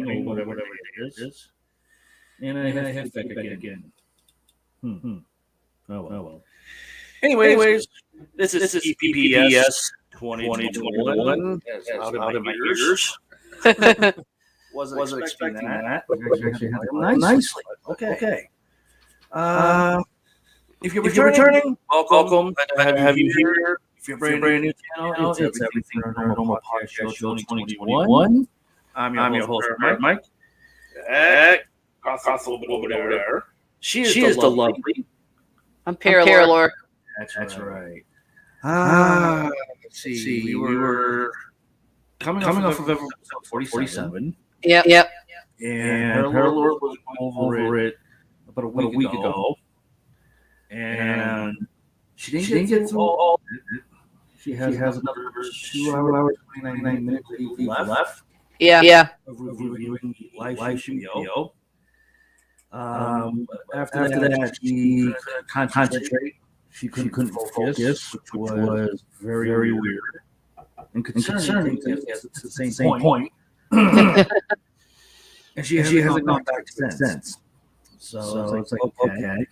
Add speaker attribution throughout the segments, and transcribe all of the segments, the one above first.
Speaker 1: morning or whatever it is. And I have to get back again. Oh, well. Anyways, this is EPPS2021. Out of my ears. Wasn't expecting that. Actually had it nicely. Okay. If you're returning, welcome. Glad to have you here. If you're brand new channel, it's Everything Paranormal Podcast Show 2021. I'm your host, Mike. Cross a little bit over there. She is the lovely.
Speaker 2: I'm Paralore.
Speaker 1: That's right. Let's see. We were coming off of episode 47.
Speaker 2: Yep.
Speaker 1: And Paralore was over it about a week ago. And she didn't get through all of it. She has another 2 hours, 29 minutes left.
Speaker 2: Yeah.
Speaker 1: Of reviewing the live video. After that, she couldn't concentrate. She couldn't focus, which was very weird and concerning. It's the same point. And she hasn't gone back since. So it's like, okay.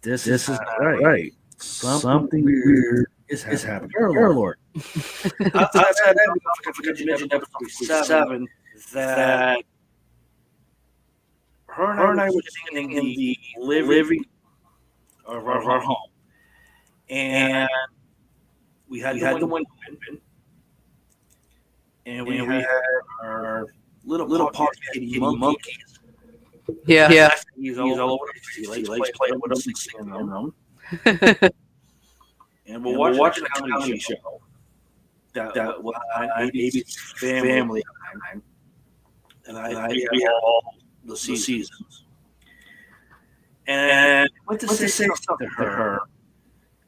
Speaker 1: This is not right. Something weird is happening. Paralore. I forgot to mention episode 7 that her and I were sitting in the living of our home, and we had the window open, and we had our little pocket kitty monkeys.
Speaker 2: Yeah.
Speaker 1: He's all over. He likes playing with us and singing around. And we're watching a comedy show that was on ABC's Family Time, and I all the seasons. And I went to say something to her,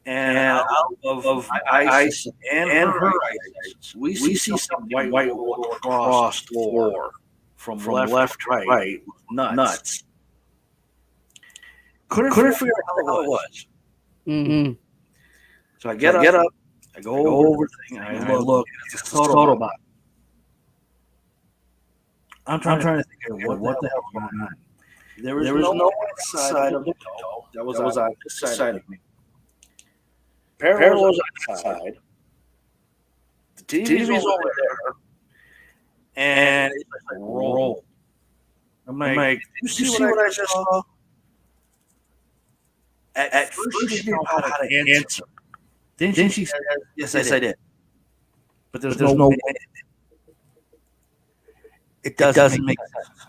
Speaker 1: and out of my eyes and her eyes, we see some white across the floor from left to right. Nuts. Couldn't figure out how it was.
Speaker 2: Mm-hmm.
Speaker 1: So I get up, I go over the thing, and I look. It's a total box. I'm trying to think of what the hell is going on. There was no one inside of the window that was on this side of me. Parallel was outside. The TV's over there, and it's like roll. I'm like, you see what I just saw? At first, she didn't know how to answer. Then she said, yes, I did. But there's no way. It doesn't make sense.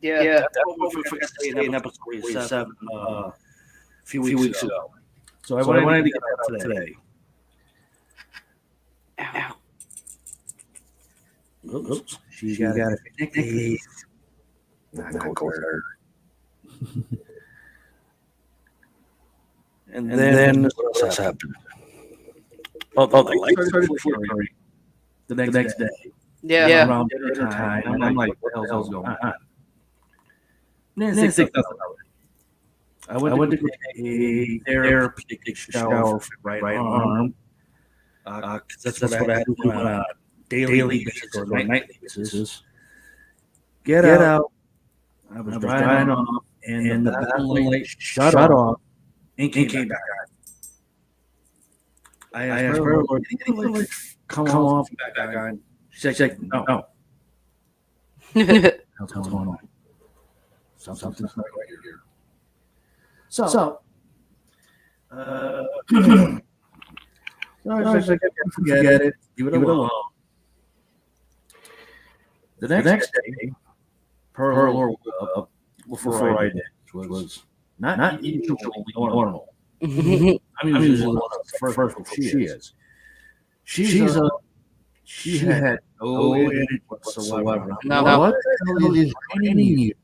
Speaker 2: Yeah.
Speaker 1: That's what we forgot to say in episode 47 a few weeks ago. So I wanted to get that today.
Speaker 2: Ow.
Speaker 1: Oops. She got a nickname. Not quarter. And then what's happened? The lights started flickering the next day.
Speaker 2: Yeah.
Speaker 1: Around dinner time. And I'm like, what the hell's going on? Then I think nothing about it. I went to get a therapeutic shower for my right arm. That's what I had to do on a daily basis or nightly basis. Get out. I was driving off, and the bathroom light shut off and came back on. I asked her, anything like come off and back on? She said, no. What's going on? Something's not right here. So I was like, forget it. Give it alone. The next day, Paralore woke up before I did, which was not usually normal. I mean, usually the first she is. She had no energy whatsoever.
Speaker 2: No.
Speaker 1: What the hell is raining here?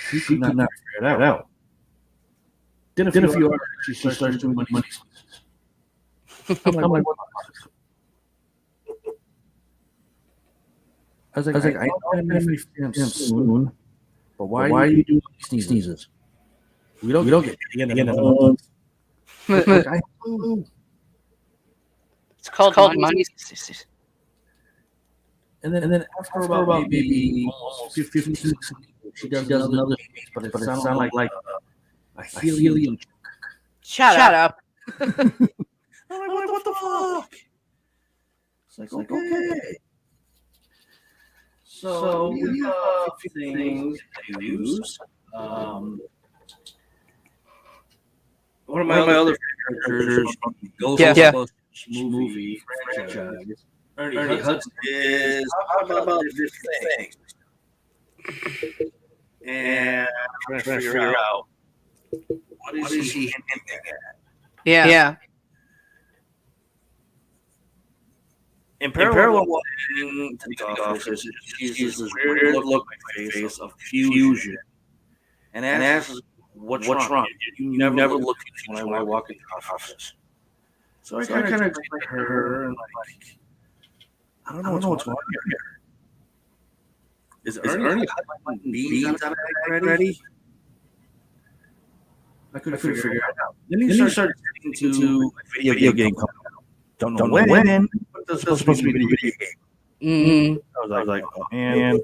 Speaker 1: She could not figure it out. Then a few hours, she starts doing money sneezes. I'm like, what? I was like, I know I'm going to meet him soon, but why are you doing sneezes? We don't get the end of the month.
Speaker 2: It's called money. We don't get money.
Speaker 1: I know.
Speaker 2: It's called money.
Speaker 1: I was like, I know I'm going to meet him soon, but why are you doing sneezes? We don't get the end of the month. It's like, I know.
Speaker 2: It's called money.
Speaker 1: I And then after about maybe almost 15 she does another case, but it sounded like a helium.
Speaker 2: Shut up.
Speaker 1: I'm like, what the fuck? It's like, okay. So we have a few things to use. One of my other characters from the Ghostbusters movie franchise, Ernie Hudson, is talking about different things. And I'm trying to figure out what is he hinting at.
Speaker 2: Yeah.
Speaker 1: In parallel to the office, she uses this weird look on my face of fusion and asks, what's wrong? You never look at me when I walk into the office. So I kind of explained to her, and like, I don't know what's wrong here. Is Ernie putting beans on the egg ready? I couldn't figure it out. Then he started getting into a video game coming out. Don't know when, but this is supposed to be a video game. I was like, oh man,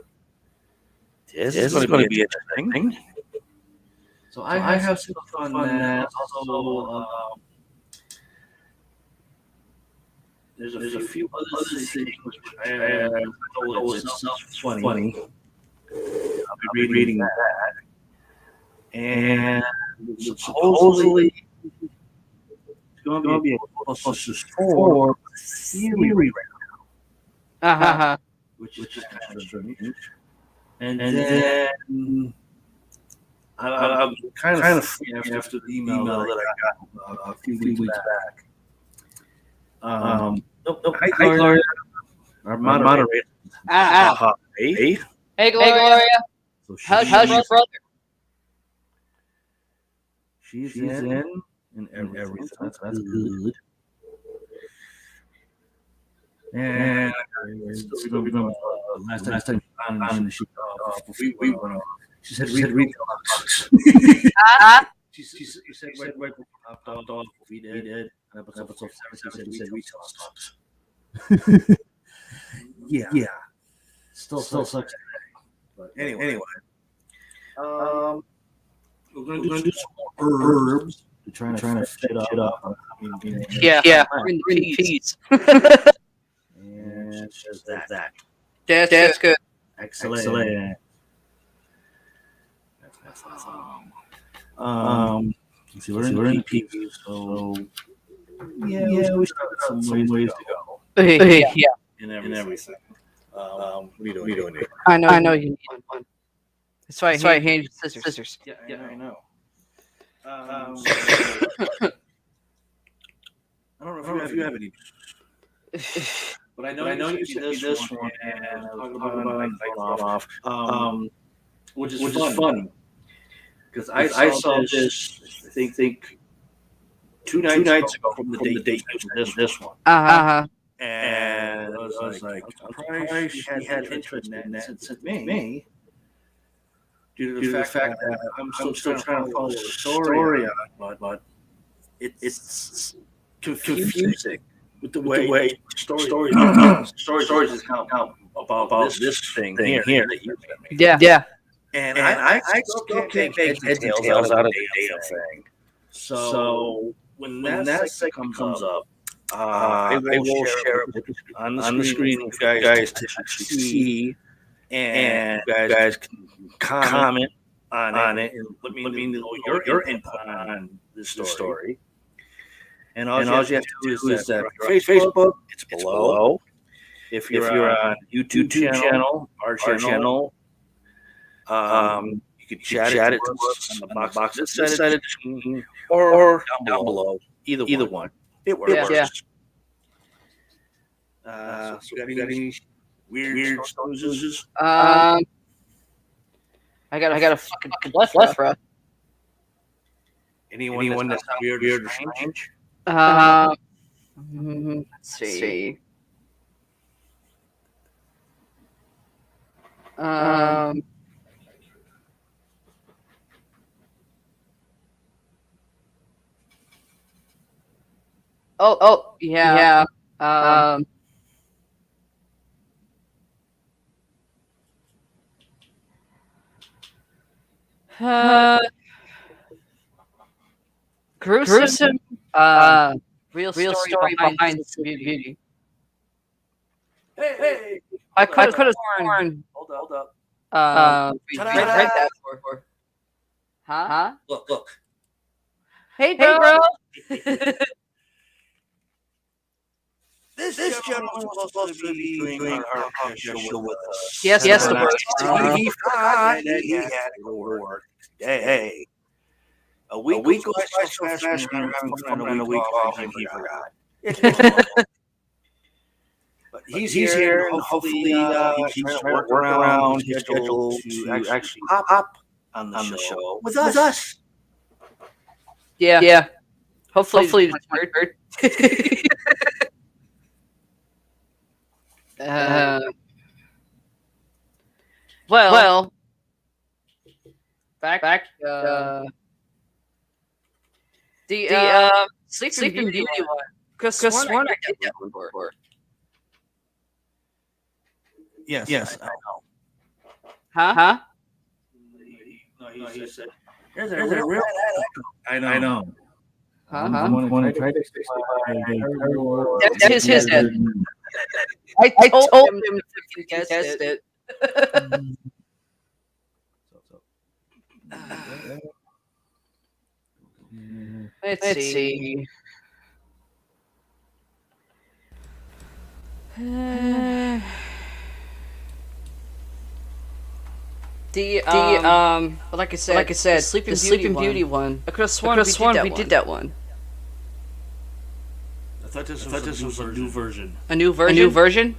Speaker 1: this is going to be interesting. So I have some fun that also, there's a few other things which I know it's funny. I'll be reading that. And supposedly it's going to be a Ghostbusters 4 theory round, which is kind of strange. And then I'm kind of free after the email that I got a few weeks back. Hi, Gloria. Our moderator. Hey.
Speaker 2: Hey, Gloria.
Speaker 1: So
Speaker 2: How's your brother?
Speaker 1: She's in everything. That's good. And still remember last time she got off. She said read comics. She said right before we hopped on. We did. Episode 7. She said retail sucks. Yeah. Still sucks. But anyway. We're gonna do some more herbs to try to fit it up.
Speaker 2: Yeah. We're in the peas.
Speaker 1: And just that.
Speaker 2: That's good.
Speaker 1: Excellent. See, we're in PV, so yeah, we still got some ways to go.
Speaker 2: Yeah.
Speaker 1: In everything. What are you doing here?
Speaker 2: I know you need one. That's why I hand you scissors.
Speaker 1: Yeah, I know. I don't know if you have any, but I know you sent me this one, and I was talking about it off, which is funny because I saw this I think two nights ago from the date this one. And I was like, I'm surprised she had interest in that since me. Due to the fact that I'm still trying to follow the story on it, but it's confusing with the way stories is count about this thing here that you sent me.
Speaker 2: Yeah.
Speaker 1: And I still can't make details out of the damn thing. So when that segment comes up, I will share it on the screen for you guys to see. And you guys can comment on it and let me know your input on this story. And all you have to do is that Facebook, it's below. If you're on YouTube channel, our channel, you can chat it to us on the box this side of the screen or down below. Either one. It works.
Speaker 2: Yeah.
Speaker 1: So you got any weird stories?
Speaker 2: I got a fucking plethora.
Speaker 1: Anyone that's weird or strange?
Speaker 2: Let's see. Oh, yeah. Uh, gruesome. Real story behind Sleeping Beauty.
Speaker 1: Hey,
Speaker 2: I could have sworn.
Speaker 1: hold up.
Speaker 2: We
Speaker 1: Ta-da!
Speaker 2: read that before. Huh?
Speaker 1: Look.
Speaker 2: Hey, bro.
Speaker 1: This gentleman was supposed to be doing our podcast show with us.
Speaker 2: Yes,
Speaker 1: And
Speaker 2: the bird.
Speaker 1: he forgot that he had to go to work today. A week goes by so fast when you're having fun and a week off and he forgot. But he's here, and hopefully he keeps working around his schedule to actually pop on the show with us.
Speaker 2: Yeah. Hopefully it's weird. Well, back. The Sleeping Beauty one. Because sworn I did that one before.
Speaker 1: Yes, I know.
Speaker 2: Huh?
Speaker 1: No, he said, there's a real I know.
Speaker 2: That's his head. I told him to test it. Let's see. Like I said, the Sleeping Beauty one. I could have sworn we did that one.
Speaker 1: I thought this was a new version.
Speaker 2: A new version?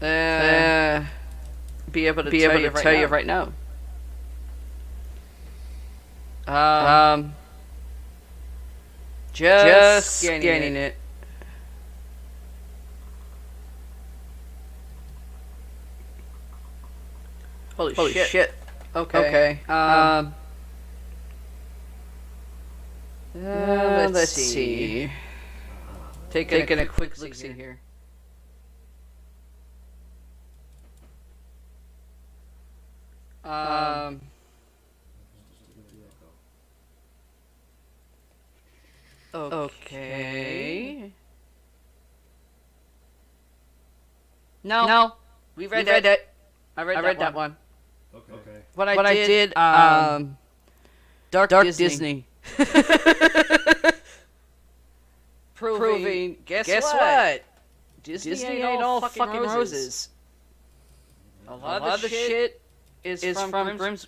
Speaker 1: Yeah.
Speaker 2: Be able to tell you right now. Just scanning it. Holy shit. Okay. Let's see. Taking a quick look see here. Okay. No. We read it. I read that one.
Speaker 1: Okay.
Speaker 2: What I did, Dark Disney. Proving, guess what? Disney ain't all fucking roses. A lot of the shit is from Grimm's,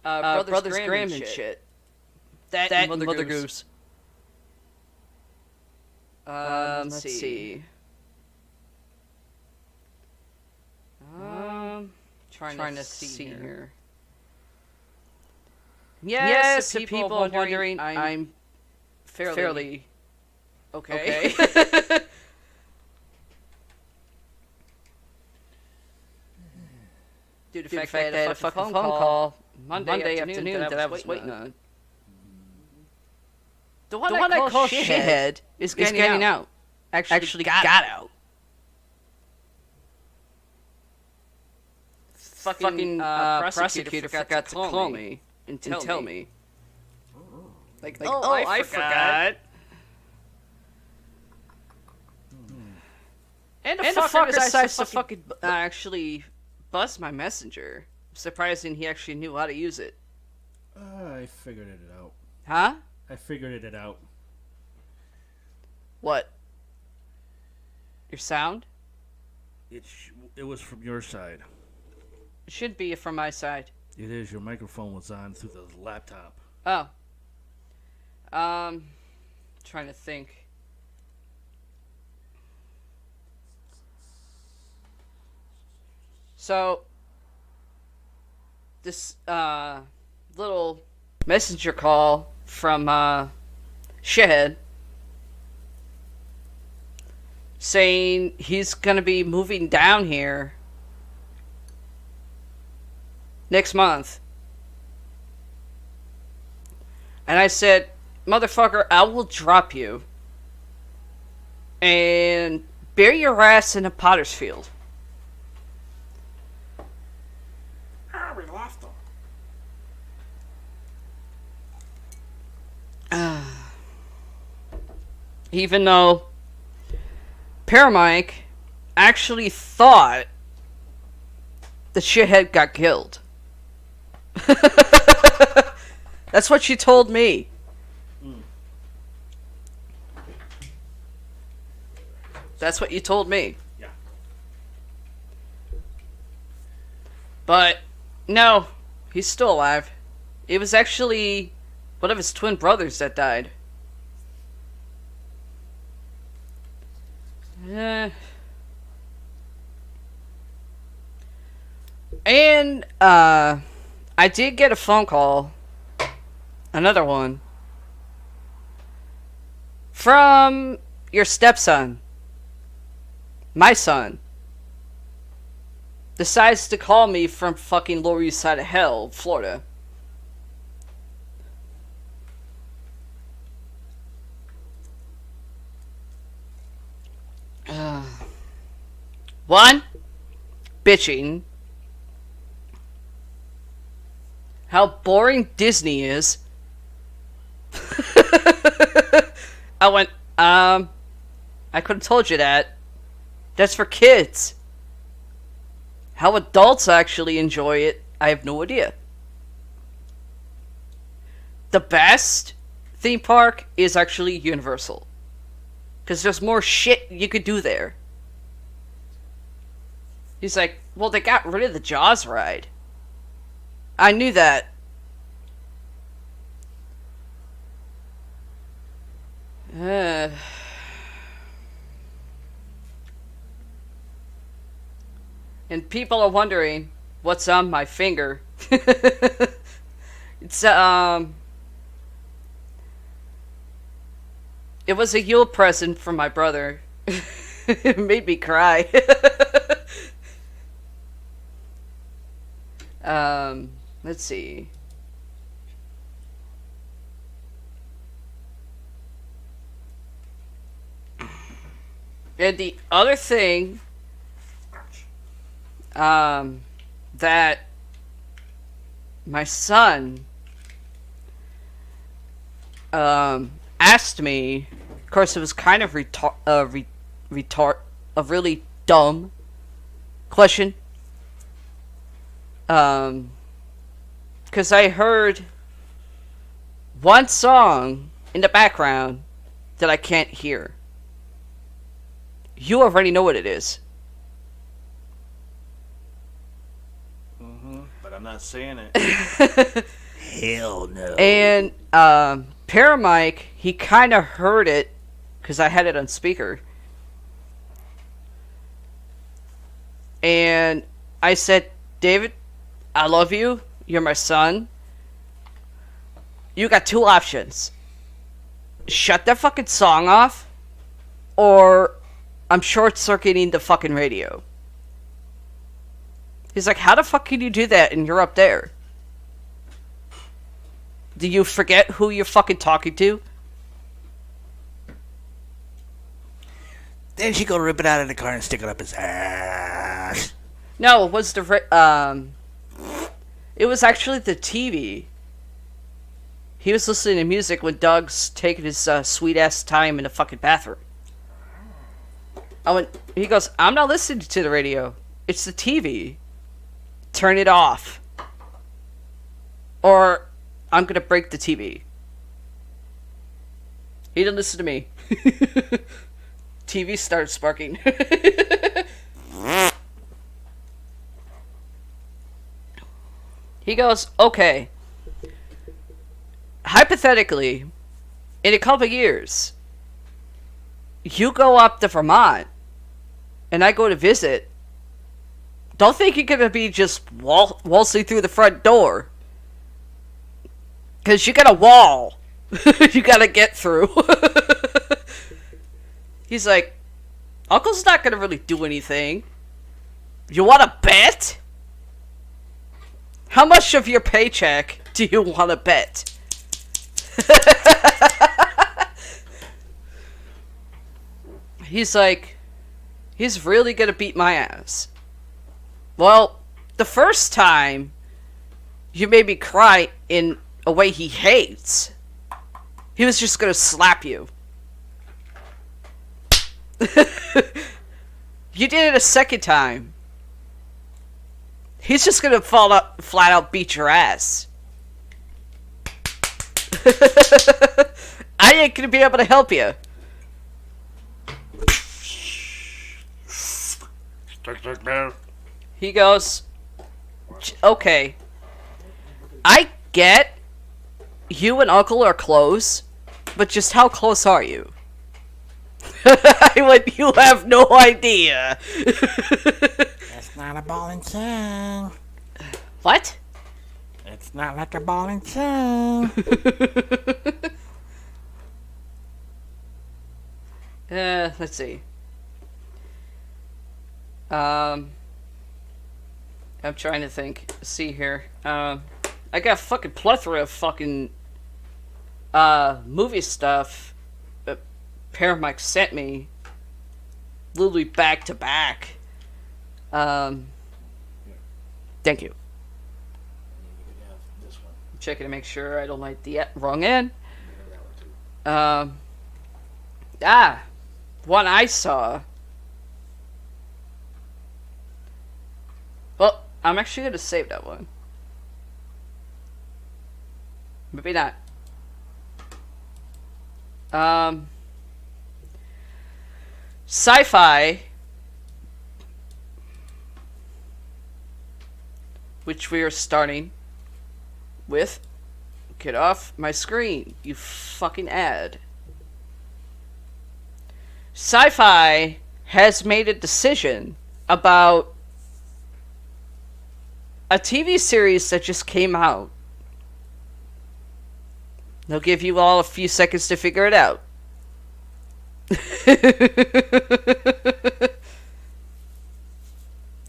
Speaker 2: Brothers Grimm and shit. That and Mother Goose. Let's see. Trying to see here. Yes, if people are wondering, I'm fairly okay. Due to the fact that I had a fucking phone call Monday afternoon that I was waiting on. The one I call shithead is getting out. Actually got out. Fucking prosecutor forgot to call me and tell me. Like I forgot. And the fucker decides to fucking actually buzz my messenger. Surprising he actually knew how to use it.
Speaker 3: I figured it out.
Speaker 2: Huh?
Speaker 3: I figured it out.
Speaker 2: What? Your sound?
Speaker 3: It was from your side.
Speaker 2: It should be from my side.
Speaker 3: It is. Your microphone was on through the laptop.
Speaker 2: Oh. Trying to think. So, this, little messenger call from, Shithead saying he's gonna be moving down here next month. And I said, motherfucker, I will drop you and bury your ass in a potter's field. Even though Paramike actually thought the shithead got killed. That's what she told me. That's what you told me.
Speaker 3: Yeah.
Speaker 2: But, no, he's still alive. It was actually one of his twin brothers that died. And, I did get a phone call. Another one. From your stepson. My son. Decides to call me from fucking Lower East Side of Hell, Florida. One, bitching. How boring Disney is. I went, I could have told you that. That's for kids. How adults actually enjoy it, I have no idea. The best theme park is actually Universal. Because there's more shit you could do there. He's like, well, they got rid of the Jaws ride. I knew that. And people are wondering what's on my finger. It's it was a Yule present from my brother. It made me cry. Let's see. And the other thing that my son asked me, of course it was kind of a really dumb question, because I heard one song in the background that I can't hear. You already know what it is.
Speaker 3: But I'm not saying it. Hell no.
Speaker 2: And Paramike, he kind of heard it because I had it on speaker. And I said, David, I love you. You're my son. You got two options. Shut that fucking song off, or I'm short-circuiting the fucking radio. He's like, how the fuck can you do that and you're up there? Do you forget who you're fucking talking to?
Speaker 3: Then she go rip it out of the car and stick it up his ass.
Speaker 2: No, it was it was actually the TV. He was listening to music when Doug's taking his sweet-ass time in the fucking bathroom. He goes, I'm not listening to the radio. It's the TV. Turn it off. Or I'm going to break the TV. He didn't listen to me. TV started sparking. He goes, okay. Hypothetically, in a couple years, you go up to Vermont, and I go to visit. Don't think you're gonna be just waltzing through the front door, because you got a wall you gotta get through. He's like, Uncle's not gonna really do anything. You want to bet? How much of your paycheck do you want to bet? He's like, he's really gonna beat my ass. Well, the first time you made me cry in a way he hates, he was just gonna slap you. You did it a second time. He's just gonna flat out beat your ass. I ain't gonna be able to help you. He goes, okay, I get you and Uncle are close, but just how close are you? I went, you have no idea.
Speaker 3: It's not a ball and chain.
Speaker 2: What?
Speaker 3: It's not like a ball and chain.
Speaker 2: Let's see. I'm trying to think. See here. I got a fucking plethora of fucking movie stuff that Paramount sent me, literally back to back. Thank you. I'm checking to make sure I don't like the wrong end. One I saw. Well, I'm actually gonna save that one. Maybe not. Sci-fi, which we are starting with. Get off my screen, you fucking ad. Sci-fi has made a decision about a TV series that just came out. They'll give you all a few seconds to figure it out.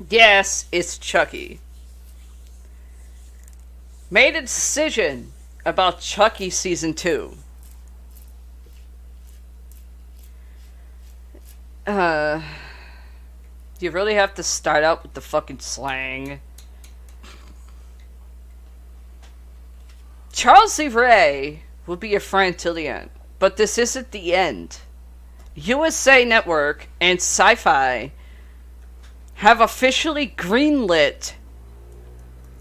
Speaker 2: Yes, it's Chucky. Made a decision about Chucky Season 2. Do you really have to start out with the fucking slang? Charles Lee Ray will be your friend till the end. But this isn't the end. USA Network and Sci-Fi have officially greenlit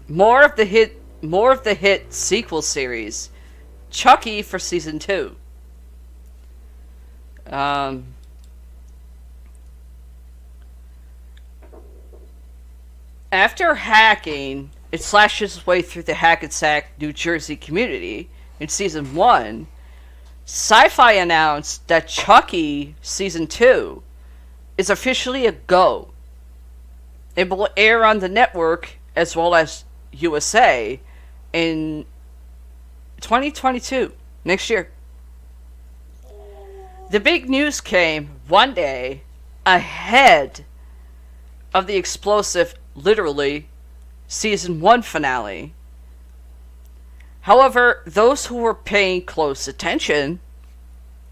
Speaker 2: more of the hit sequel series, Chucky, for Season 2. After hacking, it slashes its way through the Hackensack, New Jersey community in Season 1. Sci-Fi announced that Chucky Season 2 is officially a go. It will air on the network as well as USA in 2022, next year. The big news came one day ahead of the explosive, literally, Season 1 finale. However, those who were paying close attention,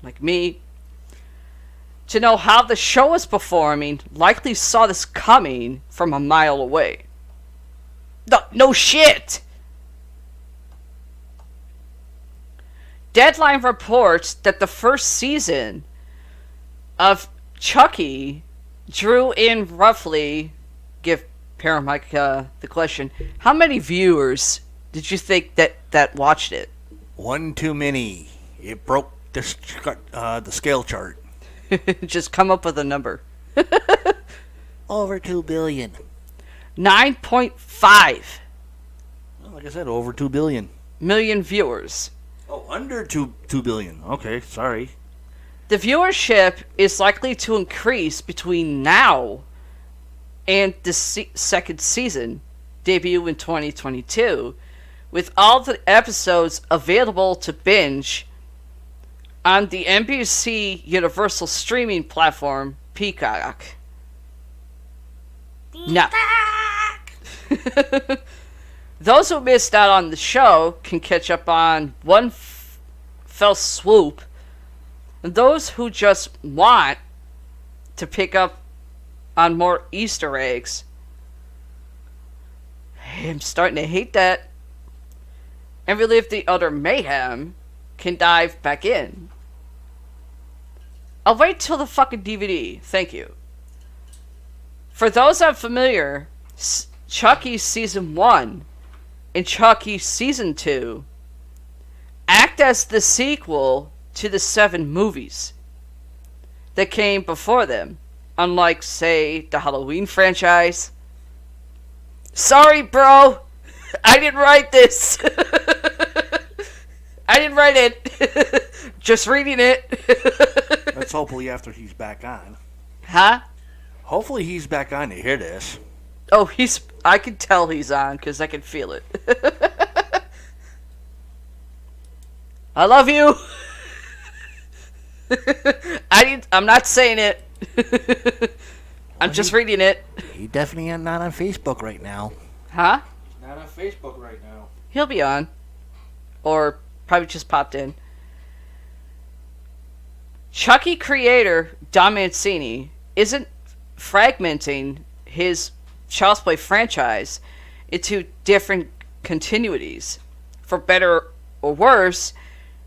Speaker 2: like me, to know how the show was performing, likely saw this coming from a mile away. No shit! Deadline reports that the first season of Chucky drew in roughly, give Paramount the question, how many viewers did you think that watched it?
Speaker 3: One too many. It broke the scale chart.
Speaker 2: Just come up with a number.
Speaker 3: Over 2 billion.
Speaker 2: 9.5
Speaker 3: Well, like I said, over 2 billion.
Speaker 2: million viewers.
Speaker 3: Oh, under 2 billion. Okay, sorry.
Speaker 2: The viewership is likely to increase between now and the second season, debut in 2022, with all the episodes available to binge on the NBC Universal streaming platform, Peacock. Now, those who missed out on the show can catch up on one fell swoop, and those who just want to pick up on more Easter eggs, I'm starting to hate that, and relive the utter mayhem, can dive back in. I'll wait till the fucking DVD. Thank you. For those unfamiliar, Chucky Season 1 and Chucky Season 2 act as the sequel to the 7 movies that came before them, unlike, say, the Halloween franchise. Sorry, bro! I didn't write this! I didn't write it! Just reading it.
Speaker 3: That's hopefully after he's back on.
Speaker 2: Huh?
Speaker 3: Hopefully he's back on to hear this.
Speaker 2: Oh, I can tell he's on, because I can feel it. I love you! I'm not saying it. I'm just reading it.
Speaker 3: He definitely not on Facebook right now.
Speaker 2: Huh?
Speaker 3: Not on Facebook right now.
Speaker 2: He'll be on. Or probably just popped in. Chucky creator Don Mancini isn't fragmenting his Child's Play franchise into different continuities. For better or worse,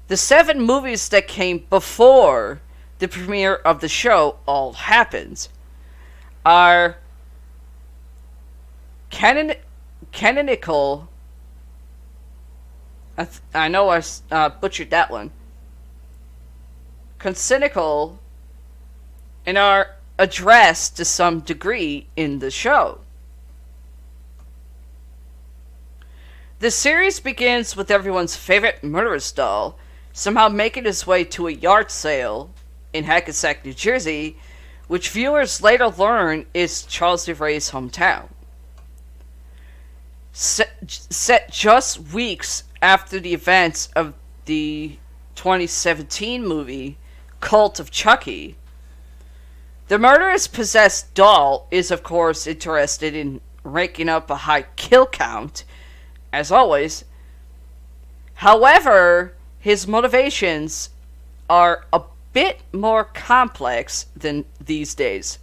Speaker 2: the 7 movies that came before the premiere of the show all happened are canonical. I know I butchered that one. Canonical, and are addressed to some degree in the show. The series begins with everyone's favorite murderous doll somehow making his way to a yard sale in Hackensack, New Jersey, which viewers later learn is Charles DeRay's hometown. Set just weeks after the events of the 2017 movie Cult of Chucky, the murderous possessed doll is of course interested in ranking up a high kill count, as always. However, his motivations are a bit more complex than these days.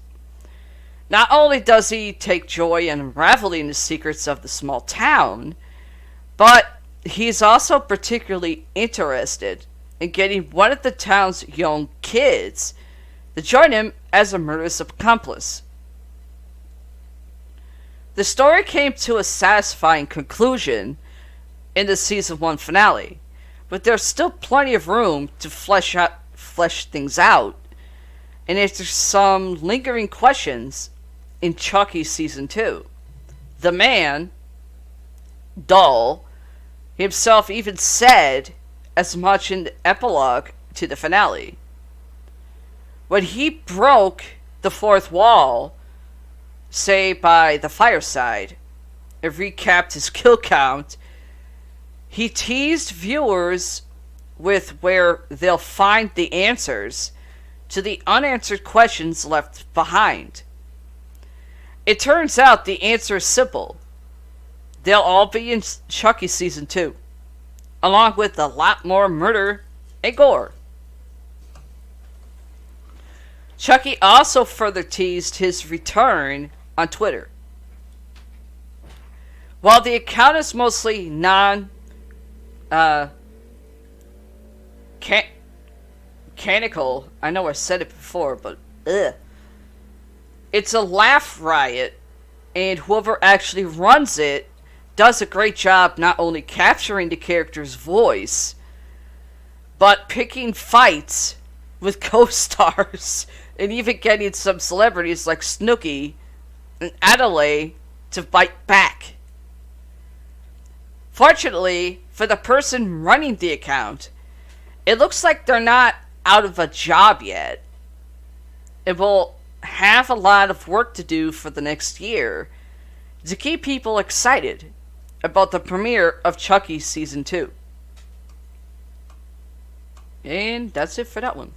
Speaker 2: Not only does he take joy in unraveling the secrets of the small town, but he's also particularly interested in getting one of the town's young kids to join him as a murderous accomplice. The story came to a satisfying conclusion in the season 1 finale, but there's still plenty of room to flesh things out, and answer some lingering questions in Chucky Season 2. The man, Doll, himself even said as much in the epilogue to the finale. When he broke the fourth wall, say by the fireside, and recapped his kill count, he teased viewers with where they'll find the answers to the unanswered questions left behind. It turns out the answer is simple. They'll all be in Chucky Season 2, along with a lot more murder and gore. Chucky also further teased his return on Twitter. While the account is mostly canonical, I know I said it before, but it's a laugh riot, and whoever actually runs it does a great job not only capturing the character's voice, but picking fights with co-stars, and even getting some celebrities like Snooki and Adelaide to bite back. Fortunately, for the person running the account, it looks like they're not out of a job yet. It will have a lot of work to do for the next year to keep people excited about the premiere of Chucky Season 2. And that's it for that one.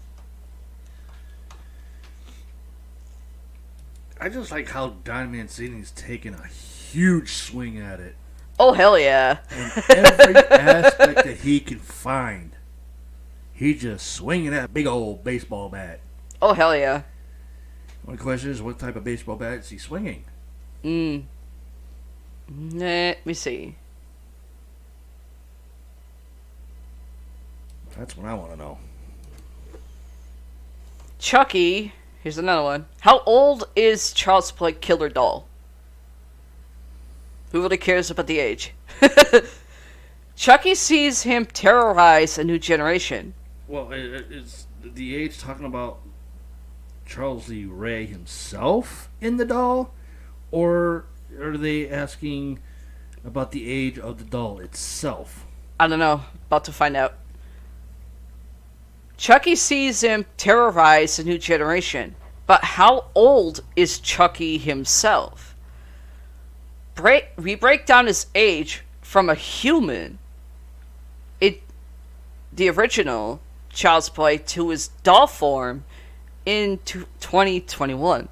Speaker 1: I just like how Don Mancini's taking a huge swing at it.
Speaker 2: Oh, hell yeah.
Speaker 1: And every aspect that he can find, he just swinging that big old baseball bat.
Speaker 2: Oh, hell yeah.
Speaker 1: My question is, what type of baseball bat is he swinging?
Speaker 2: Let me see.
Speaker 1: That's what I want to know.
Speaker 2: Chucky, here's another one. How old is Child's Play Killer Doll? Who really cares about the age? Chucky sees him terrorize a new generation.
Speaker 1: Well, is the age talking about Charles Lee Ray himself in the doll? Or are they asking about the age of the doll itself?
Speaker 2: I don't know. About to find out. Chucky sees him terrorize a new generation. But how old is Chucky himself? We break down his age from a human, the original Child's Play, to his doll form in 2021.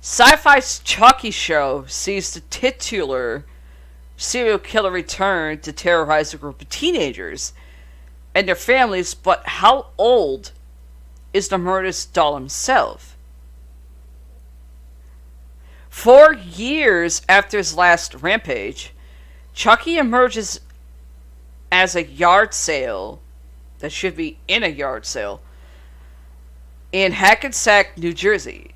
Speaker 2: Sci-Fi's Chucky show sees the titular serial killer return to terrorize a group of teenagers and their families, but how old is the murderous doll himself? 4 years after his last rampage, Chucky emerges as a yard sale, that should be in a yard sale, in Hackensack, New Jersey.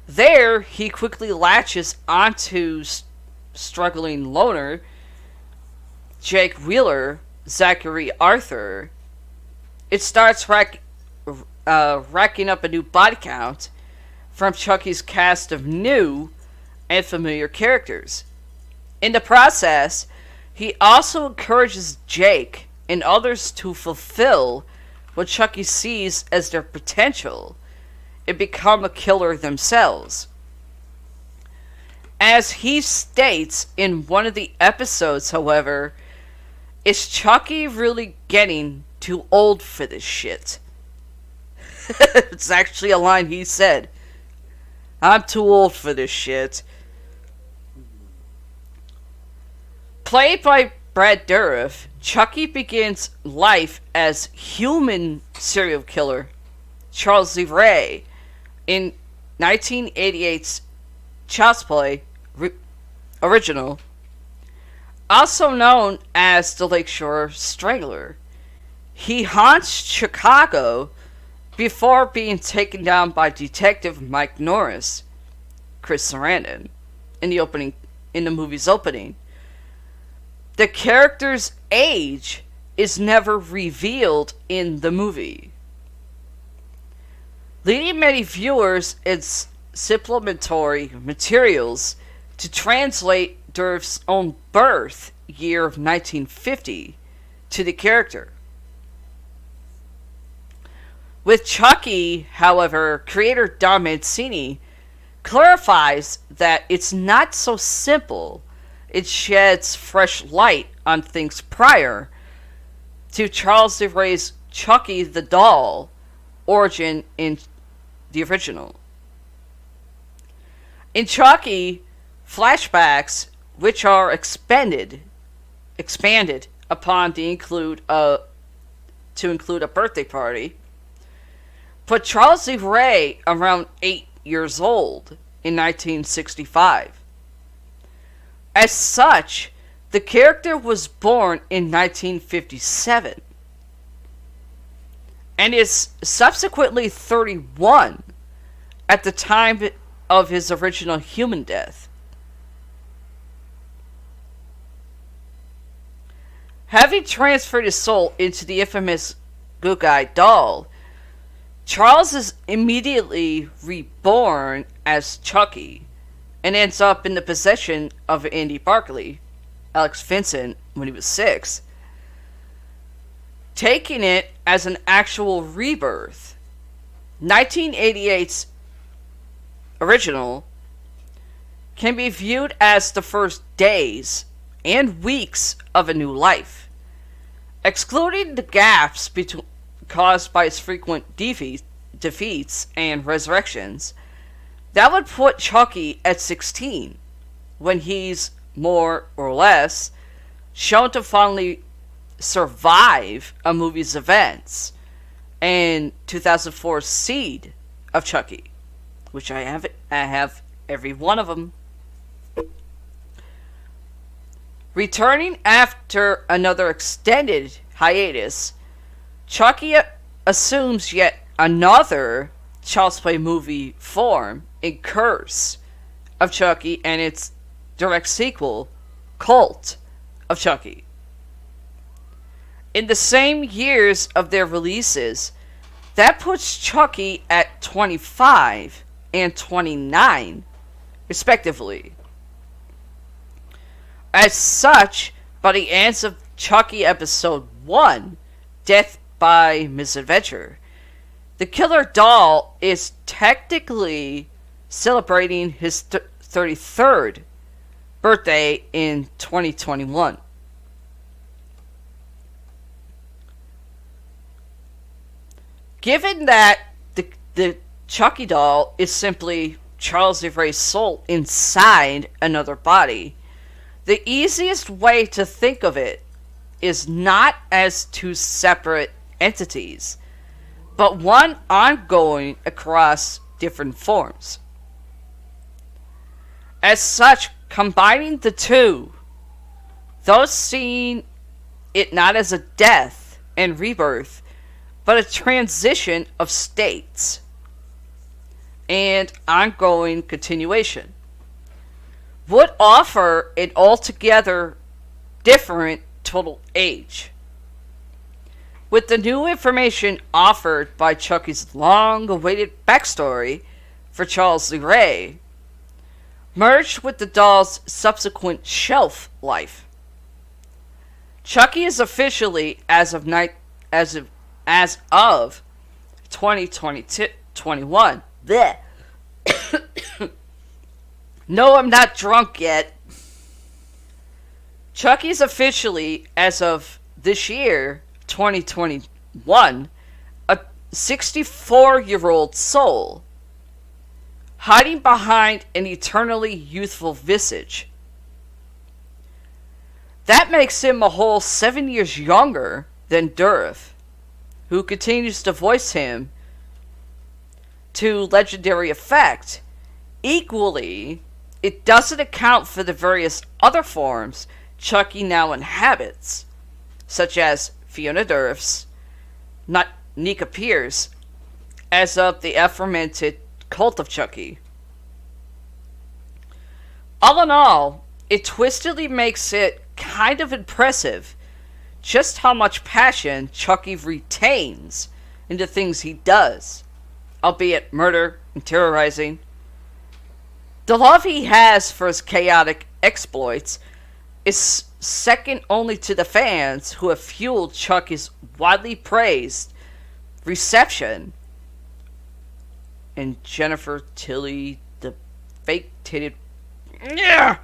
Speaker 2: There, he quickly latches onto struggling loner Jake Wheeler, Zachary Arthur. It starts racking up a new body count from Chucky's cast of new and familiar characters. In the process, he also encourages Jake and others to fulfill what Chucky sees as their potential and become a killer themselves. As he states in one of the episodes, however, is Chucky really getting too old for this shit? It's actually a line he said. I'm too old for this shit. Played by Brad Dourif, Chucky begins life as human serial killer Charles Lee Ray in 1988's Child's Play original, also known as the Lakeshore Strangler. He haunts Chicago before being taken down by Detective Mike Norris, Chris Sarandon, in the movie's opening. The character's age is never revealed in the movie, leading many viewers its supplementary materials to translate Dourif's own birth year of 1950 to the character. With Chucky, however, creator Don Mancini clarifies that it's not so simple. It sheds fresh light on things prior to Charles Lee Ray's Chucky the Doll origin in the original. In Chucky, flashbacks, which are expanded upon to include a birthday party, put Charles Lee Ray around 8 years old in 1965. As such, the character was born in 1957 and is subsequently 31 at the time of his original human death. Having transferred his soul into the infamous Good Guy doll, Charles is immediately reborn as Chucky and ends up in the possession of Andy Barkley, Alex Vincent, when he was 6, taking it as an actual rebirth. 1988's original can be viewed as the first days and weeks of a new life, excluding the gaps caused by its frequent defeats and resurrections. That would put Chucky at 16, when he's more or less shown to finally survive a movie's events, and 2004's Seed of Chucky, which I have every one of them. Returning after another extended hiatus, Chucky assumes yet another Child's Play movie form in Curse of Chucky and its direct sequel, Cult of Chucky. In the same years of their releases, that puts Chucky at 25 and 29, respectively. As such, by the end of Chucky Episode 1, Death by Misadventure, the killer doll is technically celebrating his 33rd birthday in 2021. Given that the Chucky doll is simply Charles Lee Ray's soul inside another body, the easiest way to think of it is not as two separate entities, but one ongoing across different forms. As such, combining the two, those seeing it not as a death and rebirth, but a transition of states and ongoing continuation, would offer an altogether different total age. With the new information offered by Chucky's long-awaited backstory for Charles Lee Ray, merged with the doll's subsequent shelf life, Chucky is officially, as of 2021. Bleh. No, I'm not drunk yet. Chucky's officially, as of this year, 2021, a 64-year-old soul, hiding behind an eternally youthful visage. That makes him a whole 7 years younger than Durf, who continues to voice him to legendary effect. Equally, it doesn't account for the various other forms Chucky now inhabits, such as Fiona Durf's, not Nika Pierce, as of the aforementioned Cult of Chucky. All in all, it twistedly makes it kind of impressive just how much passion Chucky retains in the things he does, albeit murder and terrorizing. The love he has for his chaotic exploits is second only to the fans who have fueled Chucky's widely praised reception. And Jennifer Tilly, the fake-titted... Yeah.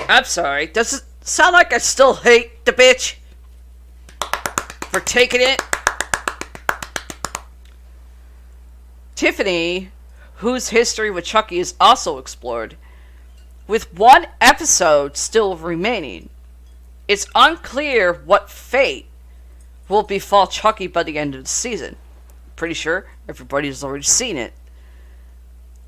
Speaker 2: I'm sorry, does it sound like I still hate the bitch for taking it? Tiffany, whose history with Chucky is also explored, with one episode still remaining. It's unclear what fate will befall Chucky by the end of the season. Pretty sure everybody's already seen it.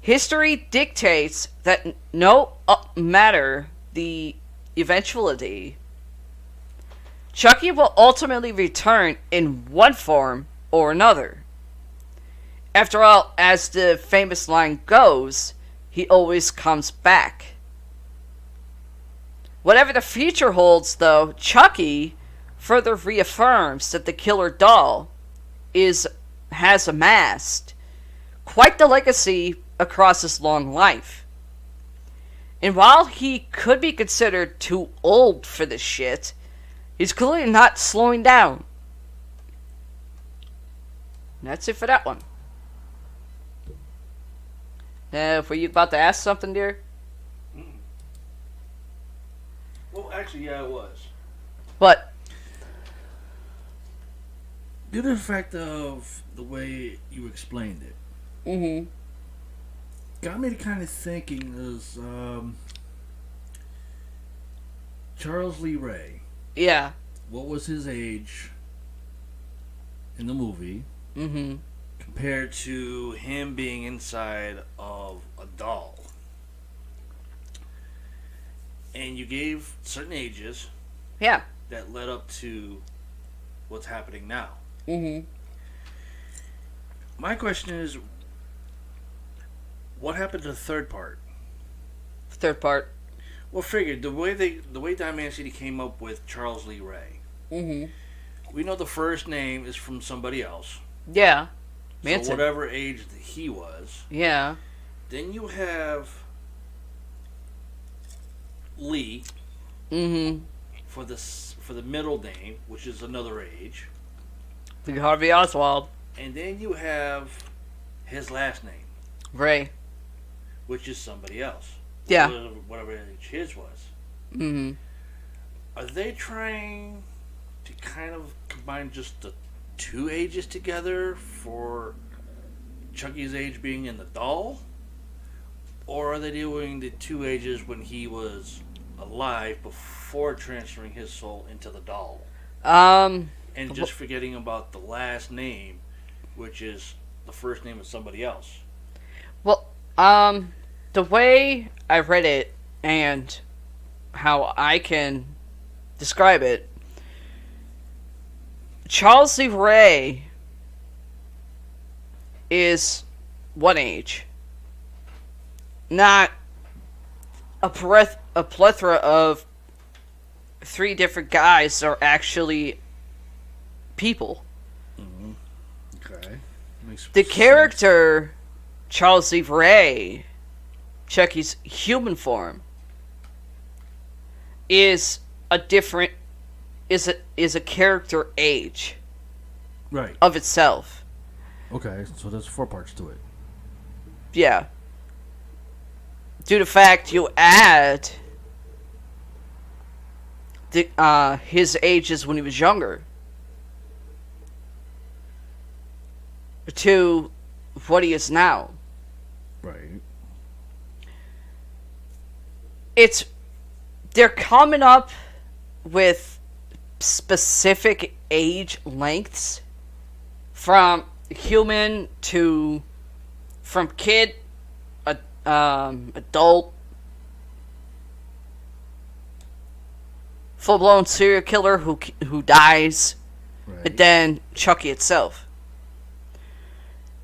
Speaker 2: History dictates that no matter the eventuality, Chucky will ultimately return in one form or another. After all, as the famous line goes, he always comes back. Whatever the future holds, though, Chucky further reaffirms that the killer doll has amassed quite the legacy across his long life. And while he could be considered too old for this shit, he's clearly not slowing down. And that's it for that one. Now, were you about to ask something, dear?
Speaker 3: Well, actually, yeah, it was.
Speaker 2: What?
Speaker 1: Due to the fact of the way you explained it, got me to kind of thinking is Charles Lee Ray.
Speaker 2: Yeah.
Speaker 1: What was his age in the movie compared to him being inside of a doll? And you gave certain ages.
Speaker 2: Yeah.
Speaker 1: That led up to what's happening now.
Speaker 2: Mm-hmm.
Speaker 1: My question is, what happened to the third part?
Speaker 2: Third part.
Speaker 1: Well, figured the way Diamond City came up with Charles Lee Ray.
Speaker 2: Mm-hmm.
Speaker 1: We know the first name is from somebody else.
Speaker 2: Yeah.
Speaker 1: So whatever age he was.
Speaker 2: Yeah.
Speaker 1: Then you have Lee.
Speaker 2: Mm-hmm.
Speaker 1: For the middle name, which is another age.
Speaker 2: Lee Harvey Oswald.
Speaker 1: And then you have his last name.
Speaker 2: Ray.
Speaker 1: Which is somebody else.
Speaker 2: Yeah.
Speaker 1: Whatever age his was.
Speaker 2: Mm-hmm.
Speaker 1: Are they trying to kind of combine just the two ages together for Chucky's age being in the doll? Or are they doing the two ages when he was alive before transferring his soul into the doll? And just forgetting about the last name, which is the first name of somebody else.
Speaker 2: Well, the way I read it and how I can describe it, Charles Lee Ray is one age, not a plethora of three different guys are actually people.
Speaker 1: Mm-hmm. Okay.
Speaker 2: The character Charles Lee Ray, Chucky's human form, is a different is a character age,
Speaker 1: right,
Speaker 2: of itself.
Speaker 1: Okay, so there's 4 parts to it.
Speaker 2: Yeah. Due to the fact you add his ages when he was younger to what he is now.
Speaker 1: Right.
Speaker 2: They're coming up with specific age lengths from human to from kid, adult, full-blown serial killer who dies,
Speaker 1: Right.
Speaker 2: and then Chucky itself.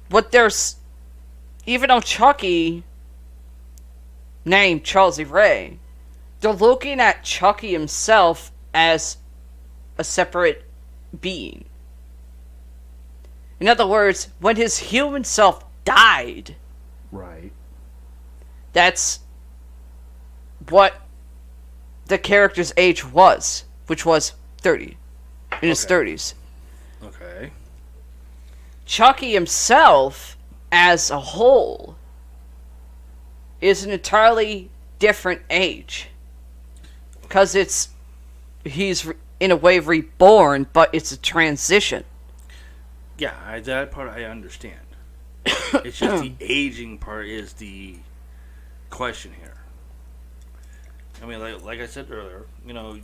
Speaker 2: But there's, even though Chucky named Charles Lee Ray, they're looking at Chucky himself as a separate being. In other words, when his human self died,
Speaker 1: Right.
Speaker 2: that's what the character's age was, which was 30. In his 30s.
Speaker 1: Okay.
Speaker 2: Chucky himself, as a whole, is an entirely different age. Because he's in a way reborn, but it's a transition.
Speaker 1: Yeah, that part I understand. It's just the aging part is the question here. I mean, like I said earlier,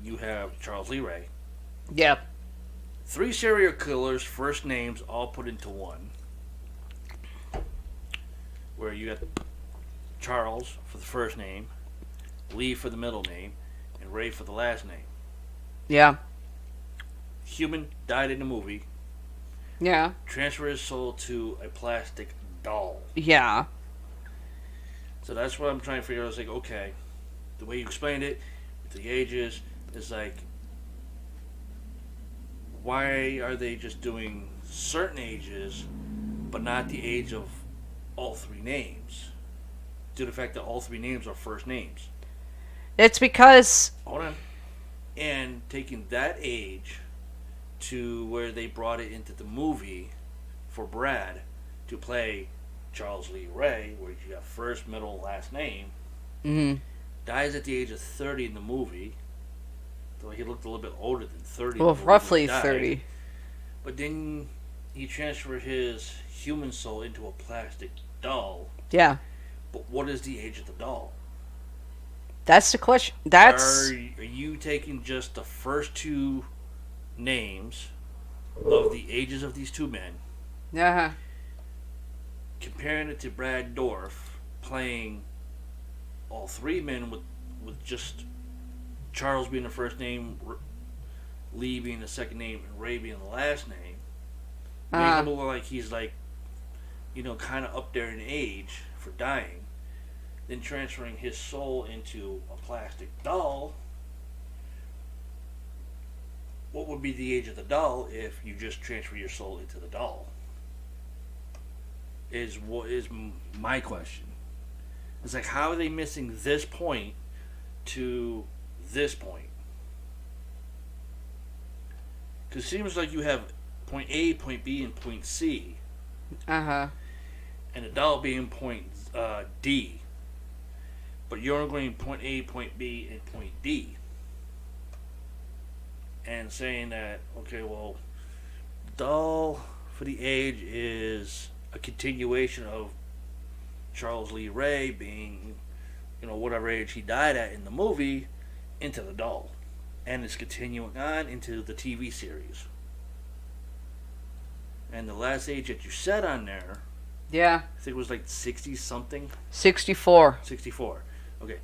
Speaker 1: you have Charles Lee Ray.
Speaker 2: Yeah.
Speaker 1: 3 serial killers, first names all put into one. Where you got Charles for the first name, Lee for the middle name, and Ray for the last name.
Speaker 2: Yeah.
Speaker 1: Human died in the movie.
Speaker 2: Yeah.
Speaker 1: Transfer his soul to a plastic doll.
Speaker 2: Yeah.
Speaker 1: So that's what I'm trying to figure out. It's like, okay, the way you explained it, with the ages, is like, why are they just doing certain ages, but not the age of all 3 names? Due to the fact that all 3 names are first names.
Speaker 2: It's because...
Speaker 1: Hold on. And taking that age to where they brought it into the movie for Brad to play Charles Lee Ray, where you got first, middle, last name, dies at the age of 30 in the movie. Though he looked a little bit older than 30.
Speaker 2: Well, roughly 30.
Speaker 1: But then he transferred his human soul into a plastic doll.
Speaker 2: Yeah.
Speaker 1: But what is the age of the doll?
Speaker 2: That's the question.
Speaker 1: Are you taking just the first 2 names of the ages of these 2 men, comparing it to Brad Dourif playing all 3 men with just Charles being the first name,
Speaker 3: Lee being the second name and Ray being the last name, making him look like he's like, kind of up there in age for dying, then transferring his soul into a plastic doll. What would be the age of the doll if you just transfer your soul into the doll? Is what is my question. It's like, how are they missing this point to this point? Because it seems like you have point A, point B, and point C.
Speaker 2: Uh-huh.
Speaker 3: And the doll being point D. But you're only going point A, point B, and point D. And saying that, okay, well, doll for the age is a continuation of Charles Lee Ray being, whatever age he died at in the movie, into the doll. And it's continuing on into the TV series. And the last age that you said on there,
Speaker 2: Yeah.
Speaker 3: I think it was like 60 something?
Speaker 2: 64.
Speaker 3: 64. Okay.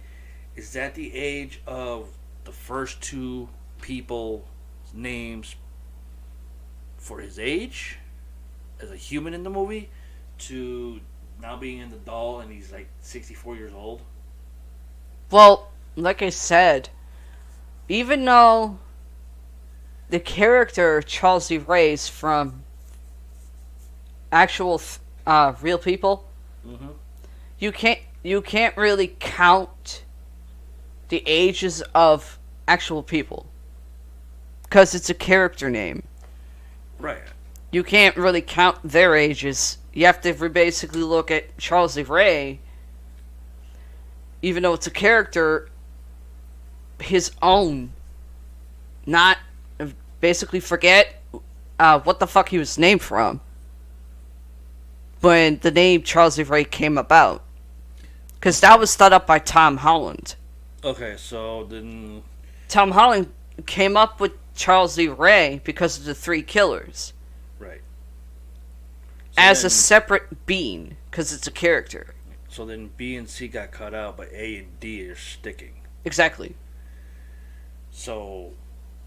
Speaker 3: Is that the age of the first two people's names for his age as a human in the movie to now being in the doll and he's like 64 years old?
Speaker 2: Well, like I said, even though the character Charles Lee Ray's from actual real people,
Speaker 3: Mm-hmm.
Speaker 2: you can't really count the ages of actual people because it's a character name.
Speaker 3: Right.
Speaker 2: You can't really count their ages. You have to basically look at Charles Lee Ray, even though it's a character, his own. Not basically forget what the fuck he was named from when the name Charles Lee Ray came about. Because that was thought up by Tom Holland.
Speaker 3: Okay, so then...
Speaker 2: Tom Holland came up with Charles Lee Ray because of the three killers.
Speaker 3: Right. So
Speaker 2: As
Speaker 3: then,
Speaker 2: a separate being, because it's a character.
Speaker 3: So then B and C got cut out, but A and D are sticking.
Speaker 2: Exactly.
Speaker 3: So,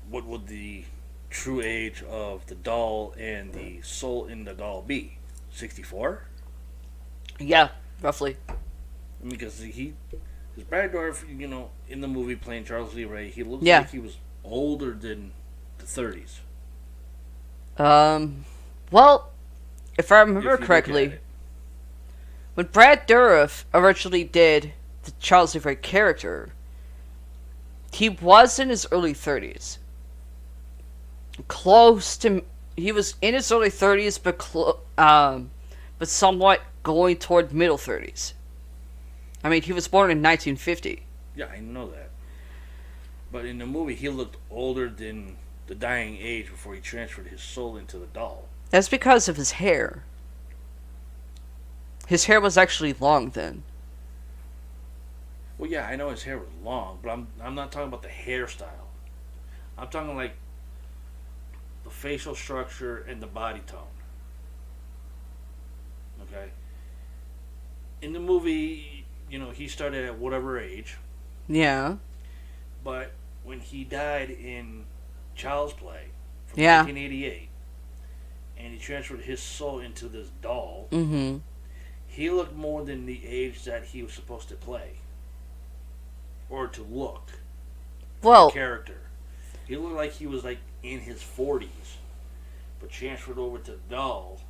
Speaker 3: what would the true age of the doll and the soul in the doll be? 64?
Speaker 2: Yeah, roughly.
Speaker 3: Because Brad Dourif, in the movie playing Charles Lee Ray, he looks
Speaker 2: Yeah.
Speaker 3: like he was older than the 30s.
Speaker 2: Well, if I
Speaker 3: If
Speaker 2: remember
Speaker 3: you look at
Speaker 2: correctly,
Speaker 3: it.
Speaker 2: when Brad Dourif originally did the Charles Lee Ray character, he was in his early 30s. He was in his early 30s, but somewhat going toward middle 30s. I mean, he was born in 1950.
Speaker 3: Yeah, I know that. But in the movie, he looked older than the dying age before he transferred his soul into the doll.
Speaker 2: That's because of his hair. His hair was actually long then.
Speaker 3: Well, yeah, I know his hair was long, but I'm not talking about the hairstyle. I'm talking like the facial structure and the body tone. Okay? In the movie, he started at whatever age,
Speaker 2: Yeah.
Speaker 3: but when he died in Child's Play from
Speaker 2: Yeah.
Speaker 3: 1988, and he transferred his soul into this doll,
Speaker 2: Mm-hmm.
Speaker 3: he looked more than the age that he was supposed to play. Or to look.
Speaker 2: Well,
Speaker 3: Character. He looked like he was like in his 40s, but transferred over to the doll,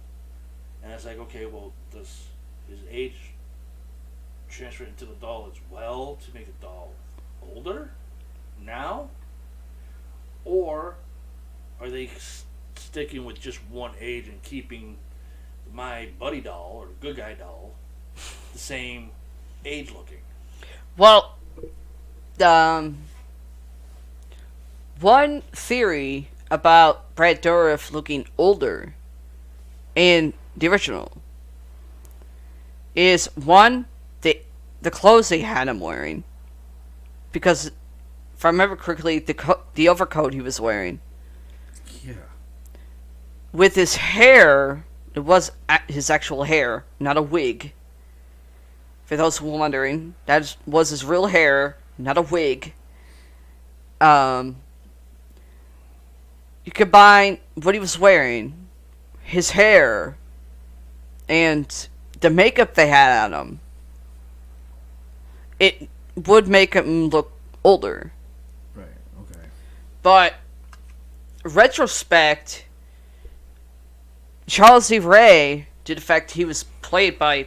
Speaker 3: and it's like, okay, well, does his age transfer into the doll as well to make the doll older now, or are they sticking with just one age and keeping my buddy doll or the good guy doll the same age looking?
Speaker 2: well, one theory about Brad Dourif looking older in the original is one, the clothes they had him wearing, because if I remember correctly, the overcoat he was wearing
Speaker 1: Yeah.
Speaker 2: with his hair, it was his actual hair, not a wig. For those who were wondering, that was his real hair, not a wig. you combine what he was wearing, his hair, and the makeup they had on him, it would make him look older.
Speaker 1: Right. Okay.
Speaker 2: But retrospect, Charles E. Ray, due to the fact he was played by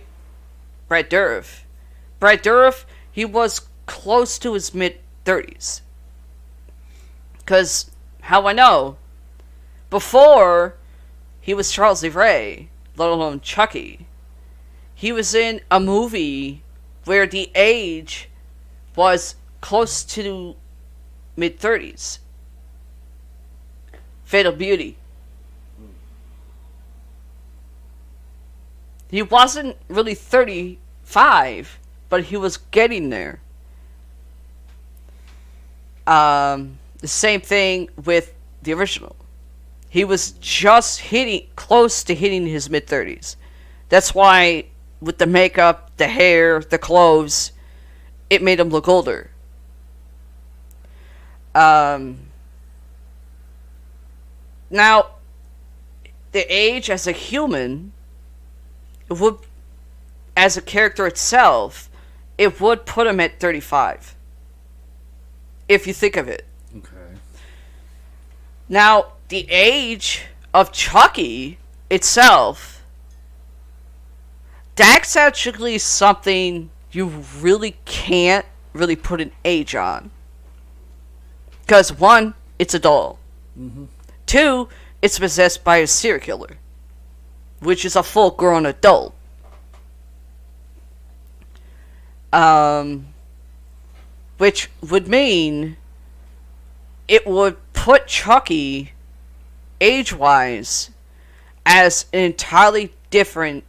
Speaker 2: Brad Dourif. Brad Dourif, he was close to his mid-30s. Because, how I know, before he was Charles E. Ray, let alone Chucky, he was in a movie where the age was close to mid-30s. Fatal Beauty. He wasn't really 35, but he was getting there. The same thing with the original. He was just close to hitting his mid-30s. That's why, with the makeup, the hair, the clothes, it made him look older. Now, the age as a human, it would, as a character itself, it would put him at 35. If you think of it.
Speaker 1: Okay.
Speaker 2: Now, the age of Chucky itself, that's actually something you really can't really put an age on. Because, one, it's a doll.
Speaker 1: Mm-hmm.
Speaker 2: Two, it's possessed by a serial killer, which is a full-grown adult. Which would mean it would put Chucky, age-wise, as an entirely different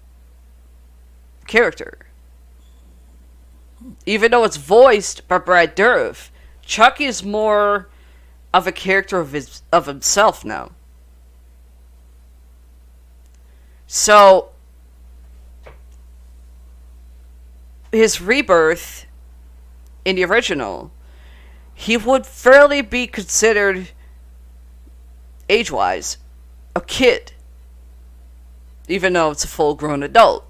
Speaker 2: character. Even though it's voiced by Brad Dourif, Chucky is more of a character of himself now. So, his rebirth in the original, he would fairly be considered, age-wise, a kid. Even though it's a full-grown adult.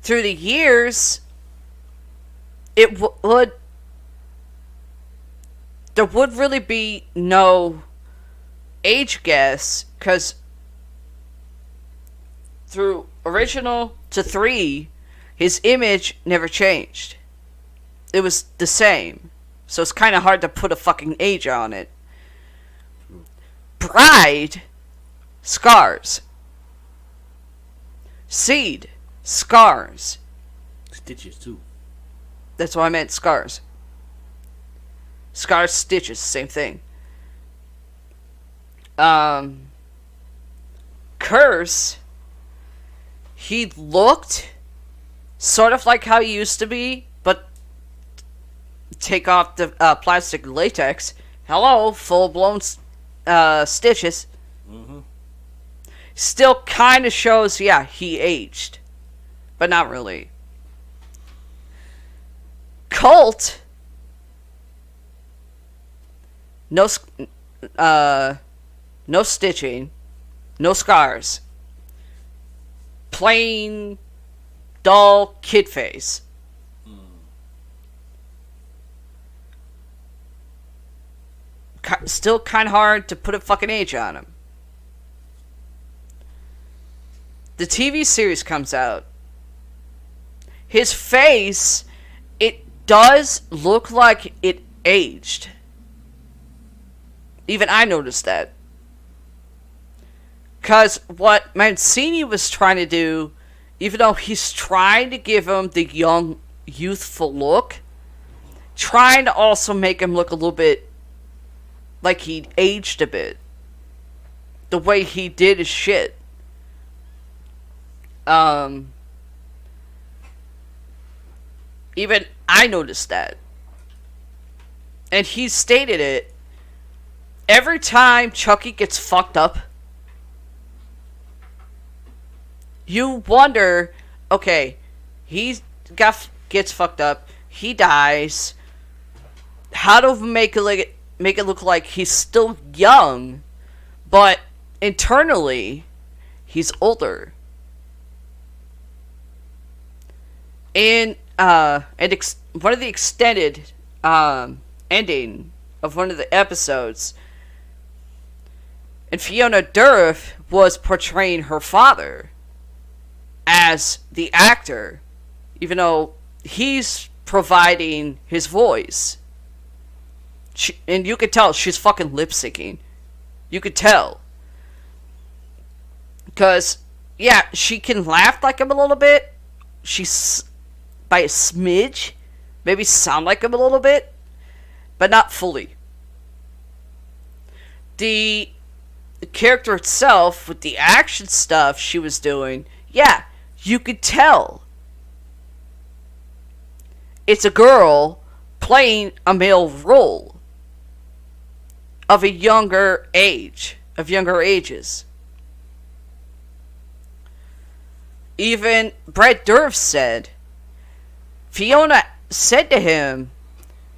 Speaker 2: Through the years, it would... There would really be no age guess, because through original to 3, his image never changed. It was the same. So it's kind of hard to put a fucking age on it. Bride, scars. Seed, scars.
Speaker 3: Stitches, too.
Speaker 2: That's why I meant scars. Scars, stitches, same thing. Curse, he looked sort of like how he used to be, but take off the plastic latex. Hello, full-blown stitches.
Speaker 3: Mm-hmm.
Speaker 2: Still kind of shows, yeah, he aged. But not really. Colt, no stitching, no scars. Plain, dull kid face. Still kind of hard to put a fucking age on him. The TV series comes out. His face, it does look like it aged. Even I noticed that. Because what Mancini was trying to do, even though he's trying to give him the young, youthful look, trying to also make him look a little bit like he aged a bit. The way he did his shit. Even I noticed that. And he stated it. Every time Chucky gets fucked up, you wonder, okay, he gets fucked up, he dies, how to make it look like he's still young, but internally he's older. In one of the extended ending of one of the episodes, and Fiona Dourif was portraying her father as the actor, even though he's providing his voice. And you could tell she's fucking lip syncing. You could tell. Because, yeah, she can laugh like him a little bit. She's by a smidge. Maybe sound like him a little bit. But not fully. The character itself, with the action stuff she was doing, yeah, you could tell. It's a girl playing a male role of a younger age, of younger ages. Even Brett Dourif said, Fiona said to him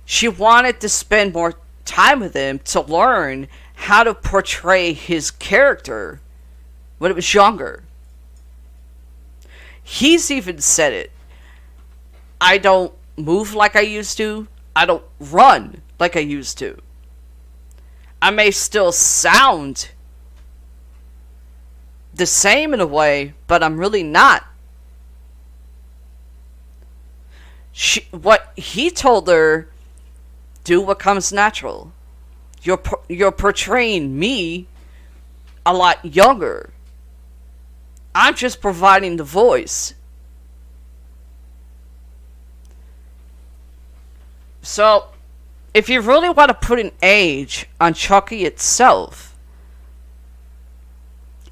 Speaker 2: she wanted to spend more time with him to learn how to portray his character when it was younger. He's even said it. I don't move like I used to. I don't run like I used to. I may still sound the same in a way, but I'm really not. What he told her, do what comes natural. You're portraying me a lot younger. I'm just providing the voice. So, if you really want to put an age on Chucky itself,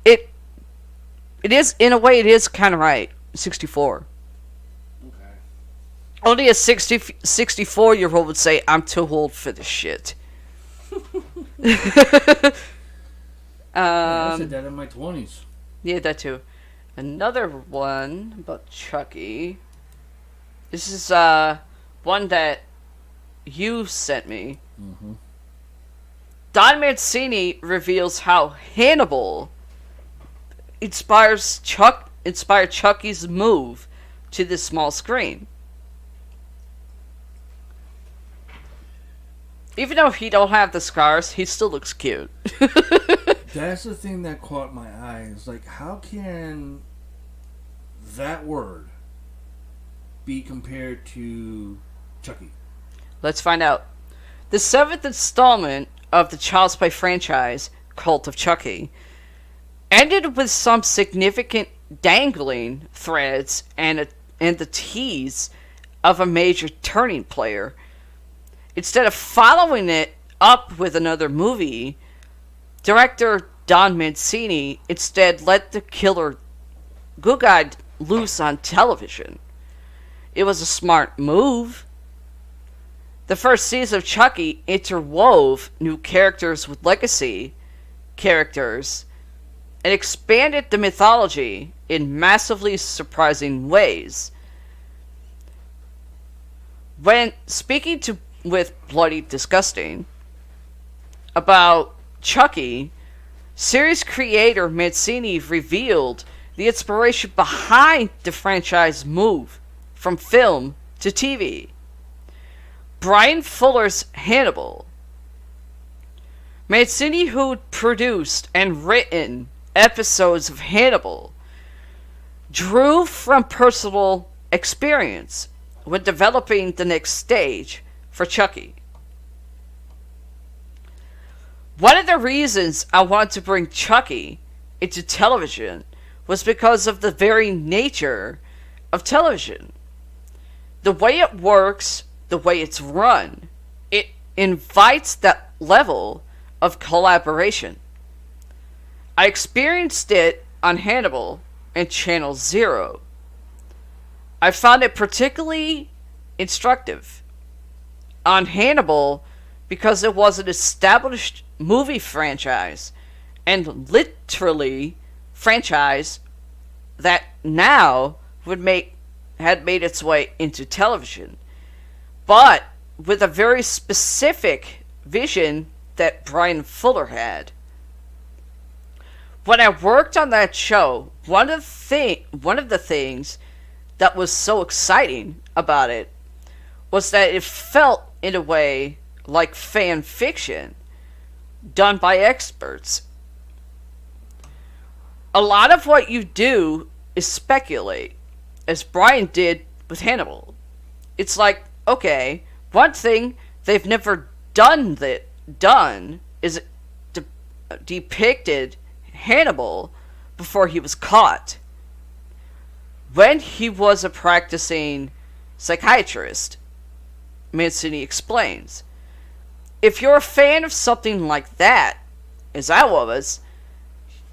Speaker 2: it is, in a way, it is kind of right. 64.
Speaker 3: Okay.
Speaker 2: Only a 64-year-old would say, I'm too old for this shit.
Speaker 1: I said that in my 20s.
Speaker 2: Yeah, that too. Another one about Chucky. This is one that you sent me.
Speaker 1: Mm-hmm.
Speaker 2: Don Mancini reveals how Hannibal inspired Chucky's move to the small screen. Even though he don't have the scars, he still looks cute.
Speaker 1: That's the thing that caught my eye. Is like, how can that word be compared to Chucky?
Speaker 2: Let's find out. The 7th installment of the Child's Play franchise, Cult of Chucky, ended with some significant dangling threads and the tease of a major turning player. Instead of following it up with another movie, director Don Mancini instead let the killer Gugide loose on television. It was a smart move. The first season of Chucky interwove new characters with legacy characters and expanded the mythology in massively surprising ways. When speaking with Bloody Disgusting about Chucky, series creator Mancini revealed the inspiration behind the franchise move from film to TV. Brian Fuller's Hannibal. Mancini, who produced and written episodes of Hannibal, drew from personal experience when developing the next stage for Chucky. One of the reasons I wanted to bring Chucky into television was because of the very nature of television. The way it works, the way it's run, it invites that level of collaboration. I experienced it on Hannibal and Channel Zero. I found it particularly instructive on Hannibal because it was an established movie franchise and literally franchise that now had made its way into television. But with a very specific vision that Brian Fuller had. When I worked on that show, one of the things that was so exciting about it was that it felt, in a way, like fan fiction done by experts. A lot of what you do is speculate, as Brian did with Hannibal. It's like, okay, one thing they've never done is depicted Hannibal before he was caught. When he was a practicing psychiatrist, Mancini explains, if you're a fan of something like that, as I was,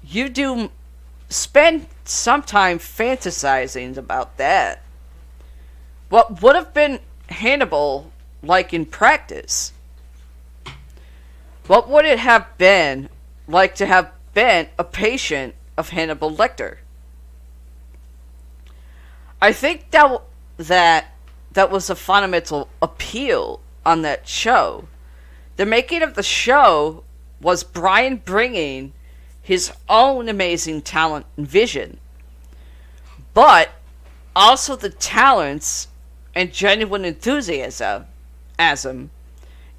Speaker 2: you do spend some time fantasizing about that. What would have been Hannibal like in practice? What would it have been like to have been a patient of Hannibal Lecter? I think that was a fundamental appeal on that show. The making of the show was Brian bringing his own amazing talent and vision, but also the talents and genuine enthusiasm and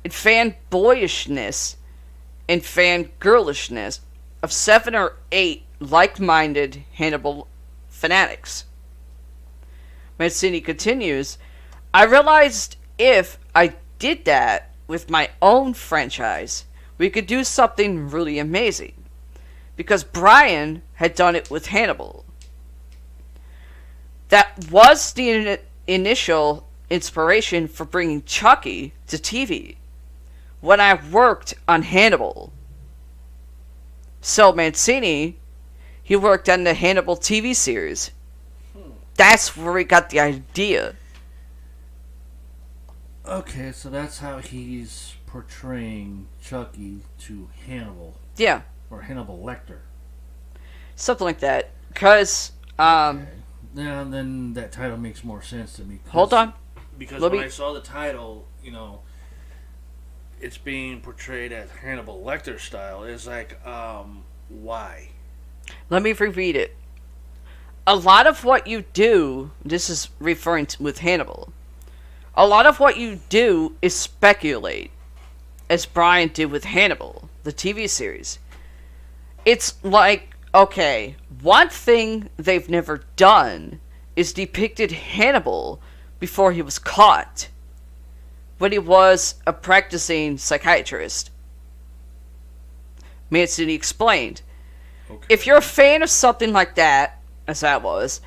Speaker 2: fanboyishness and fangirlishness of 7 or 8 like-minded Hannibal fanatics. Mancini continues, I realized if I did that with my own franchise, we could do something really amazing. Because Brian had done it with Hannibal. That was the initial inspiration for bringing Chucky to TV when I worked on Hannibal. So Mancini, he worked on the Hannibal TV series. That's where we got the idea.
Speaker 1: Okay, so that's how he's portraying Chucky to Hannibal.
Speaker 2: Yeah.
Speaker 1: Or Hannibal Lecter.
Speaker 2: Something like that. Because,
Speaker 1: okay. Now, then that title makes more sense to me.
Speaker 2: Hold on.
Speaker 3: Because when I saw the title, it's being portrayed as Hannibal Lecter style. It's like, why?
Speaker 2: Let me reread it. A lot of what you do, this is referring to with Hannibal, a lot of what you do is speculate, as Brian did with Hannibal, the TV series. It's like, okay, one thing they've never done is depicted Hannibal before he was caught, when he was a practicing psychiatrist. Mancini explained, okay. If you're a fan of something like that, as I was,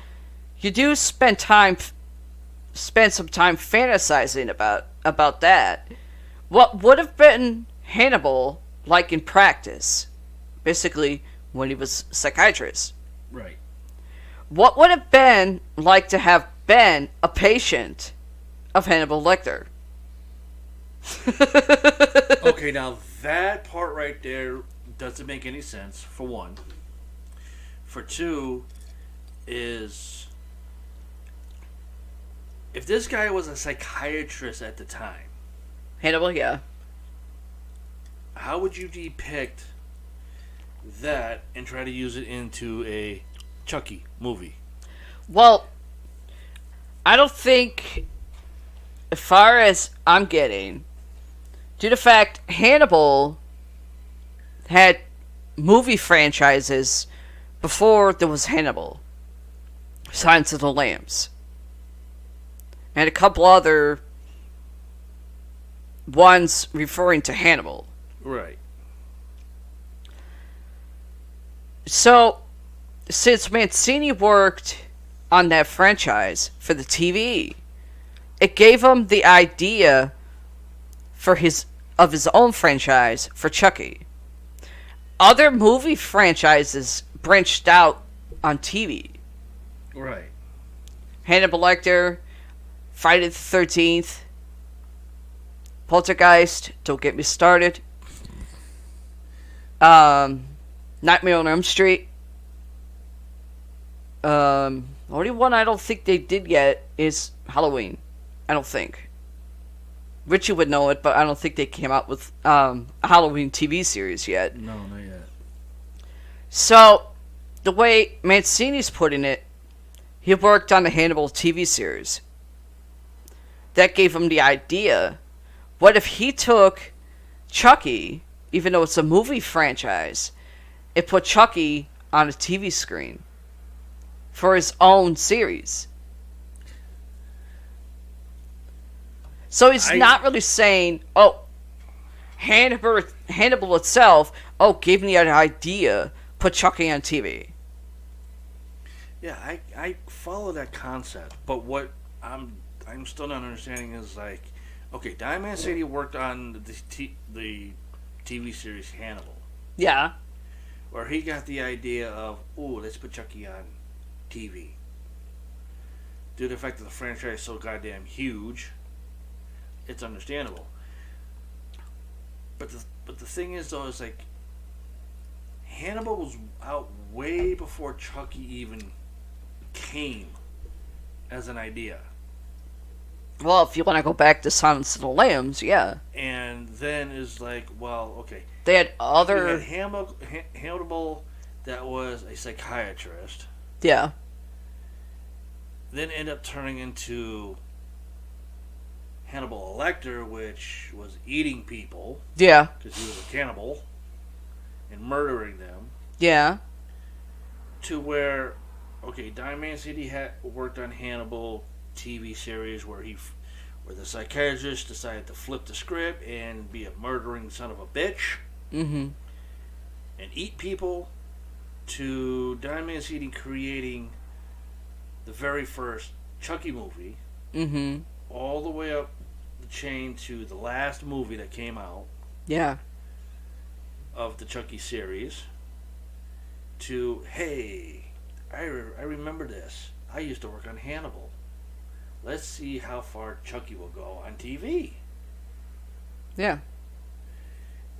Speaker 2: you do spend some time fantasizing about that. What would have been Hannibal like in practice? Basically, when he was a psychiatrist.
Speaker 1: Right.
Speaker 2: What would have been like to have been a patient of Hannibal Lecter?
Speaker 3: Okay, now that part right there doesn't make any sense, for one. For two, is if this guy was a psychiatrist at the time,
Speaker 2: Hannibal, yeah.
Speaker 3: How would you depict that and try to use it into a Chucky movie?
Speaker 2: Well, I don't think, as far as I'm getting, due to the fact Hannibal had movie franchises before there was Hannibal. Silence of the Lambs. And a couple other ones referring to Hannibal.
Speaker 3: Right.
Speaker 2: So, since Mancini worked on that franchise for the TV, it gave him the idea of his own franchise for Chucky. Other movie franchises branched out on TV.
Speaker 3: Right.
Speaker 2: Hannibal Lecter, Friday the 13th, Poltergeist, don't get me started. Nightmare on Elm Street. Only one I don't think they did yet is Halloween. I don't think. Richie would know it, but I don't think they came out with a Halloween TV series yet.
Speaker 1: No, not yet.
Speaker 2: So, the way Mancini's putting it, he worked on the Hannibal TV series. That gave him the idea. What if he took Chucky, even though it's a movie franchise, and put Chucky on a TV screen for his own series? So he's not really saying, oh, Hannibal itself, oh, gave me an idea, put Chucky on TV.
Speaker 3: Yeah, I follow that concept, but what I'm still not understanding is like, okay, Diamond City worked on the TV series Hannibal,
Speaker 2: Yeah.
Speaker 3: where he got the idea of, ooh, let's put Chucky on TV. Due to the fact that the franchise is so goddamn huge, it's understandable. But the thing is though, is like Hannibal was out way before Chucky even came as an idea.
Speaker 2: Well, if you want to go back to Silence of the Lambs, yeah.
Speaker 3: And then is like, well, okay.
Speaker 2: They had
Speaker 3: You
Speaker 2: other...
Speaker 3: had Hannibal that was a psychiatrist,
Speaker 2: Yeah.
Speaker 3: then end up turning into Hannibal Lecter, which was eating people
Speaker 2: Yeah.
Speaker 3: because he was a cannibal and murdering them.
Speaker 2: Yeah.
Speaker 3: To where, okay, Diamond City had worked on Hannibal TV series where the psychiatrist decided to flip the script and be a murdering son of a bitch
Speaker 2: Mm-hmm.
Speaker 3: and eat people. To Diamond City creating the very first Chucky movie,
Speaker 2: Mm-hmm.
Speaker 3: all the way up the chain to the last movie that came out
Speaker 2: Yeah.
Speaker 3: of the Chucky series. To, hey, I remember this. I used to work on Hannibal. Let's see how far Chucky will go on TV.
Speaker 2: Yeah.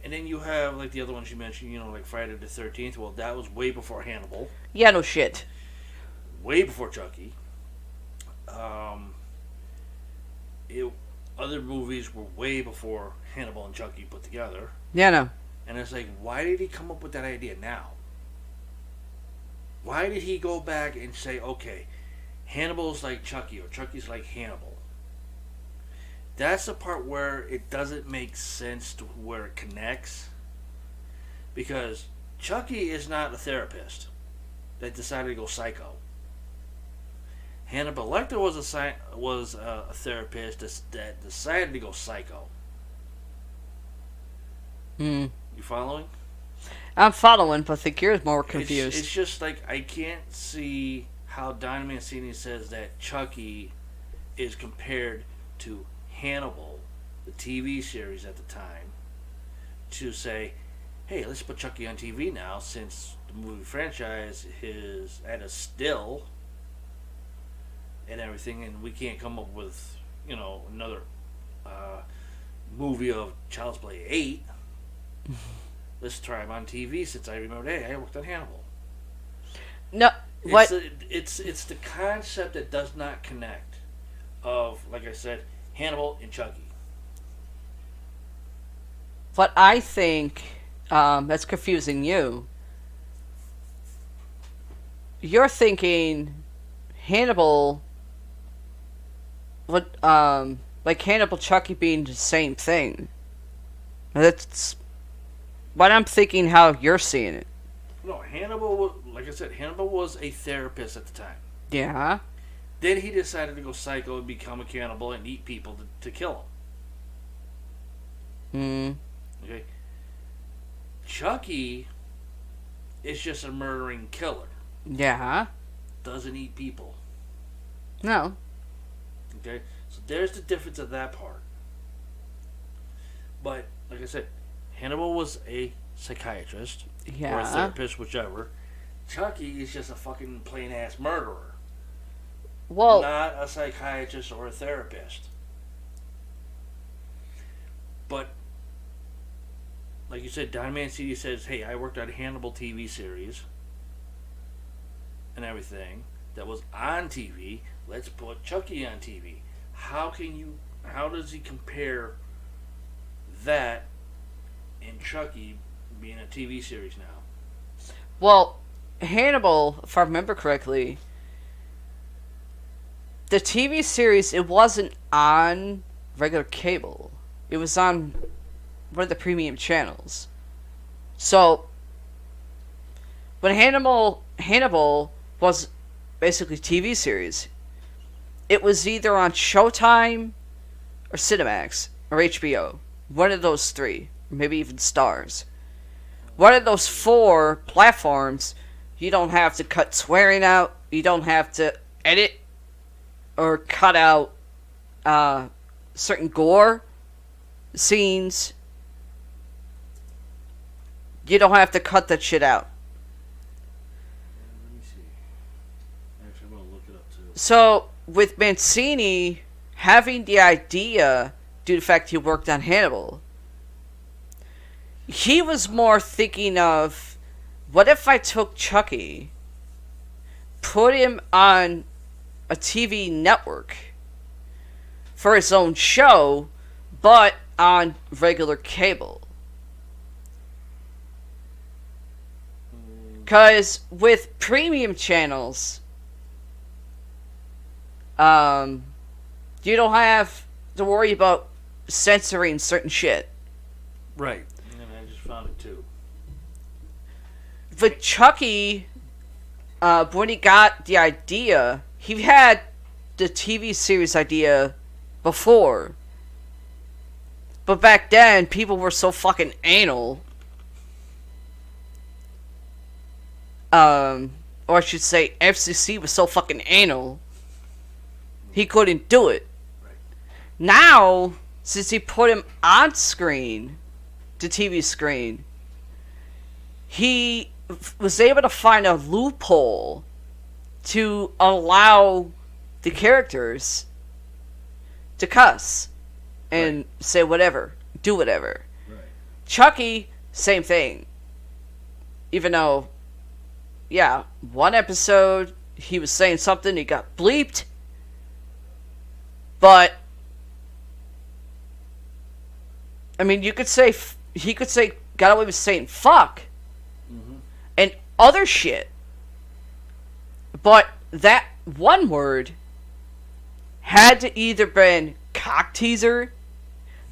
Speaker 3: And then you have, like, the other ones you mentioned, like Friday the 13th. Well, that was way before Hannibal.
Speaker 2: Yeah, no shit.
Speaker 3: Way before Chucky. Other movies were way before Hannibal and Chucky put together.
Speaker 2: Yeah, no.
Speaker 3: And it's like, why did he come up with that idea now? Why did he go back and say, okay, Hannibal's like Chucky or Chucky's like Hannibal? That's the part where it doesn't make sense to where it connects. Because Chucky is not a therapist that decided to go psycho. Hannibal Lecter was a therapist that decided to go psycho.
Speaker 2: Hmm.
Speaker 3: You following?
Speaker 2: I'm following, but I think you're more confused.
Speaker 3: It's just like I can't see how Don Mancini says that Chucky is compared to Hannibal, the TV series at the time, to say, hey, let's put Chucky on TV now since the movie franchise is at a still and everything, and we can't come up with, another movie of Child's Play 8. Let's try him on TV since I remember, hey, I worked on Hannibal.
Speaker 2: No, what?
Speaker 3: It's the concept that does not connect of, like I said, Hannibal and Chucky.
Speaker 2: What I think that's confusing you. You're thinking Hannibal, like Hannibal Chucky being the same thing. That's what I'm thinking. How you're seeing it?
Speaker 3: No, Hannibal, like I said, Hannibal was a therapist at the time.
Speaker 2: Yeah.
Speaker 3: Then he decided to go psycho and become a cannibal and eat people to kill
Speaker 2: Hmm.
Speaker 3: them. Okay. Chucky is just a murdering killer.
Speaker 2: Yeah.
Speaker 3: Doesn't eat people.
Speaker 2: No.
Speaker 3: Okay. So there's the difference of that part. But like I said, Hannibal was a psychiatrist or a
Speaker 2: Yeah.
Speaker 3: therapist, whichever. Chucky is just a fucking plain ass murderer.
Speaker 2: Well,
Speaker 3: Not a psychiatrist or a therapist. But like you said, Don Mancini says, hey, I worked on Hannibal TV series and everything that was on TV. Let's put Chucky on TV. How can you how does he compare that and Chucky being a TV series now?
Speaker 2: Well, Hannibal, if I remember correctly, the TV series, it wasn't on regular cable. It was on one of the premium channels. So, when Hannibal was basically TV series, it was either on Showtime or Cinemax or HBO. One of those three. Maybe even Stars. One of those four platforms, you don't have to cut swearing out. You don't have to edit or cut out certain gore scenes. You don't have to cut that shit out.
Speaker 3: Let me see. Actually, I'm gonna look it up too.
Speaker 2: So, with Mancini having the idea, due to the fact he worked on Hannibal, he was more thinking of, what if I took Chucky, put him on a TV network for his own show, but on regular cable? Because with premium channels, you don't have to worry about censoring certain shit.
Speaker 3: Right. And I just found it too.
Speaker 2: But Chucky, when he got the idea, he had the TV series idea before. But back then, people were so fucking anal. Or I should say, FCC was so fucking anal, he couldn't do it.
Speaker 3: Right.
Speaker 2: Now, since he put him on screen, the TV screen, he was able to find a loophole to allow the characters to cuss and say whatever, do whatever.
Speaker 3: Right.
Speaker 2: Chucky, same thing. Even though, yeah, one episode he was saying something, he got bleeped, but I mean, you could say he could say got away with saying fuck and other shit, but that one word had to either been cock teaser,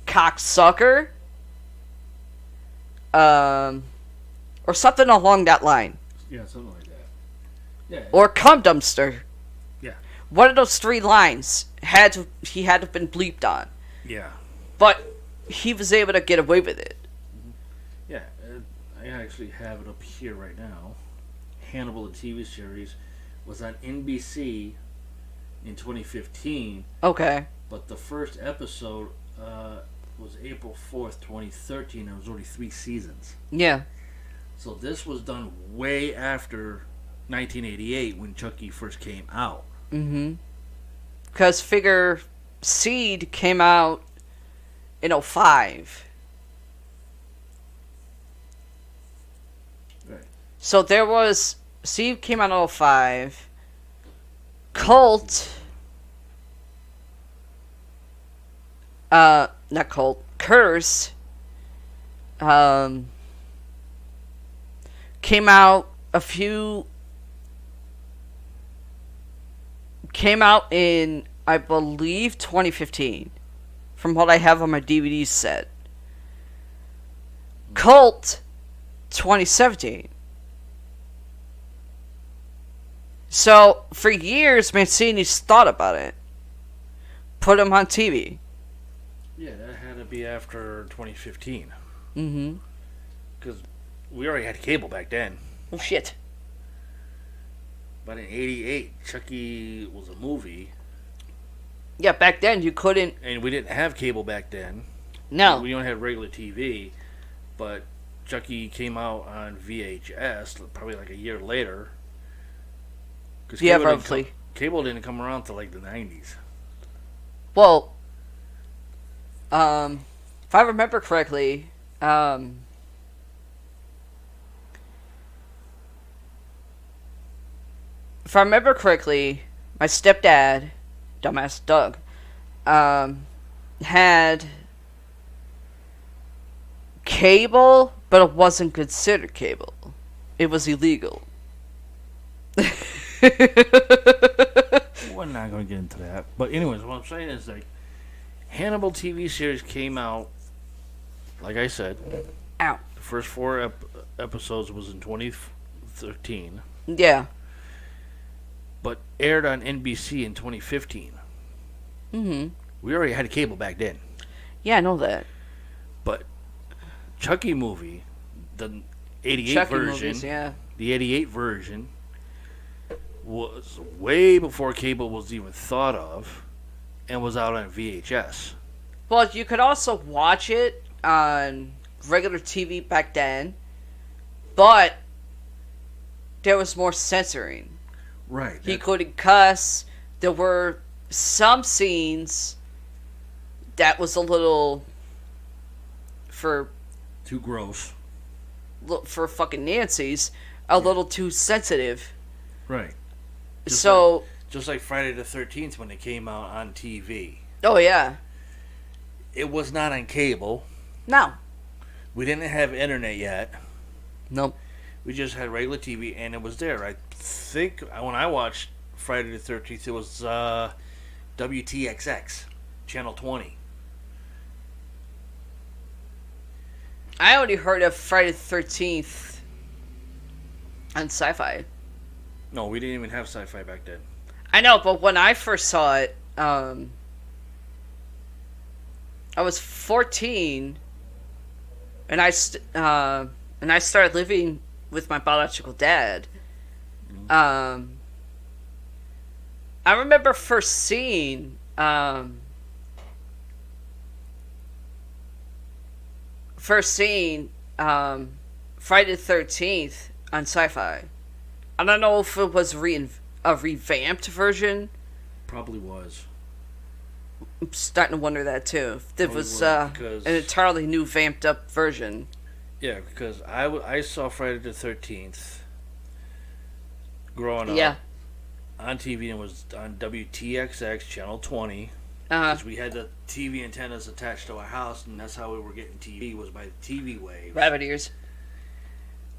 Speaker 2: cocksucker, or something along that line.
Speaker 3: Yeah, something like that. Yeah.
Speaker 2: Or cum dumpster.
Speaker 3: Yeah.
Speaker 2: One of those three lines had to have been bleeped on.
Speaker 3: Yeah.
Speaker 2: But he was able to get away with it.
Speaker 3: Yeah. I actually have it up here right now. Hannibal, the TV series, was on NBC in 2015.
Speaker 2: Okay.
Speaker 3: But the first episode was April 4th, 2013. There was only 3 seasons.
Speaker 2: Yeah.
Speaker 3: So this was done way after 1988 when Chucky first came out.
Speaker 2: Mm-hmm. Because figure Seed came out in 2005.
Speaker 3: Right.
Speaker 2: So there was... Seed came out in 2005. Cult... not Cult. Curse... came out in, I believe, 2015, from what I have on my DVD set. Cult, 2017. So, for years, Mancini's thought about it. Put him on TV.
Speaker 3: Yeah, that had to be after 2015.
Speaker 2: Mm-hmm.
Speaker 3: Because we already had cable back then.
Speaker 2: Oh, shit.
Speaker 3: But in 88, Chucky was a movie.
Speaker 2: Yeah, back then you couldn't...
Speaker 3: And we didn't have cable back then.
Speaker 2: No.
Speaker 3: We only had regular TV. But Chucky came out on VHS probably like a year later.
Speaker 2: Yeah, roughly.
Speaker 3: Cable didn't come around till like the 90s.
Speaker 2: Well, if I remember correctly, if I remember correctly, my stepdad, dumbass Doug, had cable, but it wasn't considered cable. It was illegal.
Speaker 3: We're not going to get into that. But anyways, what I'm saying is, like, Hannibal TV series came out, like I said.
Speaker 2: Ow.
Speaker 3: The first 4 episodes was in 2013.
Speaker 2: Yeah.
Speaker 3: But aired on NBC in 2015.
Speaker 2: Mm-hmm.
Speaker 3: We already had cable back then.
Speaker 2: Yeah, I know that.
Speaker 3: But Chucky movie, the 88
Speaker 2: Chucky
Speaker 3: version,
Speaker 2: movies, yeah.
Speaker 3: the 88 version was way before cable was even thought of, and was out on VHS.
Speaker 2: Well, you could also watch it on regular TV back then, but there was more censoring.
Speaker 3: Right.
Speaker 2: He couldn't cuss. There were some scenes that was a little
Speaker 3: too gross.
Speaker 2: For fucking Nancy's, a little too sensitive.
Speaker 3: Right. Just like Friday the 13th when it came out on TV.
Speaker 2: Oh yeah.
Speaker 3: It was not on cable.
Speaker 2: No.
Speaker 3: We didn't have internet yet.
Speaker 2: Nope.
Speaker 3: We just had regular TV, and it was there. I think when I watched Friday the 13th, it was WTXX, Channel 20.
Speaker 2: I only heard of Friday the 13th on Sci-Fi.
Speaker 3: No, we didn't even have Sci-Fi back then.
Speaker 2: I know, but when I first saw it, I was 14, and I started living with my biological dad. I remember first seeing Friday the 13th on Sci-Fi. I don't know if it was a revamped version.
Speaker 3: Probably was.
Speaker 2: I'm starting to wonder that too. If it was an
Speaker 3: because
Speaker 2: entirely new vamped up version.
Speaker 3: Yeah, because I saw Friday the 13th growing
Speaker 2: Yeah.
Speaker 3: up on TV, and was on WTXX Channel 20.
Speaker 2: Uh-huh.
Speaker 3: Because we had the TV antennas attached to our house, and that's how we were getting TV, was by the TV waves.
Speaker 2: Rabbit ears.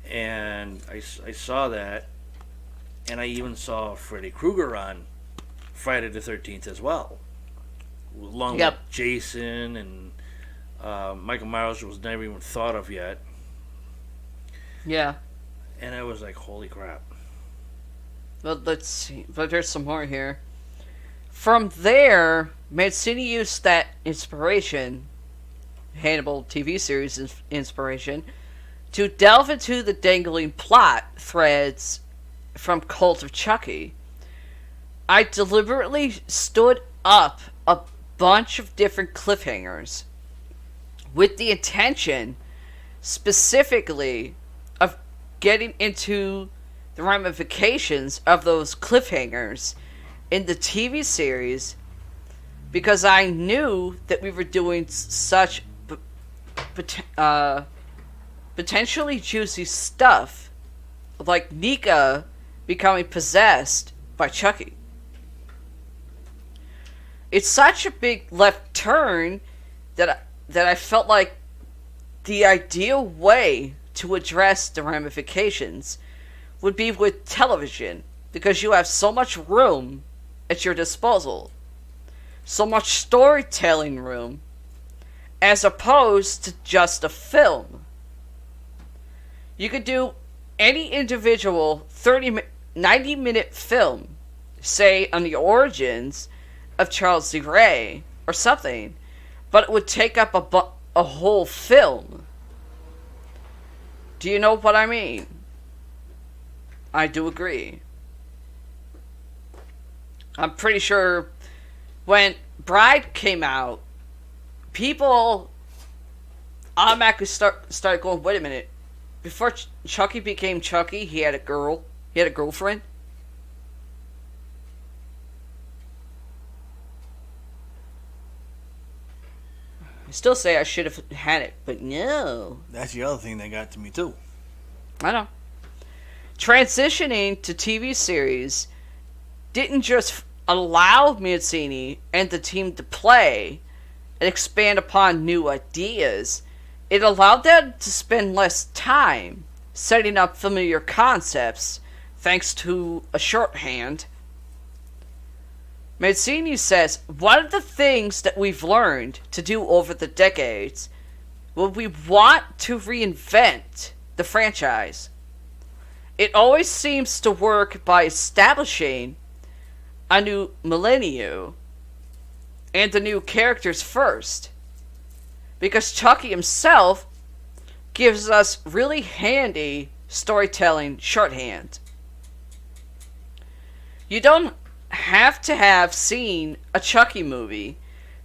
Speaker 3: And I saw that, and I even saw Freddy Krueger on Friday the 13th as well. Along with Jason, and Michael Myers was never even thought of yet.
Speaker 2: Yeah.
Speaker 3: And I was like, holy crap.
Speaker 2: But let's see. But there's some more here. From there, Mancini used that inspiration, Hannibal TV series inspiration, to delve into the dangling plot threads from Cult of Chucky. I deliberately stood up a bunch of different cliffhangers with the intention, specifically, of getting into the ramifications of those cliffhangers in the TV series, because I knew that we were doing such potentially juicy stuff, like Nika becoming possessed by Chucky. It's such a big left turn that I felt like the ideal way to address the ramifications would be with television, because you have so much room at your disposal, so much storytelling room, as opposed to just a film. You could do any individual 90-minute film, say on the origins of Charles D. Ray or something, but it would take up a whole film. Do you know what I mean? I do agree. I'm pretty sure when Bride came out, people automatically started going, wait a minute. Before Chucky became Chucky, he had a girl. He had a girlfriend. I still say I should have had it, but no.
Speaker 3: That's the other thing that got to me too.
Speaker 2: I know. Transitioning to TV series didn't just allow Mancini and the team to play and expand upon new ideas, it allowed them to spend less time setting up familiar concepts thanks to a shorthand. Mancini says, one of the things that we've learned to do over the decades when we want to reinvent the franchise, it always seems to work by establishing a new millennium and the new characters first. Because Chucky himself gives us really handy storytelling shorthand. You don't have to have seen a Chucky movie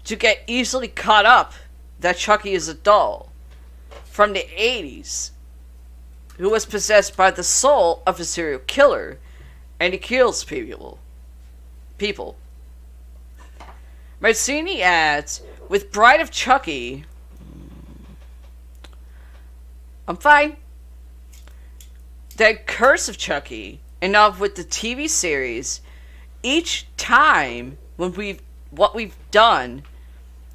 Speaker 2: to get easily caught up that Chucky is a doll from the 80s who was possessed by the soul of a serial killer and he kills people. Mancini adds, with Bride of Chucky, I'm fine. The Curse of Chucky, and now with the TV series, each time what we've done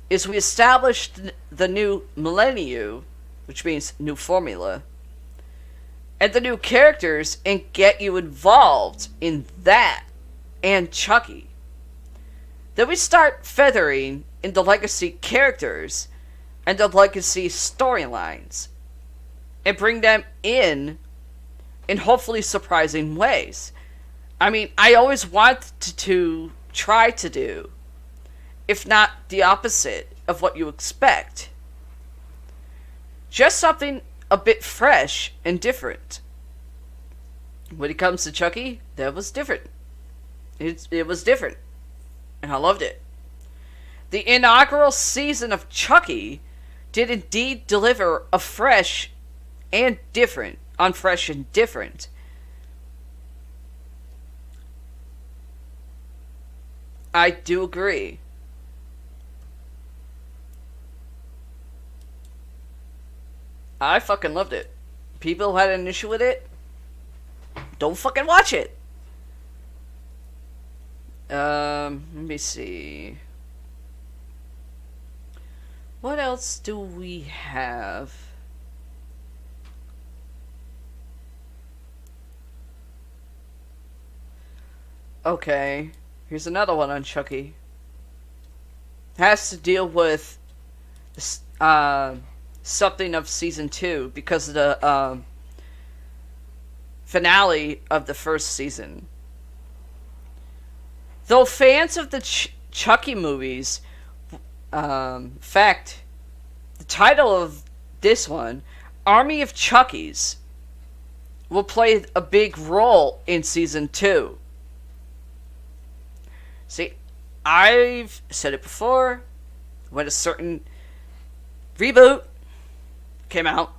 Speaker 2: is we established the new millennium, which means new formula, and the new characters, and get you involved in that and Chucky. Then we start feathering in the legacy characters and the legacy storylines and bring them in hopefully surprising ways. I mean, I always want to try to do, if not the opposite of what you expect. Just something a bit fresh and different. When it comes to Chucky, that was different. It was different. And I loved it. The inaugural season of Chucky did indeed deliver a fresh and different, on fresh and different. I do agree. I fucking loved it. People who had an issue with it, don't fucking watch it. Let me see. What else do we have? Okay, here's another one on Chucky. Has to deal with something of season 2 because of the finale of the first season. Though fans of the Chucky movies, fact, the title of this one, Army of Chuckies, will play a big role in season 2. See, I've said it before, when a certain reboot came out,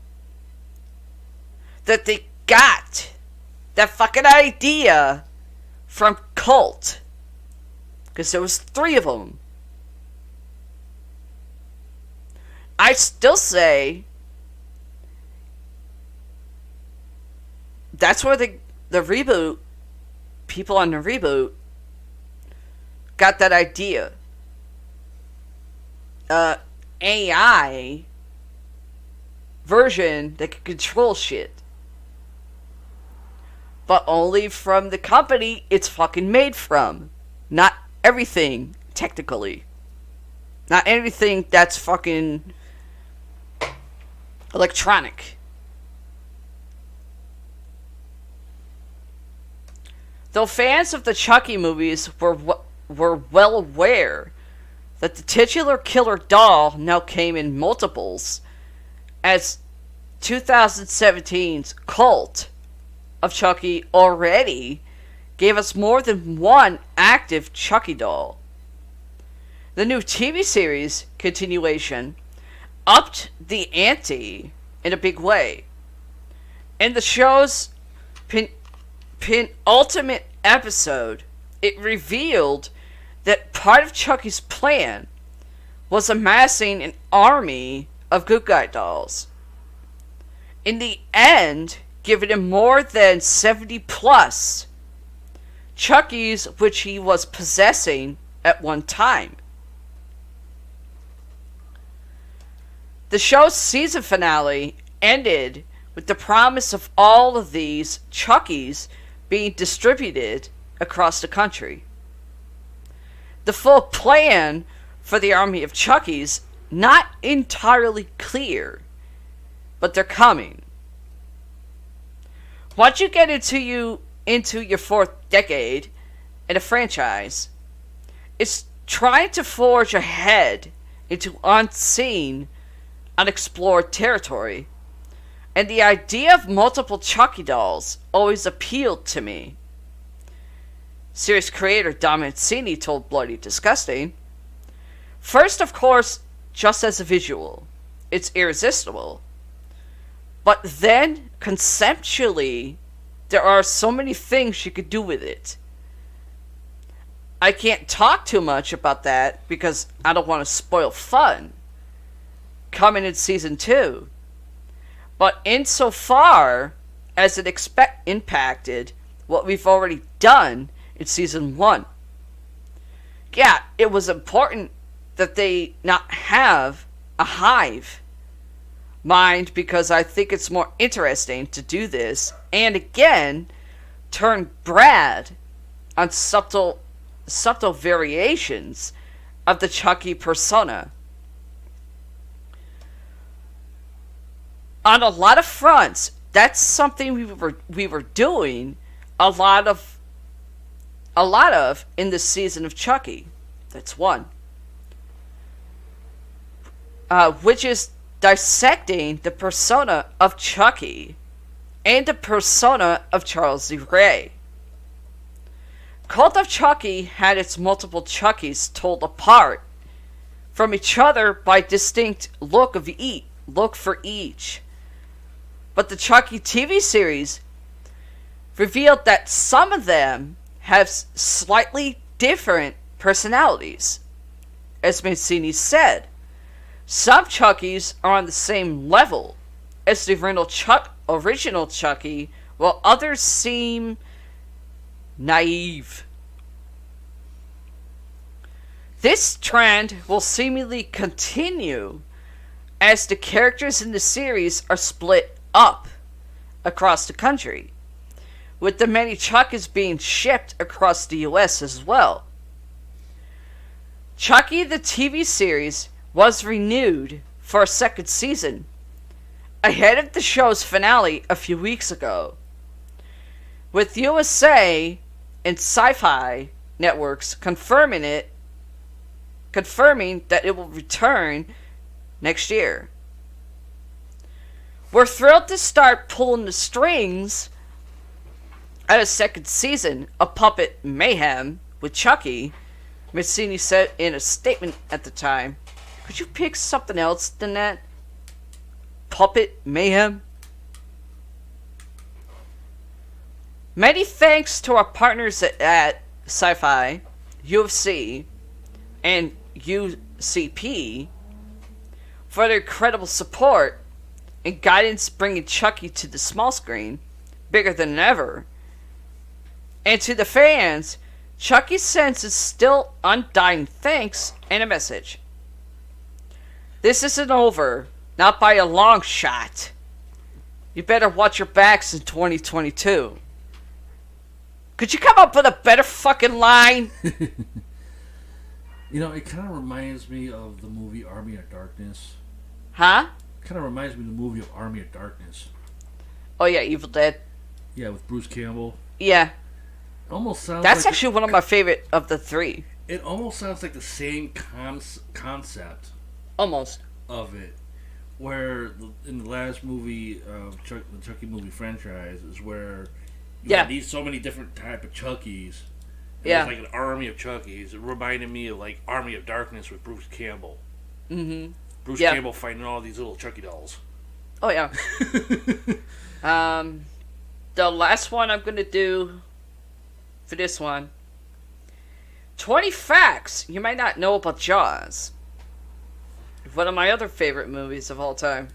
Speaker 2: that they got that fucking idea from Cult. Because there was 3 of them. I still say that's where the reboot, people on the reboot, got that idea. AI version that can control shit. But only from the company it's fucking made from. Not everything, technically. Not everything that's fucking electronic. Though fans of the Chucky movies were well aware that the titular killer doll now came in multiples, as 2017's Cult of Chucky already gave us more than one active Chucky doll. The new TV series continuation upped the ante in a big way. In the show's penultimate episode, it revealed that part of Chucky's plan was amassing an army of good guy dolls. In the end, giving him more than 70 plus Chuckies which he was possessing at one time. The show's season finale ended with the promise of all of these Chuckies being distributed across the country. The full plan for the army of Chuckies not entirely clear, but they're coming. Once you get into your fourth decade in a franchise, it's trying to forge ahead into unseen, unexplored territory, and the idea of multiple Chucky dolls always appealed to me. Series creator Dom Mancini told Bloody Disgusting, "First, of course, just as a visual, it's irresistible. But then, conceptually, there are so many things you could do with it. I can't talk too much about that because I don't want to spoil fun coming in season 2. But insofar as it impacted what we've already done in season 1. Yeah, it was important that they not have a hive mind because I think it's more interesting to do this and again turn Brad on subtle variations of the Chucky persona. On a lot of fronts, that's something we were doing a lot of in this season of Chucky. That's one. Which is dissecting the persona of Chucky and the persona of Charles Lee Ray. Cult of Chucky had its multiple Chuckies told apart from each other by distinct look for each. But the Chucky TV series revealed that some of them have slightly different personalities. As Mancini said, some Chuckies are on the same level as the original Chucky, while others seem naive. This trend will seemingly continue as the characters in the series are split up across the country, with the many Chuckies being shipped across the US as well. Chucky the TV series was renewed for a second season, ahead of the show's finale a few weeks ago, with USA and Sci-Fi networks confirming that it will return next year. We're thrilled to start pulling the strings at a second season of Puppet Mayhem with Chucky, Mancini said in a statement at the time. Could you pick something else than that? Puppet Mayhem? Many thanks to our partners at Sci-Fi, UFC, and UCP for their incredible support and guidance bringing Chucky to the small screen, bigger than ever. And to the fans, Chucky sends his still undying thanks and a message. This isn't over, not by a long shot. You better watch your backs in 2022. Could you come up with a better fucking line?
Speaker 1: You know, it kind of reminds me of the movie Army of Darkness.
Speaker 2: Huh?
Speaker 1: Kind of reminds me of the movie of Army of Darkness.
Speaker 2: Oh yeah, Evil Dead.
Speaker 1: Yeah, with Bruce Campbell.
Speaker 2: Yeah.
Speaker 1: It almost sounds
Speaker 2: That's
Speaker 1: like
Speaker 2: actually one of my favorite of the three.
Speaker 1: It almost sounds like the same concept.
Speaker 2: Almost.
Speaker 1: Of it. Where in the last movie of the Chucky movie franchise is where you have these so many different type of Chuckies.
Speaker 3: Yeah. It's like an army of Chuckies. It reminded me of like Army of Darkness with Bruce Campbell.
Speaker 2: Mm-hmm.
Speaker 3: Bruce Campbell fighting all these little Chucky dolls.
Speaker 2: Oh yeah. The last one I'm gonna do for this one. 20 facts you might not know about Jaws. One of my other favorite movies of all time.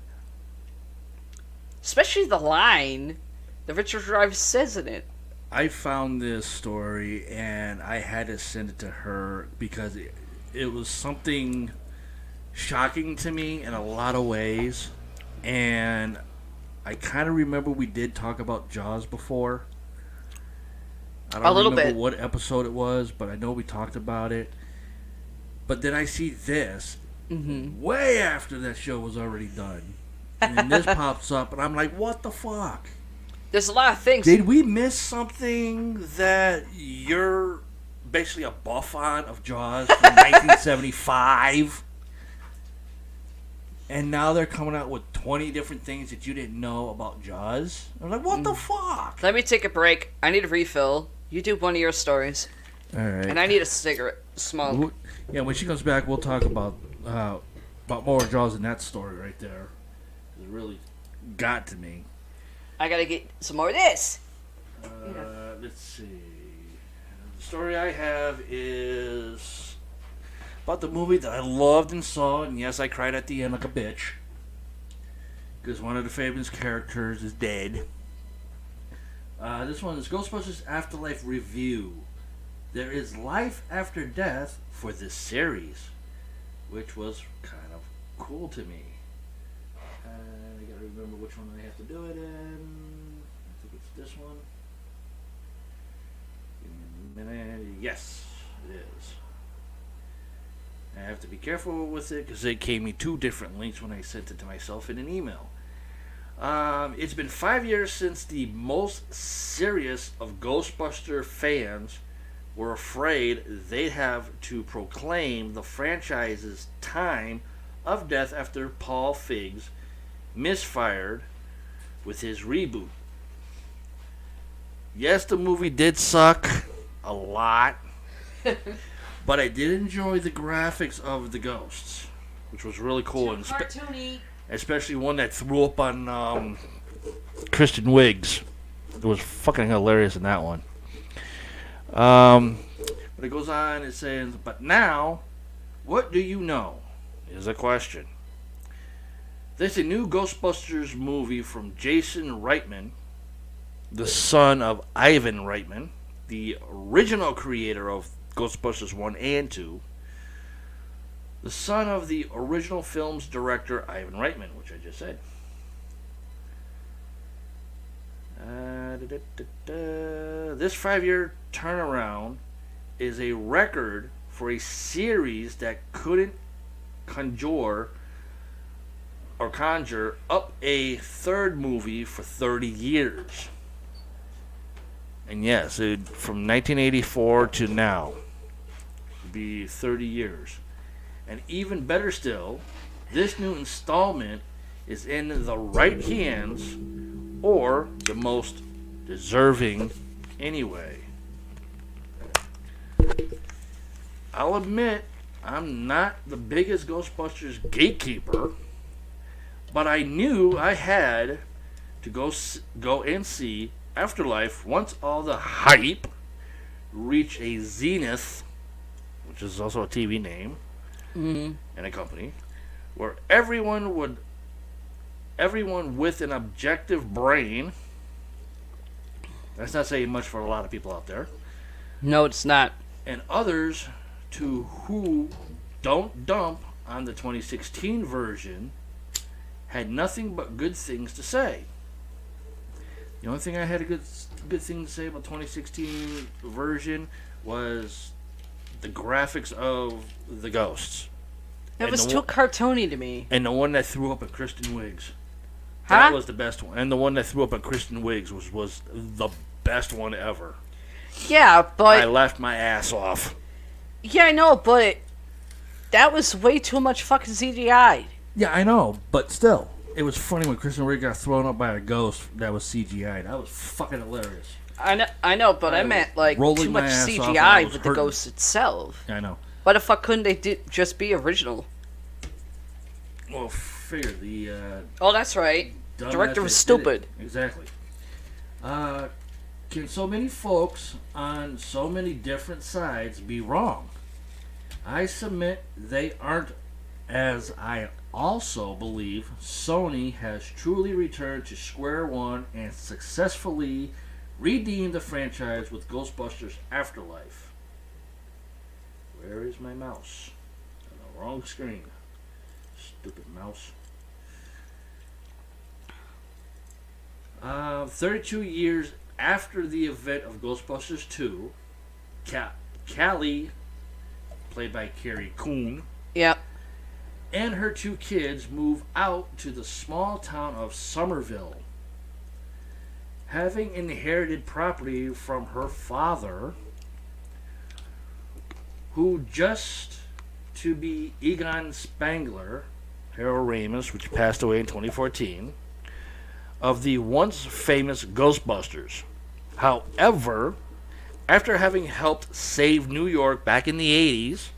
Speaker 2: Especially the line that Richard Dreyfuss says in it.
Speaker 1: I found this story and I had to send it to her because it was something shocking to me in a lot of ways. And I kind of remember we did talk about Jaws before. I
Speaker 2: A
Speaker 1: don't
Speaker 2: little
Speaker 1: remember
Speaker 2: bit.
Speaker 1: what episode it was, but I know we talked about it. But then I see this way after that show was already done. And then this pops up, and I'm like, what the fuck?
Speaker 2: There's a lot of things.
Speaker 1: Did we miss something that you're basically a buff on of Jaws from 1975? And now they're coming out with 20 different things that you didn't know about Jaws? I'm like, what the fuck?
Speaker 2: Let me take a break. I need a refill. You do one of your stories.
Speaker 1: All right.
Speaker 2: And I need a cigarette smoke.
Speaker 1: Yeah, when she comes back, we'll talk about more Jaws in that story right there. It really got to me.
Speaker 2: I gotta get some more of this.
Speaker 1: Let's see. The story I have is about the movie that I loved and saw, and yes, I cried at the end like a bitch. Because one of the Fabian's characters is dead. This one is Ghostbusters Afterlife Review. There is life after death for this series, which was kind of cool to me. I gotta remember which one I have to do it in. I think it's this one. Give me a minute. Yes, it is. I have to be careful with it because it gave me two different links when I sent it to myself in an email. It's been 5 years since the most serious of Ghostbuster fans were afraid they'd have to proclaim the franchise's time of death after Paul Feig misfired with his reboot. Yes, the movie did suck a lot, but I did enjoy the graphics of the ghosts, which was really cool. And
Speaker 2: Cartoony.
Speaker 1: especially one that threw up on Kristen Wiig's. It was fucking hilarious in that one. But it goes on, it says, but now, what do you know? Is a question. There's a new Ghostbusters movie from Jason Reitman, the son of Ivan Reitman, the original creator of Ghostbusters 1 and 2, the son of the original film's director, Ivan Reitman, which I just said. This 5-year turnaround is a record for a series that couldn't conjure up a third movie for 30 years. And yes, from 1984 to now, it'd be 30 years. And even better still, this new installment is in the right hands, or the most deserving anyway. I'll admit, I'm not the biggest Ghostbusters gatekeeper, but I knew I had to go and see Afterlife once all the hype reached a zenith, which is also a TV name and a company, where everyone with an objective brain, that's not saying much for a lot of people out there,
Speaker 2: No, it's not.
Speaker 1: and others to who don't dump on the 2016 version, had nothing but good things to say. The only thing I had a good thing to say about 2016 version was the graphics of the ghosts.
Speaker 2: That
Speaker 1: And
Speaker 2: was
Speaker 1: the
Speaker 2: too
Speaker 1: one-
Speaker 2: cartoony to me.
Speaker 1: And the one that threw up at Kristen Wiig's.
Speaker 2: Huh?
Speaker 1: That was the best one. And the one that threw up at Kristen Wiig's was the best one ever.
Speaker 2: Yeah,
Speaker 1: I
Speaker 2: but
Speaker 1: laughed my ass off.
Speaker 2: yeah, I know, but that was way too much fucking CGI.
Speaker 1: Yeah, I know, but still. It was funny when Kristen Wiig got thrown up by a ghost that was CGI. That was fucking hilarious.
Speaker 2: I know, but I meant like
Speaker 1: rolling
Speaker 2: too
Speaker 1: my
Speaker 2: much
Speaker 1: ass off and I
Speaker 2: CGI
Speaker 1: was
Speaker 2: with the
Speaker 1: hurting.
Speaker 2: ghost itself.
Speaker 1: I know.
Speaker 2: Why the fuck couldn't they just be original?
Speaker 1: Well, figure the
Speaker 2: Oh, that's right.
Speaker 1: dumbass
Speaker 2: Director was
Speaker 1: that did
Speaker 2: stupid.
Speaker 1: it. Exactly. Can so many folks on so many different sides be wrong? I submit they aren't, as I also believe Sony has truly returned to square one and successfully redeemed the franchise with Ghostbusters Afterlife. Where is my mouse? On the wrong screen.
Speaker 3: Stupid mouse. 32 years after the event of Ghostbusters 2, Callie, played by Carrie Coon,
Speaker 2: Yep.
Speaker 3: and her two kids move out to the small town of Somerville. Having inherited property from her father, who just to be Egon Spangler, Harold Ramis, which passed away in 2014, of the once famous Ghostbusters. However, after having helped save New York back in the 80s,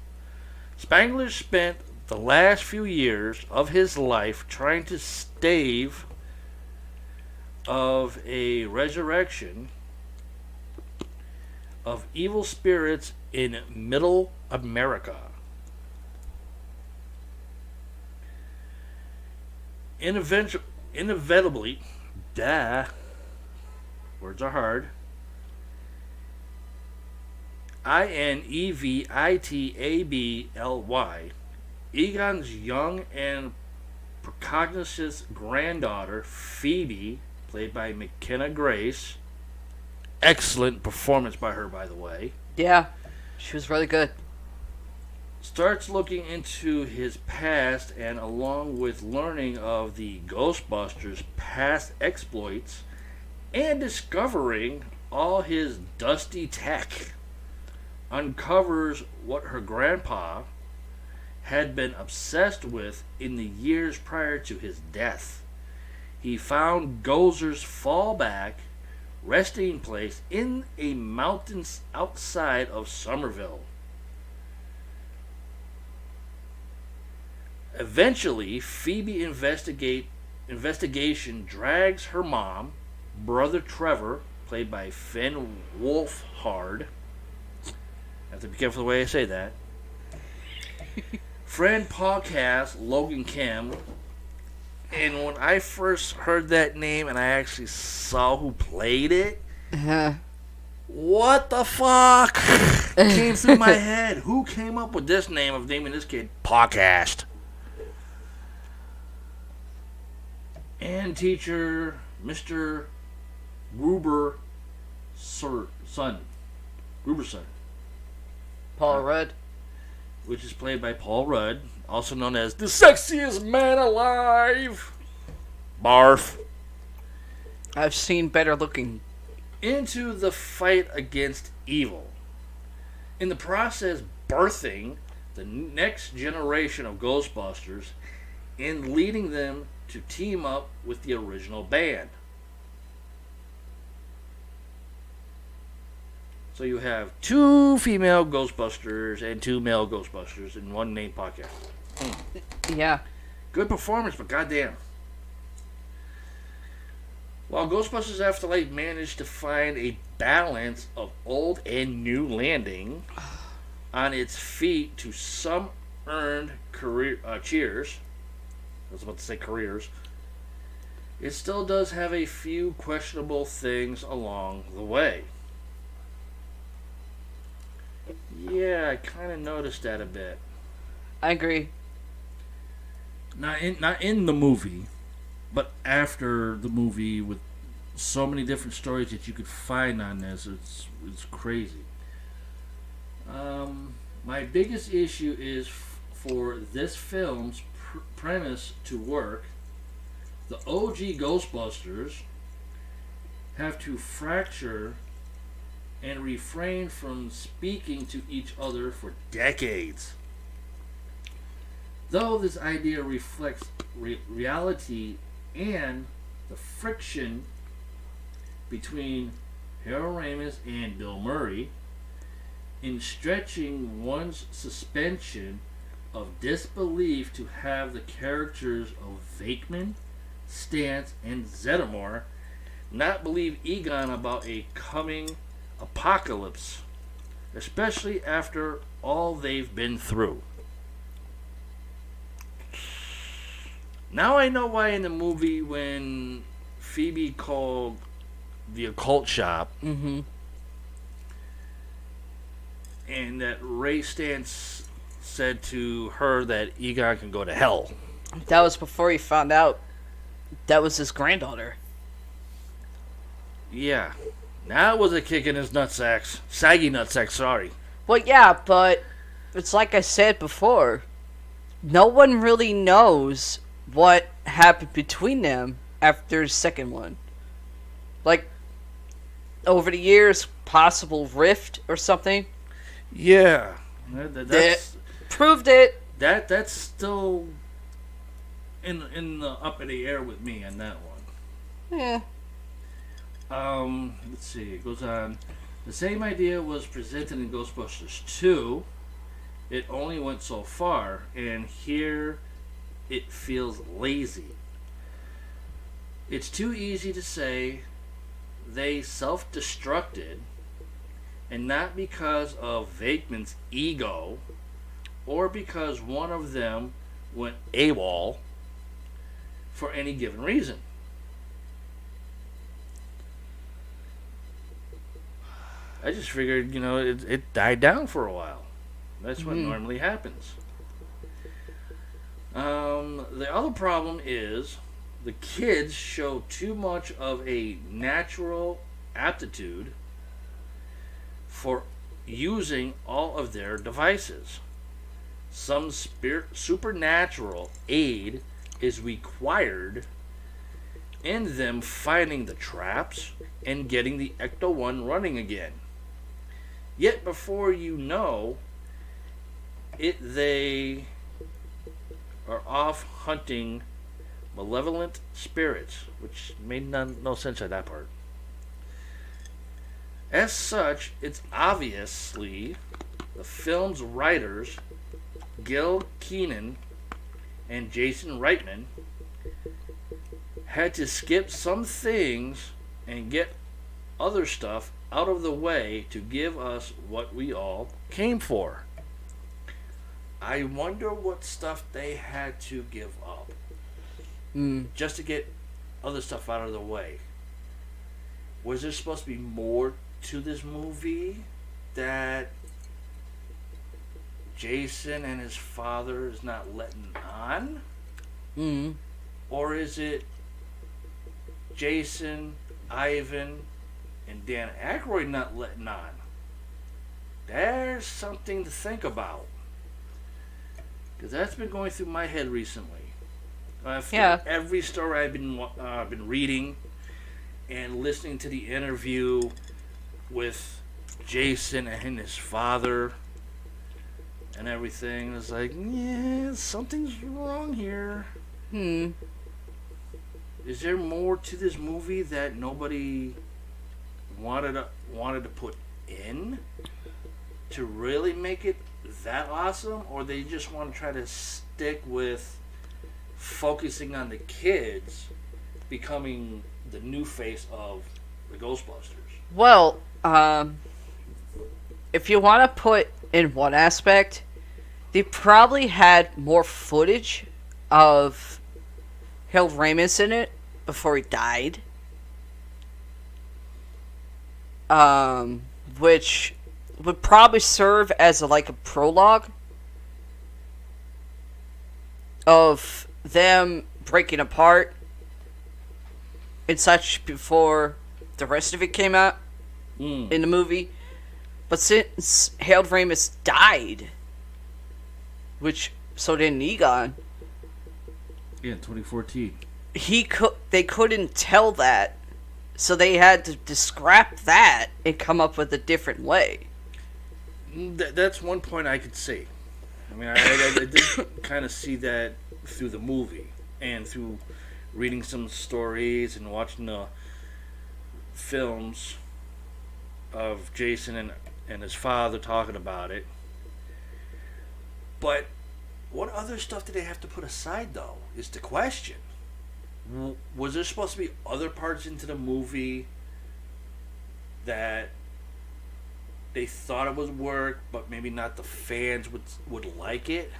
Speaker 3: Spangler spent the last few years of his life trying to stave of a resurrection of evil spirits in Middle America. Inevitably, words are hard. Inevitably, Egon's young and precocious granddaughter, Phoebe, played by McKenna Grace. Excellent performance by her, by the way.
Speaker 2: Yeah, she was really good.
Speaker 3: Starts looking into his past, and along with learning of the Ghostbusters' past exploits and discovering all his dusty tech, uncovers what her grandpa had been obsessed with in the years prior to his death. He found Gozer's fallback resting place in a mountains outside of Somerville. Eventually, Phoebe investigation drags her mom, brother Trevor, played by Finn Wolfhard. I have to be careful the way I say that. Friend Paul Cass, Logan Kim. And when I first heard that name and I actually saw who played it, what the fuck came through my head? Who came up with this name of naming this kid Podcast? And teacher Mr. Gruber's son.
Speaker 2: Paul Rudd.
Speaker 3: Which is played by Paul Rudd, also known as the sexiest man alive. Barf.
Speaker 2: I've seen better looking.
Speaker 3: Into the fight against evil. In the process, birthing the next generation of Ghostbusters and leading them to team up with the original band. So you have 2 female Ghostbusters and 2 male Ghostbusters in one named podcast.
Speaker 2: Yeah.
Speaker 3: Good performance, but goddamn. While Ghostbusters Afterlife managed to find a balance of old and new landing on its feet to some earned cheers, I was about to say careers, it still does have a few questionable things along the way. Yeah, I kind of noticed that a bit.
Speaker 2: I agree.
Speaker 3: Not in the movie, but after the movie, with so many different stories that you could find on this, it's crazy. My biggest issue is for this film's premise to work, the OG Ghostbusters have to fracture and refrain from speaking to each other for decades. Though this idea reflects reality and the friction between Harold Ramis and Bill Murray in stretching one's suspension of disbelief to have the characters of Vakeman, Stantz, and Zeddemore not believe Egon about a coming apocalypse, especially after all they've been through. Now I know why in the movie when Phoebe called the occult shop, and that Ray Stantz said to her that Egon can go to hell.
Speaker 2: That was before he found out that was his granddaughter.
Speaker 3: Yeah. That was a kick in his nutsacks. Saggy nutsacks, sorry.
Speaker 2: Well, yeah, but it's like I said before. No one really knows what happened between them after the second one. Like, over the years, possible rift or something.
Speaker 3: Yeah.
Speaker 2: That proved it.
Speaker 3: That's still in the up in the air with me on that one.
Speaker 2: Yeah.
Speaker 3: Let's see. It goes on. The same idea was presented in Ghostbusters 2. It only went so far, and here it feels lazy. It's too easy to say they self-destructed, and not because of Venkman's ego, or because one of them went AWOL for any given reason. I just figured, it died down for a while. That's what normally happens. The other problem is the kids show too much of a natural aptitude for using all of their devices. Some supernatural aid is required in them finding the traps and getting the Ecto-1 running again. Yet before you know it, they are off hunting malevolent spirits, which made no sense at that part. As such, it's obviously the film's writers, Gil Keenan and Jason Reitman, had to skip some things and get other stuff out of the way to give us what we all came for. I wonder what stuff they had to give up just to get other stuff out of the way. Was there supposed to be more to this movie that Jason and his father is not letting on? Or is it Jason, Ivan, and Dan Aykroyd not letting on? There's something to think about. Because that's been going through my head recently. After every story I've been reading and listening to the interview with Jason and his father and everything, it's like, yeah, something's wrong here. Is there more to this movie that nobody wanted to put in to really make it that awesome, or they just want to try to stick with focusing on the kids becoming the new face of the Ghostbusters?
Speaker 2: Well, if you want to put in one aspect, they probably had more footage of Harold Ramis in it before he died. Which would probably serve as a prologue of them breaking apart and such before the rest of it came out in the movie. But since Harold Ramis died, so did Egon.
Speaker 3: Yeah, 2014.
Speaker 2: They couldn't tell that, so they had to scrap that and come up with a different way.
Speaker 3: That's one point I could see. I mean, I did kind of see that through the movie and through reading some stories and watching the films of Jason and his father talking about it. But what other stuff did they have to put aside, though, is the question. Was there supposed to be other parts into the movie that they thought it would work, but maybe not the fans would like it?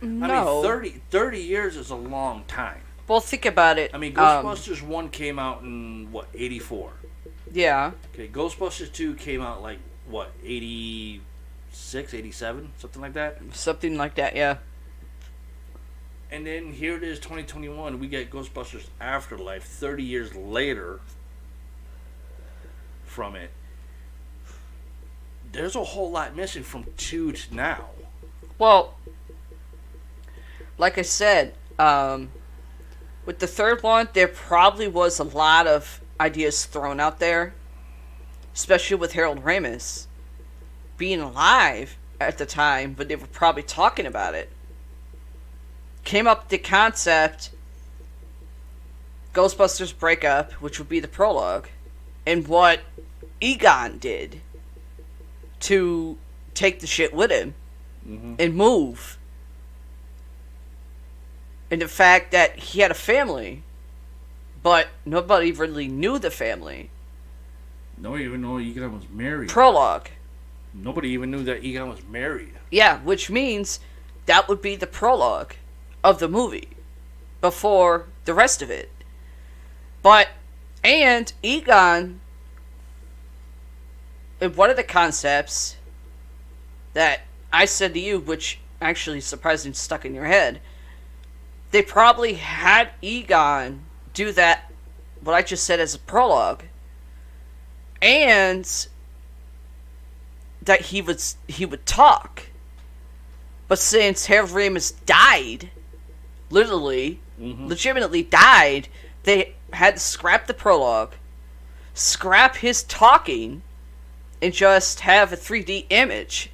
Speaker 2: No.
Speaker 3: I mean, 30 years is a long time.
Speaker 2: Well, think about it.
Speaker 3: I mean, Ghostbusters 1 came out in, 84?
Speaker 2: Yeah.
Speaker 3: Okay, Ghostbusters 2 came out, 86, 87? Something like that?
Speaker 2: Something like that, yeah.
Speaker 3: And then here it is, 2021. We get Ghostbusters Afterlife 30 years later from it. There's a whole lot missing from 2 to now.
Speaker 2: Well, like I said, with the third one, there probably was a lot of ideas thrown out there, especially with Harold Ramis being alive at the time, but they were probably talking about it. Came up with the concept Ghostbusters breakup, which would be the prologue, and what Egon did to take the shit with him and move. And the fact that he had a family, but nobody really knew the family.
Speaker 3: Nobody even knew Egon was married.
Speaker 2: Prologue.
Speaker 3: Nobody even knew that Egon was married.
Speaker 2: Yeah, which means that would be the prologue of the movie before the rest of it. And Egon, in one of the concepts that I said to you, which actually surprisingly stuck in your head, they probably had Egon do that, what I just said as a prologue, and that he would talk. But since Harold Ramis died, legitimately died, they had to scrap the prologue, scrap his talking, and just have a 3D image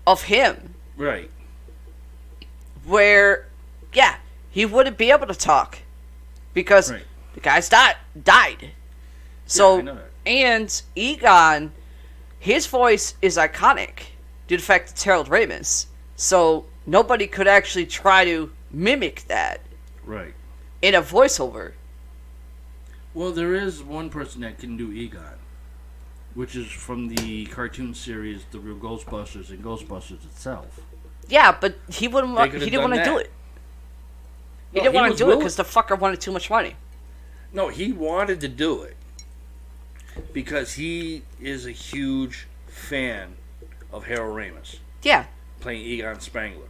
Speaker 2: of him.
Speaker 3: Right.
Speaker 2: Where, yeah, he wouldn't be able to talk because the guy's died. So,
Speaker 3: I know that.
Speaker 2: And Egon, his voice is iconic due to the fact it's Harold Ramis. So nobody could actually try to mimic that.
Speaker 3: Right.
Speaker 2: In a voiceover.
Speaker 3: Well, there is one person that can do Egon, which is from the cartoon series The Real Ghostbusters and Ghostbusters itself.
Speaker 2: Yeah, but he didn't want to do it. He didn't want to do it because the fucker wanted too much money.
Speaker 3: No, he wanted to do it because he is a huge fan of Harold Ramis.
Speaker 2: Yeah.
Speaker 3: Playing Egon Spangler.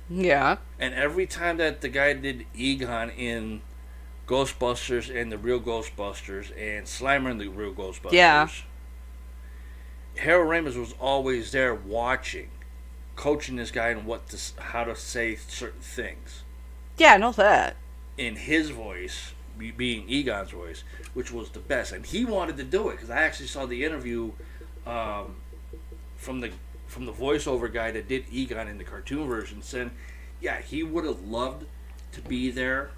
Speaker 2: Yeah.
Speaker 3: And every time that the guy did Egon in Ghostbusters and The Real Ghostbusters and Slimer and The Real Ghostbusters,
Speaker 2: yeah,
Speaker 3: Harold Ramis was always there watching, coaching this guy on how to say certain things.
Speaker 2: Yeah, I know that.
Speaker 3: In his voice, being Egon's voice, which was the best. And he wanted to do it because I actually saw the interview from the voiceover guy that did Egon in the cartoon version, saying, yeah, he would have loved to be there.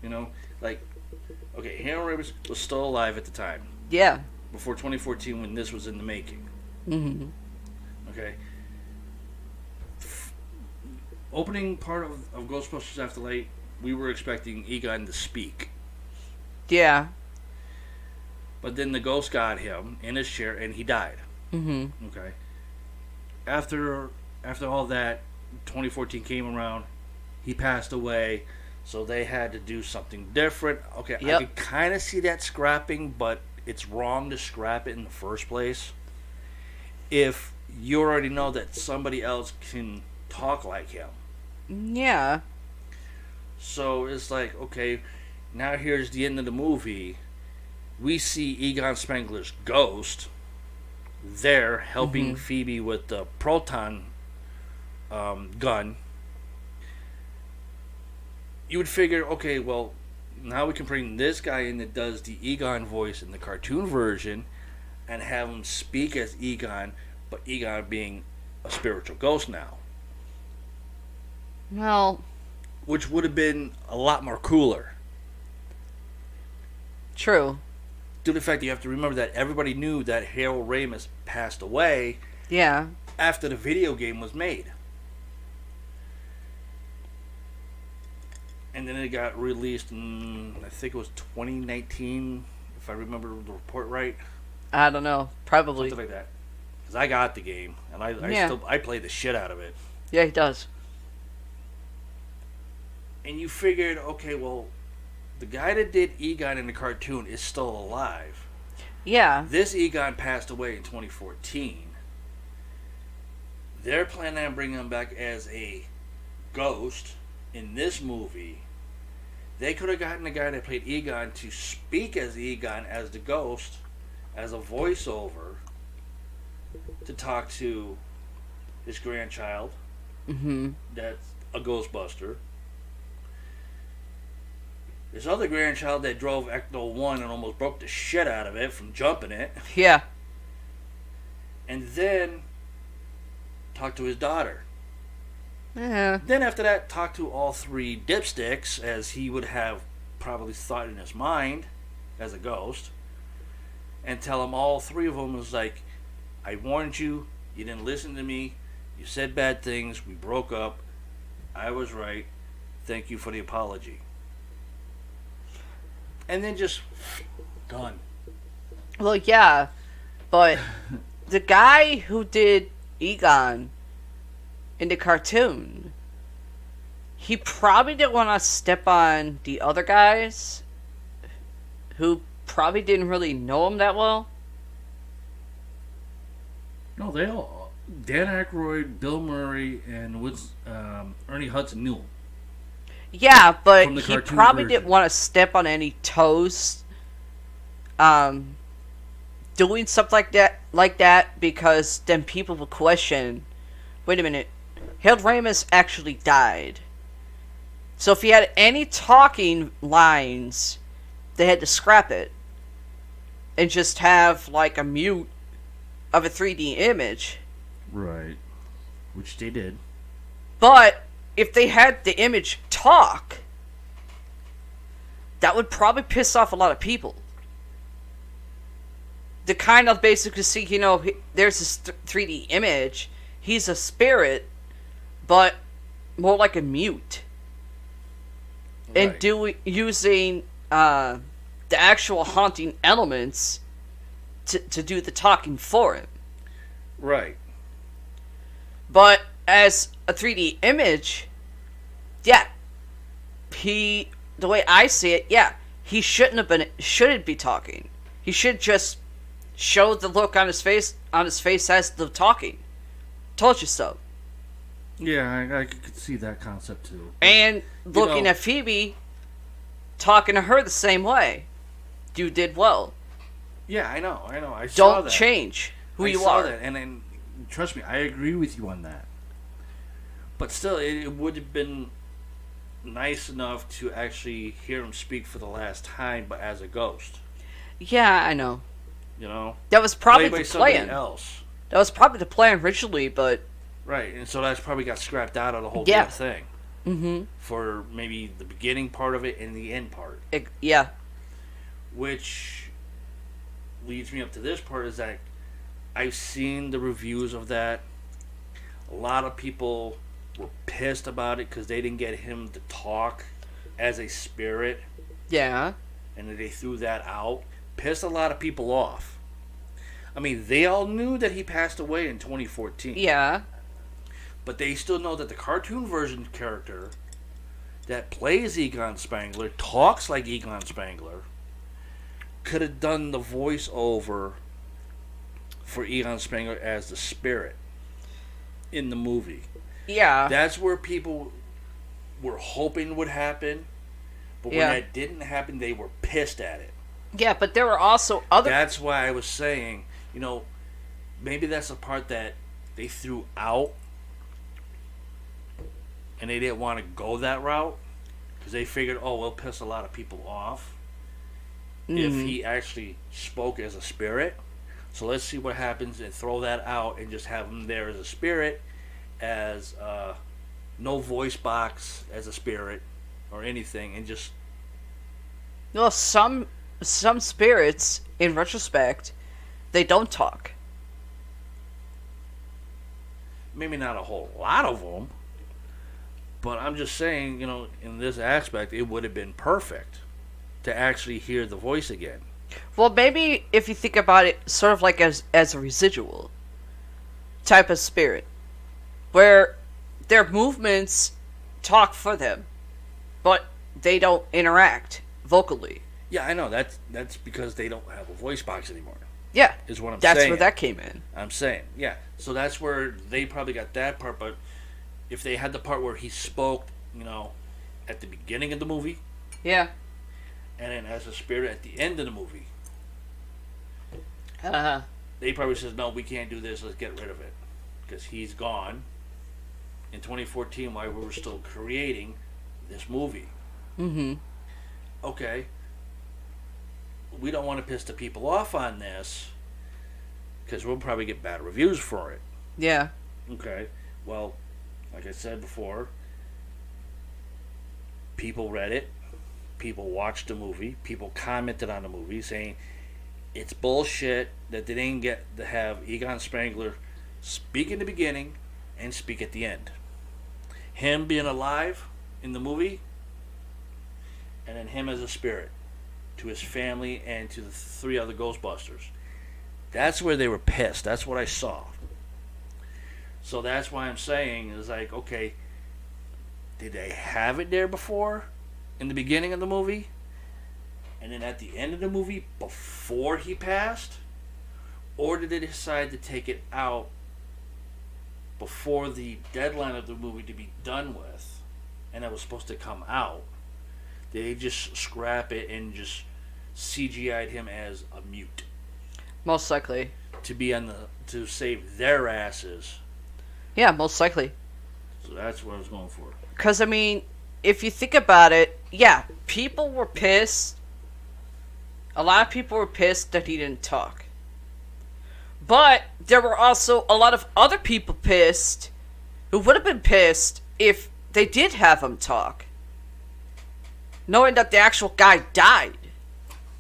Speaker 3: You know, like, okay, Harold Ramis was still alive at the time.
Speaker 2: Yeah.
Speaker 3: Before 2014 when this was in the making.
Speaker 2: Mm-hmm.
Speaker 3: Okay. Opening part of Ghostbusters Afterlife, we were expecting Egon to speak.
Speaker 2: Yeah.
Speaker 3: But then the ghost got him in his chair and he died.
Speaker 2: Mm-hmm.
Speaker 3: Okay. After all that, 2014 came around, he passed away, so they had to do something different. Okay, yep. I could kind of see that scrapping, but it's wrong to scrap it in the first place. If you already know that somebody else can talk like him.
Speaker 2: Yeah.
Speaker 3: So it's like, okay, now here's the end of the movie. We see Egon Spengler's ghost there helping Phoebe with the proton gun. You would figure, okay, well, now we can bring this guy in that does the Egon voice in the cartoon version and have him speak as Egon, but Egon being a spiritual ghost now.
Speaker 2: Well,
Speaker 3: which would have been a lot more cooler.
Speaker 2: True.
Speaker 3: Due to the fact that you have to remember that everybody knew that Harold Ramis passed away.
Speaker 2: Yeah.
Speaker 3: After the video game was made. And then it got released in, I think it was 2019, if I remember the report right.
Speaker 2: I don't know. Probably.
Speaker 3: Something like that. Because I got the game, and I played the shit out of it.
Speaker 2: Yeah, he does.
Speaker 3: And you figured, okay, well, the guy that did Egon in the cartoon is still alive.
Speaker 2: Yeah.
Speaker 3: This Egon passed away in 2014. They're planning on bringing him back as a Ghost in this movie, they could have gotten the guy that played Egon to speak as Egon, as the Ghost, as a voiceover, to talk to his grandchild.
Speaker 2: Mm-hmm.
Speaker 3: That's a Ghostbuster. This other grandchild that drove Ecto 1 and almost broke the shit out of it from jumping it.
Speaker 2: Yeah.
Speaker 3: And then talk to his daughter.
Speaker 2: Yeah.
Speaker 3: Then after that, talk to all three dipsticks, as he would have probably thought in his mind as a ghost, and tell them, all three of them, was like, I warned you, you didn't listen to me, you said bad things, we broke up, I was right, thank you for the apology. And then just done.
Speaker 2: Well, yeah, but the guy who did Egon in the cartoon, he probably didn't want to step on the other guys who probably didn't really know him that well.
Speaker 1: No, they all. Dan Aykroyd, Bill Murray, and Ernie Hudson knew him.
Speaker 2: Yeah, but
Speaker 1: From the
Speaker 2: he
Speaker 1: cartoon
Speaker 2: probably
Speaker 1: version.
Speaker 2: didn't want to step on any toes. Doing stuff like that, because then people will question, wait a minute, Harold Ramis actually died. So if he had any talking lines, they had to scrap it and just have like a mute of a 3D image.
Speaker 1: Right. Which they did.
Speaker 2: But if they had the image talk, that would probably piss off a lot of people. To kind of basically see, there's this 3D image, he's a spirit, but more like a mute. And using the actual haunting elements to do the talking for him.
Speaker 3: Right.
Speaker 2: But as a 3D image, yeah, the way I see it, yeah, he shouldn't be talking. He should just show the look on his face as the talking. Told you so.
Speaker 1: Yeah, I could see that concept too.
Speaker 2: And looking at Phoebe, talking to her the same way. You did well.
Speaker 3: Yeah, I know. I saw that.
Speaker 2: Don't change who
Speaker 3: I
Speaker 2: you
Speaker 3: saw
Speaker 2: are.
Speaker 3: that, and trust me, I agree with you on that. But still, it would have been nice enough to actually hear him speak for the last time, but as a ghost.
Speaker 2: Yeah, I know.
Speaker 3: That
Speaker 2: was probably
Speaker 3: by
Speaker 2: the
Speaker 3: somebody
Speaker 2: plan.
Speaker 3: else.
Speaker 2: That was probably the plan originally, but
Speaker 3: Right, and so that's probably got scrapped out of the whole
Speaker 2: Yeah.
Speaker 3: damn thing.
Speaker 2: mm-hmm.
Speaker 3: For maybe the beginning part of it and the end part.
Speaker 2: Yeah.
Speaker 3: Which leads me up to this part, is that I've seen the reviews of that. A lot of people were pissed about it because they didn't get him to talk as a spirit,
Speaker 2: Yeah.
Speaker 3: and they threw that out. Pissed a lot of people off. I mean, they all knew that he passed away in 2014.
Speaker 2: Yeah.
Speaker 3: But they still know that the cartoon version character that plays Egon Spangler, talks like Egon Spangler, could have done the voiceover for Egon Spangler as the spirit in the movie.
Speaker 2: Yeah.
Speaker 3: That's where people were hoping would happen, but when
Speaker 2: Yeah.
Speaker 3: that didn't happen, they were pissed at it.
Speaker 2: Yeah, but there were also other...
Speaker 3: That's why I was saying, maybe that's the part that they threw out, and they didn't want to go that route, because they figured, we'll piss a lot of people off if he actually spoke as a spirit. So let's see what happens and throw that out and just have him there as a spirit, as no voice box as a spirit or anything, and just...
Speaker 2: Well, some spirits, in retrospect, they don't talk.
Speaker 3: Maybe not a whole lot of them, but I'm just saying, in this aspect, it would have been perfect to actually hear the voice again.
Speaker 2: Well, maybe if you think about it sort of like as a residual type of spirit, where their movements talk for them, but they don't interact vocally.
Speaker 3: Yeah, I know. That's because they don't have a voice box anymore.
Speaker 2: Yeah.
Speaker 3: Is what I'm
Speaker 2: That's
Speaker 3: saying.
Speaker 2: where that came in.
Speaker 3: I'm saying, yeah. So that's where they probably got that part, but if they had the part where he spoke, at the beginning of the movie,
Speaker 2: Yeah.
Speaker 3: and then as a spirit at the end of the movie,
Speaker 2: Uh-huh.
Speaker 3: they probably says, no, we can't do this, let's get rid of it. Because he's gone in 2014 while we were still creating this movie.
Speaker 2: Mm-hmm.
Speaker 3: Okay, we don't want to piss the people off on this, because we'll probably get bad reviews for it.
Speaker 2: Yeah.
Speaker 3: Okay, well, like I said before, people read it, people watched the movie, people commented on the movie saying it's bullshit that they didn't get to have Egon Spengler speak in the beginning and speak at the end. Him being alive in the movie, and then him as a spirit to his family and to the 3 other Ghostbusters. That's where they were pissed. That's what I saw. So that's why I'm saying is like, okay, did they have it there before in the beginning of the movie? And then at the end of the movie before he passed? Or did they decide to take it out before the deadline of the movie to be done with, and it was supposed to come out? Did they just scrap it and just CGI'd him as a mute?
Speaker 2: Most likely.
Speaker 3: To save their asses.
Speaker 2: Yeah, most likely.
Speaker 3: So that's what I was going for.
Speaker 2: Because, I mean, if you think about it, yeah, people were pissed. A lot of people were pissed that he didn't talk. But there were also a lot of other people pissed who would have been pissed if they did have him talk, knowing that the actual guy died.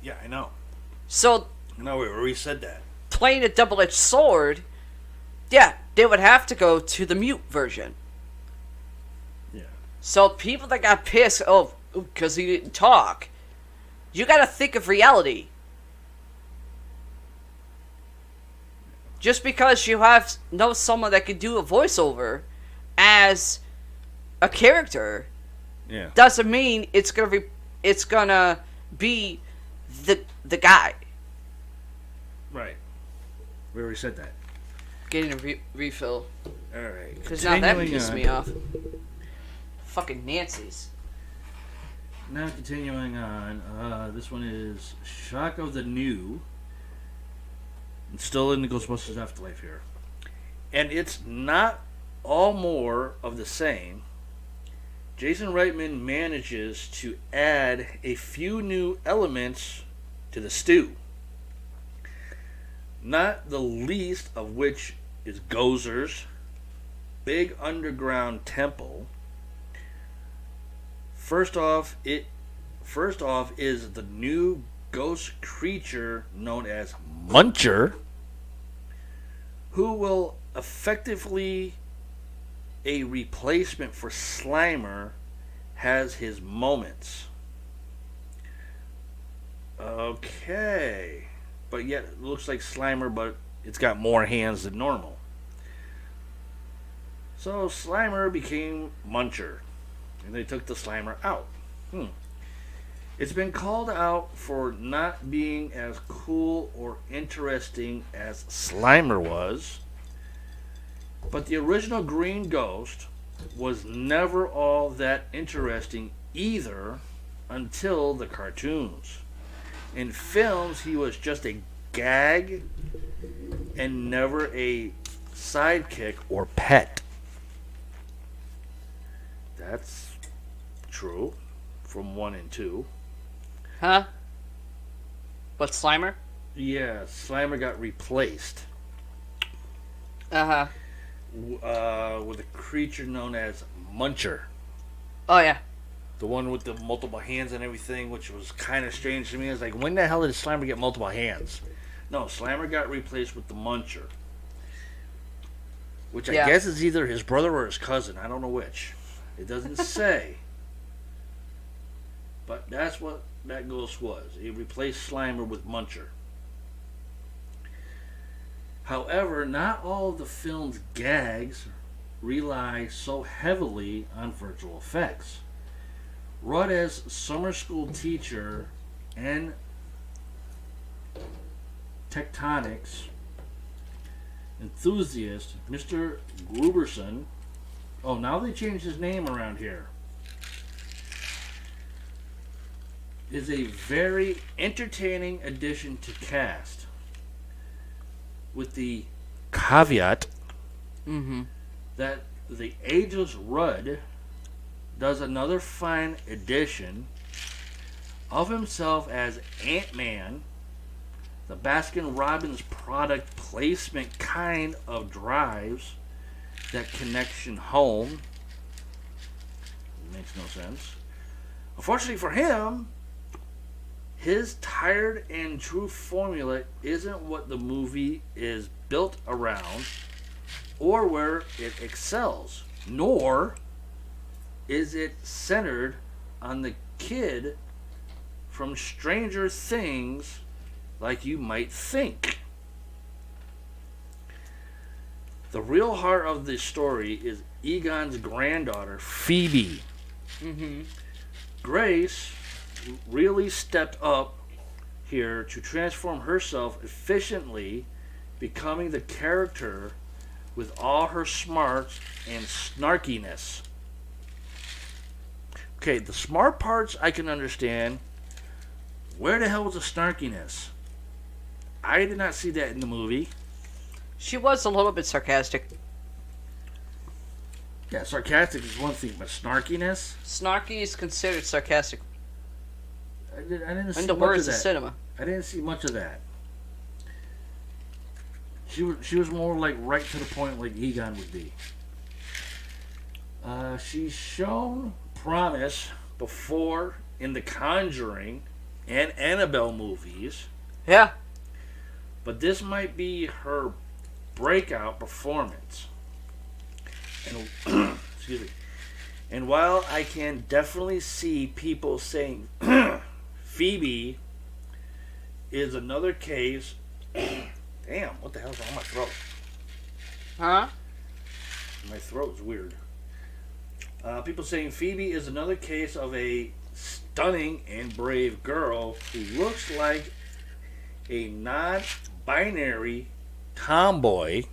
Speaker 3: Yeah, I know.
Speaker 2: So,
Speaker 3: No, we already said that.
Speaker 2: playing a double-edged sword, yeah, they would have to go to the mute version.
Speaker 3: Yeah.
Speaker 2: So people that got pissed, because he didn't talk, you gotta think of reality. Just because you know someone that can do a voiceover as a character,
Speaker 3: Yeah.
Speaker 2: doesn't mean it's gonna be the guy.
Speaker 3: Right. We already said that.
Speaker 2: Getting a refill.
Speaker 3: Alright.
Speaker 2: Because now that pissed me off. Fucking Nancy's.
Speaker 3: Now continuing on, this one is Shock of the New. It's still in the Ghostbusters Afterlife here. And it's not all more of the same. Jason Reitman manages to add a few new elements to the stew. Not the least of which is Gozer's big underground temple. First off is the new ghost creature known as Muncher, who will effectively a replacement for Slimer, has his moments. Okay. But yet it looks like Slimer, but it's got more hands than normal. So Slimer became Muncher, and they took the Slimer out. It's been called out for not being as cool or interesting as Slimer was, but the original Green Ghost was never all that interesting either until the cartoons. In films, he was just a gag and never a sidekick or pet. That's true from 1 and 2.
Speaker 2: Huh? What, Slimer?
Speaker 3: Yeah, Slimer got replaced
Speaker 2: Uh-huh.
Speaker 3: with a creature known as Muncher.
Speaker 2: Oh, yeah.
Speaker 3: The one with the multiple hands and everything, which was kind of strange to me. I was like, when the hell did Slimer get multiple hands? No, Slimer got replaced with the Muncher. Which I guess is either his brother or his cousin. I don't know which. It doesn't say. But that's what that ghost was. He replaced Slimer with Muncher. However, not all of the film's gags rely so heavily on virtual effects. Rudd-as summer school teacher and tectonics enthusiast Mr. Gruberson Oh, now they changed his name around here. Is a very entertaining addition to cast. With the caveat that the ageless Rudd does another fine addition of himself as Ant-Man, the Baskin-Robbins product placement kind of drives that connection home. Makes no sense. Unfortunately for him, his tired and true formula isn't what the movie is built around or where it excels, nor is it centered on the kid from Stranger Things like you might think. The real heart of the story is Egon's granddaughter, Phoebe. Grace really stepped up here to transform herself efficiently, becoming the character with all her smarts and snarkiness. Okay, the smart parts I can understand. Where the hell was the snarkiness? I did not see that in the movie.
Speaker 2: She was a little bit sarcastic.
Speaker 3: Yeah, sarcastic is one thing, but snarkiness?
Speaker 2: Snarky is considered sarcastic.
Speaker 3: I didn't see
Speaker 2: In the
Speaker 3: much
Speaker 2: words
Speaker 3: of
Speaker 2: of
Speaker 3: that.
Speaker 2: cinema.
Speaker 3: I didn't see much of that. She was more like right to the point, like Egon would be. She's shown promise before in the Conjuring and Annabelle movies,
Speaker 2: Yeah.
Speaker 3: but this might be her breakout performance. And excuse me. And while I can definitely see people saying Phoebe is another case. Damn, what the hell's wrong with my throat?
Speaker 2: Huh?
Speaker 3: My throat's weird. People saying Phoebe is another case of a stunning and brave girl who looks like a non-binary tomboy.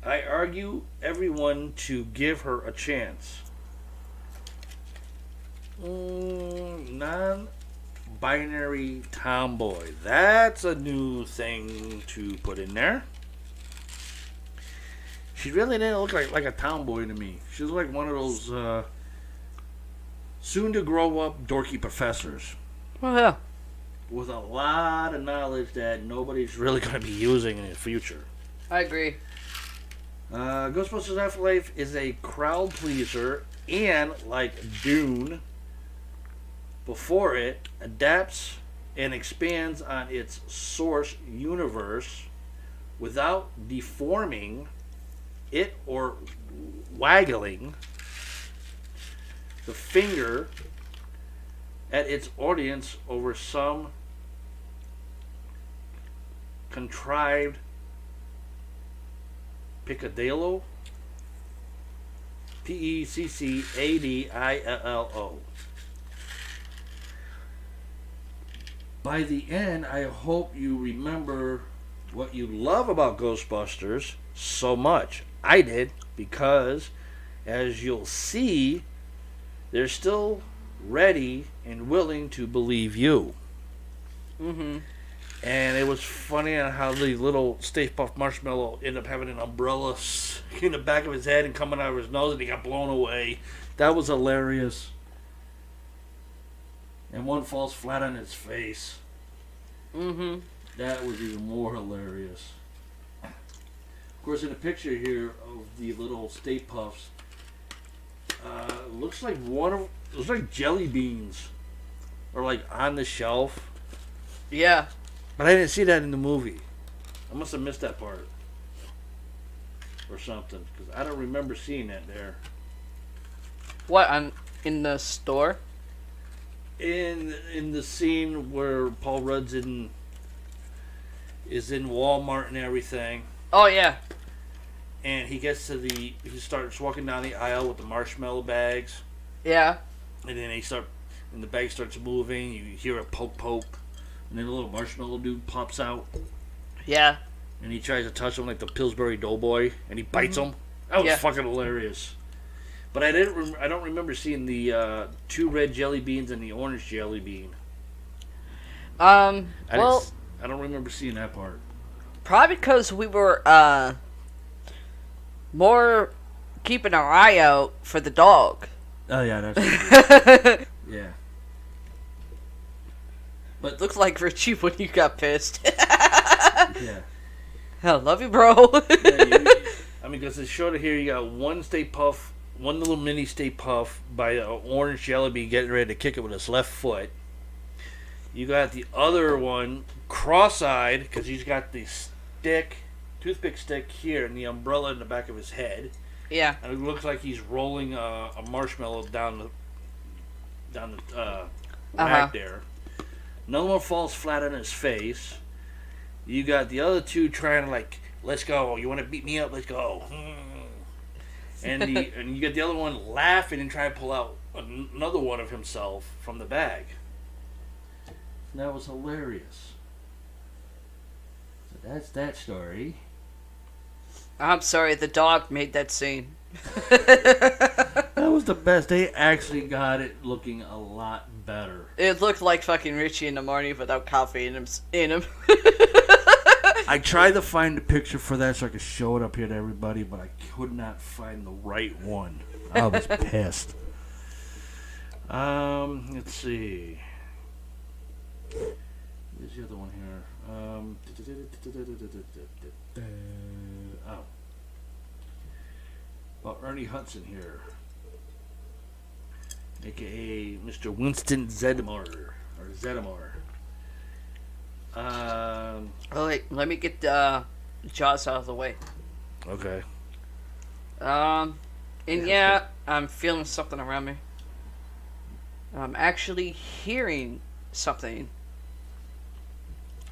Speaker 3: I argue everyone to give her a chance. Non-binary tomboy. That's a new thing to put in there. She really didn't look like a tomboy to me. She was like one of those soon to grow up dorky professors
Speaker 2: Oh, yeah.
Speaker 3: with a lot of knowledge that nobody's really going to be using in the future.
Speaker 2: I agree.
Speaker 3: Ghostbusters Afterlife is a crowd pleaser and, like Dune before it, adapts and expands on its source universe without deforming it or waggling the finger at its audience over some contrived Piccadillo, Peccadillo. By the end, I hope you remember what you love about Ghostbusters so much. I did, because as you'll see, they're still ready and willing to believe you.
Speaker 2: Mm-hmm.
Speaker 3: And it was funny on how the little Stay Puft Marshmallow ended up having an umbrella in the back of his head and coming out of his nose, and he got blown away. That was hilarious. And one falls flat on his face.
Speaker 2: Mm-hmm.
Speaker 3: That was even more hilarious. Of course, in the picture here of the little Stay Puffs, looks like jelly beans are like on the shelf.
Speaker 2: Yeah.
Speaker 3: But I didn't see that in the movie. I must have missed that part. Or something. Because I don't remember seeing that there.
Speaker 2: What, in the store?
Speaker 3: In the scene where Paul Rudd's is in Walmart and everything.
Speaker 2: Oh, yeah.
Speaker 3: And he gets to he starts walking down the aisle with the marshmallow bags.
Speaker 2: Yeah.
Speaker 3: And then and the bag starts moving. You hear a poke. And then a little marshmallow dude pops out.
Speaker 2: Yeah.
Speaker 3: And he tries to touch him like the Pillsbury Doughboy. And he bites him. That was
Speaker 2: Yeah.
Speaker 3: fucking hilarious. But I don't remember seeing the 2 red jelly beans and the orange jelly bean.
Speaker 2: Well,
Speaker 3: I don't remember seeing that part.
Speaker 2: probably because we were more keeping our eye out for the dog.
Speaker 1: Oh yeah, that's yeah.
Speaker 2: But looked like Richie when you got pissed.
Speaker 1: Yeah.
Speaker 2: I love you, bro.
Speaker 3: I mean, because it's showed it here, you got one Stay Puff, one little mini Stay Puff by an orange jelly bean getting ready to kick it with his left foot. You got the other one cross-eyed because he's got the toothpick stick here, and the umbrella in the back of his head.
Speaker 2: Yeah.
Speaker 3: And it looks like he's rolling a marshmallow down the rack there. Another one falls flat on his face. You got the other two trying to like, let's go. You want to beat me up? Let's go. And you got the other one laughing and trying to pull out another one of himself from the bag. And that was hilarious. So that's that story.
Speaker 2: I'm sorry, the dog made that scene.
Speaker 3: That was the best. They actually got it looking a lot better.
Speaker 2: It looked like fucking Richie in the morning without coffee in him.
Speaker 3: I tried to find a picture for that so I could show it up here to everybody, but I could not find the right one. I was pissed. Let's see. Where's the other one here? Oh. About Ernie Hudson here. A.K.A. Mr. Winston Zeddemore. Or Zeddemore.
Speaker 2: Oh, wait, let me get Jaws out of the way.
Speaker 3: Okay.
Speaker 2: And yeah, I'm feeling something around me. I'm actually hearing something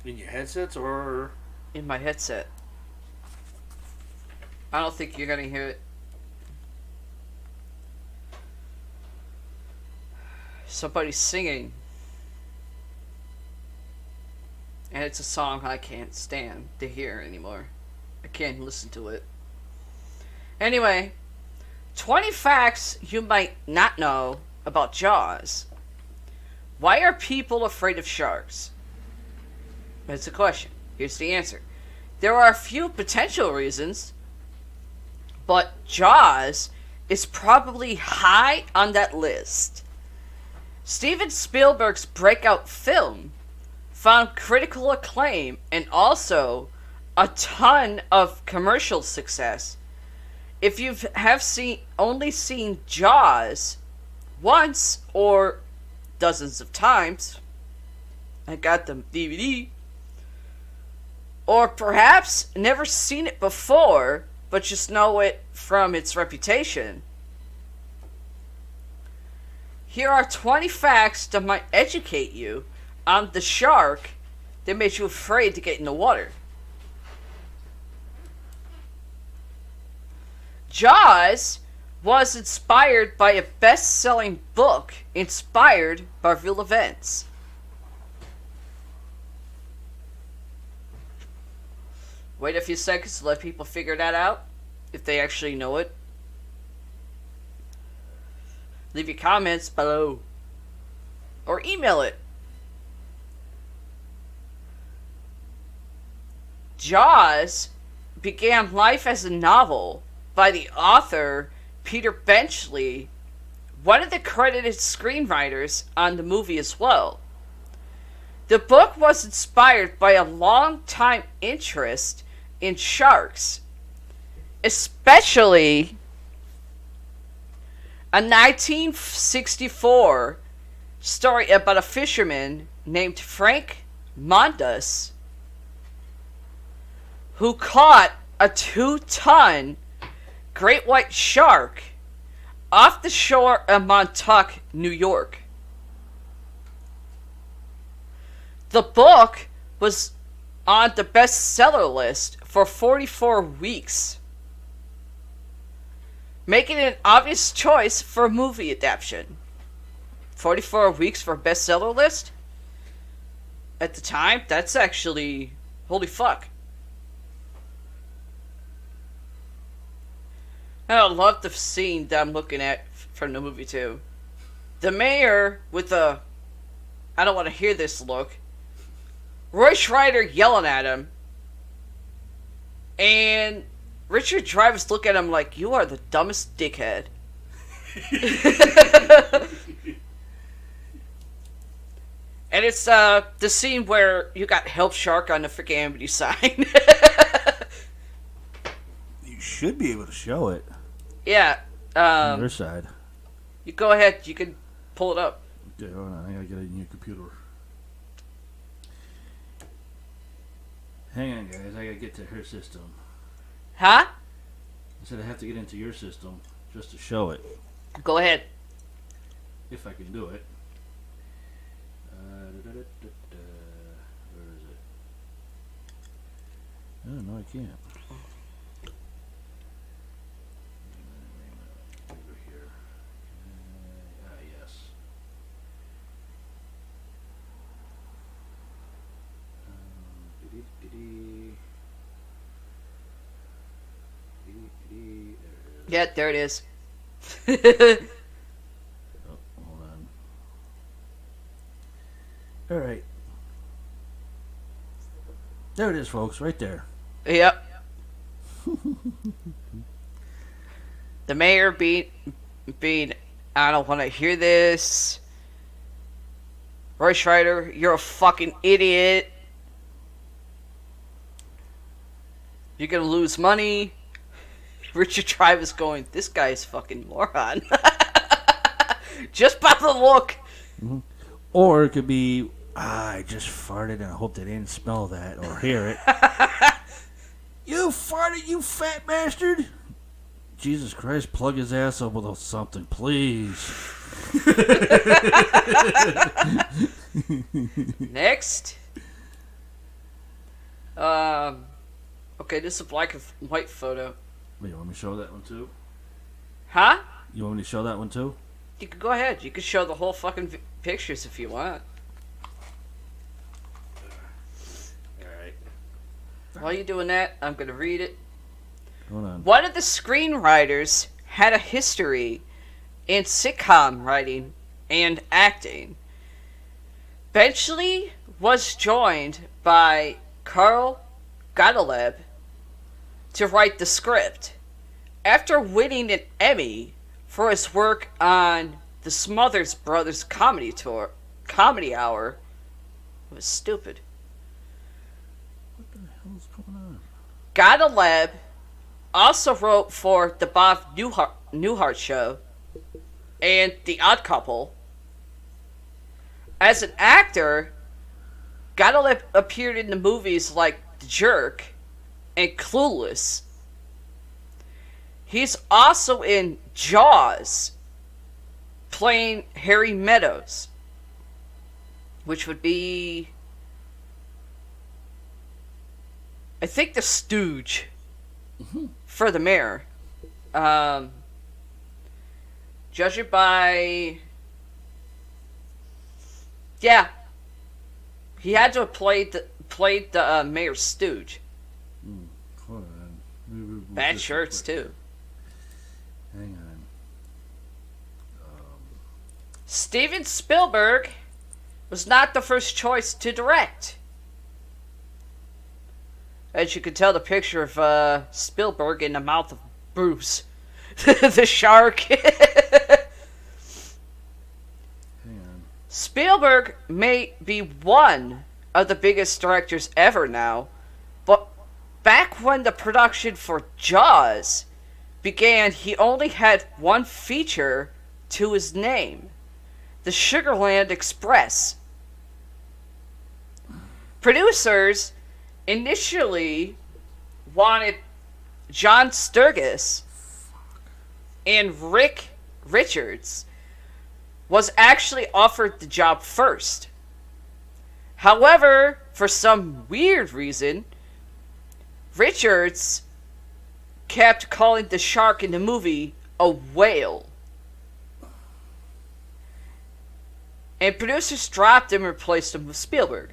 Speaker 3: In your headsets or?
Speaker 2: in my headset. I don't think you're gonna hear it. Somebody's singing. And it's a song I can't stand to hear anymore. I can't listen to it. Anyway, 20 facts you might not know about Jaws. Why are people afraid of sharks? That's the question. Here's the answer. There are a few potential reasons, but Jaws is probably high on that list. Steven Spielberg's breakout film found critical acclaim and also a ton of commercial success. If you have only seen Jaws once or dozens of times, I got the DVD, or perhaps never seen it before but just know it from its reputation, here are 20 facts that might educate you on the shark that made you afraid to get in the water. Jaws was inspired by a best-selling book inspired by real events. Wait a few seconds to let people figure that out, if they actually know it. Leave your comments below. Or email it. Jaws began life as a novel by the author Peter Benchley, one of the credited screenwriters on the movie as well. The book was inspired by a long-time interest in sharks, especially a 1964 story about a fisherman named Frank Mondas who caught a 2-ton great white shark off the shore of Montauk, New York. The book was on the bestseller list for 44 weeks, making it an obvious choice for a movie adaptation. 44 weeks for a bestseller list? At the time, that's actually... holy fuck. I love the scene that I'm looking at from the movie too. The mayor with the I don't want to hear this look. Roy Schreider yelling at him. And Richard Dreyfuss look at him like, you are the dumbest dickhead. And it's the scene where you got Help Shark on the freaking Amity sign.
Speaker 1: You should be able to show it.
Speaker 2: Yeah.
Speaker 1: On your side.
Speaker 2: You go ahead. You can pull it up.
Speaker 1: Yeah, hold on. I gotta get it in your computer. Hang on, guys. I gotta get to her system.
Speaker 2: Huh?
Speaker 1: I said I have to get into your system just to show it.
Speaker 2: Go ahead.
Speaker 1: If I can do it. Where is it? Oh, no, I can't. Over here. Yes.
Speaker 2: Yeah, there it is.
Speaker 1: Oh, hold on. All right. There it is, folks, right there.
Speaker 2: Yep. The mayor being, I don't want to hear this. Roy Schreider, you're a fucking idiot. You're gonna lose money. Richard Dreyfuss going, this guy's fucking moron. Just by the look.
Speaker 1: Mm-hmm. Or it could be, I just farted and I hope they didn't smell that or hear it. You farted, you fat bastard! Jesus Christ, plug his ass up with something, please.
Speaker 2: Next. Okay, this is a black and white photo.
Speaker 1: Wait, you want me to show that one too?
Speaker 2: Huh?
Speaker 1: You want me to show that one too?
Speaker 2: You could go ahead. You could show the whole fucking pictures if you want.
Speaker 1: Alright.
Speaker 2: While you're doing that, I'm going to read it.
Speaker 1: Hold on.
Speaker 2: One of the screenwriters had a history in sitcom writing and acting. Eventually was joined by Carl Gottlieb to write the script. After winning an Emmy for his work on the Smothers Brothers comedy hour, it was stupid.
Speaker 1: What the hell is going on?
Speaker 2: Gottlieb also wrote for the Bob Newhart Show and The Odd Couple. As an actor, Gottlieb appeared in the movies like The Jerk and Clueless. He's also in Jaws, playing Harry Meadows, which would be, I think, the Stooge for the mayor. Judging by, yeah, he had to have played the mayor's stooge.
Speaker 1: Hold on. We'll
Speaker 2: Bad shirts too.
Speaker 1: Hang on.
Speaker 2: Steven Spielberg was not the first choice to direct. As you can tell, the picture of Spielberg in the mouth of Bruce, the shark.
Speaker 1: Hang on.
Speaker 2: Spielberg may be one of the biggest directors ever now, but back when the production for Jaws began, he only had one feature to his name, the Sugarland Express. Producers initially wanted John Sturgis, and Rick Richards was actually offered the job first. However, for some weird reason, Richards kept calling the shark in the movie a whale. And producers dropped him and replaced him with Spielberg.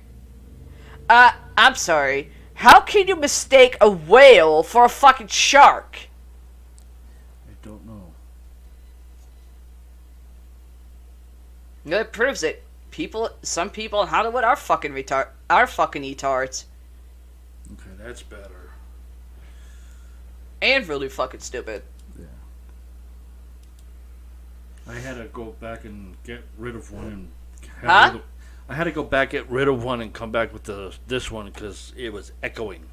Speaker 2: I'm sorry. How can you mistake a whale for a fucking shark? That proves it. Some people in Hollywood are fucking retards.
Speaker 3: Okay, that's better.
Speaker 2: And really fucking stupid.
Speaker 3: Yeah. I had to go back and get rid of one and. I had to go back, get rid of one, and come back with this one because it was echoing.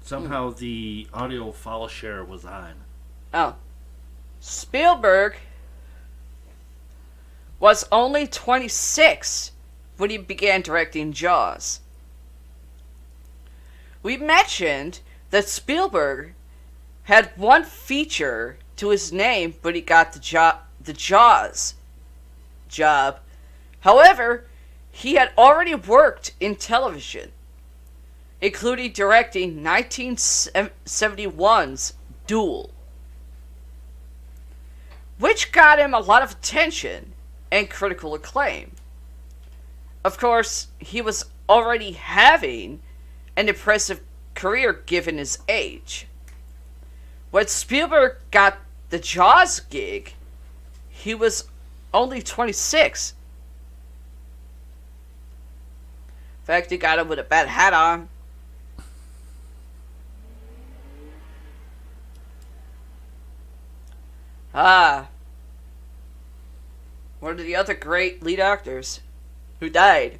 Speaker 3: Somehow the audio file share was on.
Speaker 2: Oh. Spielberg was only 26 when he began directing Jaws. We mentioned that Spielberg had one feature to his name, but he got the Jaws job. However, he had already worked in television, including directing 1971's Duel, which got him a lot of attention and critical acclaim. Of course, he was already having an impressive career given his age. When Spielberg got the Jaws gig, he was only 26. In fact, he got him with a bad hat on. One of the other great lead actors who died.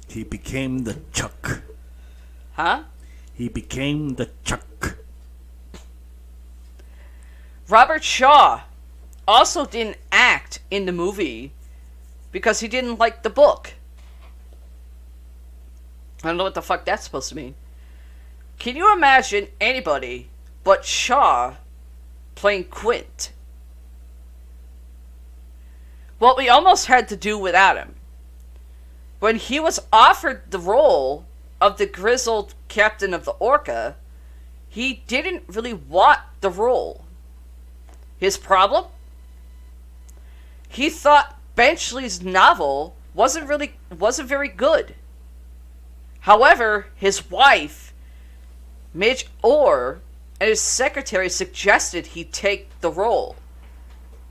Speaker 3: He became the Chuck.
Speaker 2: Huh?
Speaker 3: He became the Chuck.
Speaker 2: Robert Shaw also didn't act in the movie because he didn't like the book. I don't know what the fuck that's supposed to mean. Can you imagine anybody but Shaw playing Quint? Well, we almost had to do without him. When he was offered the role of the grizzled captain of the Orca, he didn't really want the role. His problem? He thought Benchley's novel wasn't very good. However, his wife, Midge Orr, and his secretary suggested he take the role,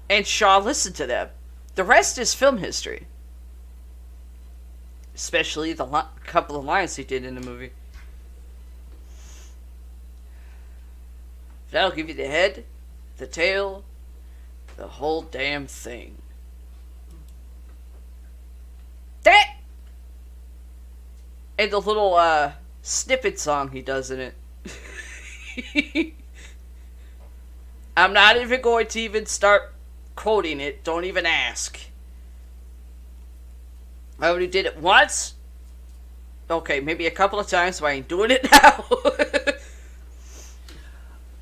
Speaker 2: and Shaw listened to them. The rest is film history. Especially the couple of lines he did in the movie. That'll give you the head, the tail, the whole damn thing. That! And the little snippet song he does in it. I'm not even going to even start quoting it. Don't even ask. I already did it once. Okay, maybe a couple of times, but I ain't doing it now.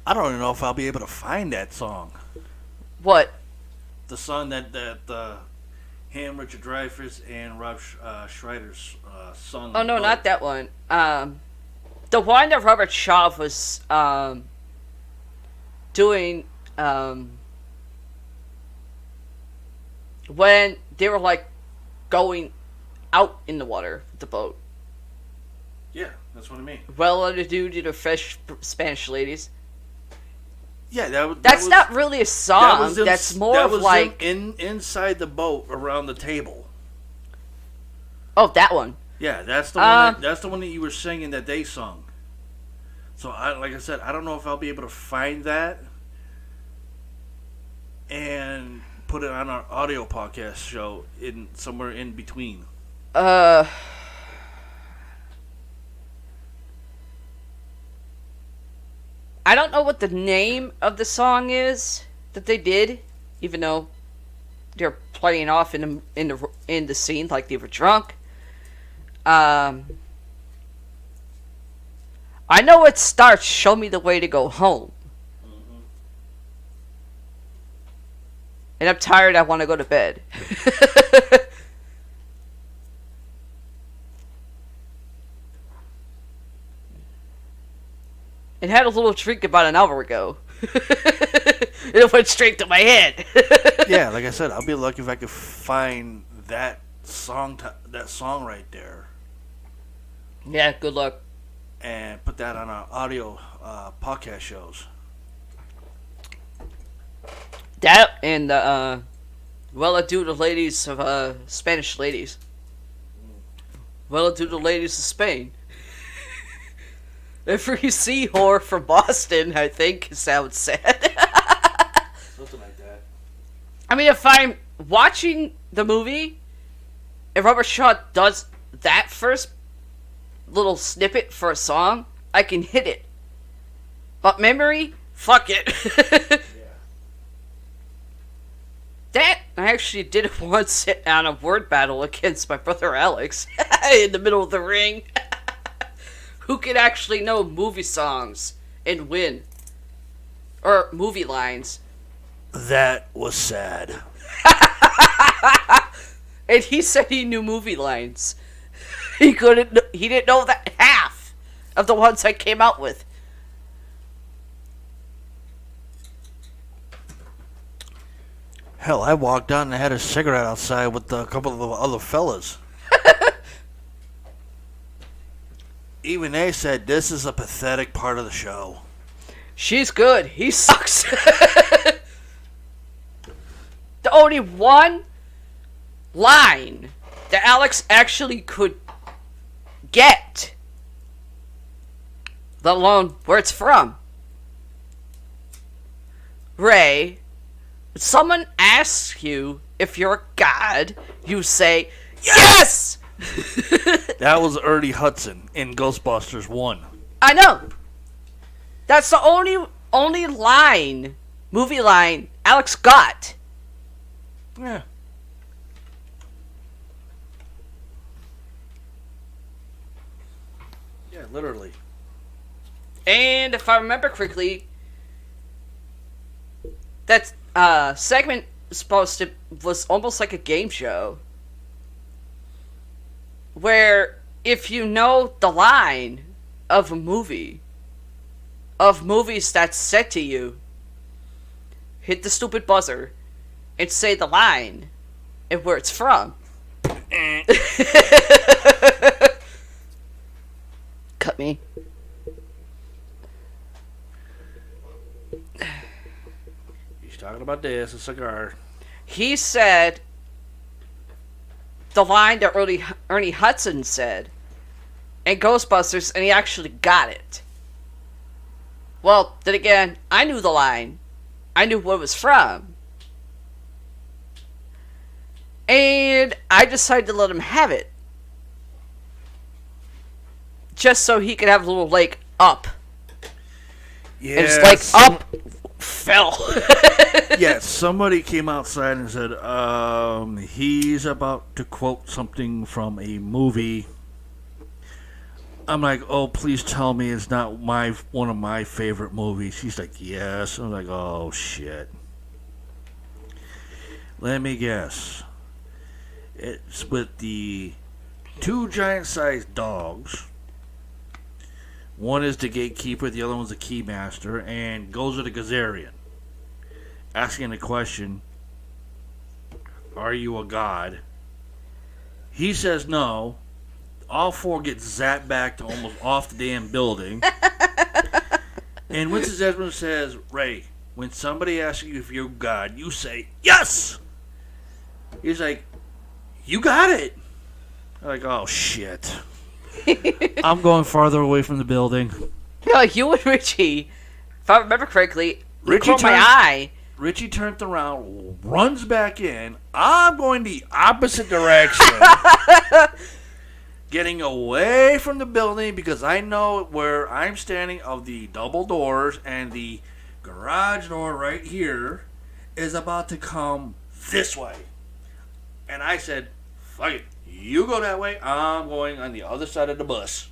Speaker 3: I don't even know if I'll be able to find that song.
Speaker 2: What?
Speaker 3: The song that him, Richard Dreyfuss, and Rob Schreider's sung.
Speaker 2: Oh no, not that one. The one that Robert Shaw was doing when they were like going out in the water with the boat.
Speaker 3: Yeah, that's what I mean.
Speaker 2: Well understood to the fresh Spanish ladies.
Speaker 3: Yeah,
Speaker 2: that's not really a song. That's more of like
Speaker 3: inside the boat around the table.
Speaker 2: Oh, that one.
Speaker 3: Yeah, that's the one. That's the one that you were singing that they sung. So, like I said, I don't know if I'll be able to find that and put it on our audio podcast show in somewhere in between.
Speaker 2: I don't know what the name of the song is that they did, even though they're playing off in the scene like they were drunk. I know it starts, "Show me the way to go home."
Speaker 3: Mm-hmm.
Speaker 2: And I'm tired, I want to go to bed. It had a little drink about an hour ago. It went straight to my head.
Speaker 3: Yeah, like I said, I'll be lucky if I could find that song right there.
Speaker 2: Yeah, good luck.
Speaker 3: And put that on our audio podcast shows.
Speaker 2: That and the well-to-do ladies of Spanish ladies. Well-to-do ladies of Spain. Every sea whore from Boston, I think, sounds sad.
Speaker 3: Something like that.
Speaker 2: I mean, if I'm watching the movie, and Robert Shaw does that first little snippet for a song, I can hit it. But memory, fuck it.
Speaker 3: Yeah.
Speaker 2: That, I actually did it once on a word battle against my brother Alex in the middle of the ring. Who could actually know movie songs and win? Or movie lines.
Speaker 3: That was sad.
Speaker 2: And he said he knew movie lines. He didn't know that half of the ones I came out with.
Speaker 3: Hell, I walked out and I had a cigarette outside with a couple of the other fellas. Even they said this is a pathetic part of the show.
Speaker 2: She's good. He sucks. The only one line that Alex actually could get, let alone where it's from. Ray, when someone asks you if you're a god, you say, yes!
Speaker 3: That was Ernie Hudson in Ghostbusters 1.
Speaker 2: I know. That's the only line, movie line, Alex got.
Speaker 3: Yeah. Yeah, literally.
Speaker 2: And if I remember correctly, that segment was almost like a game show. Where if you know the line of a movie, of movies that's said to you, hit the stupid buzzer and say the line and where it's from. Cut me.
Speaker 3: He's talking about this, a cigar.
Speaker 2: He said the line that Ernie Hudson said in Ghostbusters, and he actually got it. Well, then again, I knew the line. I knew what it was from. And I decided to let him have it. Just so he could have a little leg up.
Speaker 3: Yeah.
Speaker 2: And his leg up fell.
Speaker 3: Yeah, somebody came outside and said, he's about to quote something from a movie. I'm like, oh, please tell me it's not one of my favorite movies. He's like, yes. I'm like, oh, shit. Let me guess. It's with the two giant-sized dogs. One is the gatekeeper, the other one's the keymaster, and goes with a Gazarian. Asking the question, are you a god? He says no. All four get zapped back to almost off the damn building. And Winston Desmond says, Ray, when somebody asks you if you're God, you say, yes! He's like, you got it! I'm like, oh, shit. I'm going farther away from the building.
Speaker 2: No, you and Richie, if I remember correctly,
Speaker 3: Richie
Speaker 2: caught my eye.
Speaker 3: Richie turned around, runs back in. I'm going the opposite direction. Getting away from the building because I know where I'm standing of the double doors and the garage door right here is about to come this way. And I said, fuck it. You go that way. I'm going on the other side of the bus.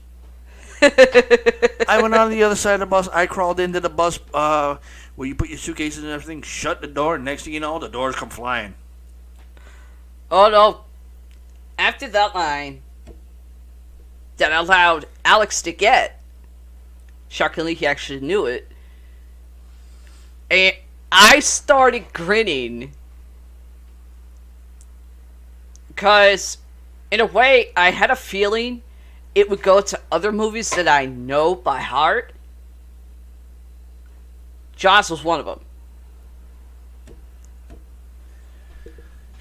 Speaker 3: I went on the other side of the bus. I crawled into the bus where you put your suitcases and everything, shut the door, and next thing you know, the doors come flying.
Speaker 2: Oh no. After that line that allowed Alex to get, shockingly he actually knew it, and I started grinning because in a way I had a feeling it would go to other movies that I know by heart. Jaws was one of them.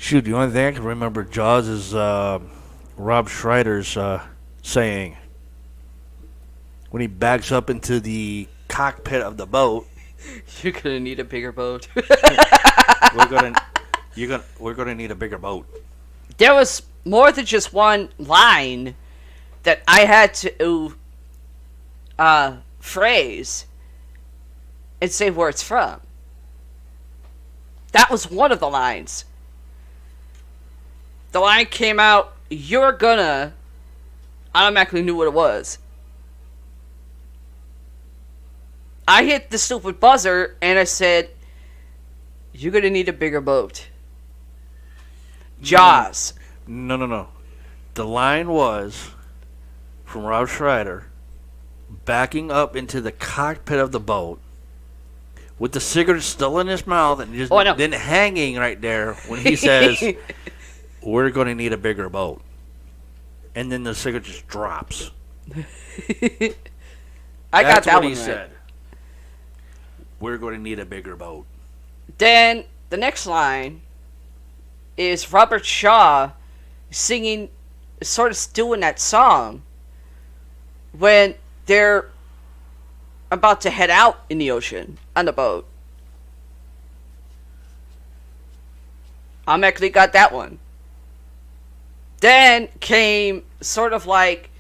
Speaker 4: Shoot, the only thing I can remember Jaws is Rob Schreider's saying when he backs up into the cockpit of the boat.
Speaker 2: You're gonna need a bigger boat.
Speaker 4: We're gonna need a bigger boat.
Speaker 2: There was more than just one line that I had to phrase and say where it's from. That was one of the lines. The line came out, "You're gonna." I automatically knew what it was. I hit the stupid buzzer and I said, "You're gonna need a bigger boat." Jaws.
Speaker 4: No. The line was from Rob Schreider backing up into the cockpit of the boat with the cigarette still in his mouth and just then hanging right there when he says, "We're going to need a bigger boat." And then the cigarette just drops.
Speaker 2: I got that
Speaker 4: what
Speaker 2: one
Speaker 4: he
Speaker 2: right.
Speaker 4: said. We're going to need a bigger boat.
Speaker 2: Then the next line is Robert Shaw singing, sort of doing that song when they're about to head out in the ocean on the boat. I actually got that one. Then came sort of like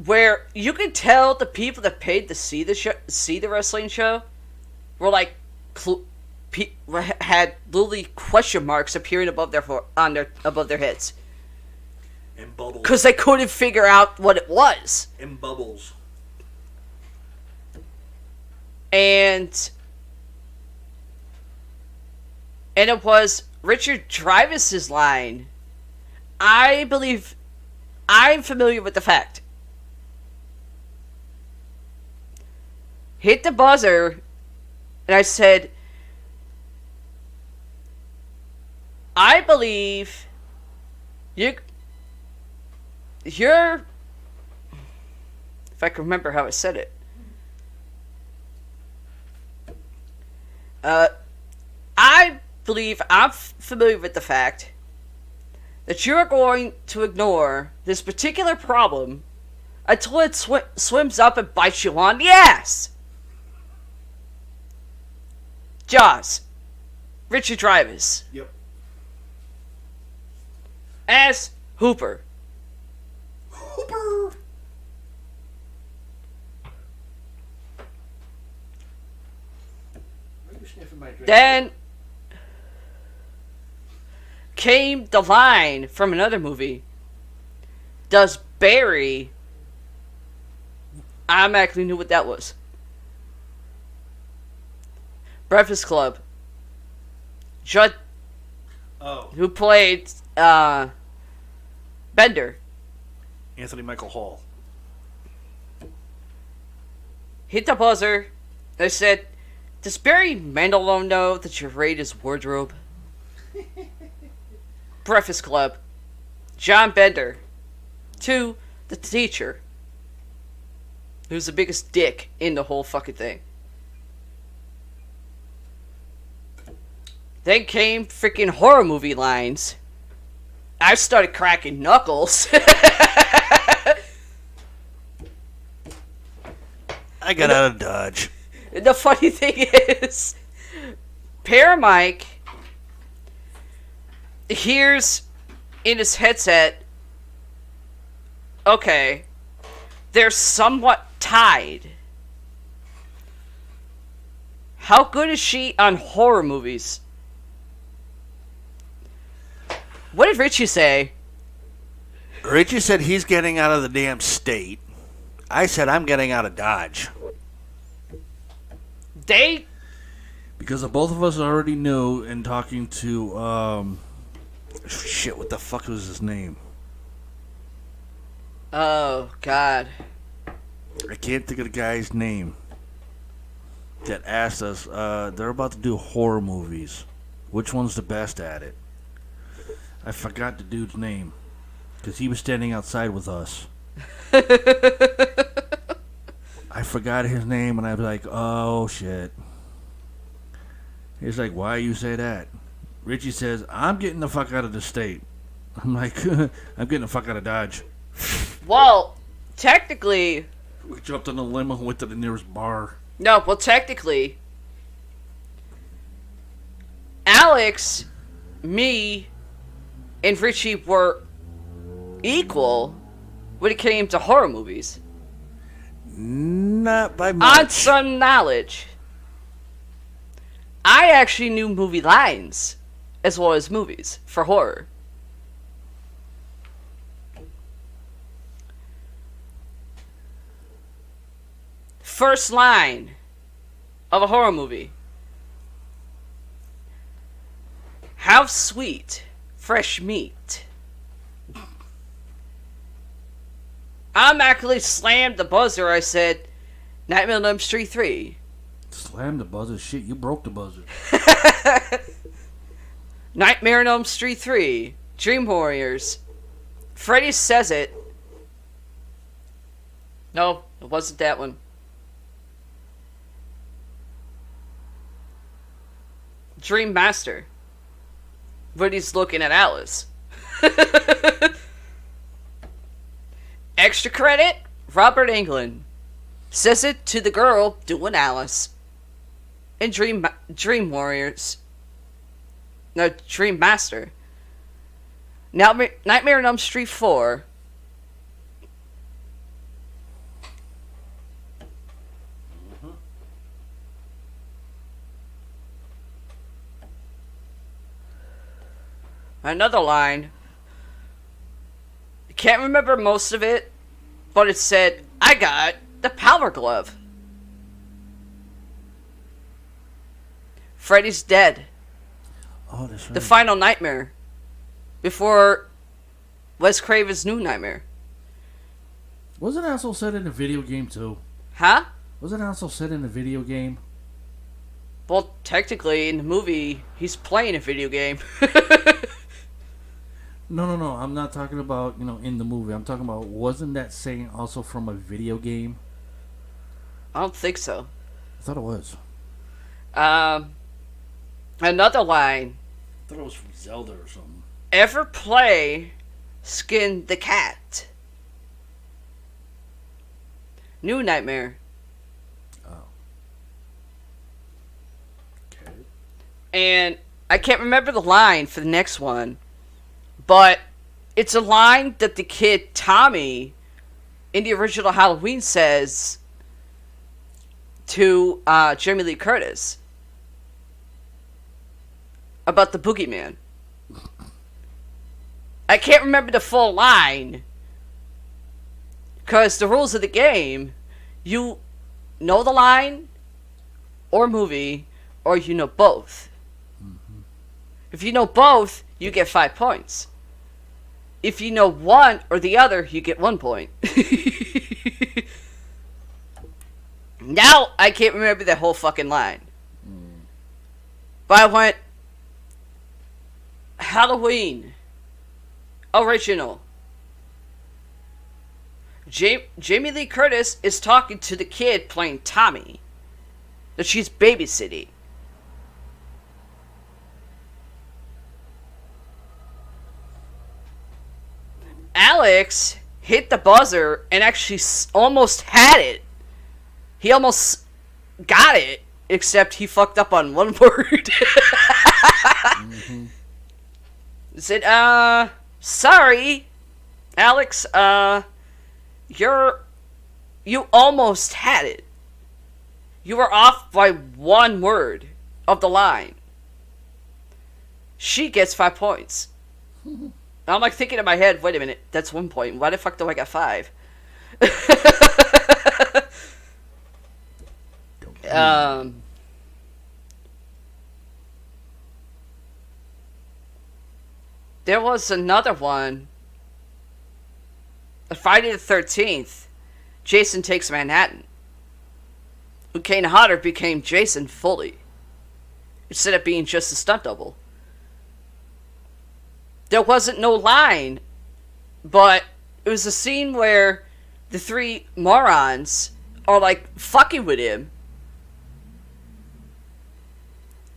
Speaker 2: where you could tell the people that paid to see the show, see the wrestling show, were like had literally question marks appearing above above their heads.
Speaker 3: And bubbles.
Speaker 2: Because they couldn't figure out what it was.
Speaker 3: And bubbles.
Speaker 2: And it was Richard Dreyfuss's line. I believe I'm familiar with the fact. Hit the buzzer, and I said, I believe you're, if I can remember how I said it. I believe I'm familiar with the fact that you're going to ignore this particular problem until it swims up and bites you on the ass. Jaws. Richard Dreyfuss.
Speaker 3: Yep.
Speaker 2: As Hooper.
Speaker 3: Hooper! Why are you sniffing my drink?
Speaker 2: Then came the line from another movie. Does Barry... I automatically knew what that was. Breakfast Club. Judd, who played Bender,
Speaker 4: Anthony Michael Hall.
Speaker 2: hit the buzzer. They said, "Does Barry Manilow know that you raid his wardrobe?" Breakfast Club. John Bender. To the teacher, who's the biggest dick in the whole fucking thing. Then came freaking horror movie lines. I started cracking knuckles.
Speaker 4: I got out of Dodge.
Speaker 2: The funny thing is, Paramike hears in his headset, okay, they're somewhat tied. How good is she on horror movies? What did Richie say?
Speaker 4: Richie said he's getting out of the damn state. I said I'm getting out of Dodge.
Speaker 1: Because both of us already knew in talking to,
Speaker 4: Shit, what the fuck was his name?
Speaker 2: Oh, God.
Speaker 4: I can't think of the guy's name that asked us, they're about to do horror movies. Which one's the best at it? I forgot the dude's name. Because he was standing outside with us. I forgot his name and I was like, oh shit. He's like, why you say that?
Speaker 1: Richie says, "I'm getting the fuck out of the state." I'm like, "I'm getting the fuck out of Dodge."
Speaker 2: Well, technically,
Speaker 1: We jumped on the limo and went to the nearest bar.
Speaker 2: no. Well, technically, Alex, me, and Richie were equal when it came to horror movies.
Speaker 4: Not by
Speaker 2: On
Speaker 4: much.
Speaker 2: some knowledge, I actually knew movie lines as well as movies for horror. First line of a horror movie. How sweet, fresh meat. I actually slammed the buzzer. I said, Nightmare on Elm Street 3.
Speaker 1: Slam the buzzer. Shit, you broke the buzzer.
Speaker 2: Nightmare on Elm Street 3. Dream Warriors. Freddy Says It. No, it wasn't that one. Dream Master. But he's looking at Alice. Extra credit, Robert Englund. Says it to the girl doing Alice. In Dream Warriors. No, Dream Master. Now, Nightmare on Elm Street 4. Another line. I can't remember most of it, but it said, I got the power glove. Freddy's dead.
Speaker 1: Oh, that's right.
Speaker 2: The final nightmare. Before Wes Craven's new nightmare.
Speaker 1: Wasn't also said in the video game too?
Speaker 2: Huh?
Speaker 1: Wasn't also said in the video game?
Speaker 2: Well, technically, in the movie, he's playing a video game.
Speaker 1: No. I'm not talking about, in the movie. I'm talking about, wasn't that saying also from a video game?
Speaker 2: I don't think so.
Speaker 1: I thought it was.
Speaker 2: Another line.
Speaker 3: I thought it was from Zelda or something.
Speaker 2: Ever play Skin the Cat? New Nightmare.
Speaker 1: Oh.
Speaker 3: Okay.
Speaker 2: And I can't remember the line for the next one, but it's a line that the kid Tommy in the original Halloween says to Jamie Lee Curtis about the boogeyman. I can't remember the full line because the rules of the game, you know the line or movie, or you know both. If you know both, you get 5 points. If you know one or the other, you get 1 point. Now, I can't remember the whole fucking line. But I went, Halloween. Original. Jamie Lee Curtis is talking to the kid playing Tommy that she's babysitting. Alex hit the buzzer and actually almost had it. He almost got it, except he fucked up on one word. Said, sorry, Alex, you almost had it. You were off by one word of the line. She gets 5 points. I'm like thinking in my head, wait a minute, that's 1 point. Why the fuck do I get 5? There was another one. Friday the 13th, Jason Takes Manhattan. Who Kane Hodder became Jason fully, instead of being just a stunt double. There wasn't no line, but it was a scene where the three morons are like fucking with him.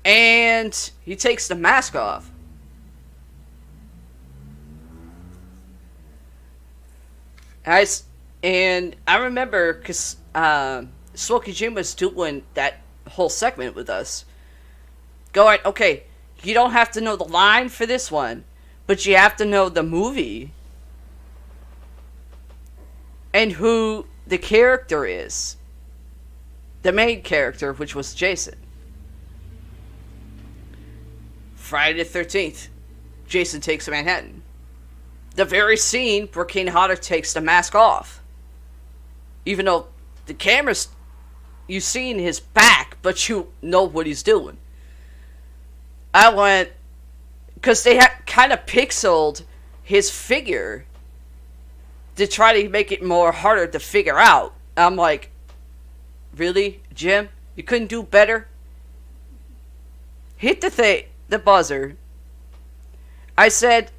Speaker 2: and he takes the mask off. And I remember because Smokey Jim was doing that whole segment with us, going, okay, you don't have to know the line for this one, but you have to know the movie and who the character is. The main character, which was Jason. Friday the 13th, Jason Takes Manhattan. The very scene where Kane Hodder takes the mask off. Even though the camera's, you seen his back, but you know what he's doing. I went, because they had kind of pixeled his figure to try to make it more harder to figure out. I'm like, really, Jim? You couldn't do better? Hit the buzzer. I said,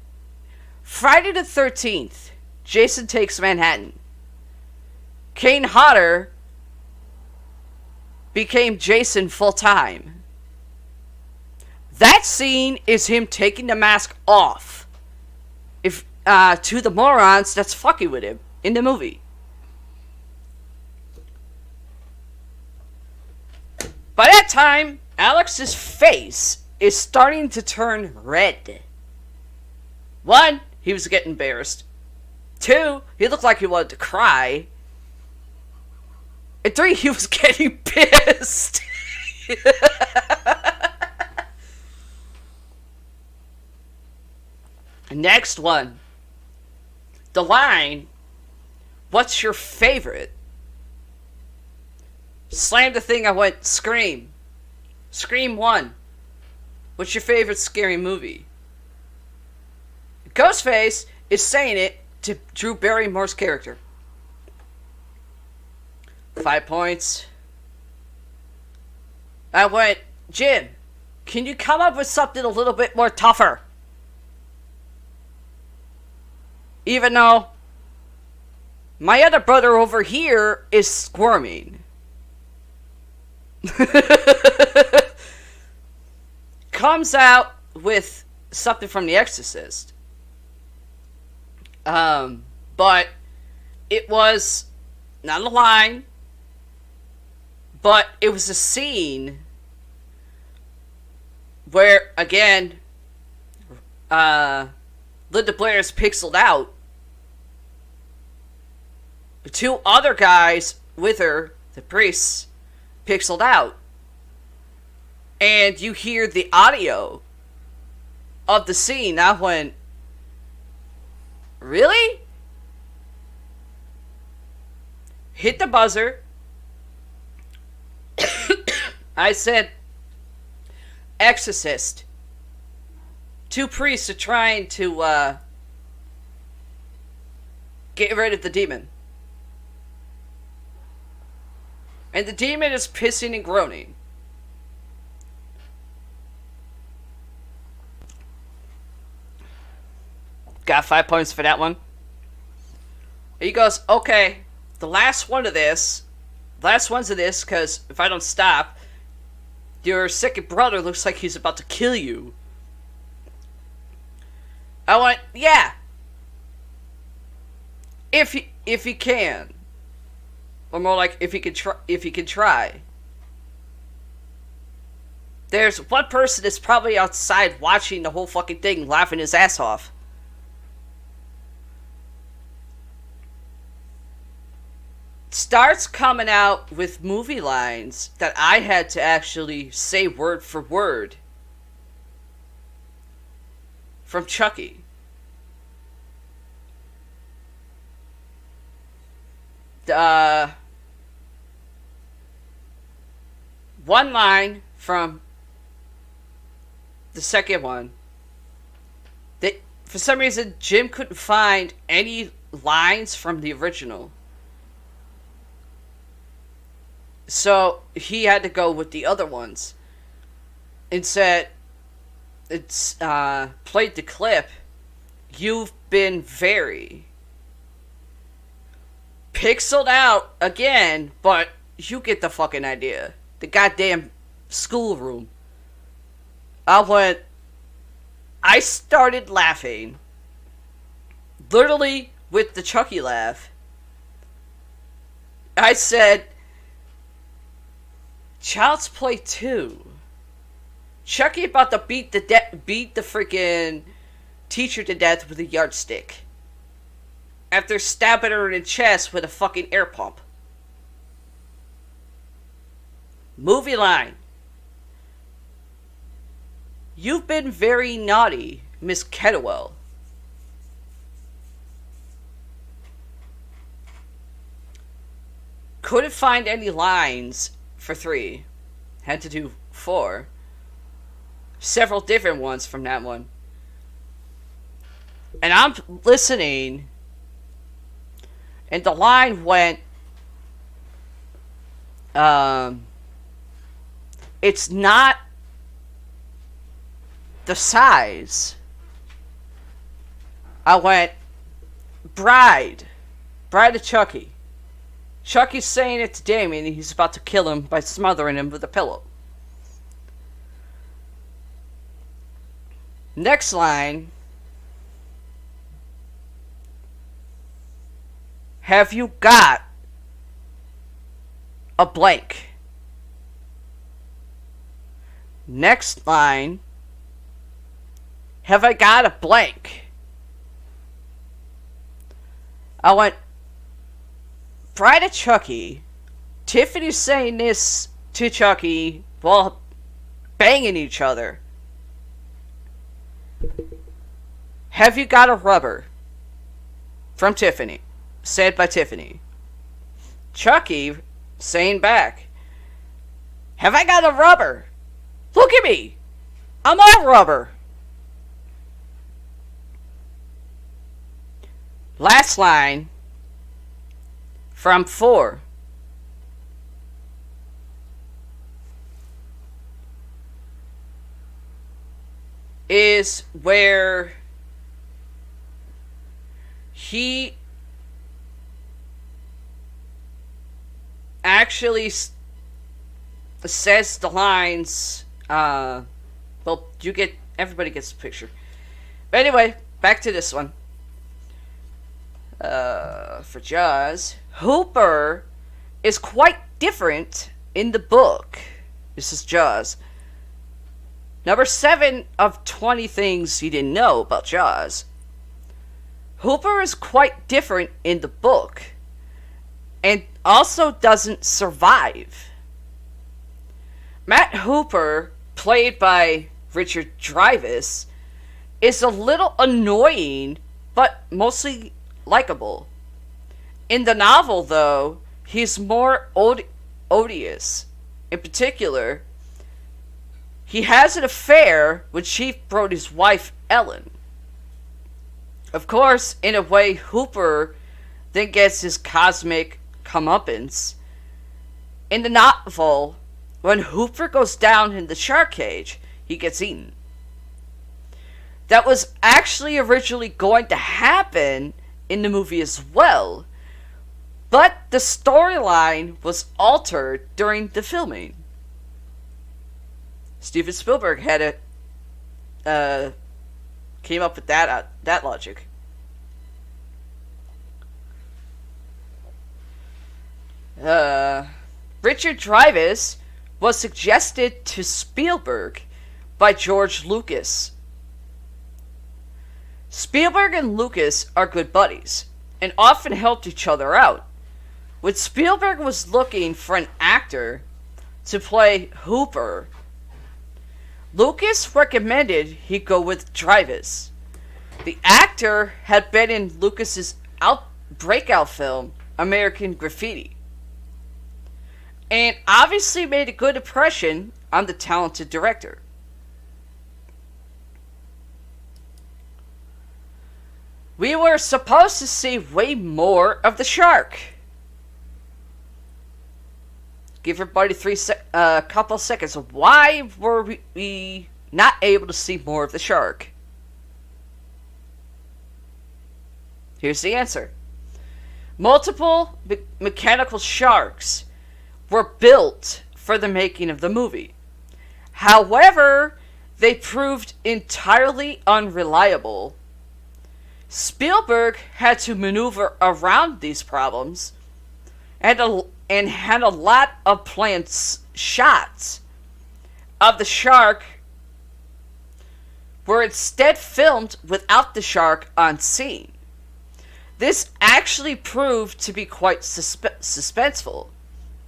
Speaker 2: Friday the 13th, Jason Takes Manhattan. Kane Hodder became Jason full time. That scene is him taking the mask off. If to the morons that's fucking with him in the movie. By that time, Alex's face is starting to turn red. 1, he was getting embarrassed. 2, he looked like he wanted to cry. And 3, he was getting pissed. Next one. The line, what's your favorite? Slammed the thing, I went, Scream. Scream 1. What's your favorite scary movie? Ghostface is saying it to Drew Barrymore's character. 5 points. I went, Jim, can you come up with something a little bit more tougher? Even though my other brother over here is squirming. Comes out with something from The Exorcist. But it was not a line, but it was a scene where, again, Linda Blair is pixeled out. The 2 other guys with her, the priests, pixeled out. And you hear the audio of the scene. I went, really? Hit the buzzer. I said, Exorcist. 2 priests are trying to get rid of the demon. And the demon is pissing and groaning. Got 5 points for that one. He goes, okay, the last one's of this, because if I don't stop, your second brother looks like he's about to kill you. I went, yeah. If he can. Or more like, if he can try. There's one person that's probably outside watching the whole fucking thing, laughing his ass off. Starts coming out with movie lines that I had to actually say word for word. From Chucky. One line from the second one. That for some reason Jim couldn't find any lines from the original. So he had to go with the other ones. And said, it's played the clip. You've been very pixeled out again, but you get the fucking idea. The goddamn schoolroom. I started laughing. Literally with the Chucky laugh. I said, Child's Play 2. Chucky about to beat the freaking teacher to death with a yardstick. After stabbing her in the chest with a fucking air pump. Movie line. You've been very naughty, Miss Kettlewell. Couldn't find any lines for 3. Had to do 4. Several different ones from that one. And I'm listening, and the line went, it's not the size. I went, Bride of Chucky. Chucky's saying it to Damien, and he's about to kill him by smothering him with a pillow. Next line. Have you got a blank? Next line. Have I got a blank? I went, Bride of Chucky. Tiffany's saying this to Chucky while banging each other. Have you got a rubber? From Tiffany. Said by Tiffany. Chucky saying back, have I got a rubber? Look at me. I'm all rubber. Last line from 4. Is where he actually says the lines, well, everybody gets the picture. But anyway, back to this one. For Jaws, Hooper is quite different in the book. This is Jaws. Number 7 of 20 things you didn't know about Jaws. Hooper is quite different in the book, and also doesn't survive. Matt Hooper, played by Richard Dreyfuss, is a little annoying, but mostly likable. In the novel, though, he's more odious. In particular, he has an affair with Chief Brody's wife, Ellen. Of course, in a way, Hooper then gets his cosmic comeuppance. In the novel, when Hooper goes down in the shark cage, he gets eaten. That was actually originally going to happen in the movie as well, but the storyline was altered during the filming. Steven Spielberg had came up with that logic. Richard Dreyfuss was suggested to Spielberg by George Lucas. Spielberg and Lucas are good buddies and often helped each other out. When Spielberg was looking for an actor to play Hooper, Lucas recommended he go with Dreyfuss. The actor had been in Lucas's breakout film, American Graffiti, and obviously made a good impression on the talented director. We were supposed to see way more of the shark. Give everybody a couple seconds. Why were we not able to see more of the shark? Here's the answer. Multiple mechanical sharks were built for the making of the movie. However, they proved entirely unreliable. Spielberg had to maneuver around these problems and had a lot of planned shots of the shark were instead filmed without the shark on scene. This actually proved to be quite suspenseful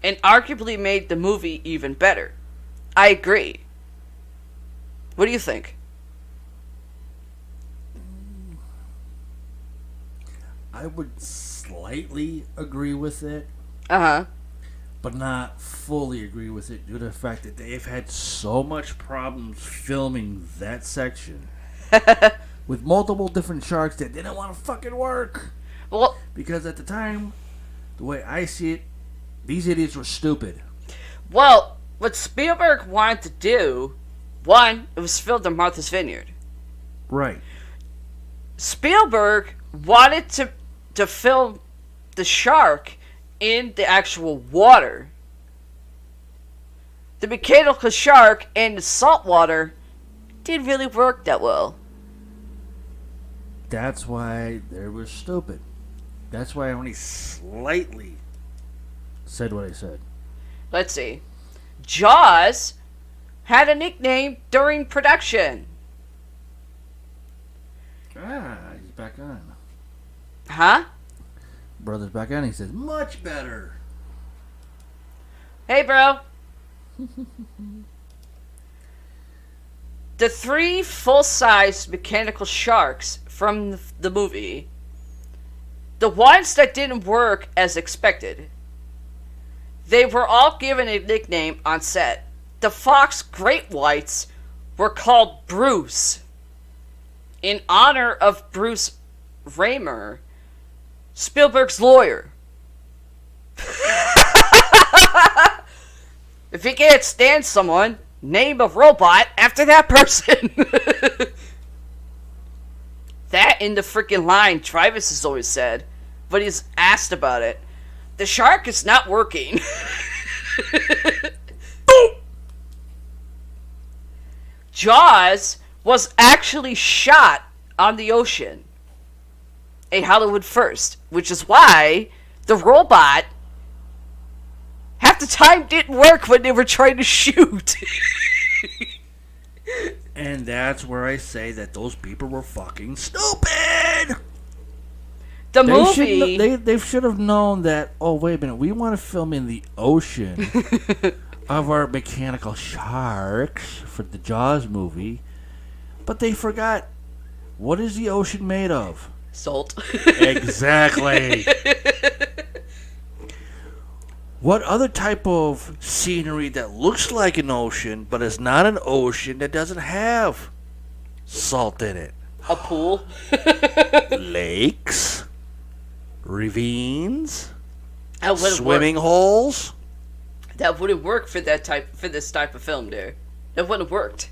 Speaker 2: and arguably made the movie even better. I agree. What do you think?
Speaker 1: I would slightly agree with it,
Speaker 2: Uh-huh.
Speaker 1: but not fully agree with it due to the fact that they've had so much problems filming that section with multiple different sharks that didn't want to fucking work.
Speaker 2: Well,
Speaker 1: Because at the time, the way I see it, these idiots were stupid.
Speaker 2: well, what Spielberg wanted to do, one, it was filmed in Martha's Vineyard.
Speaker 1: Right.
Speaker 2: Spielberg wanted to film the shark in the actual water. The mechanical shark in the salt water didn't really work that well.
Speaker 1: That's why they were stupid. That's why I only slightly said what I said.
Speaker 2: Let's see. Jaws had a nickname during production.
Speaker 1: Ah, he's back on.
Speaker 2: Huh?
Speaker 1: Brother's back on. He says, much better.
Speaker 2: Hey, bro. The three full-size mechanical sharks from the movie, the ones that didn't work as expected, they were all given a nickname on set. The Fox Great Whites were called Bruce, in honor of Bruce Raymer, Spielberg's lawyer. If you can't stand someone, name a robot after that person. That in the freaking line Travis has always said, but he's asked about it. The shark is not working. Jaws was actually shot on the ocean. A Hollywood first, which is why the robot half the time didn't work when they were trying to shoot.
Speaker 1: And that's where I say that those people were fucking stupid.
Speaker 2: The movie.
Speaker 1: They should have known that, oh, wait a minute, we want to film in the ocean of our mechanical sharks for the Jaws movie. But they forgot, what is the ocean made of?
Speaker 2: Salt.
Speaker 1: Exactly. What other type of scenery that looks like an ocean, but is not an ocean that doesn't have salt in it?
Speaker 2: A pool.
Speaker 1: Lakes, ravines,
Speaker 2: That wouldn't
Speaker 1: swimming
Speaker 2: work.
Speaker 1: holes.
Speaker 2: That wouldn't work for this type of film there. That wouldn't have worked.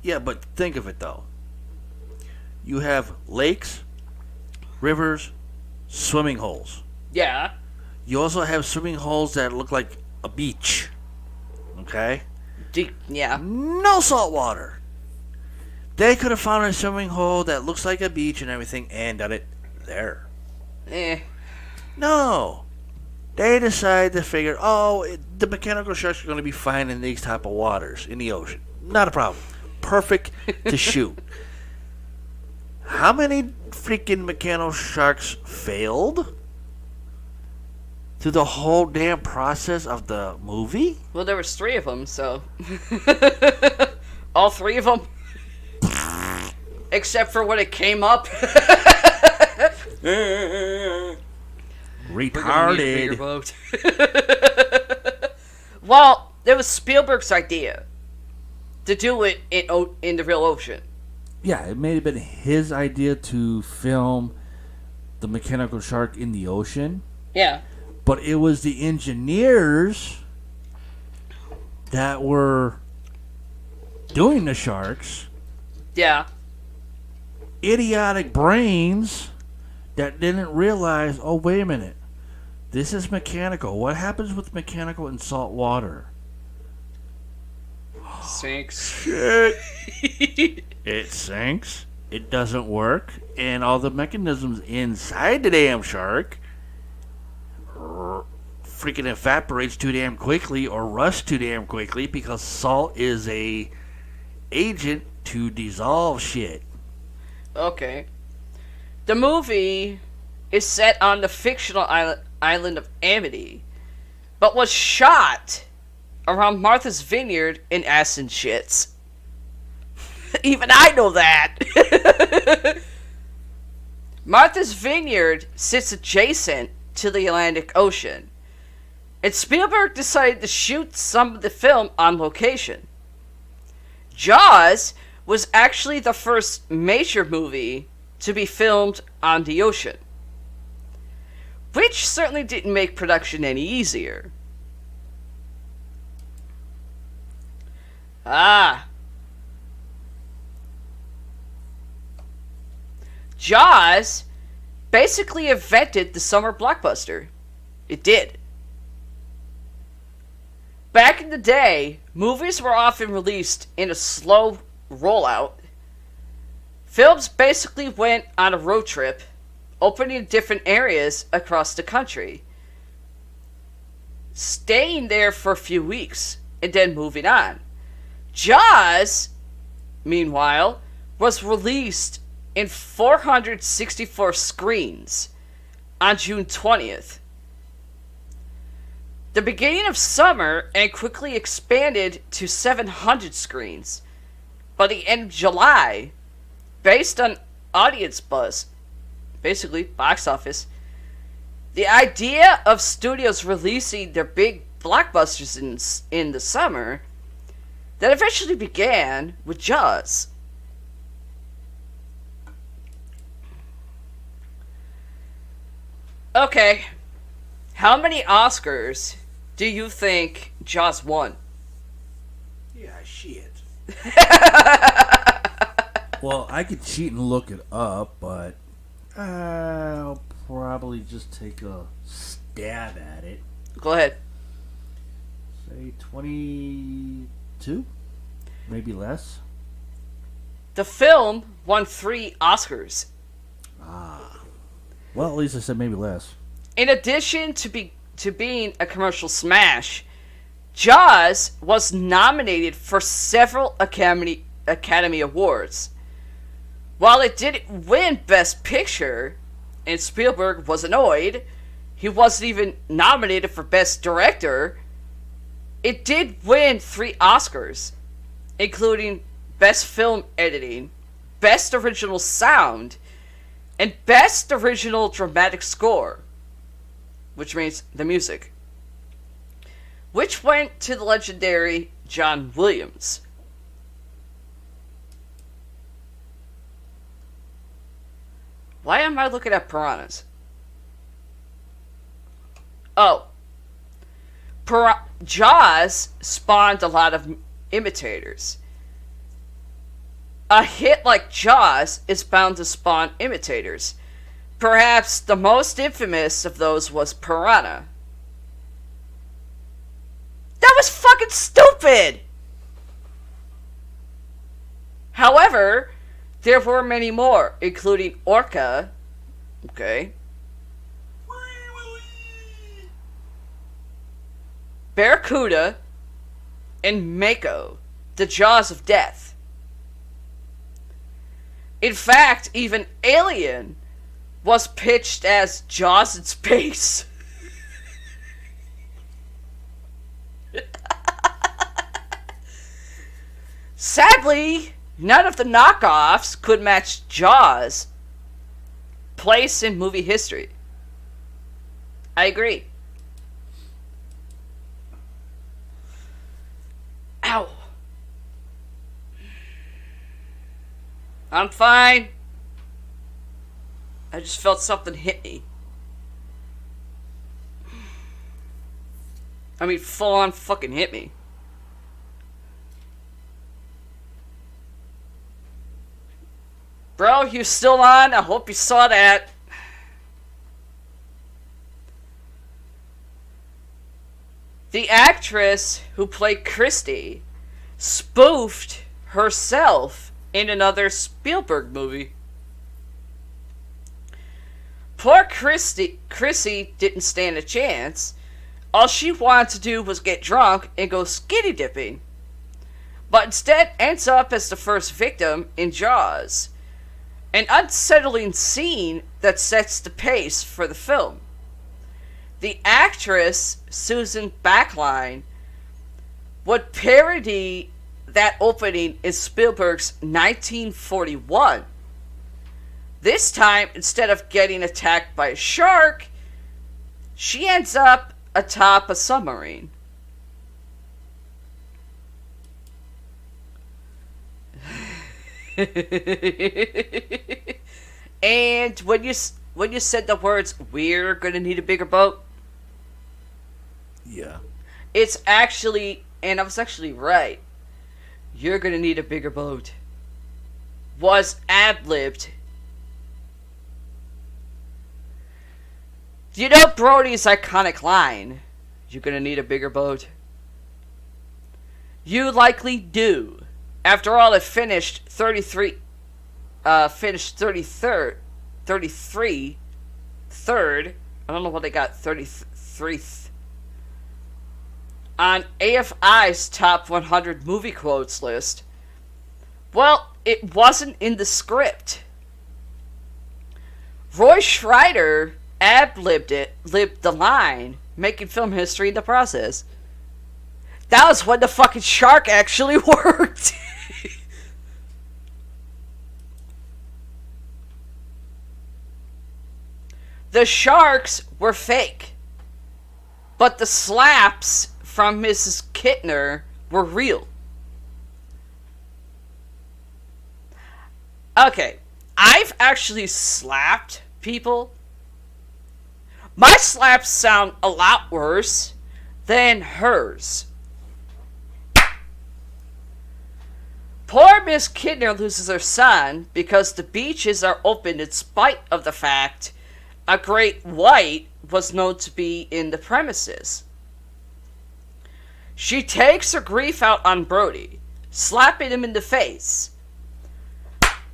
Speaker 1: Yeah, but think of it though. You have lakes, rivers, swimming holes.
Speaker 2: Yeah.
Speaker 1: You also have swimming holes that look like a beach. Okay?
Speaker 2: Yeah.
Speaker 1: No salt water. They could have found a swimming hole that looks like a beach and everything and done it there. No. They decided to figure, the mechanical sharks are going to be fine in these type of waters in the ocean. Not a problem. Perfect to shoot. How many freaking mechanical sharks failed through the whole damn process of the movie?
Speaker 2: Well, there was 3 of them, so all 3 of them, except for when it came up.
Speaker 1: Retarded.
Speaker 2: Well, it was Spielberg's idea to do it in the real ocean.
Speaker 1: Yeah, it may have been his idea to film the mechanical shark in the ocean.
Speaker 2: Yeah.
Speaker 1: But it was the engineers that were doing the sharks.
Speaker 2: Yeah.
Speaker 1: Idiotic brains that didn't realize, oh, wait a minute. This is mechanical. What happens with mechanical in salt water?
Speaker 2: Sinks.
Speaker 4: Shit. It sinks. It doesn't work. And all the mechanisms inside the damn shark freaking evaporates too damn quickly or rust too damn quickly because salt is a agent to dissolve shit.
Speaker 2: Okay. The movie is set on the fictional island of Amity, but was shot around Martha's Vineyard in Aston Shits. Even I know that. Martha's Vineyard sits adjacent to the Atlantic Ocean, and Spielberg decided to shoot some of the film on location. Jaws was actually the first major movie to be filmed on the ocean, which certainly didn't make production any easier. Jaws basically invented the summer blockbuster. It did. Back in the day, movies were often released in a slow rollout. Films basically went on a road trip, opening in different areas across the country, staying there for a few weeks, and then moving on. Jaws, meanwhile, was released in 464 screens on June 20th. The beginning of summer and quickly expanded to 700 screens by the end of July, based on audience buzz, basically box office. The idea of studios releasing their big blockbusters in the summer that eventually began with Jaws. Okay, how many Oscars do you think Jaws won?
Speaker 3: Yeah, shit.
Speaker 1: Well, I could cheat and look it up, but I'll probably just take a stab at it.
Speaker 2: Go ahead.
Speaker 1: Say 22? Maybe less?
Speaker 2: The film won 3 Oscars.
Speaker 1: Well, at least I said maybe less.
Speaker 2: In addition to being a commercial smash, Jaws was nominated for several Academy Awards. While it didn't win Best Picture, and Spielberg was annoyed, he wasn't even nominated for Best Director, it did win 3 Oscars, including Best Film Editing, Best Original Sound, and Best Original Dramatic Score, which means the music, which went to the legendary John Williams. Why am I looking at piranhas? Oh. Jaws spawned a lot of imitators. A hit like Jaws is bound to spawn imitators. Perhaps the most infamous of those was Piranha. That was fucking stupid! However, there were many more, including Orca, okay, Barracuda, and Mako, the Jaws of Death. In fact, even Alien was pitched as Jaws in space. Sadly, none of the knockoffs could match Jaws' place in movie history. I agree. Ow. I'm fine. I just felt something hit me. I mean, full on fucking hit me. Bro, you still on? I hope you saw that. The actress who played Christy spoofed herself in another Spielberg movie. Poor Chrissy didn't stand a chance. All she wanted to do was get drunk and go skinny dipping. But instead ends up as the first victim in Jaws. An unsettling scene that sets the pace for the film. The actress, Susan Backline, would parody that opening in Spielberg's 1941. This time, instead of getting attacked by a shark, she ends up atop a submarine. And when you said the words, "We're gonna need a bigger boat,"
Speaker 4: Yeah.
Speaker 2: it's actually, and I was actually right. "You're gonna need a bigger boat" was ad-libbed. Do you know Brody's iconic line, "You're gonna need a bigger boat"? You likely do. After all, it finished 33rd, third. I don't know what they got, 33th. On AFI's top 100 movie quotes list. Well, it wasn't in the script. Roy Schreider ad-libbed the line, making film history in the process. That was when the fucking shark actually worked. The sharks were fake, but the slaps from Mrs. Kittner were real. Okay, I've actually slapped people. My slaps sound a lot worse than hers. Poor Miss Kidner loses her son because the beaches are open in spite of the fact a great white was known to be in the premises. She takes her grief out on Brody, slapping him in the face.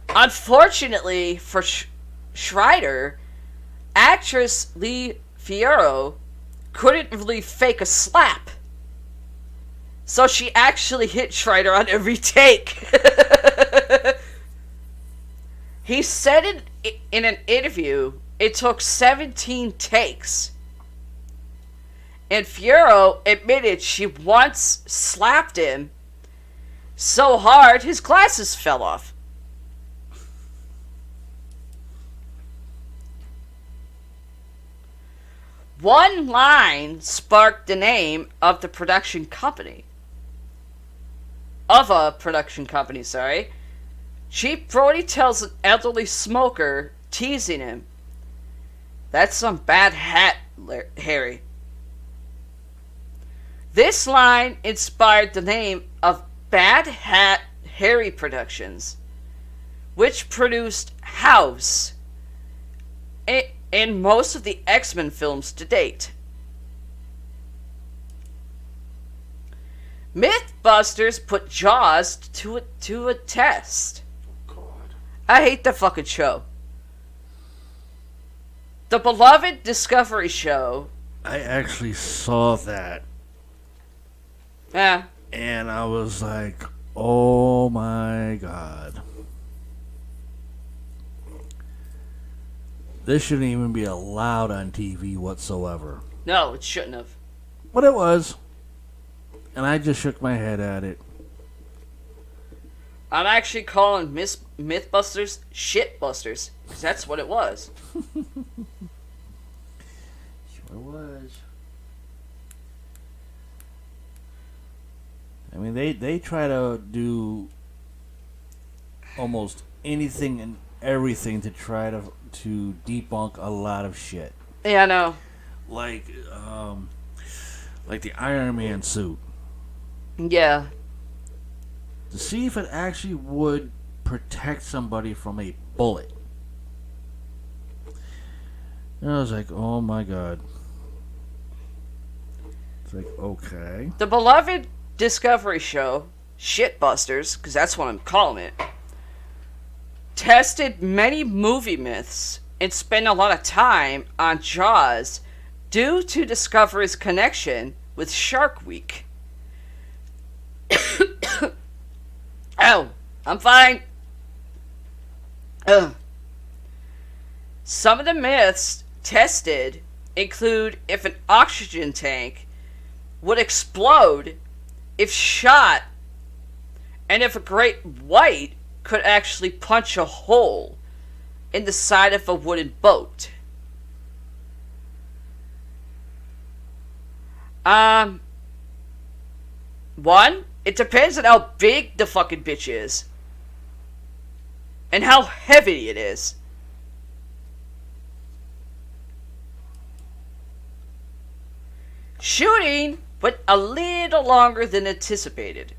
Speaker 2: Unfortunately for Schreider, actress Lee Fierro couldn't really fake a slap. So she actually hit Schreider on every take. He said it in an interview, it took 17 takes. And Fierro admitted she once slapped him so hard his glasses fell off. One line sparked the name of the production company. Of a production company, sorry. Cheap Brody tells an elderly smoker, teasing him, "That's some bad hat, Harry." This line inspired the name of Bad Hat Harry Productions, which produced House in most of the X-Men films to date. Mythbusters put Jaws to a test.
Speaker 3: Oh, God.
Speaker 2: I hate the fucking show. The beloved Discovery show.
Speaker 4: I actually saw that,
Speaker 2: Yeah.
Speaker 4: and I was like, oh my God. This shouldn't even be allowed on TV whatsoever.
Speaker 2: No, it shouldn't have.
Speaker 4: But it was. And I just shook my head at it.
Speaker 2: I'm actually calling Mythbusters Shitbusters, because that's what it was.
Speaker 4: Sure was. I mean, they try to do almost anything and everything to try to debunk a lot of shit.
Speaker 2: Yeah, I know.
Speaker 4: Like the Iron Man suit.
Speaker 2: Yeah.
Speaker 4: To see if it actually would protect somebody from a bullet. And I was like, oh my God. It's like, okay.
Speaker 2: The beloved Discovery show shitbusters, because that's what I'm calling it, tested many movie myths and spent a lot of time on Jaws due to Discovery's connection with Shark Week. Oh, I'm fine. Ugh. Some of the myths tested include if an oxygen tank would explode if shot, and if a great white could actually punch a hole in the side of a wooden boat. One, it depends on how big the fucking bitch is. And how heavy it is. Shooting went a little longer than anticipated.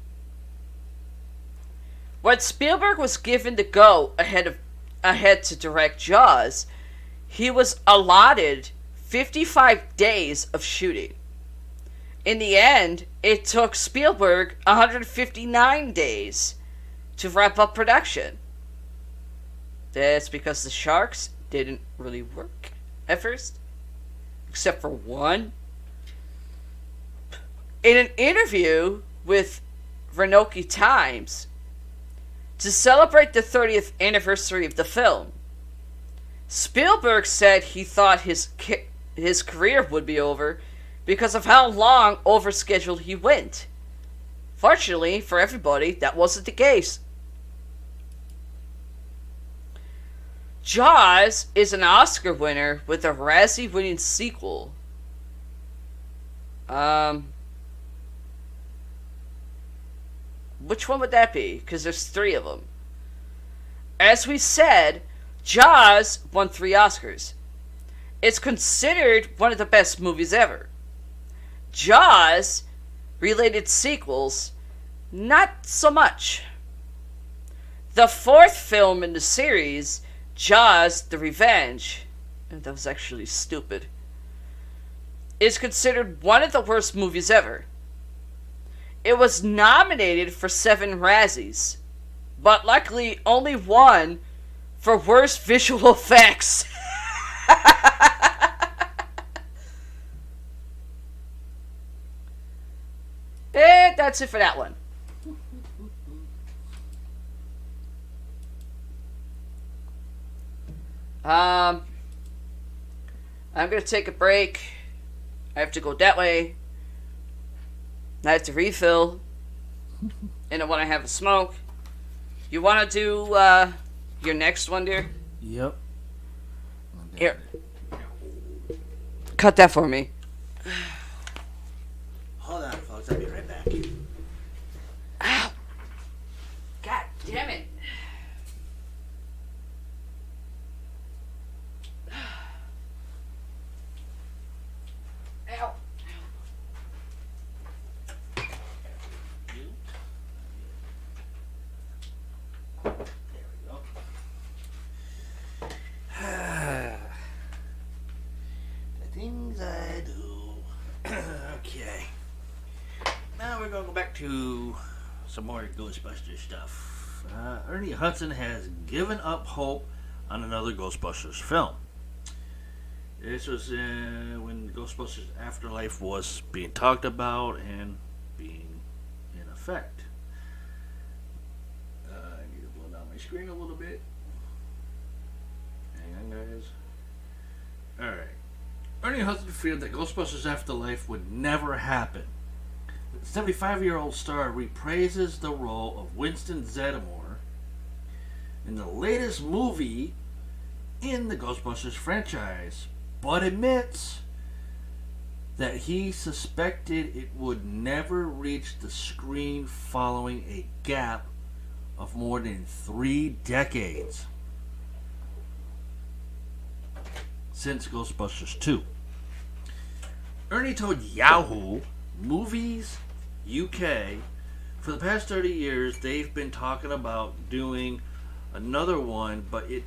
Speaker 2: When Spielberg was given the go ahead to direct Jaws, he was allotted 55 days of shooting. In the end, it took Spielberg 159 days to wrap up production. That's because the sharks didn't really work at first, except for one. In an interview with Roanoke Times, to celebrate the 30th anniversary of the film, Spielberg said he thought his career would be over because of how long over schedule he went. Fortunately for everybody, that wasn't the case. Jaws is an Oscar winner with a Razzie-winning sequel. Which one would that be? Because there's 3 of them. As we said, Jaws won 3 Oscars. It's considered one of the best movies ever. Jaws related sequels, not so much. The 4th film in the series, Jaws: The Revenge, that was actually stupid, is considered one of the worst movies ever. It was nominated for 7 Razzies, but luckily only won for worst visual effects. And that's it for that one. I'm gonna take a break. I have to go that way. I have to refill. And I want to have a smoke. You want to do your next one, dear?
Speaker 1: Yep.
Speaker 2: Here. Cut that for me.
Speaker 4: Hold on, folks. I'll be right back.
Speaker 2: Ow! God damn it. Ow.
Speaker 4: There we go. The things I do. Okay. Now we're going to go back to some more Ghostbusters stuff. Ernie Hudson has given up hope on another Ghostbusters film. This was when Ghostbusters Afterlife was being talked about and being in effect. I need to blow down my screen a little bit. Hang on, guys. Alright. Ernie Hudson feared that Ghostbusters Afterlife would never happen. The 75-year-old star reprises the role of Winston Zeddemore in the latest movie in the Ghostbusters franchise, but admits that he suspected it would never reach the screen following a gap of more than 3 decades since Ghostbusters 2. Ernie told Yahoo Movies UK, for the past 30 years they've been talking about doing another one, but it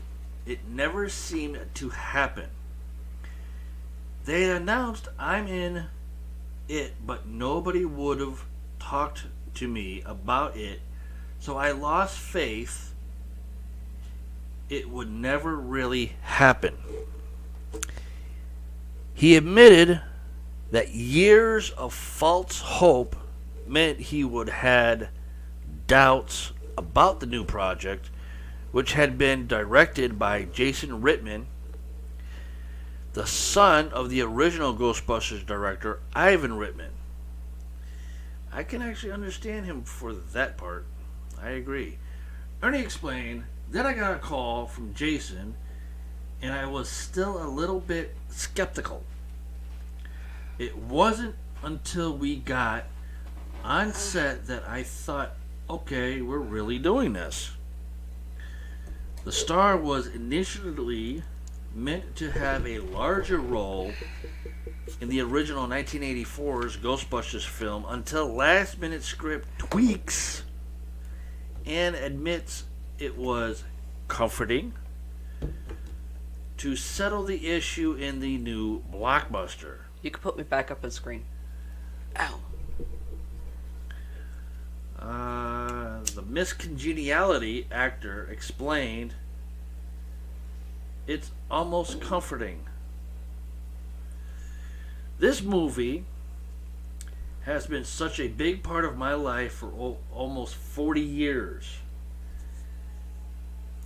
Speaker 4: never seemed to happen. They announced I'm in it, but nobody would have talked to me about it, so I lost faith it would never really happen. He admitted that years of false hope meant he would had doubts about the new project, which had been directed by Jason Reitman, the son of the original Ghostbusters director, Ivan Reitman. I can actually understand him for that part. I agree. Ernie explained, then I got a call from Jason, and I was still a little bit skeptical. It wasn't until we got on set that I thought, okay, we're really doing this. The star was initially meant to have a larger role in the original 1984's Ghostbusters film until last-minute script tweaks, and admits it was comforting to settle the issue in the new blockbuster.
Speaker 2: You can put me back up on screen. Ow.
Speaker 4: The miscongeniality actor explained, it's almost comforting. This movie has been such a big part of my life for almost 40 years.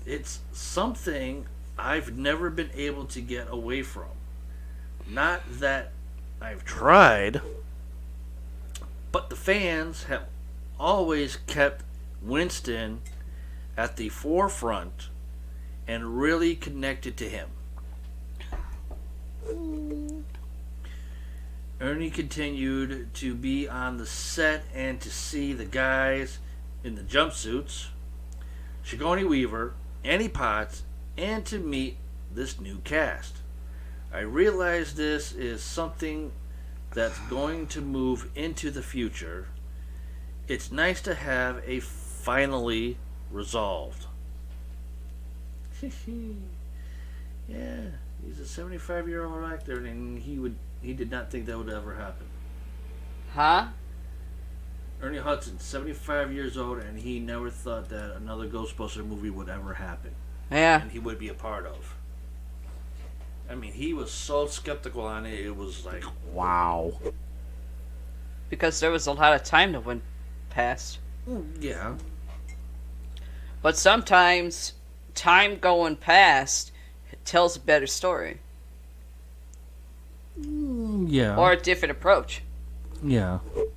Speaker 4: It's something I've never been able to get away from. Not that I've tried, but the fans have always kept Winston at the forefront and really connected to him. Ernie continued to be on the set and to see the guys in the jumpsuits, Sigourney Weaver, Annie Potts, and to meet this new cast. I realize this is something that's going to move into the future. It's nice to have a finally resolved. Yeah, he's a 75-year-old actor, and he did not think that would ever happen.
Speaker 2: Huh?
Speaker 4: Ernie Hudson, 75 years old, and he never thought that another Ghostbuster movie would ever happen.
Speaker 2: Yeah.
Speaker 4: And he would be a part of. I mean, he was so skeptical on it, it was like, wow.
Speaker 2: Because there was a lot of time that went past.
Speaker 4: Yeah.
Speaker 2: But sometimes time going past tells a better story.
Speaker 1: Yeah.
Speaker 2: Or a different approach.
Speaker 1: Yeah.
Speaker 4: Is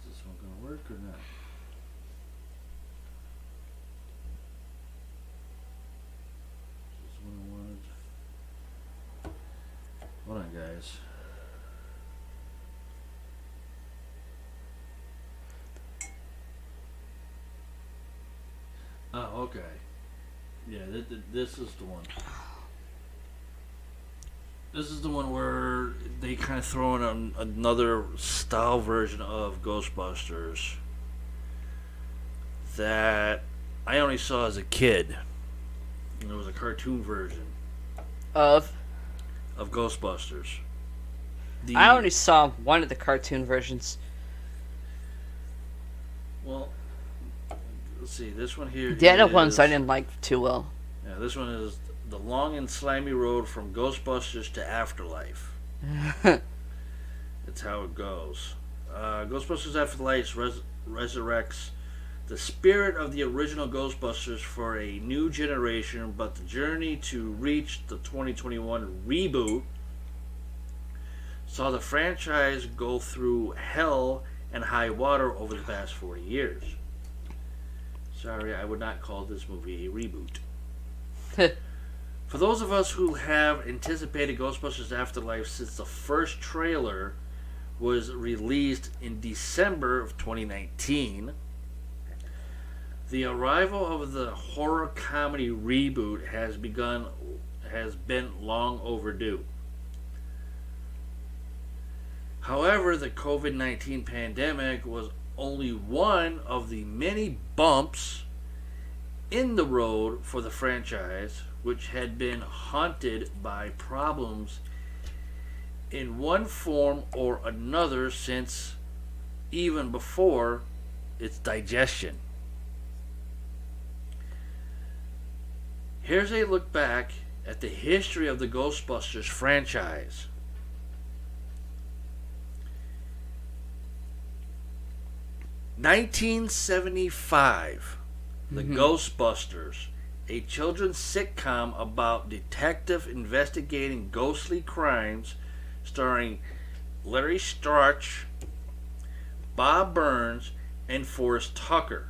Speaker 4: this one going to work or not? This one I wanted. Hold on, guys. Oh, okay. Yeah, this is the one. This is the one where they kind of throw in another style version of Ghostbusters that I only saw as a kid. And it was a cartoon version
Speaker 2: Of?
Speaker 4: Ghostbusters.
Speaker 2: I only saw one of the cartoon versions.
Speaker 4: Well, let's see. This one here.
Speaker 2: The other ones I
Speaker 4: is-
Speaker 2: didn't like too well.
Speaker 4: Yeah, this one is the long and slimy road from Ghostbusters to Afterlife. That's how it goes. Ghostbusters Afterlife resurrects the spirit of the original Ghostbusters for a new generation, but the journey to reach the 2021 reboot saw the franchise go through hell and high water over the past 40 years. Sorry, I would not call this movie a reboot. For those of us who have anticipated Ghostbusters Afterlife since the first trailer was released in December of 2019, the arrival of the horror comedy reboot has been long overdue. However, the COVID-19 pandemic was only one of the many bumps in the road for the franchise, which had been haunted by problems in one form or another since even before its digestion. Here's a look back at the history of the Ghostbusters franchise. "1975, The Ghostbusters, a children's sitcom about detective investigating ghostly crimes starring Larry Strach, Bob Burns, and Forrest Tucker,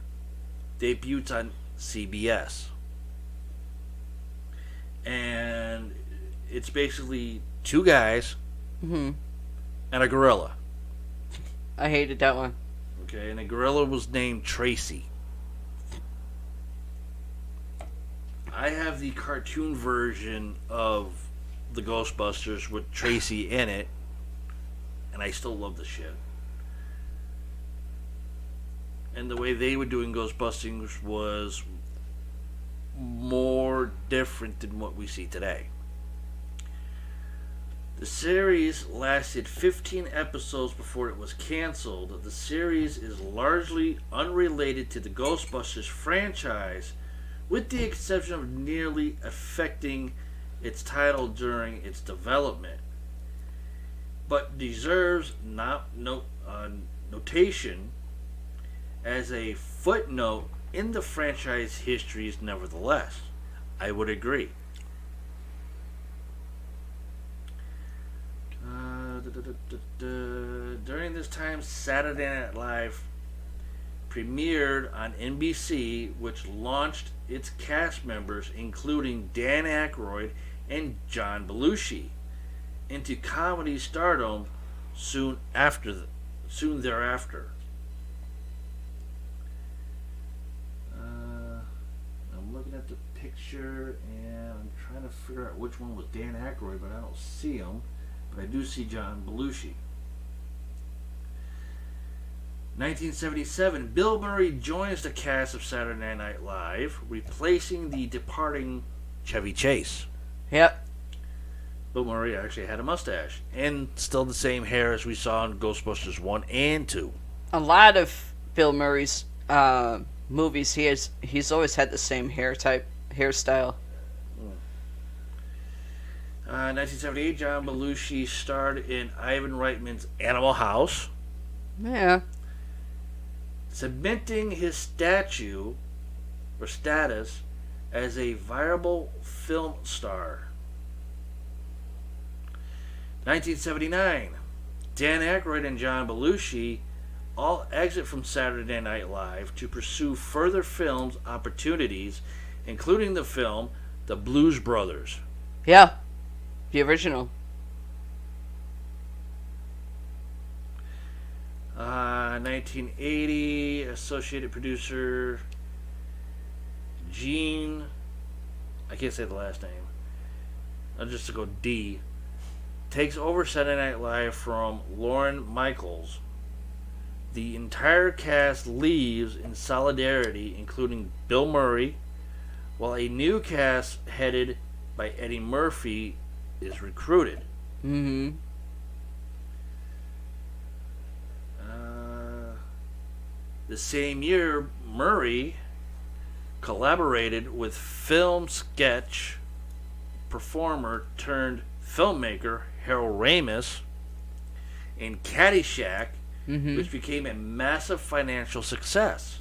Speaker 4: debuts on CBS. And it's basically two guys and a gorilla.
Speaker 2: I hated that one.
Speaker 4: Okay, and the gorilla was named Tracy. I have the cartoon version of the Ghostbusters with Tracy in it, and I still love the shit. And the way they were doing Ghostbusting was more different than what we see today. The series lasted 15 episodes before it was canceled. The series is largely unrelated to the Ghostbusters franchise, with the exception of nearly affecting its title during its development, but deserves notation as a footnote in the franchise histories nevertheless. I would agree. During this time, Saturday Night Live premiered on NBC, which launched its cast members, including Dan Aykroyd and John Belushi, into comedy stardom soon thereafter. I'm looking at the picture and I'm trying to figure out which one was Dan Aykroyd, but I don't see him. But I do see John Belushi. 1977, Bill Murray joins the cast of Saturday Night Live, replacing the departing Chevy Chase.
Speaker 2: Yep.
Speaker 4: Bill Murray actually had a mustache and still the same hair as we saw in Ghostbusters 1 and 2.
Speaker 2: A lot of Bill Murray's movies, he's always had the same hairstyle.
Speaker 4: 1978, John Belushi starred in Ivan Reitman's Animal House,
Speaker 2: Yeah.
Speaker 4: cementing his status as a viable film star. 1979, Dan Aykroyd and John Belushi all exit from Saturday Night Live to pursue further films opportunities, including the film The Blues Brothers.
Speaker 2: Yeah. The original.
Speaker 4: 1980, associated producer Gene, I can't say the last name, I'll just go D, takes over Saturday Night Live from Lorne Michaels. The entire cast leaves in solidarity, including Bill Murray, while a new cast headed by Eddie Murphy is recruited.
Speaker 2: Mm-hmm.
Speaker 4: The same year, Murray collaborated with film sketch performer turned filmmaker Harold Ramis in Caddyshack, which became a massive financial success.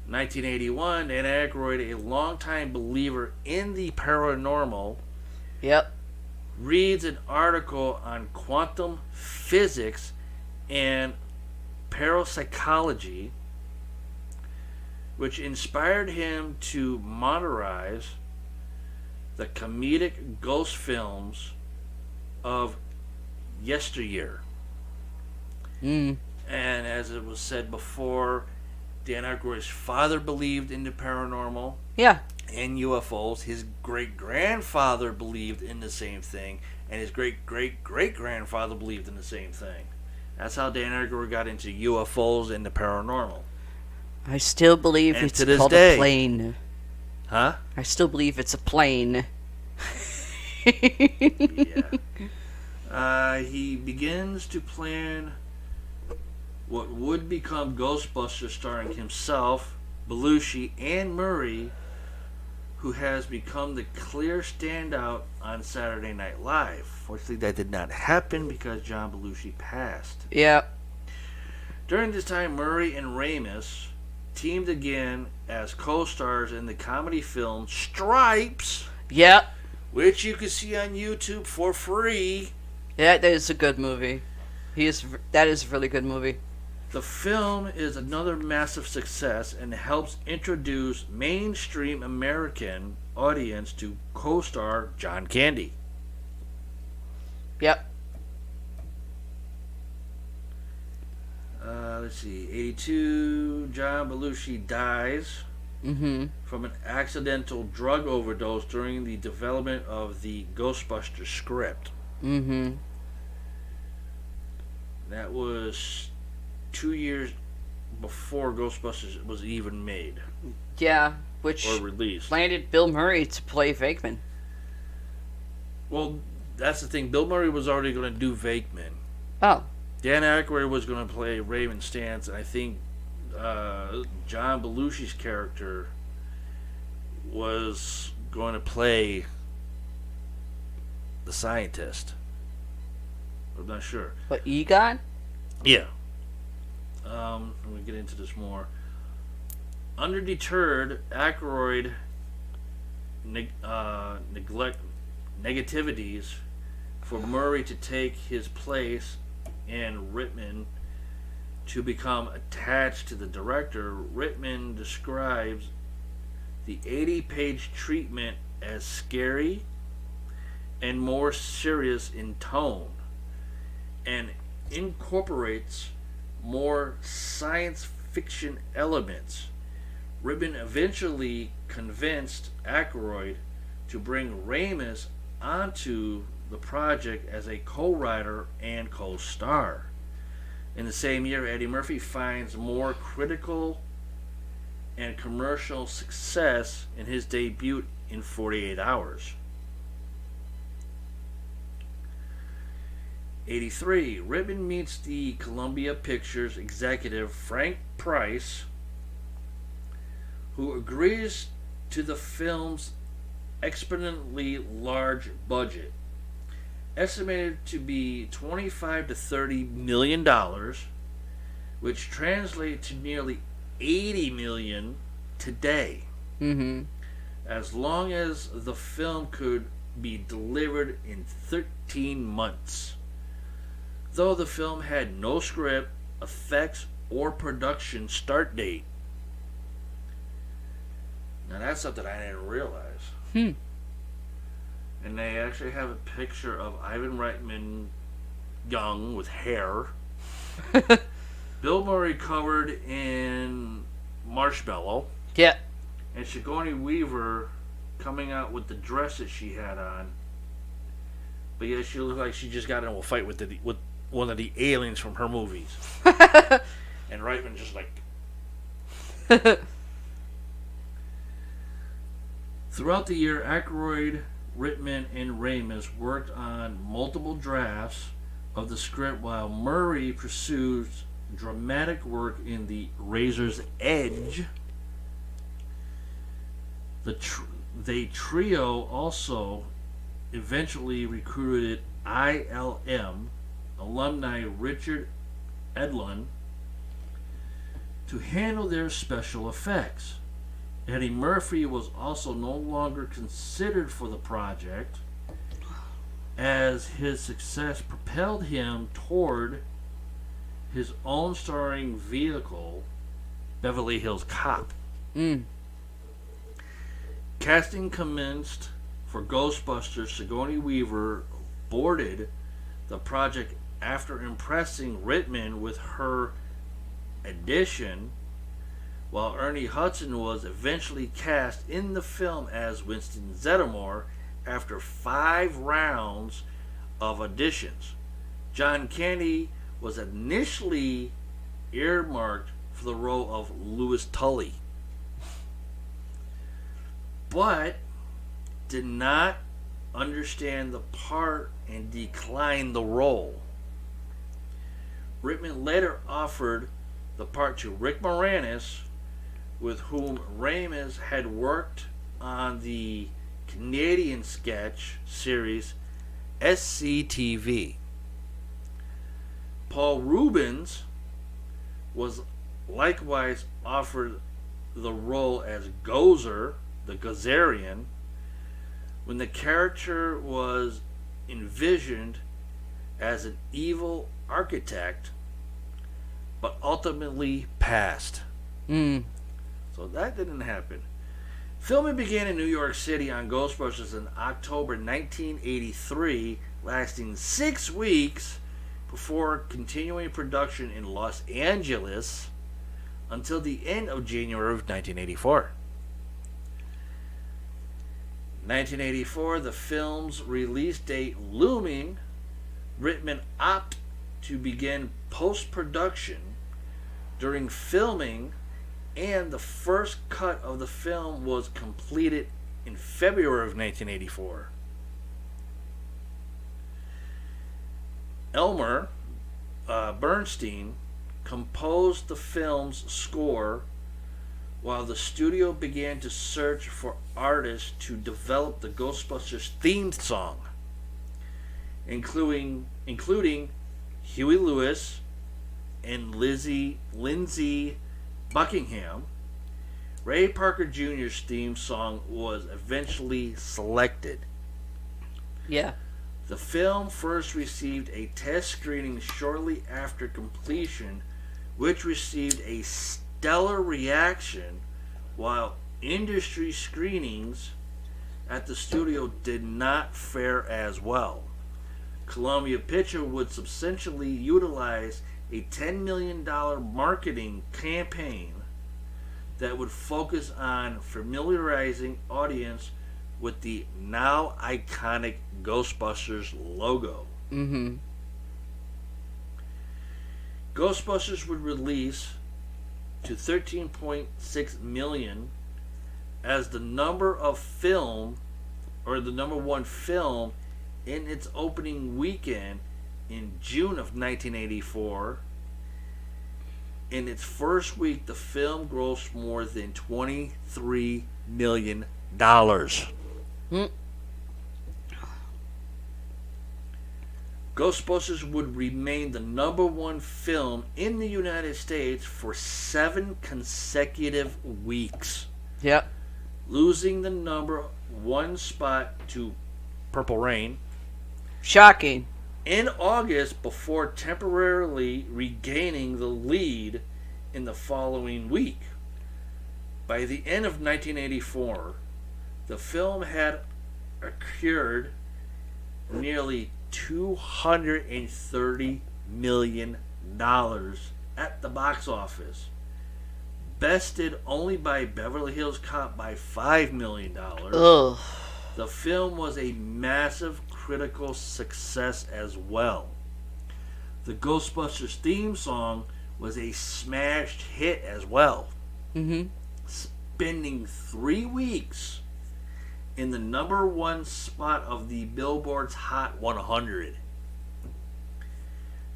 Speaker 4: 1981, Dan Aykroyd, a longtime believer in the paranormal,
Speaker 2: Yep.
Speaker 4: reads an article on quantum physics and parapsychology, which inspired him to modernize the comedic ghost films of yesteryear.
Speaker 2: Mm.
Speaker 4: And as it was said before, Dan Aykroyd's father believed in the paranormal
Speaker 2: Yeah.
Speaker 4: and UFOs. His great-grandfather believed in the same thing, and his great-great-great-grandfather believed in the same thing. That's how Dan Aykroyd got into UFOs and the paranormal.
Speaker 2: I still believe
Speaker 4: And
Speaker 2: it's
Speaker 4: to this
Speaker 2: called
Speaker 4: day.
Speaker 2: a plane.
Speaker 4: Huh?
Speaker 2: I still believe it's a plane.
Speaker 4: He begins to plan what would become Ghostbusters, starring himself, Belushi, and Murray, who has become the clear standout on Saturday Night Live. Fortunately, that did not happen because John Belushi passed.
Speaker 2: Yeah.
Speaker 4: During this time, Murray and Ramis teamed again as co-stars in the comedy film Stripes,
Speaker 2: Yeah.
Speaker 4: which you can see on YouTube for free.
Speaker 2: Yeah, that is a good movie. That is a really good movie.
Speaker 4: The film is another massive success and helps introduce mainstream American audience to co-star John Candy.
Speaker 2: Yep.
Speaker 4: Let's see, 82, John Belushi dies from an accidental drug overdose during the development of the Ghostbusters script. That was 2 years before Ghostbusters was even made
Speaker 2: Yeah, which
Speaker 4: or released.
Speaker 2: landed Bill Murray to play Venkman.
Speaker 4: Well, that's the thing. Bill Murray was already going to do Venkman.
Speaker 2: Oh.
Speaker 4: Dan Aykroyd was going to play Raymond Stantz. I think John Belushi's character was going to play the scientist. I'm not sure.
Speaker 2: But Egon?
Speaker 4: Yeah. Let me get into this more. Undeterred, Aykroyd neglect negativities for Murray to take his place and Rittman to become attached to the director. Rittman describes the 80-page treatment as scary and more serious in tone, and incorporates more science fiction elements. Rittman eventually convinced Aykroyd to bring Ramis onto the project as a co-writer and co-star. In the same year, Eddie Murphy finds more critical and commercial success in his debut in 48 Hours. 83. Rittman meets the Columbia Pictures executive Frank Price, who agrees to the film's exponentially large budget, estimated to be $25 to $30 million, which translates to nearly $80 million today. As long as the film could be delivered in 13 months. Though the film had no script, effects, or production start date. Now that's something I didn't realize. And they actually have a picture of Ivan Reitman young with hair. Bill Murray covered in marshmallow.
Speaker 2: Yeah.
Speaker 4: And Sigourney Weaver coming out with the dress that she had on. But yeah, she looked like she just got into a fight with one of the aliens from her movies. And Reitman just like... Throughout the year, Aykroyd, Rittman, and Ramis worked on multiple drafts of the script while Murray pursued dramatic work in The Razor's Edge. The trio also eventually recruited ILM alumni Richard Edlund to handle their special effects. Eddie Murphy was also no longer considered for the project, as his success propelled him toward his own starring vehicle, Beverly Hills Cop. Casting commenced for Ghostbusters. Sigourney Weaver boarded the project after impressing Rittman with her addition, while Ernie Hudson was eventually cast in the film as Winston Zeddemore after 5 rounds of auditions. John Candy was initially earmarked for the role of Louis Tully, but did not understand the part and declined the role. Rittman later offered the part to Rick Moranis, with whom Ramis had worked on the Canadian sketch series SCTV. Paul Rubens was likewise offered the role as Gozer, the Gozerian, when the character was envisioned as an evil architect, but ultimately passed. So that didn't happen. Filming began in New York City on Ghostbusters in October 1983, lasting 6 weeks before continuing production in Los Angeles until the end of January of 1984. 1984, the film's release date looming, Rittman opted to begin post-production during filming, and the first cut of the film was completed in February of 1984. Elmer Bernstein composed the film's score while the studio began to search for artists to develop the Ghostbusters theme song, including Huey Lewis and Lindsey Buckingham. Ray Parker Jr.'s theme song was eventually selected.
Speaker 2: Yeah.
Speaker 4: The film first received a test screening shortly after completion, which received a stellar reaction, while industry screenings at the studio did not fare as well. Columbia Pictures would substantially utilize a $10 million marketing campaign that would focus on familiarizing audience with the now iconic Ghostbusters logo. Ghostbusters would release to 13.6 million as the number one film in its opening weekend in June of 1984. In its first week, the film grossed more than $23 million. Ghostbusters would remain the number one film in the United States for 7 consecutive weeks.
Speaker 2: Yep.
Speaker 4: Losing the number one spot to Purple Rain
Speaker 2: Shocking.
Speaker 4: in August before temporarily regaining the lead in the following week. By the end of 1984, the film had accrued nearly $230 million at the box office, bested only by Beverly Hills Cop by $5 million.
Speaker 2: Ugh.
Speaker 4: The film was a massive critical success as well. The Ghostbusters theme song was a smashed hit as well, spending 3 weeks in the number one spot of the Billboard's Hot 100.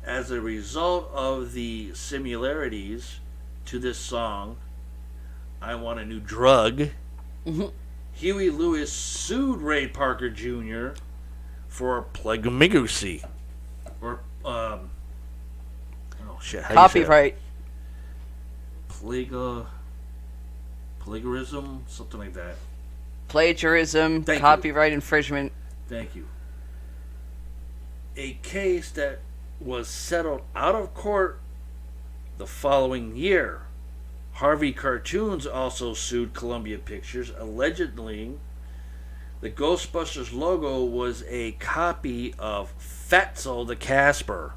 Speaker 4: As a result of the similarities to this song, I Want a New Drug, Huey Lewis sued Ray Parker Jr. for plagiarism. Or,
Speaker 2: Copyright.
Speaker 4: Plagiarism, something like that.
Speaker 2: Plagiarism,
Speaker 4: Thank you.
Speaker 2: copyright infringement.
Speaker 4: Thank you. A case that was settled out of court the following year. Harvey Cartoons also sued Columbia Pictures, allegedly the Ghostbusters logo was a copy of Fatso the Casper,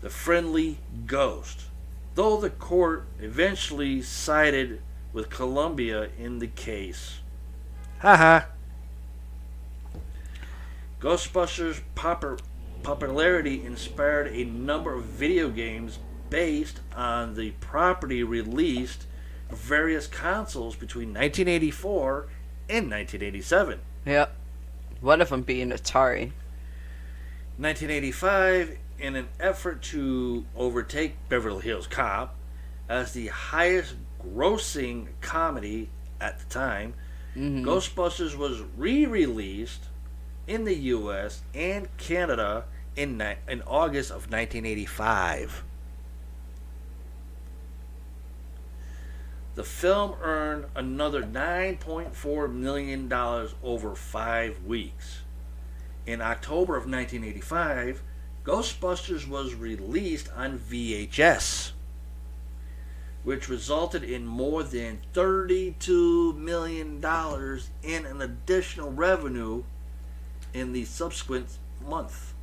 Speaker 4: the friendly ghost, though the court eventually sided with Columbia in the case. Haha. Ghostbusters' popularity inspired a number of video games based on the property released for various consoles between 1984 in 1987.
Speaker 2: Yep. One of them being Atari.
Speaker 4: 1985, in an effort to overtake Beverly Hills Cop as the highest grossing comedy at the time, Ghostbusters was re-released in the U.S. and Canada in August of 1985. The film earned another $9.4 million over 5 weeks. In October of 1985, Ghostbusters was released on VHS, which resulted in more than $32 million in an additional revenue in the subsequent months.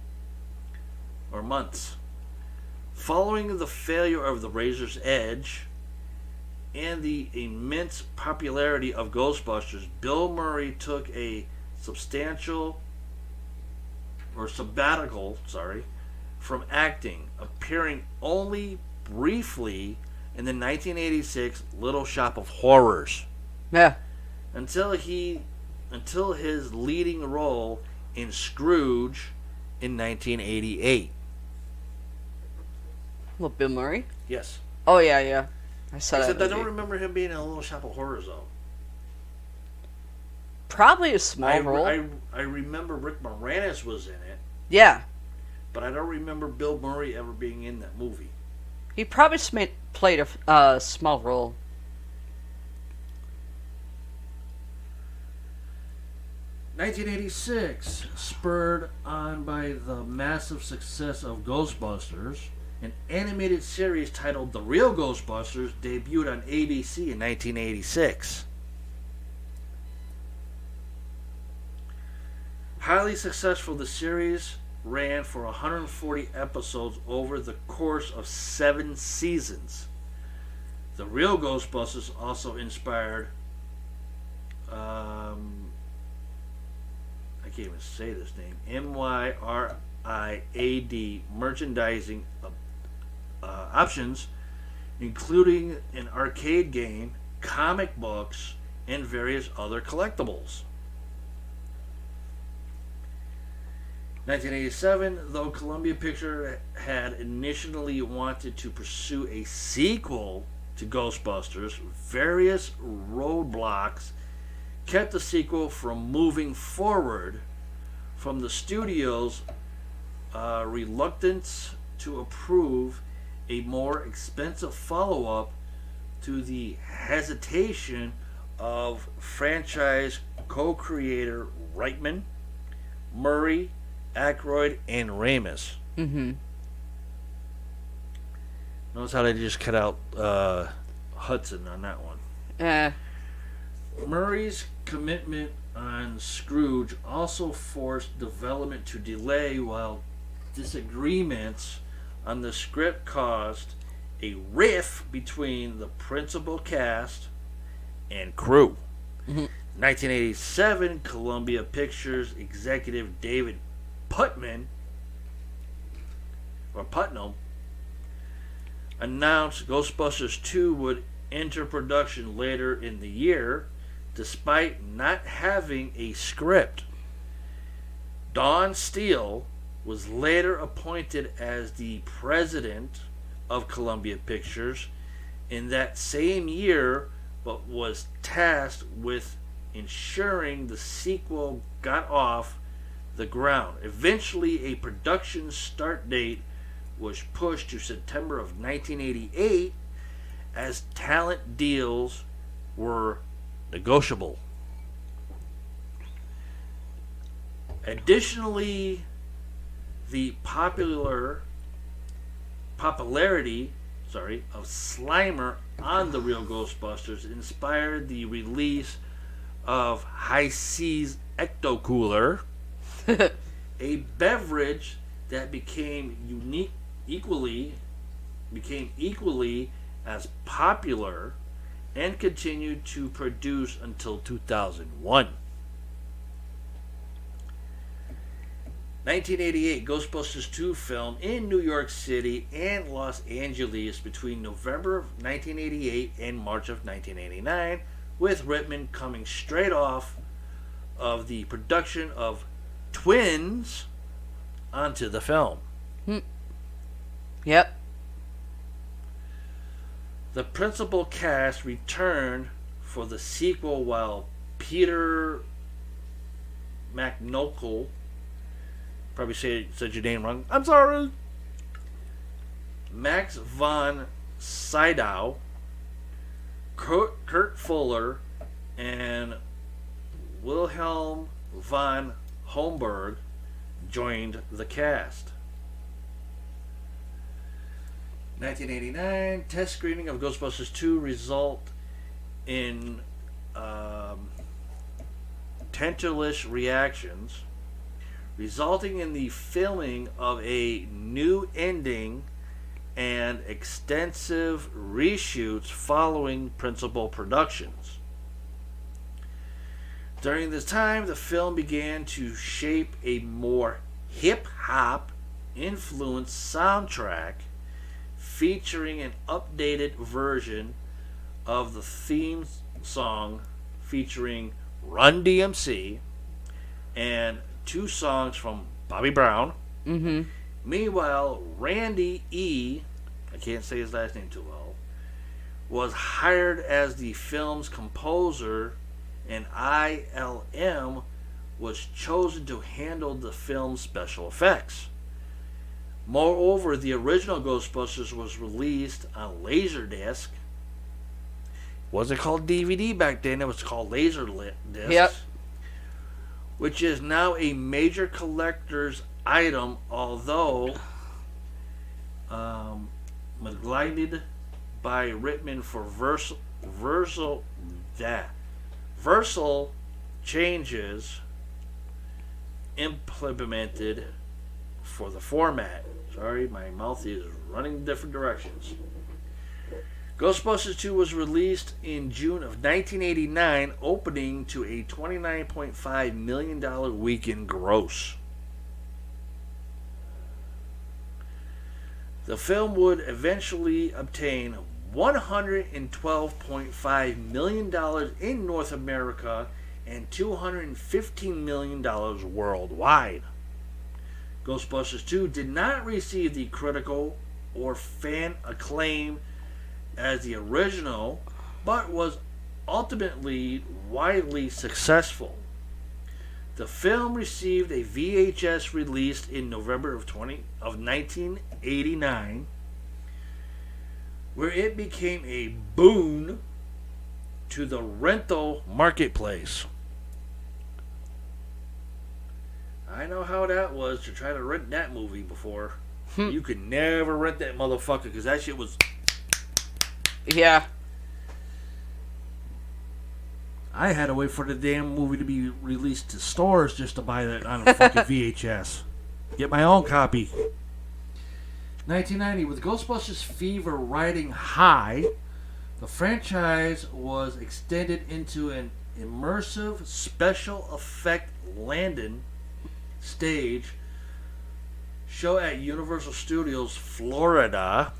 Speaker 4: Following the failure of The Razor's Edge and the immense popularity of Ghostbusters, Bill Murray took a sabbatical from acting, appearing only briefly in the 1986 Little Shop of Horrors.
Speaker 2: Yeah.
Speaker 4: Until his leading role in Scrooge in 1988.
Speaker 2: Well, Bill Murray?
Speaker 4: Yes.
Speaker 2: Oh, yeah. I saw that.
Speaker 4: Except I don't remember him being in a Little Shop of Horrors, though.
Speaker 2: Probably a small role.
Speaker 4: I remember Rick Moranis was in it,
Speaker 2: Yeah.
Speaker 4: but I don't remember Bill Murray ever being in that movie.
Speaker 2: He probably played a small role.
Speaker 4: "1986, spurred on by the massive success of Ghostbusters, an animated series titled The Real Ghostbusters debuted on ABC in 1986. Highly successful, the series ran for 140 episodes over the course of 7 seasons. The Real Ghostbusters also inspired I can't even say this name, MYRIAD merchandising options, including an arcade game, comic books, and various other collectibles. 1987, though Columbia Pictures had initially wanted to pursue a sequel to Ghostbusters, various roadblocks kept the sequel from moving forward, from the studio's reluctance to approve a more expensive follow-up to the hesitation of franchise co-creator Reitman, Murray, Aykroyd, and Ramis.
Speaker 2: Mm-hmm.
Speaker 4: Notice how they just cut out Hudson on that one. Murray's commitment on Scrooge also forced development to delay, while disagreements on the script caused a rift between the principal cast and crew. 1987, Columbia Pictures executive David Putnam announced Ghostbusters 2 would enter production later in the year, despite not having a script. Don Steele was later appointed as the president of Columbia Pictures in that same year, but was tasked with ensuring the sequel got off the ground. Eventually, a production start date was pushed to September of 1988 as talent deals were negotiable. Additionally, the popularity of Slimer on The Real Ghostbusters inspired the release of High Seas Ecto Cooler, a beverage that became equally as popular and continued to produce until 2001. 1988, Ghostbusters 2 filmed in New York City and Los Angeles between November of 1988 and March of 1989, with Rittman coming straight off of the production of Twins onto the film.
Speaker 2: Yep.
Speaker 4: The principal cast returned for the sequel while Peter McNulty, probably said your name wrong, I'm sorry, Max von Sydow, Kurt Fuller, and Wilhelm von Homburg joined the cast. 1989 test screening of Ghostbusters 2 result in tentaclish reactions, resulting in the filming of a new ending and extensive reshoots following principal productions. During this time, the film began to shape a more hip-hop influenced soundtrack featuring an updated version of the theme song featuring Run DMC and 2 songs from Bobby Brown.
Speaker 2: Mm-hmm.
Speaker 4: Meanwhile, Randy E., I can't say his last name too well, was hired as the film's composer, and ILM was chosen to handle the film's special effects. Moreover, the original Ghostbusters was released on Laserdisc. Wasn't called DVD back then, it was called Laserdisc.
Speaker 2: Yep.
Speaker 4: Which is now a major collector's item, although neglected by Rittman for versal changes implemented for the format. Sorry, my mouth is running different directions. Ghostbusters 2 was released in June of 1989, opening to a $29.5 million weekend gross. The film would eventually obtain $112.5 million in North America and $215 million worldwide. Ghostbusters 2 did not receive the critical or fan acclaim as the original, but was ultimately widely successful. The film received a VHS release in November of 1989, where it became a boon to the rental marketplace. I know how that was to try to rent that movie before. You could never rent that motherfucker because that shit was...
Speaker 2: Yeah.
Speaker 1: I had to wait for the damn movie to be released to stores just to buy that on a fucking VHS. Get my own copy. 1990, with Ghostbusters fever riding high, the franchise was extended into an immersive special effect landing stage show at Universal Studios Florida,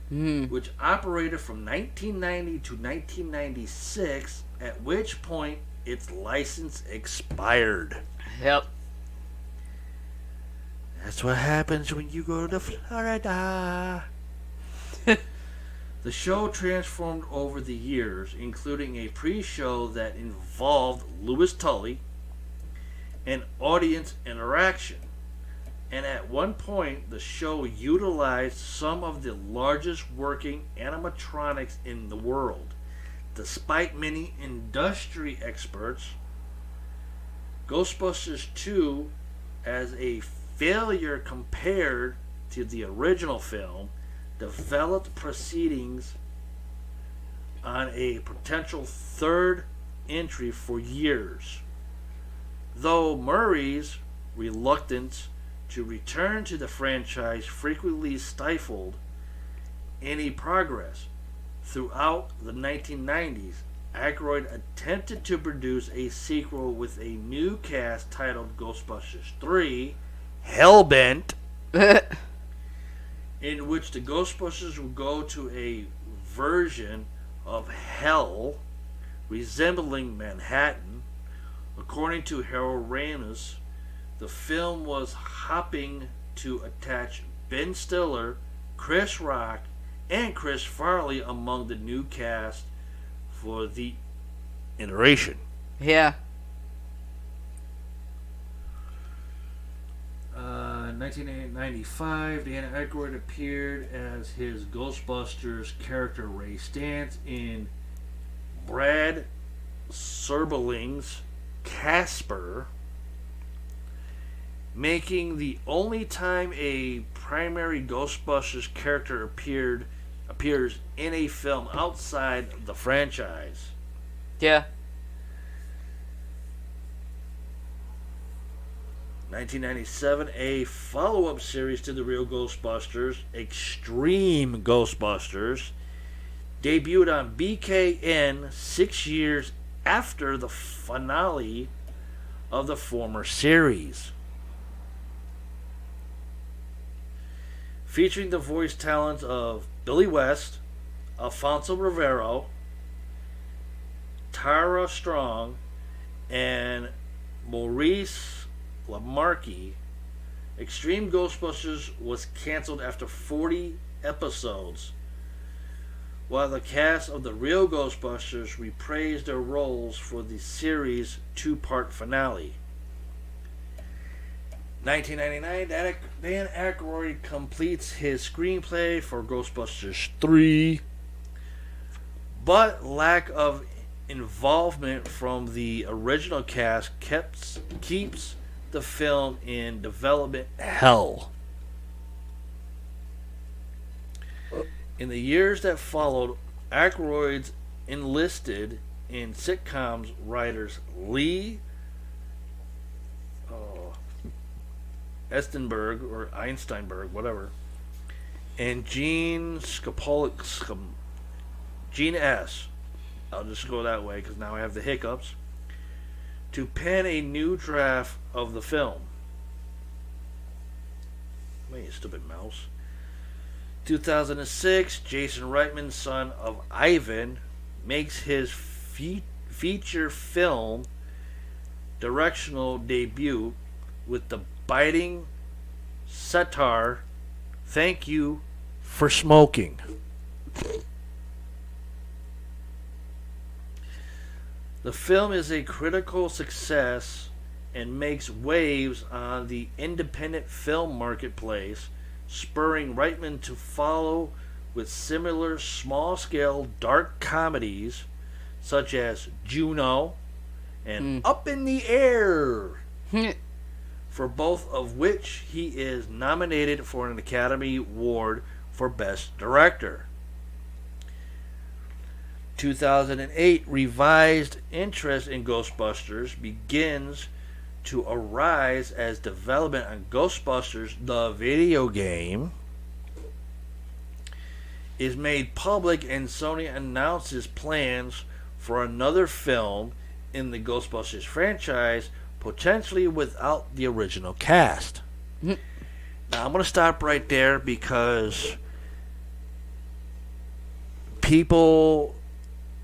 Speaker 1: which operated from 1990 to 1996, at which point its license expired.
Speaker 2: Yep.
Speaker 4: That's what happens when you go to Florida. The show transformed over the years, including a pre-show that involved Louis Tully and audience interaction. And at one point, the show utilized some of the largest working animatronics in the world. Despite many industry experts, Ghostbusters 2, as a failure compared to the original film, developed proceedings on a potential third entry for years. Though Murray's reluctance to return to the franchise frequently stifled any progress. Throughout the 1990s, Aykroyd attempted to produce a sequel with a new cast titled Ghostbusters 3, Hellbent, in which the Ghostbusters would go to a version of hell, resembling Manhattan. According to Harold Ramis, the film was hoping to attach Ben Stiller, Chris Rock, and Chris Farley among the new cast for the iteration.
Speaker 2: Yeah.
Speaker 4: 1995, Dan Aykroyd appeared as his Ghostbusters character Ray Stantz in Brad Serbling's Casper, making the only time a primary Ghostbusters character appears in a film outside the franchise.
Speaker 2: Yeah.
Speaker 4: 1997, a follow-up series to the real Ghostbusters, Extreme Ghostbusters, debuted on BKN 6 years after the finale of the former series. Featuring the voice talents of Billy West, Alfonso Rivero, Tara Strong, and Maurice LaMarche, Extreme Ghostbusters was canceled after 40 episodes, while the cast of the real Ghostbusters reprised their roles for the series' two-part finale. 1999, Dan Aykroyd completes his screenplay for Ghostbusters 3, but lack of involvement from the original cast keeps the film in development hell. In the years that followed, Aykroyd enlisted in sitcoms writers Lee Eisenberg or Einsteinberg, whatever, and Gene S. I'll just go that way because now I have the hiccups. To pen a new draft of the film. Man, you stupid mouse. 2006, Jason Reitman, son of Ivan, makes his feature film directional debut with the biting satire, "Thank You for Smoking." The film is a critical success and makes waves on the independent film marketplace, spurring Reitman to follow with similar small-scale dark comedies such as Juno and Up in the Air, for both of which he is nominated for an Academy Award for Best Director. 2008, revised interest in Ghostbusters begins to arise as development on Ghostbusters, the video game, is made public and Sony announces plans for another film in the Ghostbusters franchise, potentially without the original cast. Now, I'm going to stop right there because people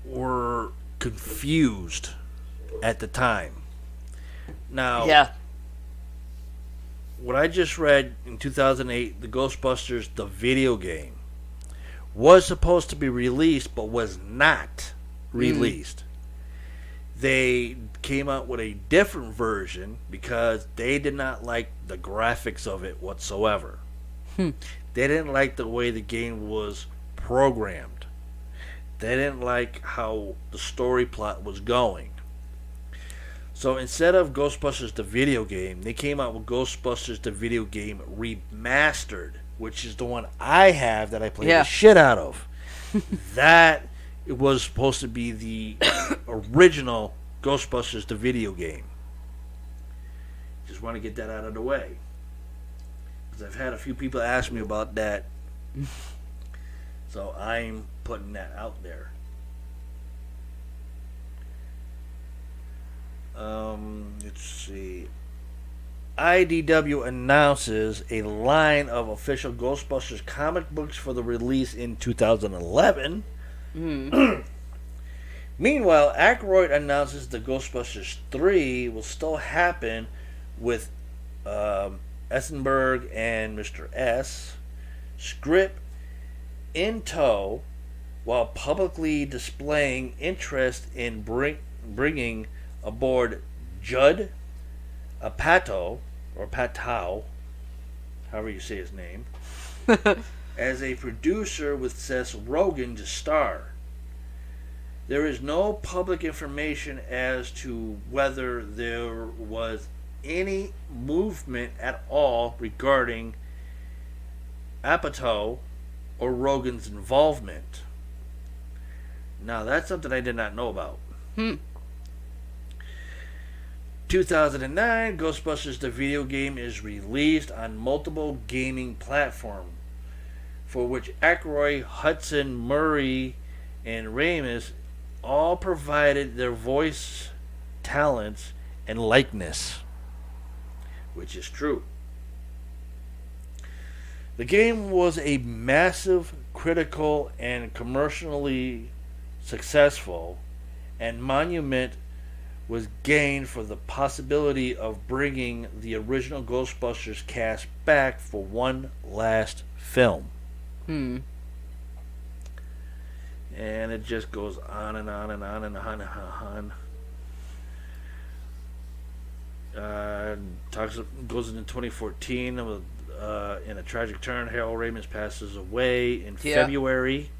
Speaker 4: were confused at the time. Now,
Speaker 2: Yeah.
Speaker 4: what I just read in 2008, the Ghostbusters, the video game, was supposed to be released but was not released. They came out with a different version because they did not like the graphics of it whatsoever. They didn't like the way the game was programmed. They didn't like how the story plot was going. So instead of Ghostbusters the video game, they came out with Ghostbusters the video game remastered, which is the one I have that I played the shit out of. That it was supposed to be the original Ghostbusters the video game. Just want to get that out of the way, because I've had a few people ask me about that. So I'm putting that out there. Let's see. IDW announces a line of official Ghostbusters comic books for the release in 2011. Meanwhile, Aykroyd announces the Ghostbusters 3 will still happen with Essenberg and Mr. S. Script in tow, while publicly displaying interest in bringing aboard Judd Apatow, or Patow, however you say his name, as a producer with Seth Rogen to star. There is no public information as to whether there was any movement at all regarding Apatow or Rogen's involvement. Now, that's something I did not know about. 2009, Ghostbusters the video game is released on multiple gaming platforms, for which Aykroyd, Hudson, Murray, and Ramis all provided their voice talents and likeness, which is true. The game was a massive, critical, and commercially successful, and monument was gained for the possibility of bringing the original Ghostbusters cast back for one last film. And it just goes on and on and on and on and on. Goes into 2014 with, in a tragic turn, Harold Ramis passes away in February.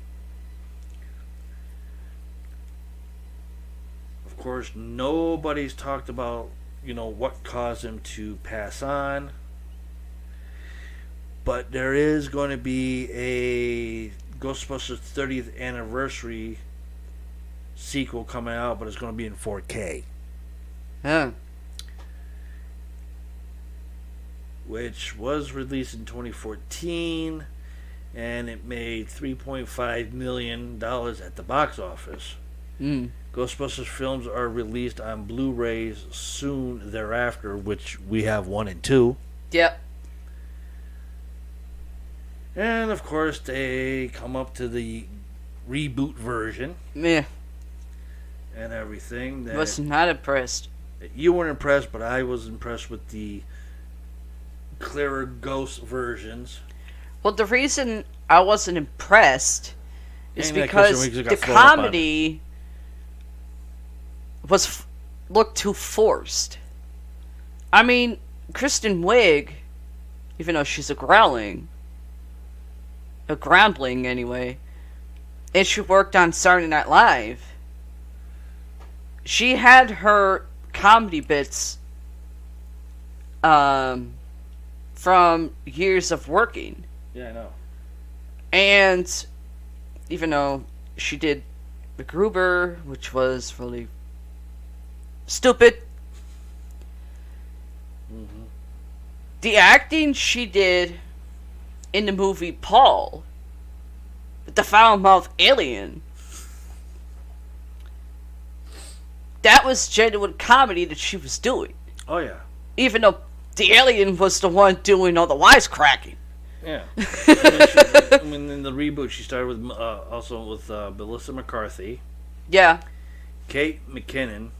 Speaker 4: Of course, nobody's talked about, what caused him to pass on. But there is going to be a Ghostbusters 30th anniversary sequel coming out, but it's going to be in 4K.
Speaker 2: Huh.
Speaker 4: Which was released in 2014, and it made $3.5 million at the box office. Ghostbusters films are released on Blu-rays soon thereafter, which we have 1 and 2.
Speaker 2: Yep.
Speaker 4: And of course, they come up to the reboot version.
Speaker 2: Yeah.
Speaker 4: And everything.
Speaker 2: I was not impressed.
Speaker 4: You weren't impressed, but I was impressed with the clearer ghost versions.
Speaker 2: Well, the reason I wasn't impressed is because the comedy looked too forced. I mean, Kristen Wiig, even though she's a groundling anyway, and she worked on Saturday Night Live, she had her comedy bits from years of working.
Speaker 4: Yeah, I know.
Speaker 2: And even though she did MacGruber, which was really stupid, the acting she did in the movie Paul, the foul-mouthed alien, that was genuine comedy that she was doing.
Speaker 4: Oh, yeah.
Speaker 2: Even though the alien was the one doing all the wisecracking.
Speaker 4: Yeah. In the reboot, she started with also with Melissa McCarthy.
Speaker 2: Yeah.
Speaker 4: Kate McKinnon.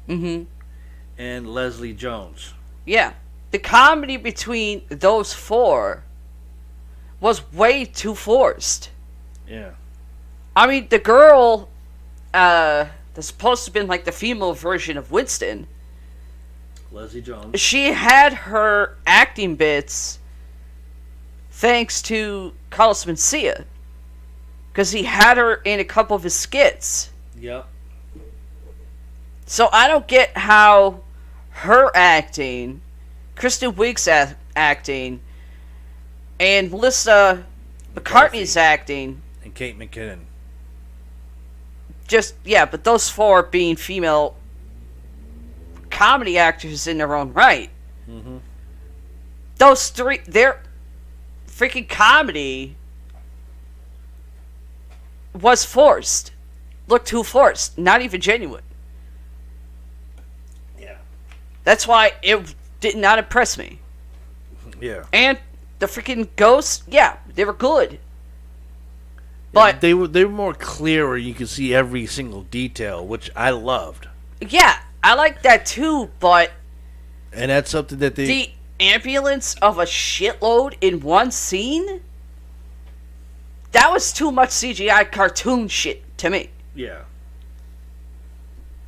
Speaker 4: And Leslie Jones.
Speaker 2: Yeah. The comedy between those four was way too forced.
Speaker 4: Yeah.
Speaker 2: I mean, the girl that's supposed to have been like the female version of Winston,
Speaker 4: Leslie Jones,
Speaker 2: she had her acting bits thanks to Carlos Mencia, because he had her in a couple of his skits.
Speaker 4: Yep.
Speaker 2: So I don't get how her acting, Kristen Wiig's acting, and Melissa McCarthy's acting,
Speaker 4: and Kate McKinnon,
Speaker 2: but those four being female comedy actors in their own right. Those three, their freaking comedy was forced. Looked too forced. Not even genuine.
Speaker 4: Yeah.
Speaker 2: That's why it did not impress me.
Speaker 4: Yeah.
Speaker 2: And the freaking ghosts, yeah, they were good. But
Speaker 4: they were more clear where you could see every single detail, which I loved.
Speaker 2: yeah, I like that too. But
Speaker 4: And that's something that
Speaker 2: the ambulance of a shitload in one scene, that was too much CGI cartoon shit to me.
Speaker 4: yeah.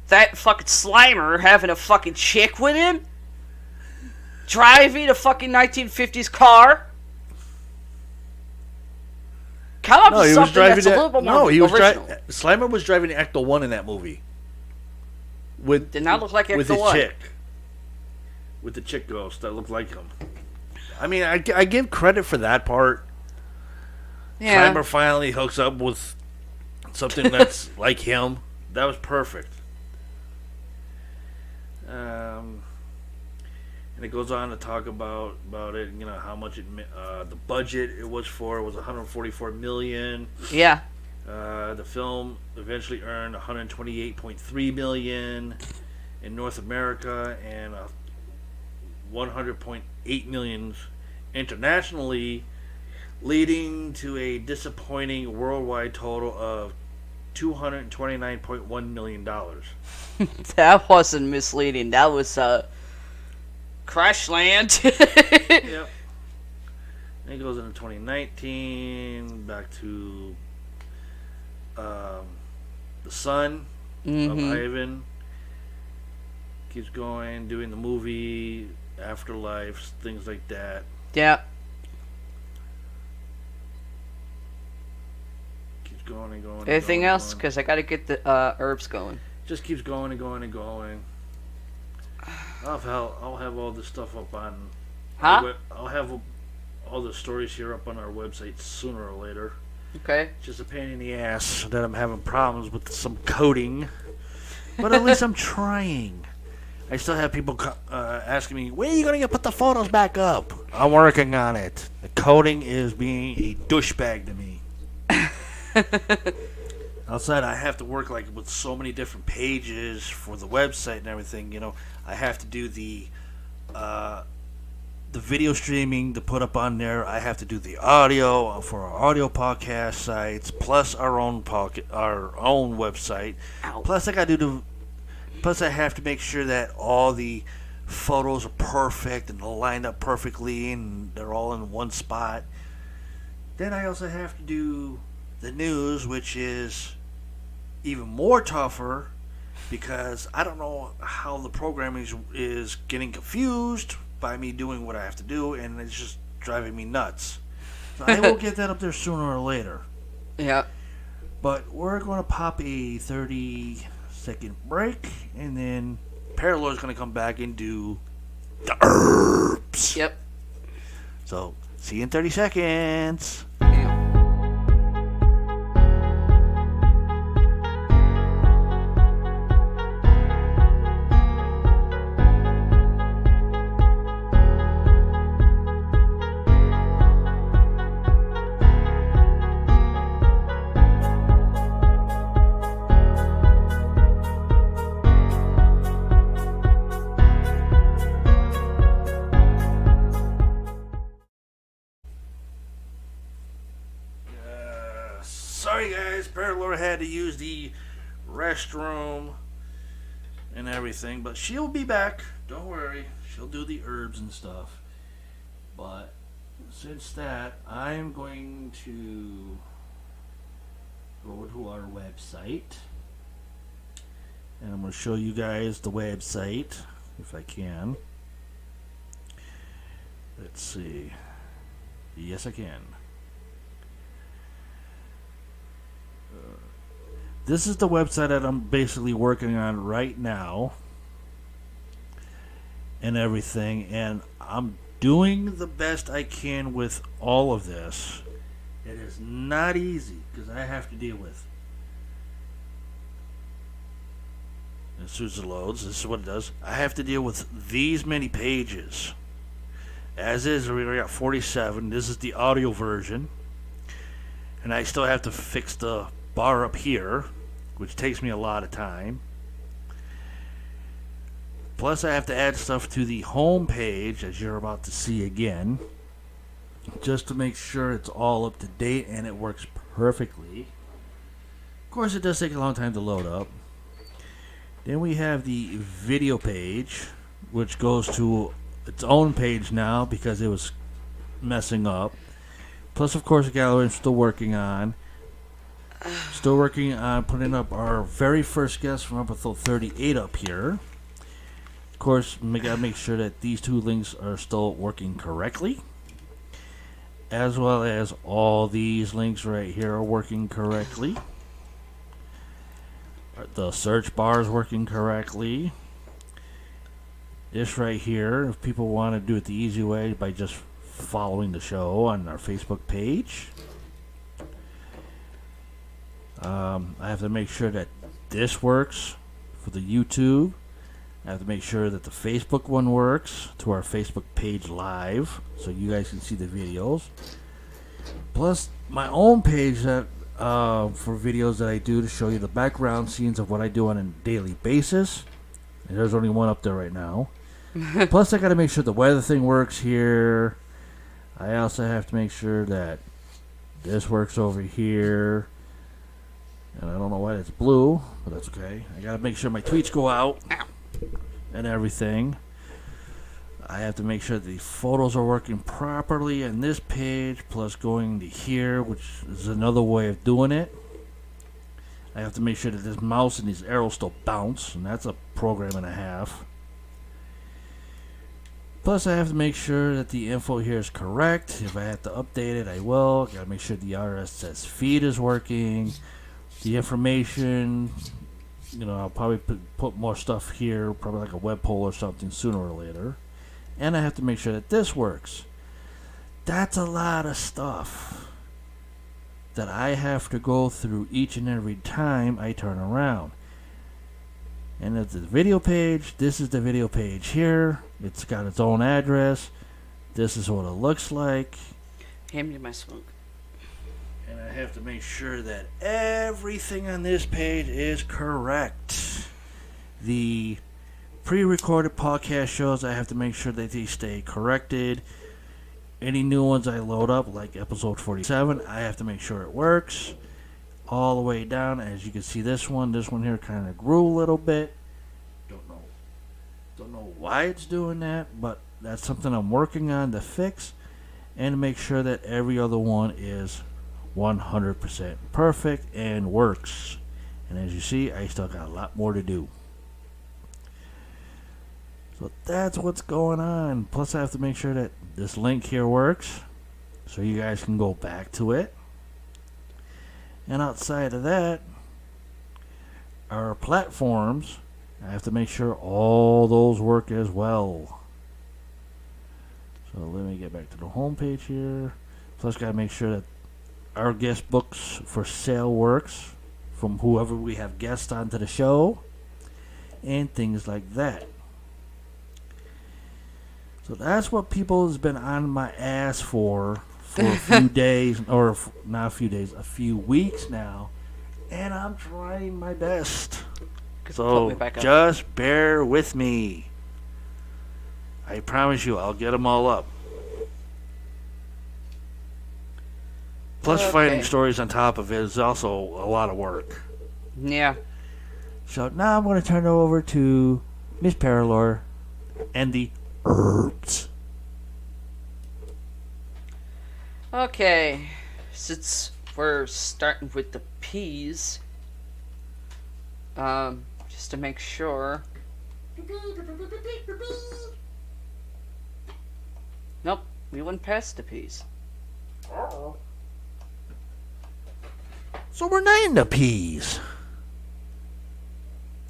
Speaker 2: That fucking Slimer having a fucking chick with him, driving a fucking 1950s car. Come up
Speaker 4: No,
Speaker 2: with
Speaker 4: he was
Speaker 2: something
Speaker 4: driving
Speaker 2: that's a little bit more original.
Speaker 4: Slimer was driving Ecto 1 in that movie.
Speaker 2: Did not look like
Speaker 4: with
Speaker 2: Ecto
Speaker 4: his
Speaker 2: 1.
Speaker 4: chick. With the chick ghost that looked like him. I mean, I give credit for that part.
Speaker 2: Yeah.
Speaker 4: Slimer finally hooks up with something that's like him. That was perfect. And it goes on to talk about it. You know how much the budget it was for. It was 144 million.
Speaker 2: Yeah.
Speaker 4: The film eventually earned 128.3 million in North America and 100.8 million internationally, leading to a disappointing worldwide total of $229.1 million.
Speaker 2: That wasn't misleading. That was Crash Land.
Speaker 4: Yep. And it goes into 2019, back to the son of Ivan. Keeps going, doing the movie, Afterlife, things like that.
Speaker 2: Yeah.
Speaker 4: Keeps going and going.
Speaker 2: Anything
Speaker 4: and going
Speaker 2: else?
Speaker 4: and going.
Speaker 2: Because I got to get the herbs going.
Speaker 4: Just keeps going and going and going. I'll have all this stuff up on.
Speaker 2: Huh?
Speaker 4: I'll have all the stories here up on our website sooner or later.
Speaker 2: Okay.
Speaker 4: It's just a pain in the ass that I'm having problems with some coding, but at least I'm trying. I still have people asking me, when are you going to put the photos back up? I'm working on it. The coding is being a douchebag to me. Outside, I have to work like with so many different pages for the website and everything. You know, I have to do the video streaming to put up on there. I have to do the audio for our audio podcast sites, plus our own website.
Speaker 2: Ow.
Speaker 4: Plus, I have to make sure that all the photos are perfect and lined up perfectly, and they're all in one spot. Then I also have to do the news, which is even more tougher because I don't know how the programming is getting confused by me doing what I have to do, and it's just driving me nuts. So I will get that up there sooner or later.
Speaker 2: Yeah.
Speaker 4: But we're going to pop a 30-second break, and then Parallor's going to come back and do the herbs.
Speaker 2: Yep.
Speaker 4: So, see you in 30 seconds. Sorry guys, Paralora had to use the restroom and everything, but she'll be back. Don't worry, she'll do the herbs and stuff. But since that, I'm going to go to our website, and I'm going to show you guys the website if I can. Let's see. Yes, I can. This is the website that I'm basically working on right now and everything, and I'm doing the best I can with all of this. It is not easy because I have to deal with, as soon as it loads, this is what it does. I have to deal with these many pages. As is, we got 47. This is the audio version, and I still have to fix the bar up here, which takes me a lot of time. Plus I have to add stuff to the home page, as you're about to see again, just to make sure it's all up to date and it works
Speaker 1: perfectly. Of course, it does take a long time to load up. Then we have the video page, which goes to its own page now because it was messing up. Plus, of course, the gallery I'm still working on. Still working on putting up our very first guest from episode 38 up here. Of course, we gotta make sure that these two links are still working correctly. As well as all these links right here are working correctly. The search bar is working correctly. This right here, if people want to do it the easy way by just following the show on our Facebook page. I have to make sure that this works for the YouTube. I have to make sure that the Facebook one works to our Facebook page live so you guys can see the videos. Plus, my own page that for videos that I do to show you the background scenes of what I do on a daily basis. And there's only one up there right now. Plus, I got to make sure the weather thing works here. I also have to make sure that this works over here. And I don't know why it's blue, but that's okay. I got to make sure my tweets go out and everything. I have to make sure the photos are working properly on this page, plus going to here, which is another way of doing it. I have to make sure that this mouse and these arrows still bounce, and that's a program and a half. Plus, I have to make sure that the info here is correct. If I have to update it, I will. Got to make sure the RSS feed is working. The information, I'll probably put more stuff here, probably like a web poll or something sooner or later. And I have to make sure that this works. That's a lot of stuff that I have to go through each and every time I turn around. And it's the video page. This is the video page here. It's got its own address. This is what it looks like.
Speaker 2: Hand me my smoke.
Speaker 1: And I have to make sure that everything on this page is correct. The pre-recorded podcast shows, I have to make sure that they stay corrected. Any new ones I load up, like episode 47, I have to make sure it works. All the way down, as you can see this one here kind of grew a little bit. Don't know why it's doing that, but that's something I'm working on to fix and to make sure that every other one is 100% perfect and works. And as you see, I still got a lot more to do. So that's what's going on. Plus, I have to make sure that this link here works so you guys can go back to it. And outside of that, our platforms, I have to make sure all those work as well. So let me get back to the home page here. Plus, got to make sure that our guest books for sale works from whoever we have guests onto the show and things like that. So that's what people has been on my ass for a few days, or not a few days, a few weeks now, and I'm trying my best. So just bear with me. I promise you, I'll get them all up. Plus, finding stories on top of it is also a lot of work.
Speaker 2: Yeah.
Speaker 1: So now I'm going to turn it over to Miss Paralore and the herbs.
Speaker 2: Okay, since we're starting with the peas, just to make sure. Nope, we went past the peas.
Speaker 1: So we're not in the peas.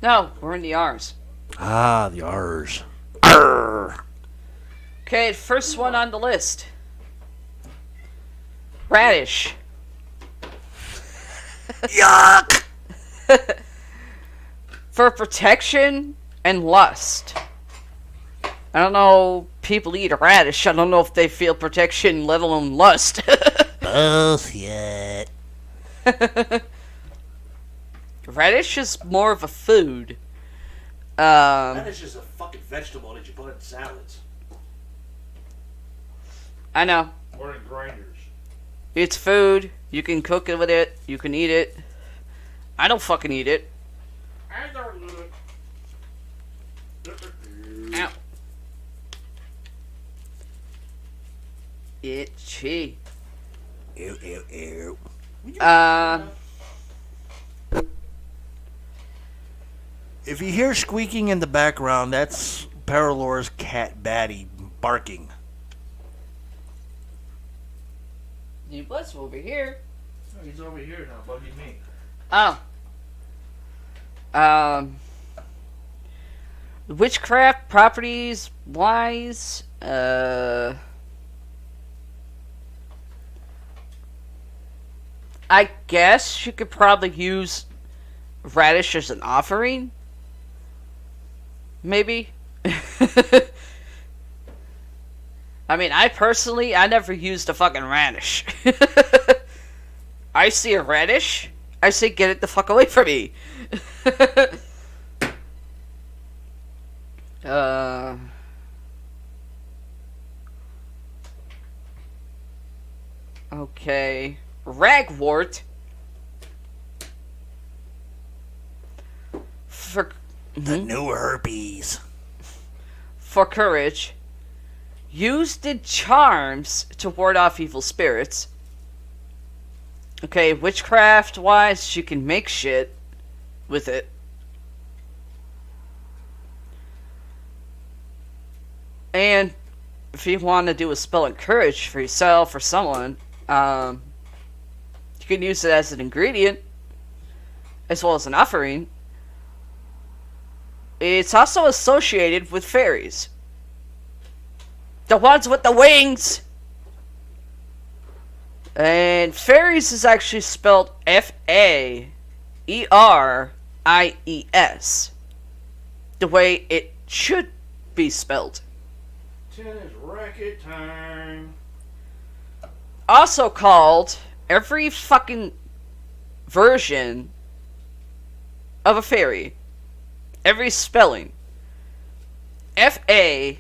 Speaker 2: No, we're in the R's.
Speaker 1: Ah, the R's. Arr.
Speaker 2: Okay, first one on the list. Radish.
Speaker 1: Yuck!
Speaker 2: For protection and lust. I don't know, people eat a radish. I don't know if they feel protection, let alone lust.
Speaker 1: Bullshit.
Speaker 2: Radish is more of a food.
Speaker 3: Radish is a fucking vegetable that you put in salads.
Speaker 2: I know.
Speaker 3: Or in grinders.
Speaker 2: It's food. You can cook it with it. You can eat it. I don't fucking eat it.
Speaker 3: I don't know.
Speaker 2: Ow. Itchy.
Speaker 4: Ew, ew, ew. If you hear squeaking in the background, that's Paralore's cat Batty barking.
Speaker 2: He was over here.
Speaker 1: Oh, he's over here now, bugging me.
Speaker 2: Oh. Witchcraft properties wise, I guess you could probably use radish as an offering. Maybe. I mean, I never used a fucking radish. I see a radish, I say get it the fuck away from me. Okay. Ragwort. For
Speaker 4: The new herpes.
Speaker 2: For courage. Used in charms to ward off evil spirits. Okay, witchcraft wise, she can make shit with it. And if you want to do a spell in courage for yourself or someone, you can use it as an ingredient as well as an offering. It's also associated with fairies. The ones with the wings! And fairies is actually spelled F-A-E-R-I-E-S. The way it should be spelled.
Speaker 3: Tennis racket time.
Speaker 2: Also called every fucking version of a fairy. Every spelling. F-A-I-R-I-E-S.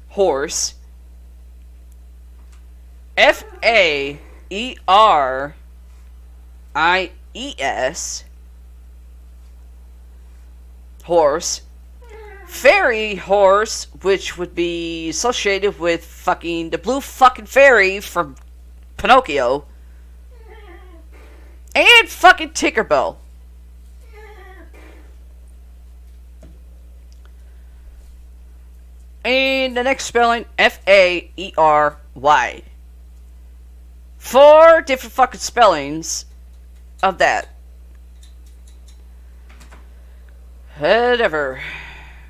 Speaker 2: Horse. F-A-E-R-I-E-S. Horse. Fairy horse, which would be associated with fucking the blue fucking fairy from Pinocchio. And fucking Tinkerbell. And the next spelling, F-A-E-R-Y. 4 different fucking spellings of that. Whatever.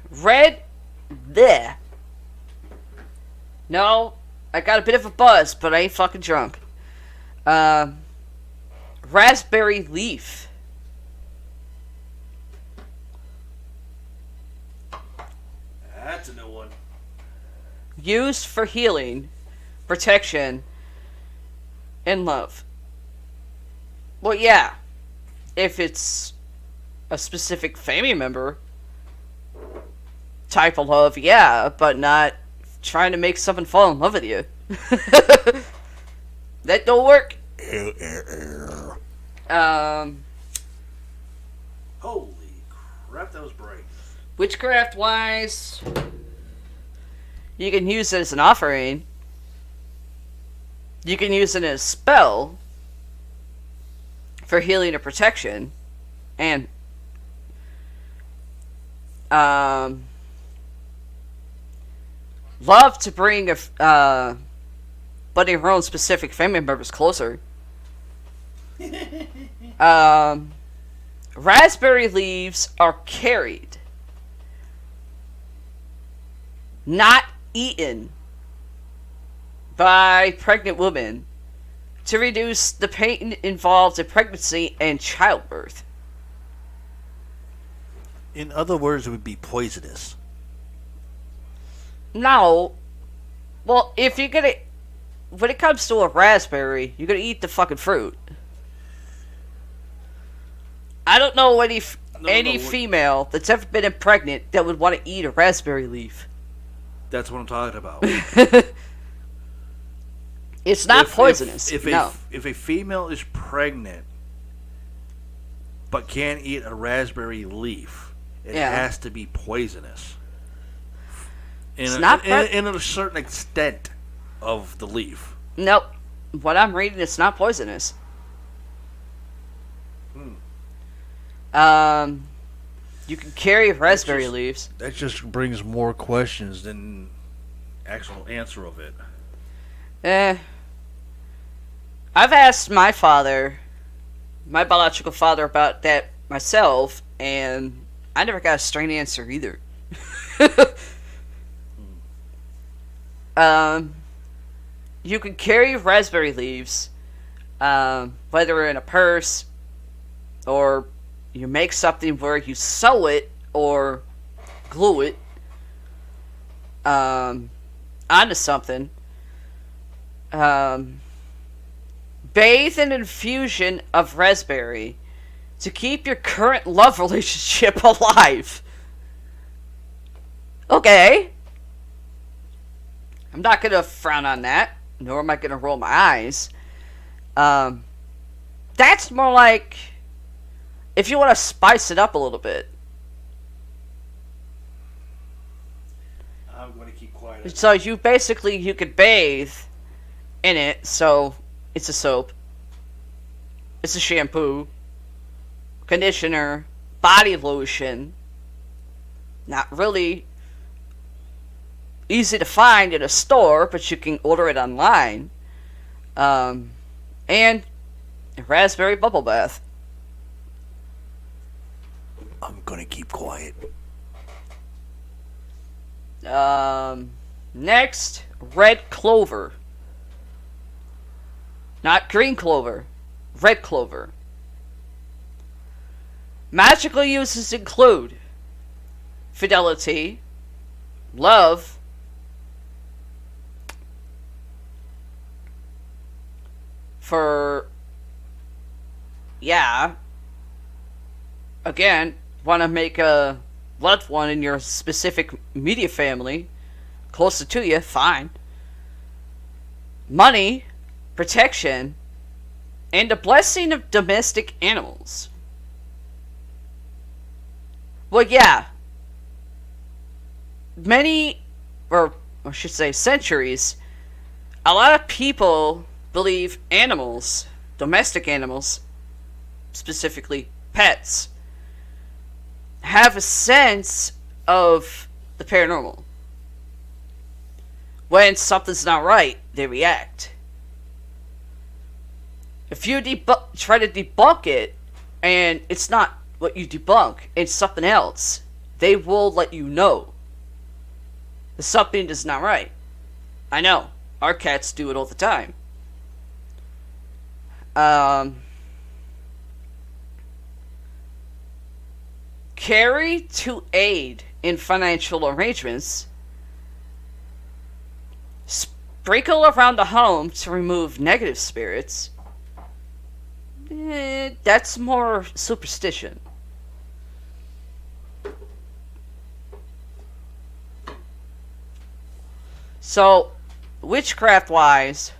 Speaker 2: Red, there. No, I got a bit of a buzz, but I ain't fucking drunk. Raspberry leaf.
Speaker 3: That's a new one.
Speaker 2: Used for healing, protection, and love. Well, yeah. If it's a specific family member type of love, yeah, but not trying to make someone fall in love with you. That don't work.
Speaker 3: Holy crap, that was bright.
Speaker 2: Witchcraft wise, you can use it as an offering. You can use it as a spell for healing or protection. And love to bring but your own specific family members closer. Raspberry leaves are carried, not eaten, by pregnant women to reduce the pain involved in pregnancy and childbirth.
Speaker 4: In other words, it would be poisonous.
Speaker 2: No. Well, if you're gonna... When it comes to a raspberry, you're gonna eat the fucking fruit. I don't know any female that's ever been pregnant that would want to eat a raspberry leaf.
Speaker 4: That's what I'm talking about.
Speaker 2: It's not poisonous. No.
Speaker 4: If a female is pregnant but can't eat a raspberry leaf, it has to be poisonous. In a certain extent of the leaf.
Speaker 2: Nope. What I'm reading, it's not poisonous. You can carry raspberry leaves.
Speaker 4: That just brings more questions than actual answer of it.
Speaker 2: I've asked my biological father, about that myself, and I never got a straight answer either. You can carry raspberry leaves, whether in a purse, or you make something where you sew it or glue it onto something. Bathe in an infusion of raspberry to keep your current love relationship alive. Okay. I'm not going to frown on that, nor am I going to roll my eyes. That's more like if you want to spice it up a little bit.
Speaker 3: I'm going to keep quiet.
Speaker 2: So you could bathe in it, so it's a soap, it's a shampoo, conditioner, body lotion. Not really easy to find in a store, but you can order it online. And a raspberry bubble bath.
Speaker 4: I'm gonna keep quiet.
Speaker 2: Next, red clover. Not green clover, red clover. Magical uses include fidelity, love, again, want to make a loved one in your specific media family closer to you, fine. Money, protection, and the blessing of domestic animals. Well, yeah. Many, or I should say centuries, a lot of people believe animals, domestic animals, specifically pets, have a sense of the paranormal. When something's not right, they react. If you try to debunk it, and it's not what you debunk, it's something else, they will let you know that something is not right. I know, our cats do it all the time. Carry to aid in financial arrangements. Sprinkle around the home to remove negative spirits. That's more superstition. So, witchcraft-wise,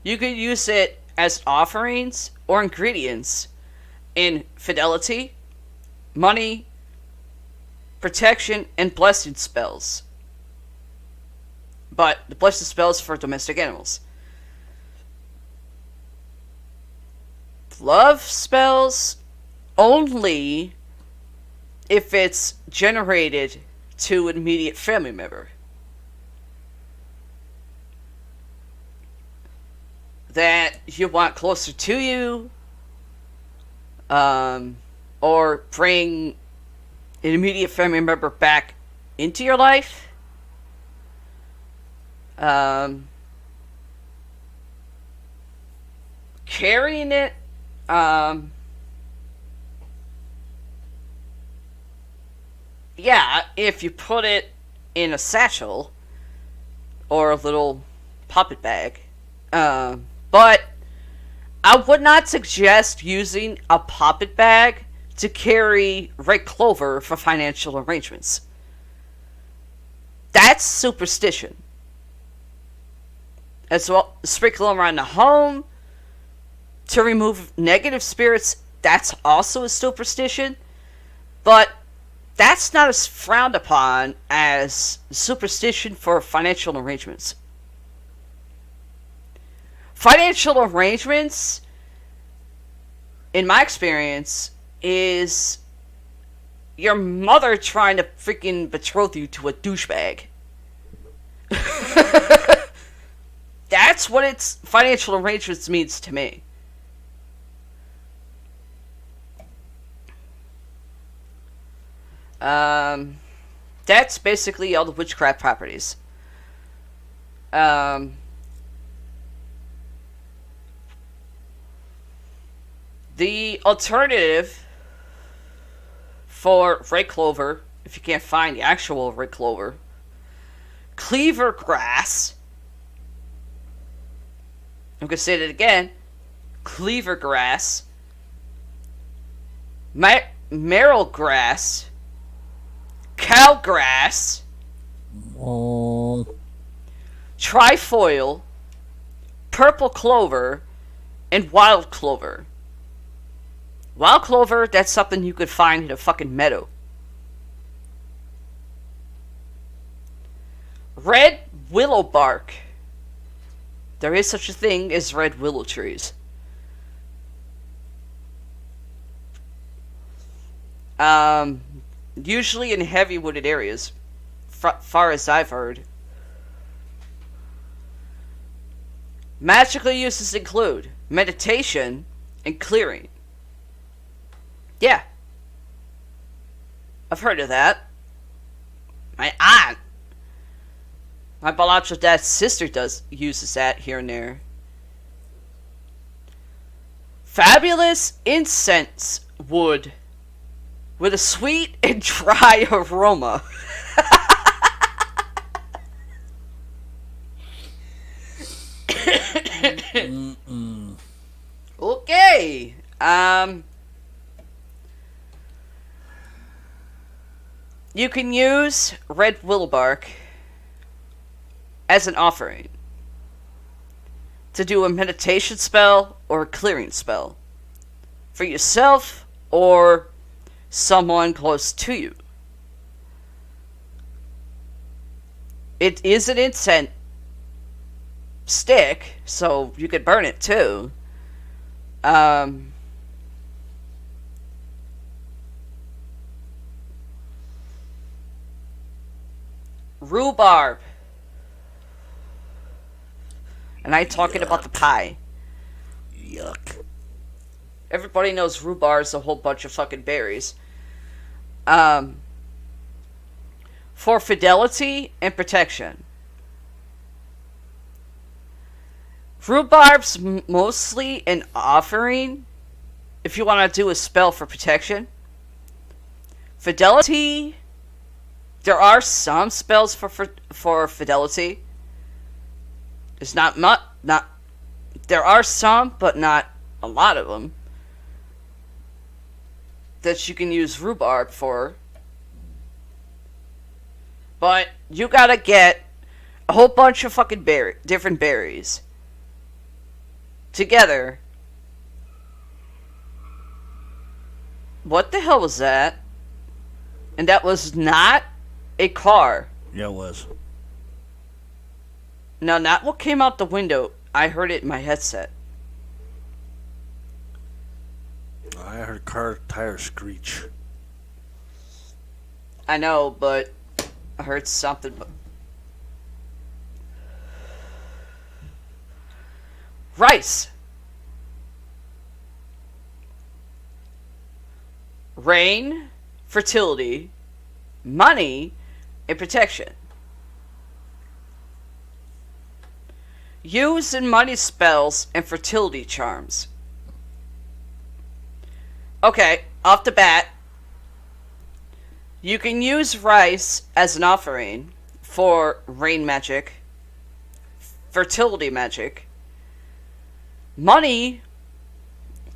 Speaker 2: you could use it as offerings or ingredients in fidelity, money, protection, and blessing spells. But the blessing spells for domestic animals. Love spells only if it's generated to an immediate family member. That you want closer to you, or bring an immediate family member back into your life. Carrying it, yeah, if you put it in a satchel or a little puppet bag, but I would not suggest using a puppet bag to carry red clover for financial arrangements. That's superstition. as well. Sprinkle them around the home to remove negative spirits. That's also a superstition, but that's not as frowned upon as superstition for financial arrangements. Financial arrangements, in my experience, is your mother trying to freaking betroth you to a douchebag. That's what its financial arrangements means to me. That's basically all the witchcraft properties. The alternative for red clover, if you can't find the actual red clover, cleaver grass. I'm going to say that again. Cleaver grass. Merrill grass. Cow grass. Trifoil. Purple clover. And wild clover. Wild clover, that's something you could find in a fucking meadow. Red willow bark. There is such a thing as red willow trees. Usually in heavy wooded areas, far as I've heard. Magical uses include meditation and clearing. Yeah. I've heard of that. My aunt, my biological dad's sister, uses that here and there. Fabulous incense wood with a sweet and dry aroma. Okay. You can use red willow bark as an offering to do a meditation spell or a clearing spell for yourself or someone close to you. It is an incense stick, so you could burn it too. Rhubarb. And I'm talking about the pie.
Speaker 4: Yuck.
Speaker 2: Everybody knows rhubarb is a whole bunch of fucking berries. For fidelity and protection. Rhubarb's mostly an offering if you want to do a spell for protection. Fidelity, there are some spells for fidelity. There's not much, there are some, but not a lot of them that you can use rhubarb for. But you gotta get a whole bunch of fucking different berries together. What the hell was that? And that was not a car.
Speaker 4: Yeah, it was.
Speaker 2: No, not what came out the window. I heard it in my headset.
Speaker 4: I heard a car tire screech.
Speaker 2: I know, but I heard something. Rice. Rain, fertility, money, and protection. Use in money spells and fertility charms. Okay, off the bat, you can use rice as an offering for rain magic, fertility magic, money.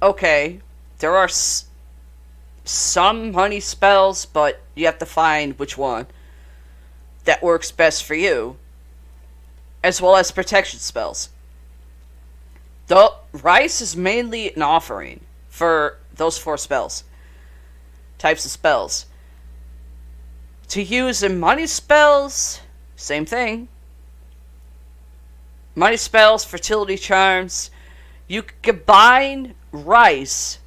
Speaker 2: Okay, there are some money spells, but you have to find which one that works best for you. as well as protection spells. The rice is mainly an offering for those 4 types of spells. To use in money spells, same thing. Money spells, fertility charms. You can combine rice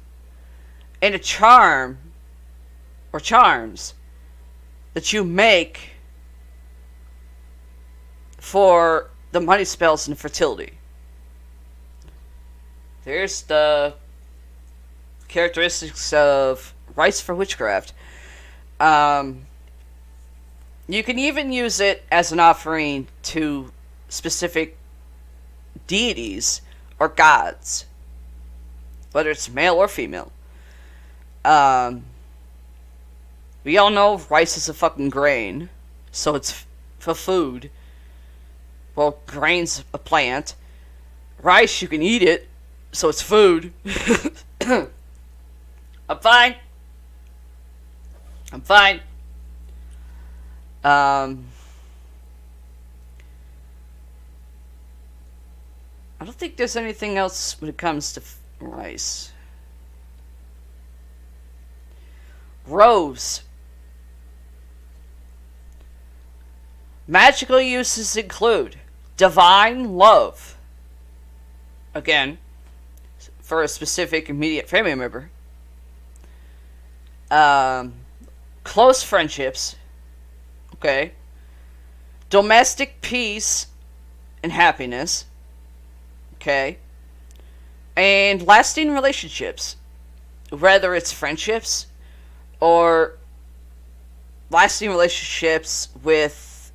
Speaker 2: and a charm or charms that you make for the money spells and fertility. There's the characteristics of rice for witchcraft. You can even use it as an offering to specific deities or gods, whether it's male or female. We all know rice is a fucking grain, so it's for food. Well, grain's a plant. Rice, you can eat it, so it's food. I'm fine. I don't think there's anything else when it comes to rice. Rose. Magical uses include divine love. Again, for a specific immediate family member. Close friendships. Okay. Domestic peace and happiness. Okay. And lasting relationships. Whether it's friendships or lasting relationships with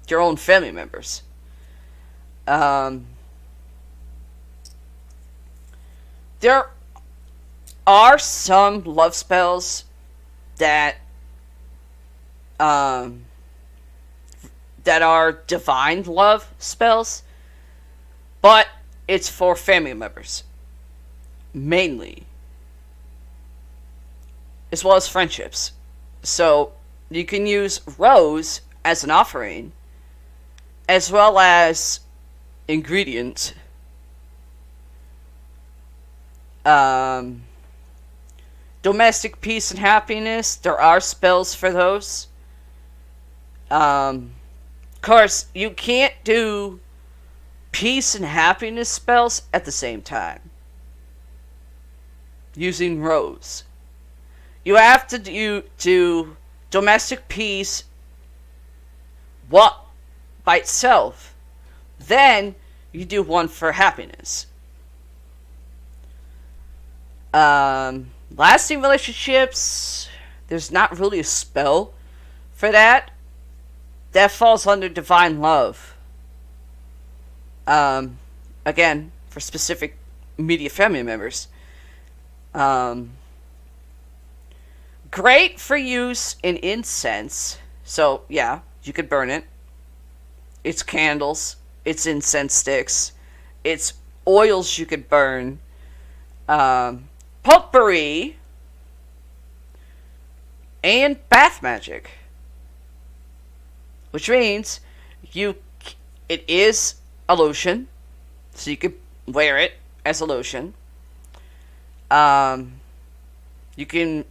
Speaker 2: your own family members. There are some love spells that are divine love spells, but it's for family members mainly, as well as friendships. So you can use rose as an offering, as well as ingredient. Domestic peace and happiness, there are spells for those. Of course, you can't do peace and happiness spells at the same time using rose. You have to do domestic peace by itself. Then you do one for happiness. Lasting relationships, there's not really a spell for that. That falls under divine love. Again, for specific immediate family members. Great for use in incense. So, yeah, you could burn it. It's candles. It's incense sticks. It's oils you could burn. Potpourri. And bath magic. Which means it is a lotion. So you could wear it as a lotion. You can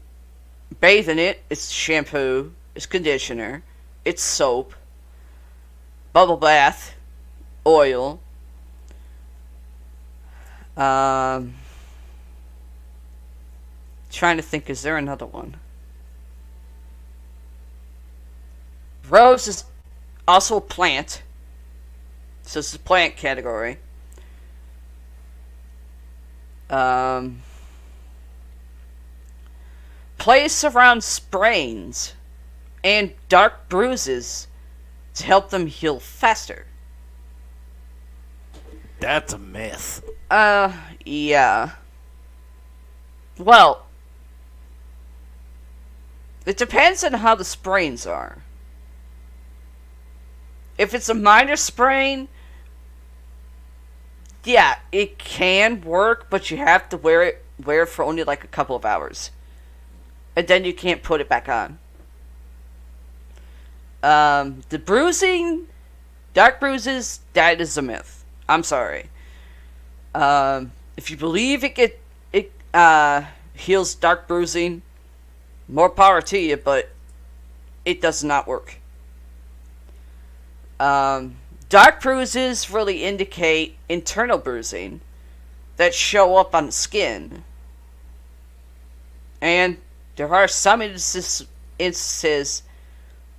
Speaker 2: bathe in it. It's shampoo. It's conditioner. It's soap. Bubble bath. Oil. Trying to think, is there another one? Rose is also a plant. So it's a plant category. Place around sprains and dark bruises to help them heal faster.
Speaker 4: That's a myth.
Speaker 2: Yeah. Well, it depends on how the sprains are. If it's a minor sprain, yeah, it can work, but you have to wear it for only like a couple of hours. And then you can't put it back on. The bruising Dark bruises, that is a myth. I'm sorry. If you believe it heals dark bruising, more power to you, but it does not work. Dark bruises really indicate internal bruising that show up on the skin. And there are some instances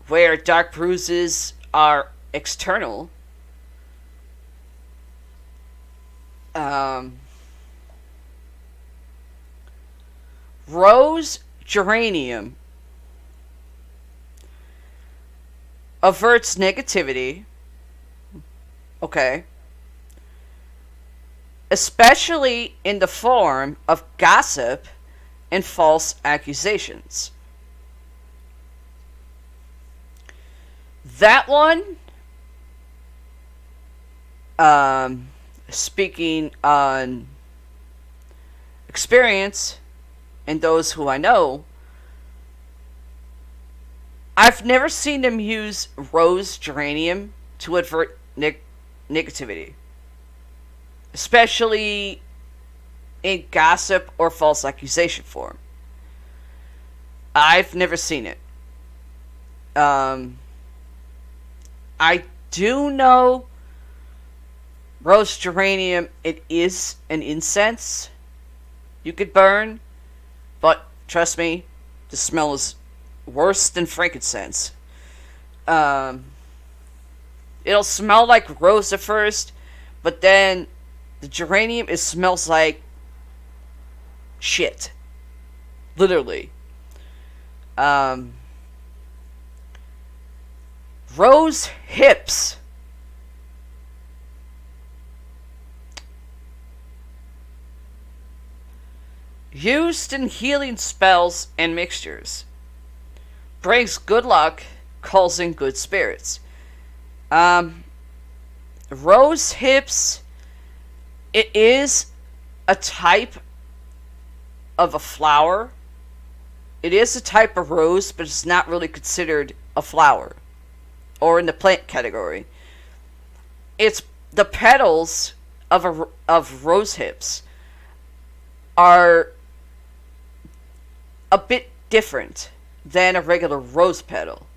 Speaker 2: where dark bruises are external. Rose geranium averts negativity. Okay. Especially in the form of gossip and false accusations. That one, speaking on experience and those who I know, I've never seen them use rose geranium to avert negativity, especially in gossip or false accusation form. I've never seen it. I do know rose geranium, it is an incense you could burn, but trust me, the smell is worse than frankincense. It'll smell like rose at first, but then the geranium, it smells like shit. Literally. Rose hips. Used in healing spells and mixtures. Brings good luck, calls in good spirits. Rose hips, it is a type of a flower. It is a type of rose, but it's not really considered a flower or in the plant category. It's the petals of rose hips are a bit different than a regular rose petal.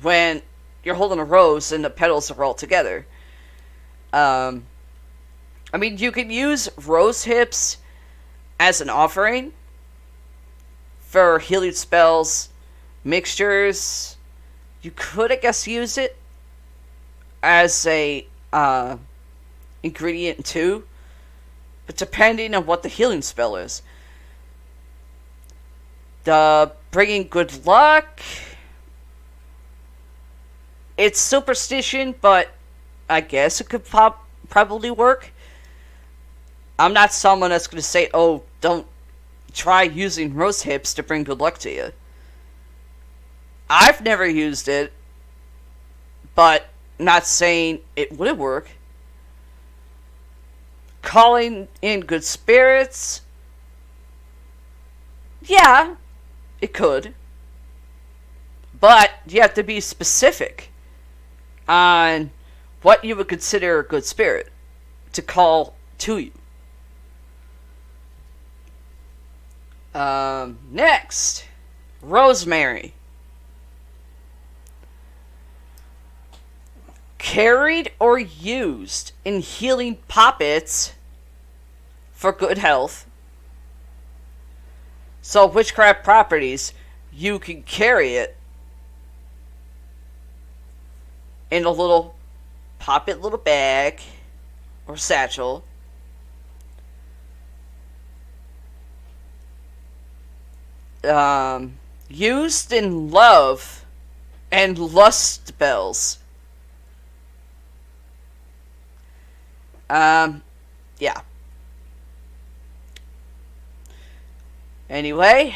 Speaker 2: When you're holding a rose and the petals are all together. I mean, you can use rose hips as an offering for healing spells, mixtures. You could, I guess, use it as a ingredient too, but depending on what the healing spell is. The bringing good luck, it's superstition, but I guess it could probably work. I'm not someone that's going to say, oh, don't try using rose hips to bring good luck to you. I've never used it, but not saying it wouldn't work. Calling in good spirits, yeah, it could. But you have to be specific on what you would consider a good spirit to call to you. Next, rosemary. Carried or used in healing poppets for good health. So witchcraft properties, you can carry it in a little poppet, little bag or satchel. Used in love and lust spells. Yeah. Anyway,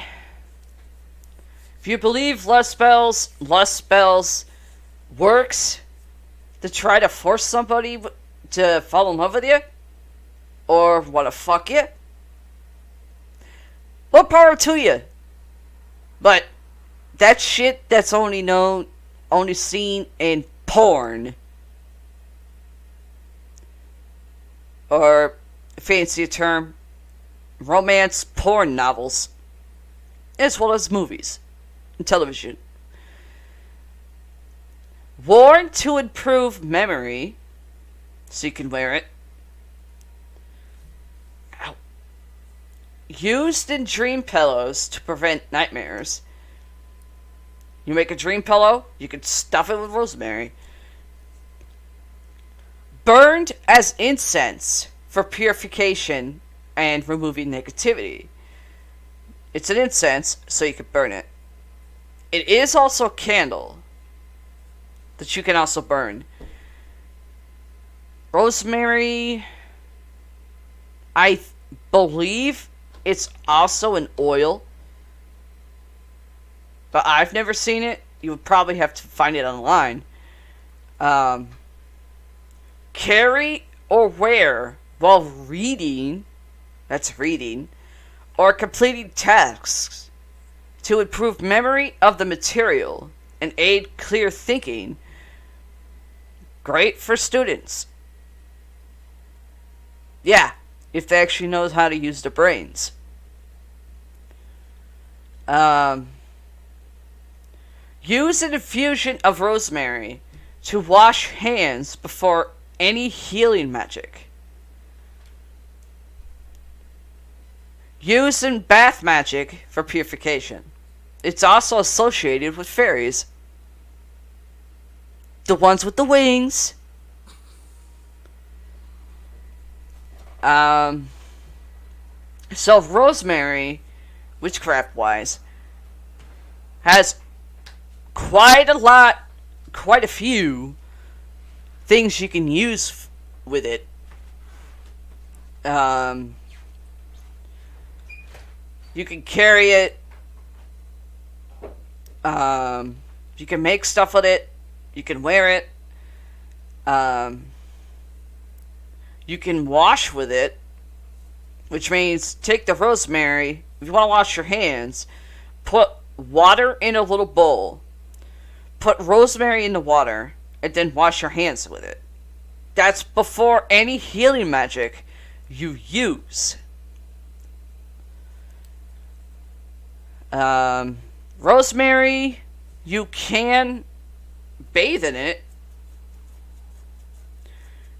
Speaker 2: if you believe lust spells works to try to force somebody to fall in love with you or want to fuck you, more power to you. But that shit that's only seen in porn or fancy term, romance porn novels, as well as movies and television. Worn to improve memory, so you can wear it. Ow. Used in dream pillows to prevent nightmares. You make a dream pillow, you can stuff it with rosemary. Burned as incense for purification and removing negativity. It's an incense, so you can burn it. It is also a candle that you can also burn. Rosemary, I believe it's also an oil, but I've never seen it. You would probably have to find it online. Carry or wear while reading, that's reading, or completing tasks to improve memory of the material and aid clear thinking. Great for students. Yeah, if they actually know how to use their brains. Use an infusion of rosemary to wash hands before any healing magic. Used in bath magic for purification. It's also associated with fairies. The ones with the wings. So rosemary, witchcraft-wise, has quite a few things you can use with it. You can carry it. You can make stuff with it. You can wear it. You can wash with it, which means take the rosemary. If you want to wash your hands, put water in a little bowl. Put rosemary in the water, and then wash your hands with it. That's before any healing magic you use. Rosemary, you can bathe in it.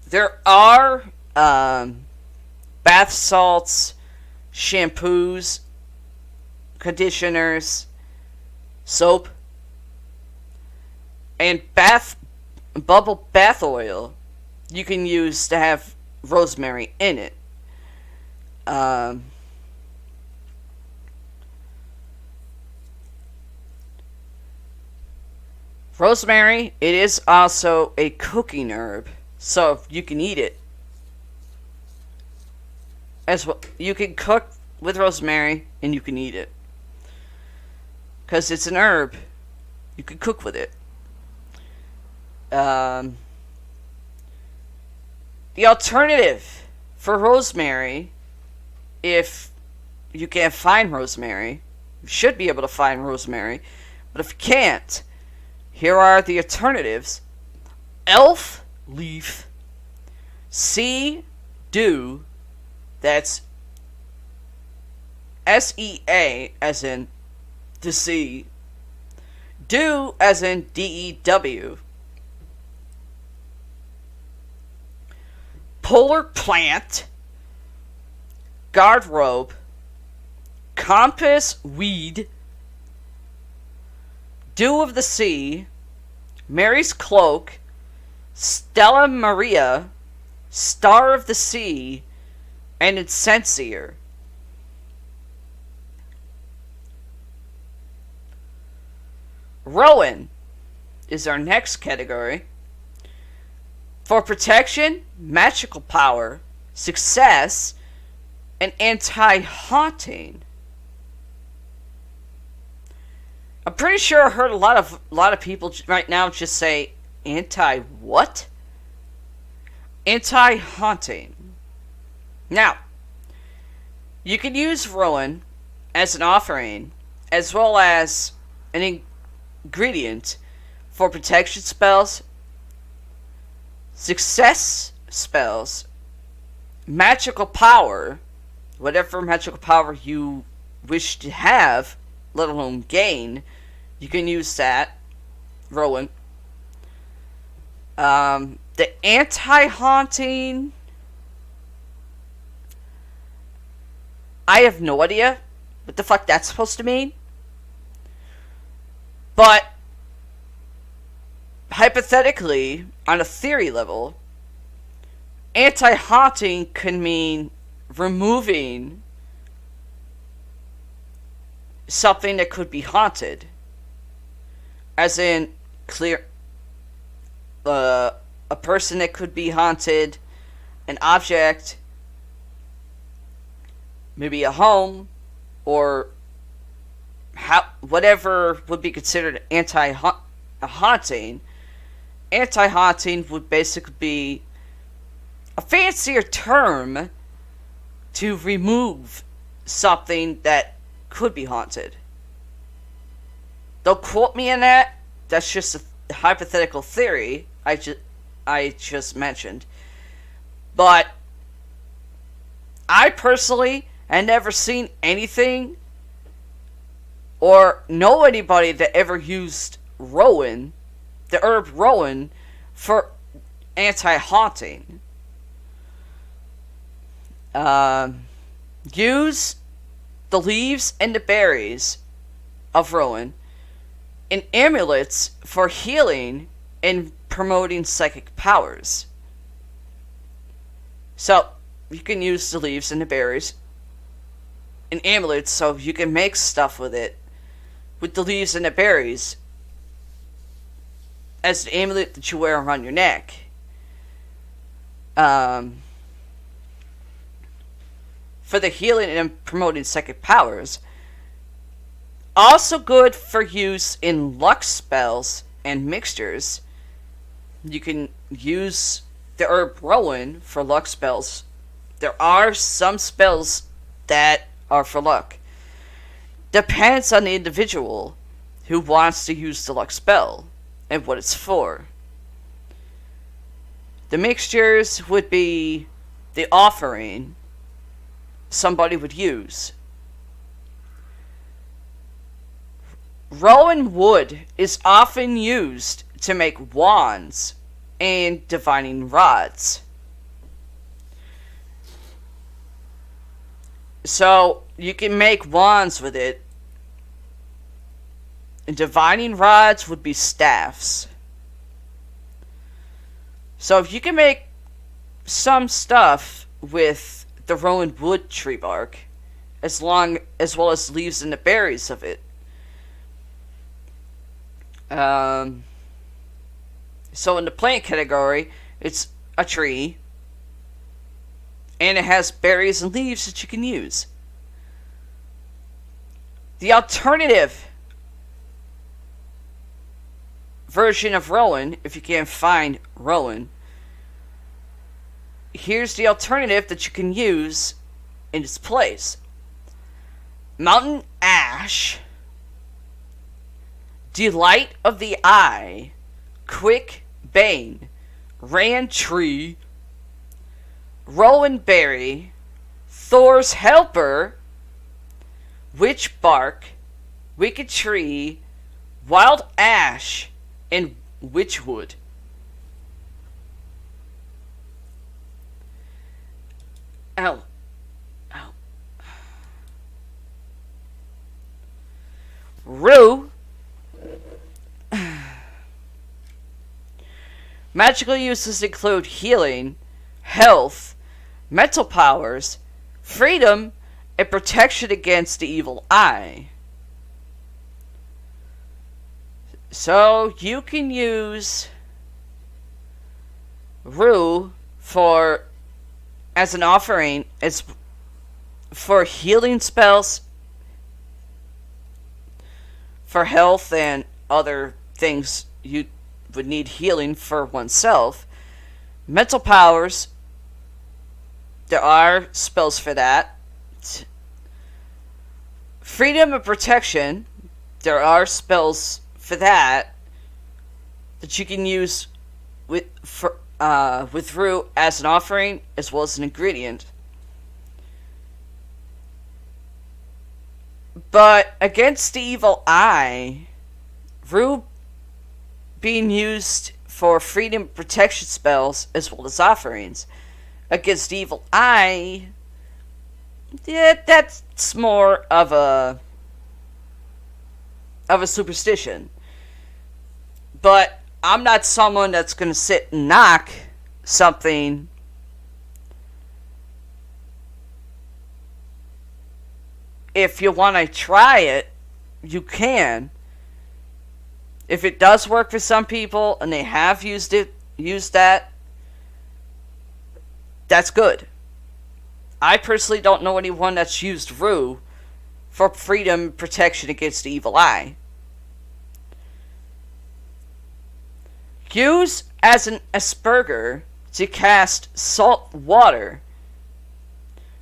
Speaker 2: There are bath salts, shampoos, conditioners, soap, and bubble bath oil you can use to have rosemary in it. Rosemary, it is also a cooking herb, so you can eat it. As well, you can cook with rosemary and you can eat it. Because it's an herb, you can cook with it. The alternative for rosemary, if you can't find rosemary, you should be able to find rosemary, but if you can't, here are the alternatives. Elf leaf, sea dew, that's SEA as in the sea, dew as in DEW, polar plant, guard robe, compass weed, dew of the sea, Mary's cloak, Stella Maria, star of the sea, and incensier. Rowan is our next category. For protection, magical power, success, and anti-haunting. I'm pretty sure I heard a lot of people right now just say anti-what? Anti-haunting. Now, you can use Rowan as an offering as well as an ingredient for protection spells, success spells, magical power, whatever magical power you wish to have, let alone gain, you can use that, Rowan. The anti-haunting, I have no idea what the fuck that's supposed to mean. But hypothetically, on a theory level, anti-haunting can mean removing something that could be haunted. As in, clear a person that could be haunted, an object, maybe a home, or whatever would be considered anti-haunting. Anti-haunting would basically be a fancier term to remove something that could be haunted. Don't quote me on that. That's just a hypothetical theory I just mentioned. But I personally have never seen anything or know anybody that ever used Rowan, the herb Rowan, for anti-haunting. Use the leaves and the berries of Rowan in amulets for healing and promoting psychic powers. So, you can use the leaves and the berries in amulets, so you can make stuff with it, with the leaves and the berries, as an amulet that you wear around your neck. For the healing and promoting psychic powers. Also good for use in luck spells and mixtures. You can use the herb Rowan for luck spells. There are some spells that are for luck. Depends on the individual who wants to use the luck spell and what it's for. The mixtures would be the offering somebody would use. Rowan wood is often used to make wands and divining rods. So you can make wands with it. And divining rods would be staffs. So if you can make some stuff with the Rowan wood tree bark, as well as leaves and the berries of it. So in the plant category, it's a tree, and it has berries and leaves that you can use. The alternative version of Rowan, if you can't find Rowan, here's the alternative that you can use in its place. Mountain ash, delight of the eye, quick bane, ran tree, rowan berry, Thor's helper, witch bark, wicked tree, wild ash, and witchwood. Ow. Ow. Rue. Magical uses include healing, health, mental powers, freedom, and protection against the evil eye. So you can use Rue as an offering, as for healing spells, for health and other things you would need healing for oneself. Mental powers, there are spells for that. Freedom and protection, there are spells for that you can use with rue as an offering as well as an ingredient. But against the evil eye, rue being used for freedom protection spells as well as offerings. Against the evil eye, yeah, that's more of a superstition. But I'm not someone that's going to sit and knock something if you want to try it, you can. If it does work for some people and they have used that, that's good. I personally don't know anyone that's used rue for freedom protection against the evil eye. Use as an asperger to cast salt water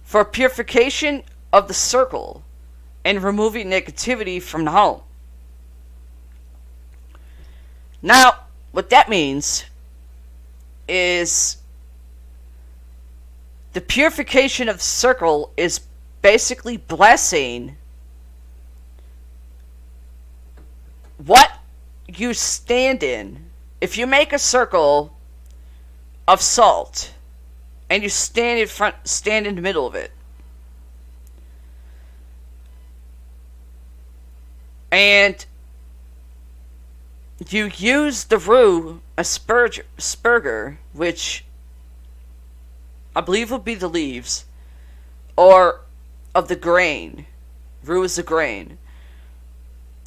Speaker 2: for purification of the circle and removing negativity from the home. Now, what that means is the purification of the circle is basically blessing what you stand in. If you make a circle of salt and you stand in the middle of it, and you use the rue asperger, which I believe would be the leaves, or of the grain. Rue is the grain.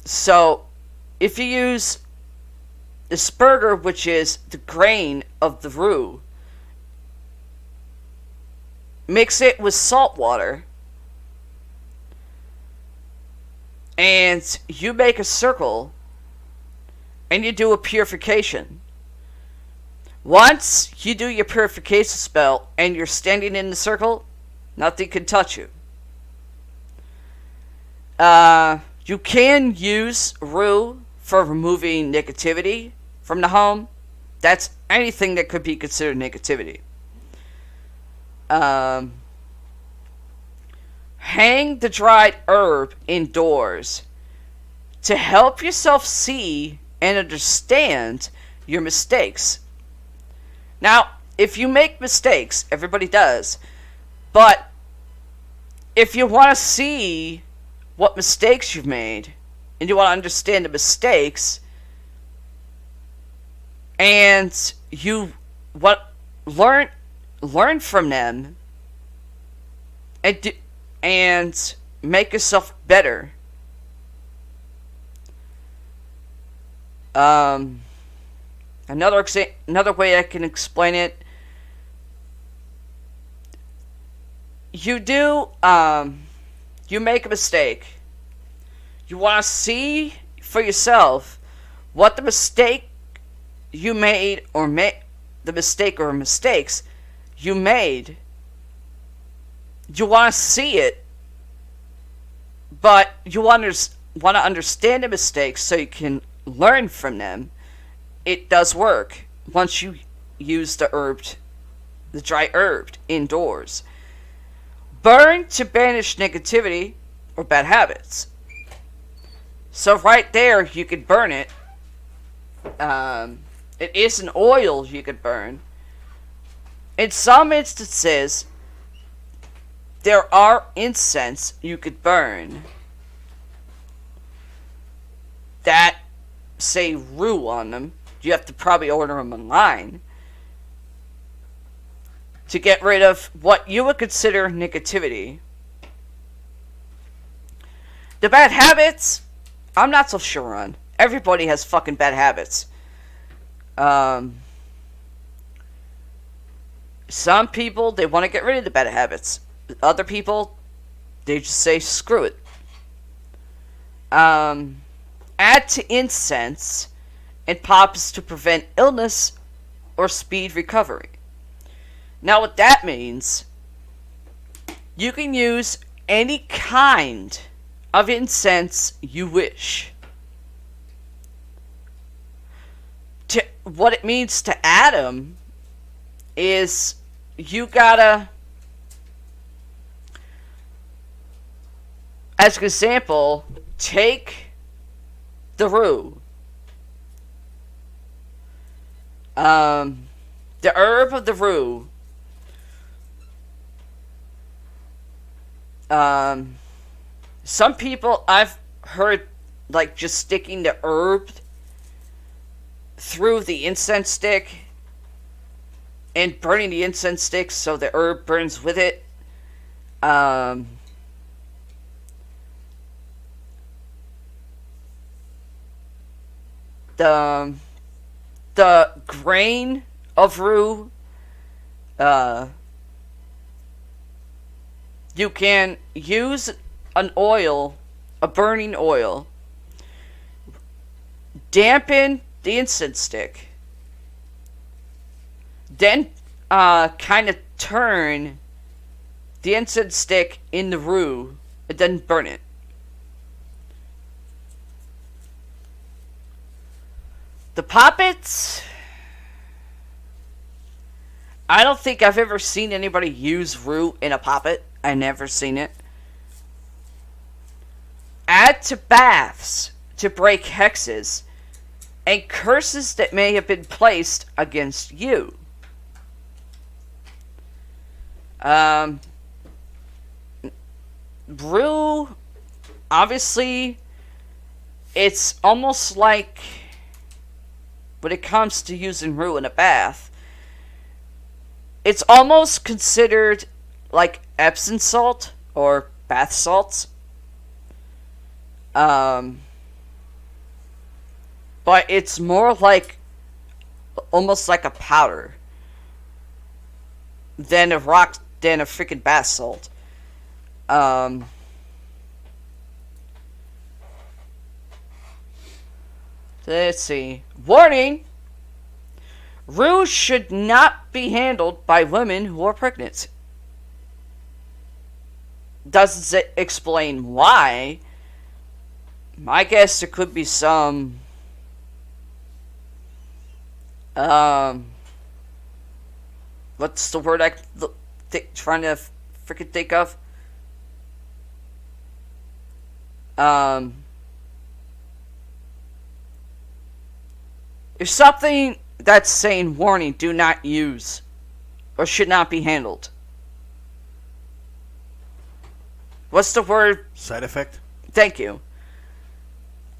Speaker 2: So, if you use asperger, which is the grain of the rue, mix it with salt water, and you make a circle, and you do a purification. Once you do your purification spell, and you're standing in the circle, nothing can touch you. You can use rue for removing negativity from the home. That's anything that could be considered negativity. Hang the dried herb indoors to help yourself see and understand your mistakes. Now, if you make mistakes, everybody does, but if you want to see what mistakes you've made, and you want to understand the mistakes, and you learn from them, and make yourself better. Another way I can explain it, you make a mistake. You want to see for yourself what the mistake you made, or the mistake or mistakes you made. You want to see it, but you want to understand the mistakes so you can learn from them. It does work once you use the dry herb indoors. Burn to banish negativity or bad habits. So right there, you could burn it. It is an oil you could burn. In some instances, there are incense you could burn that say rue on them. You have to probably order them online to get rid of what you would consider negativity. The bad habits, I'm not so sure on. Everybody has fucking bad habits. Some people, they want to get rid of the bad habits. Other people, they just say screw it. Add to incense and pops to prevent illness or speed recovery. Now what that means, you can use any kind of incense you wish. What it means to add them is you gotta, as an example, take the rue. The herb of the rue. Some people I've heard like just sticking the herb through the incense stick and burning the incense stick so the herb burns with it. The grain of rue, you can use an oil, a burning oil, dampen the incense stick, then kind of turn the incense stick in the rue, and then burn it. The poppets, I don't think I've ever seen anybody use rue in a poppet. I never seen it. Add to baths to break hexes and curses that may have been placed against you. Rue, obviously, it's almost like when it comes to using rue in a bath, it's almost considered like Epsom salt or bath salts. But it's more like almost like a powder than a freaking bath salt. Let's see. Warning! Rue should not be handled by women who are pregnant. Doesn't explain why. I guess there could be some what's the word trying to freaking think of? There's something that's saying warning, do not use or should not be handled. What's the word?
Speaker 4: Side effect?
Speaker 2: Thank you.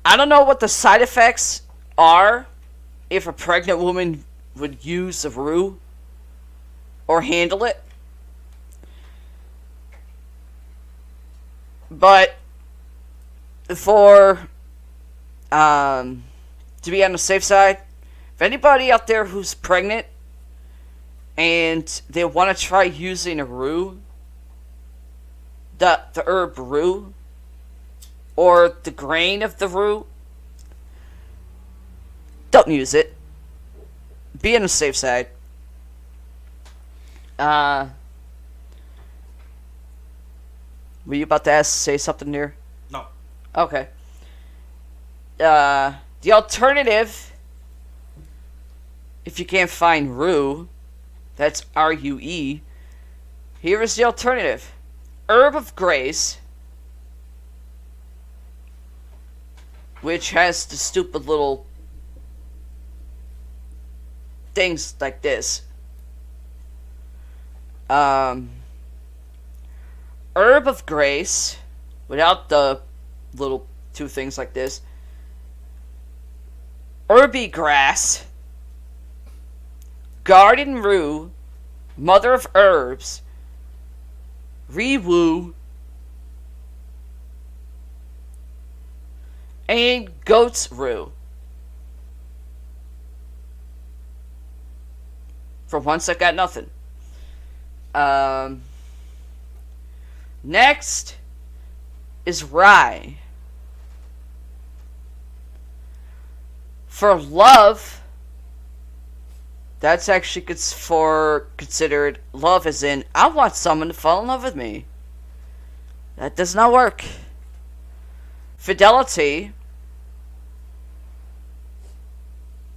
Speaker 2: I don't know what the side effects are if a pregnant woman would use the rue or handle it. But for to be on the safe side, if anybody out there who's pregnant and they want to try using a rue, the herb rue, or the grain of the rue, don't use it. Be on the safe side. Were you about to say something there?
Speaker 4: No.
Speaker 2: Okay. The alternative, if you can't find rue, that's R-U-E, here is the alternative. Herb of Grace, which has the stupid little things like this. Herb of Grace, without the little two things like this. Herby Grass, Garden Rue, Mother of Herbs, Rewoo, and Goat's Rue. For once, I got nothing. Next is Rye. For love, that's actually considered love as in, I want someone to fall in love with me. That does not work. Fidelity,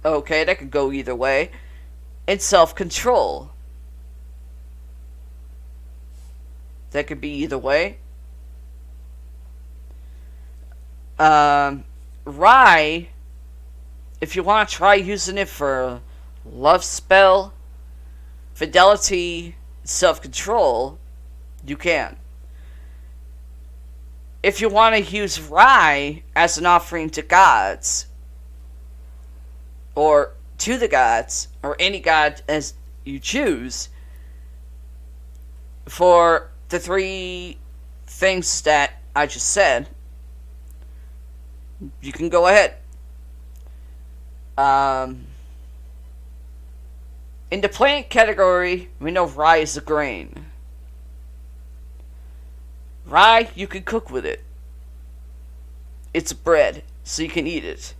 Speaker 2: okay, that could go either way. And self-control. that could be either way. Rye, if you want to try using it for love spell, fidelity, self-control, you can. If you want to use rye as an offering to gods, or to the gods, or any god as you choose, for the 3 things that I just said, you can go ahead. In the plant category, we know rye is a grain. Rye, you can cook with it. It's bread, so you can eat it.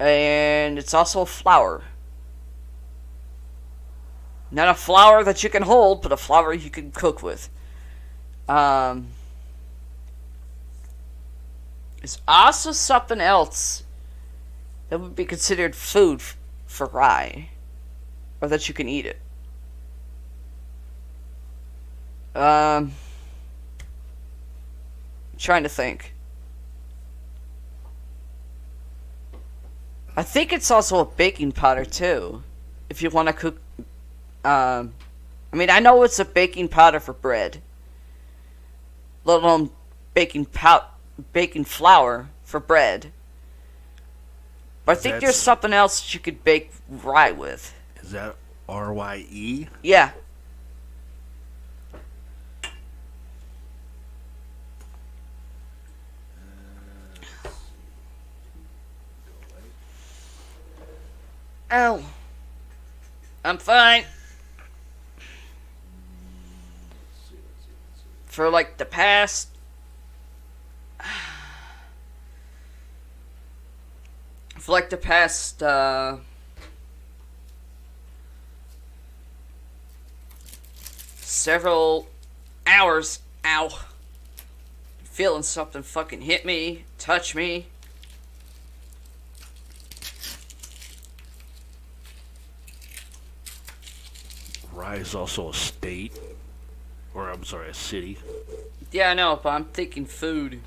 Speaker 2: And it's also a flour. Not a flour that you can hold, but a flour you can cook with. There's also something else that would be considered food for rye, or that you can eat it. Trying to think. I think it's also a baking powder too, if you want to cook. I mean, I know it's a baking powder for bread, let alone baking flour for bread. But I think there's something else that you could bake rye with.
Speaker 4: Is that RYE?
Speaker 2: Yeah. Ow. I'm fine. For like the past several hours, ow, feeling something fucking hit me, touch me.
Speaker 4: Rye is also a state, or I'm sorry, a city.
Speaker 2: Yeah, I know, but I'm thinking food.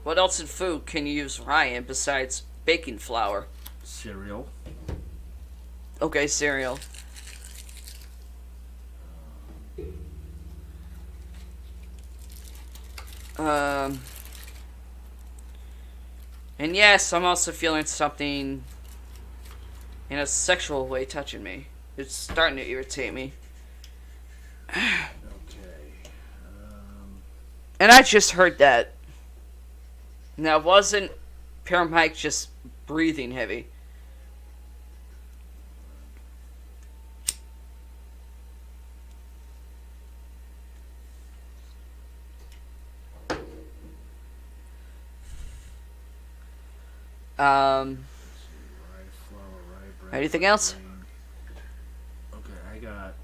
Speaker 2: What else in food can you use rye in besides baking flour?
Speaker 4: Cereal.
Speaker 2: Okay, cereal. And yes, I'm also feeling something in a sexual way touching me. It's starting to irritate me.
Speaker 4: Okay.
Speaker 2: And I just heard that. Now, it wasn't Paramike just breathing heavy. Anything else?
Speaker 4: Okay, I got.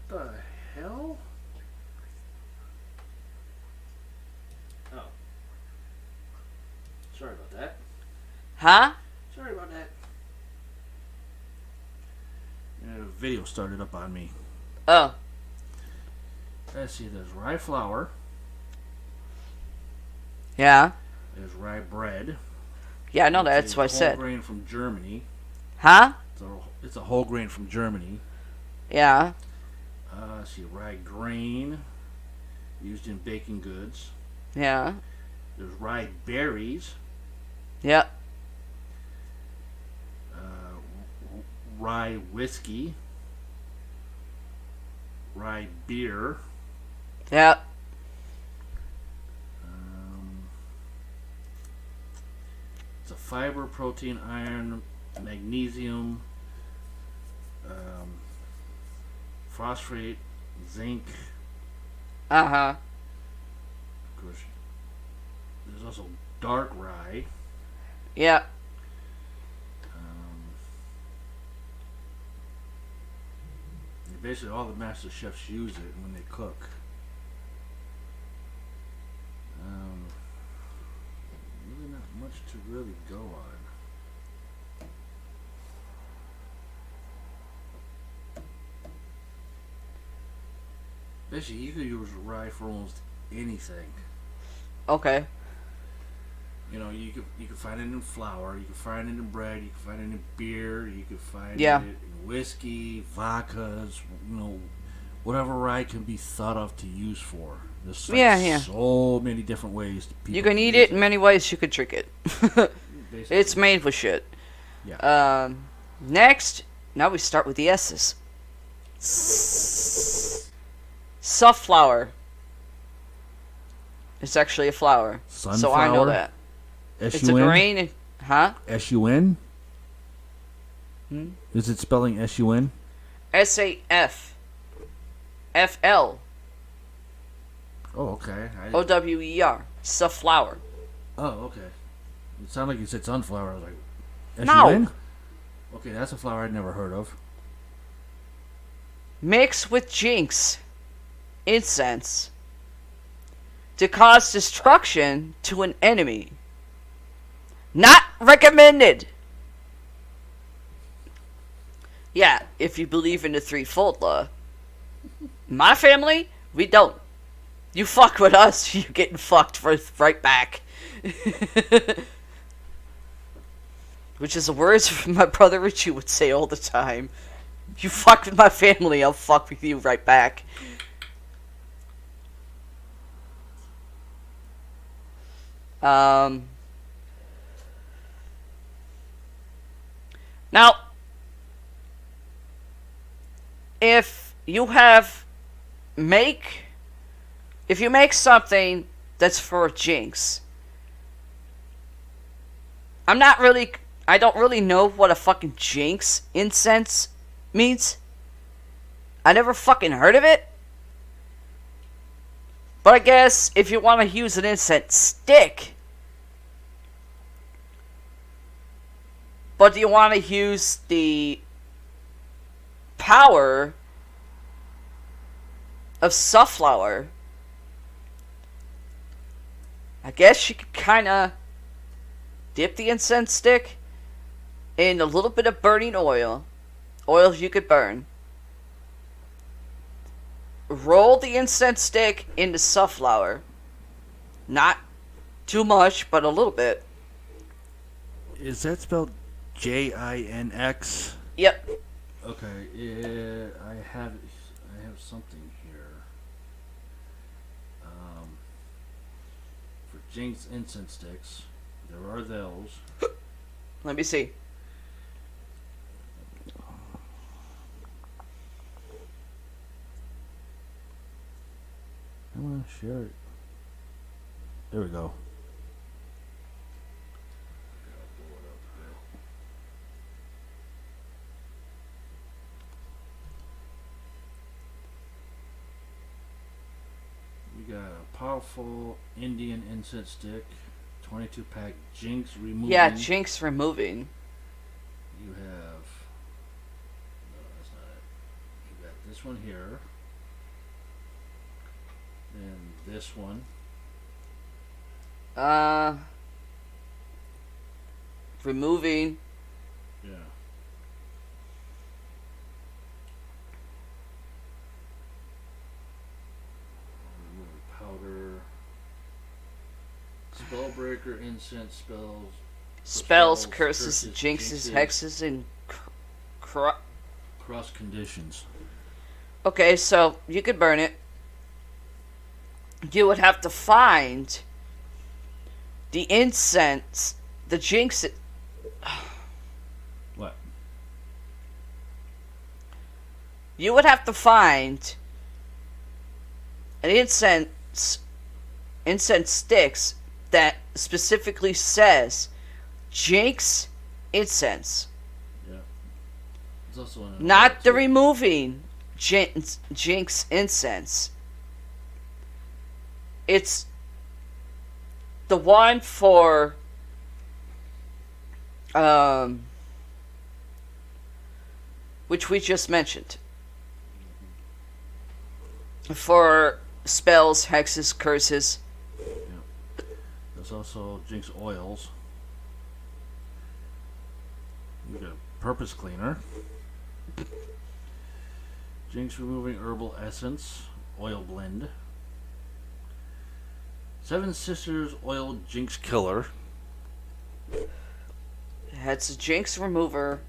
Speaker 4: The hell? Oh. Sorry about that.
Speaker 2: Huh?
Speaker 4: Sorry about that. The video started up on me.
Speaker 2: Oh.
Speaker 4: Let's see, there's rye flour.
Speaker 2: Yeah.
Speaker 4: There's rye bread.
Speaker 2: Yeah, I know that. That's what I said.
Speaker 4: Whole grain from Germany.
Speaker 2: Huh?
Speaker 4: It's a whole grain from Germany.
Speaker 2: Yeah.
Speaker 4: Let's see, rye grain used in baking goods.
Speaker 2: Yeah.
Speaker 4: There's rye berries.
Speaker 2: Yep.
Speaker 4: Rye whiskey. Rye beer.
Speaker 2: Yep.
Speaker 4: It's a fiber, protein, iron, magnesium, phosphate, zinc.
Speaker 2: Uh-huh.
Speaker 4: Of course, there's also dark rye.
Speaker 2: Yep.
Speaker 4: Basically, all the master chefs use it when they cook. Really not much to really go on.
Speaker 1: Basically, you could use rye for almost anything.
Speaker 2: Okay.
Speaker 1: You know, you could find it in flour, you could find it in bread, you could find it in beer, you could find
Speaker 2: Yeah.
Speaker 1: it in whiskey, vodkas, you know, whatever rye can be thought of to use for. There's like
Speaker 2: Yeah.
Speaker 1: so many different ways. People
Speaker 2: You can eat
Speaker 1: use
Speaker 2: it in many ways. You can drink it.
Speaker 1: Basically.
Speaker 2: It's made for shit.
Speaker 1: Yeah.
Speaker 2: Next, now we start with the S's. Sunflower. It's actually a flower.
Speaker 1: Sunflower.
Speaker 2: So I know that. It's a grain. Huh?
Speaker 1: S-U-N?
Speaker 2: Hmm?
Speaker 1: Is it spelling S-U-N?
Speaker 2: S-A-F-F-L.
Speaker 1: Oh, okay.
Speaker 2: O-W-E-R. Sunflower.
Speaker 1: Oh, okay. It sounded like you said sunflower. I was like,
Speaker 2: No.
Speaker 1: S-U-N? Okay, that's a flower I'd never heard of.
Speaker 2: Mix with jinx. Incense. To cause destruction to an enemy. Not recommended. Yeah, if you believe in the threefold law. My family, we don't. You fuck with us, you're getting fucked right back. Which is the words my brother Richie would say all the time. You fuck with my family, I'll fuck with you right back. Now, if you make something that's for a jinx, I don't really know what a fucking jinx incense means. I never fucking heard of it. But I guess if you want to use an incense stick, but do you want to use the power of sunflower, I guess you could kind of dip the incense stick in a little bit of burning oil you could burn, roll the incense stick into sunflower, not too much but a little bit.
Speaker 1: Is that spelled J-I-N-X?
Speaker 2: Yep.
Speaker 1: Okay, I have something here. For Jinx incense sticks, there are those.
Speaker 2: Let me see.
Speaker 1: I want to share it. There we go. We got a powerful Indian incense stick, 22-pack Jinx removing.
Speaker 2: Yeah, jinx removing.
Speaker 1: You have. No, that's not it. You got this one here. Then this one.
Speaker 2: Removing.
Speaker 1: Yeah. Remove powder. Spellbreaker, incense spells.
Speaker 2: Spells, curses, jinxes, hexes, and
Speaker 1: Cross conditions.
Speaker 2: Okay, so you could burn it. You would have to find the incense, the jinx.
Speaker 1: What?
Speaker 2: You would have to find an incense sticks that specifically says jinx incense.
Speaker 1: Yeah. There's also one.
Speaker 2: Not the removing jinx incense. It's the one for which we just mentioned. For spells, hexes, curses.
Speaker 1: Yeah. There's also Jinx oils. You got Purpose Cleaner. Jinx removing herbal essence.
Speaker 4: oil blend. Seven Sisters Oil Jinx Killer.
Speaker 2: It's a Jinx remover.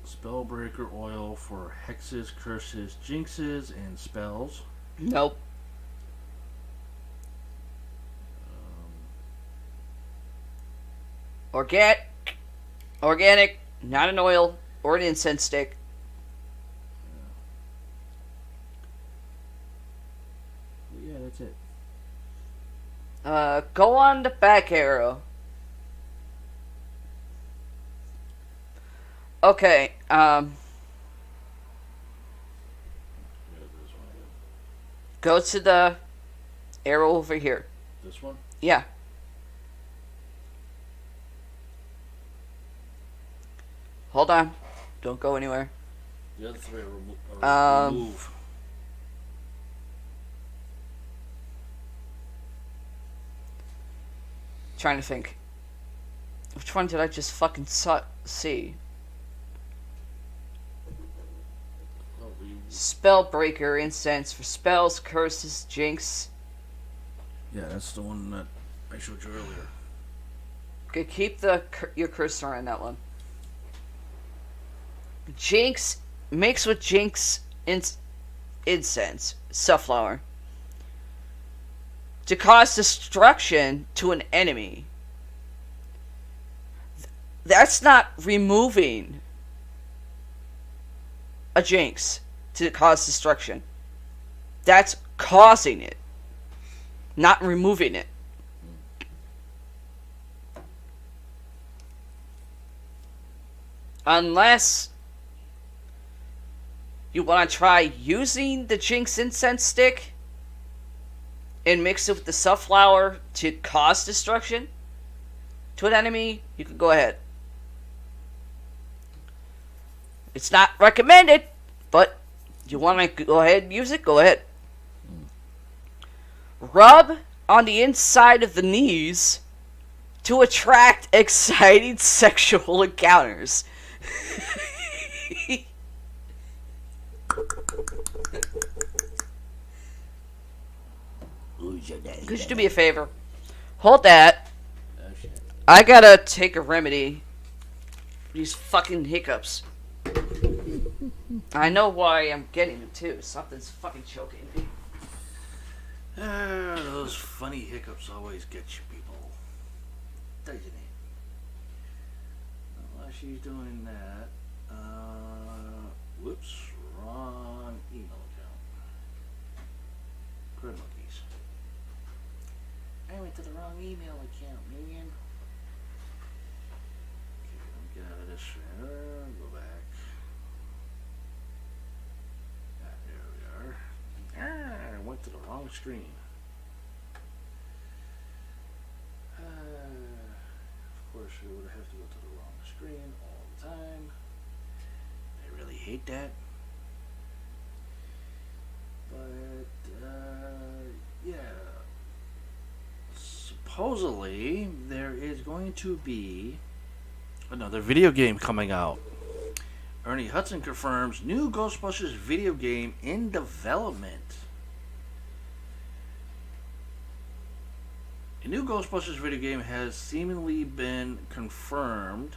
Speaker 4: Spellbreaker oil for hexes, curses, jinxes, and spells.
Speaker 2: Nope. Organic, not an oil or an incense stick.
Speaker 4: Yeah, that's it.
Speaker 2: Go on the back arrow. Okay,
Speaker 4: Yeah, this one.
Speaker 2: go to the arrow over here.
Speaker 4: This one?
Speaker 2: Yeah. Hold on. Don't go anywhere.
Speaker 4: The other three are
Speaker 2: Um,
Speaker 4: remove.
Speaker 2: Trying to think. Which one did I just fucking see?
Speaker 4: Oh,
Speaker 2: Spellbreaker incense for spells, curses, jinx.
Speaker 4: yeah, that's the one that I showed you earlier.
Speaker 2: Okay, keep your cursor on that one. Jinx, mix with Jinx incense, sunflower, to cause destruction to an enemy. That's not removing a Jinx to cause destruction. That's causing it, not removing it. Unless you want to try using the Jinx incense stick and mix it with the sunflower to cause destruction to an enemy, you can go ahead. It's not recommended, but you want to go ahead and use it, go ahead. Rub on the inside of the knees to attract exciting sexual encounters. Could you do me a favor? Hold that.
Speaker 4: Oh, shit.
Speaker 2: I gotta take a remedy. These fucking hiccups. I know why I'm getting them too. Something's fucking choking me.
Speaker 4: Those funny hiccups always get you people. Doesn't it? While she's doing that, whoops, wrong email account. Crud monkeys. I went to the wrong email account, man. Okay, let me get out of this shredder. Go back. There we are. I went to the wrong screen. Of course, you would have to go to the wrong screen all the time. I really hate that. But, yeah. Supposedly, there is going to be another video game coming out. Ernie Hudson confirms new Ghostbusters video game in development. A new Ghostbusters video game has seemingly been confirmed.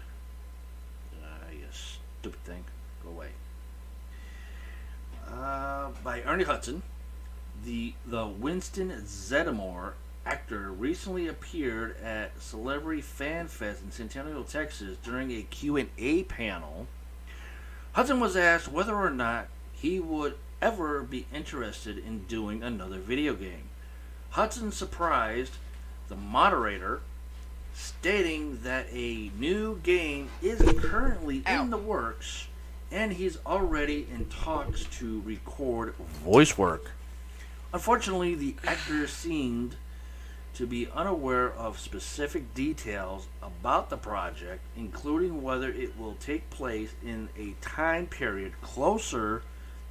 Speaker 4: You stupid thing. Go away. By Ernie Hudson. The Winston Zeddemore actor recently appeared at Celebrity Fan Fest in Centennial, Texas during a Q&A panel. Hudson was asked whether or not he would ever be interested in doing another video game. Hudson surprised the moderator, stating that a new game is currently in the works and he's already in talks to record voice work. Unfortunately, the actor seemed to be unaware of specific details about the project, including whether it will take place in a time period closer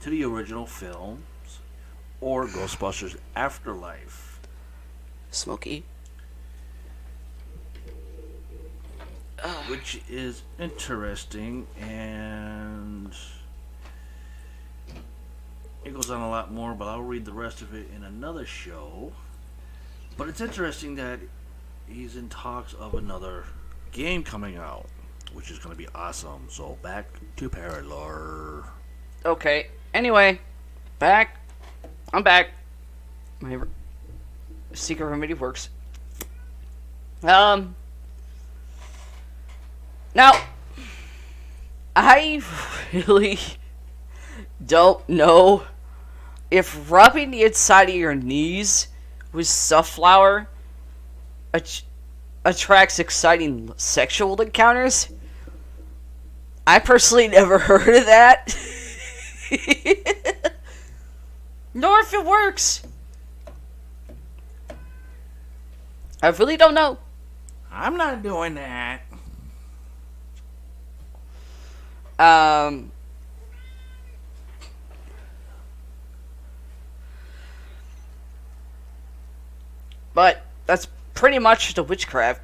Speaker 4: to the original films or Ghostbusters Afterlife.
Speaker 2: Smokey.
Speaker 4: Which is interesting, and It goes on a lot more, but I'll read the rest of it in another show. But it's interesting that he's in talks of another game coming out, which is going to be awesome. So back to Paralore.
Speaker 2: Okay. Anyway, back. I'm back. My secret remedy works. Now, I really don't know if rubbing the inside of your knees with safflower attracts exciting sexual encounters. I personally never heard of that. Nor if it works. I really don't know.
Speaker 4: I'm not doing that.
Speaker 2: But that's pretty much the witchcraft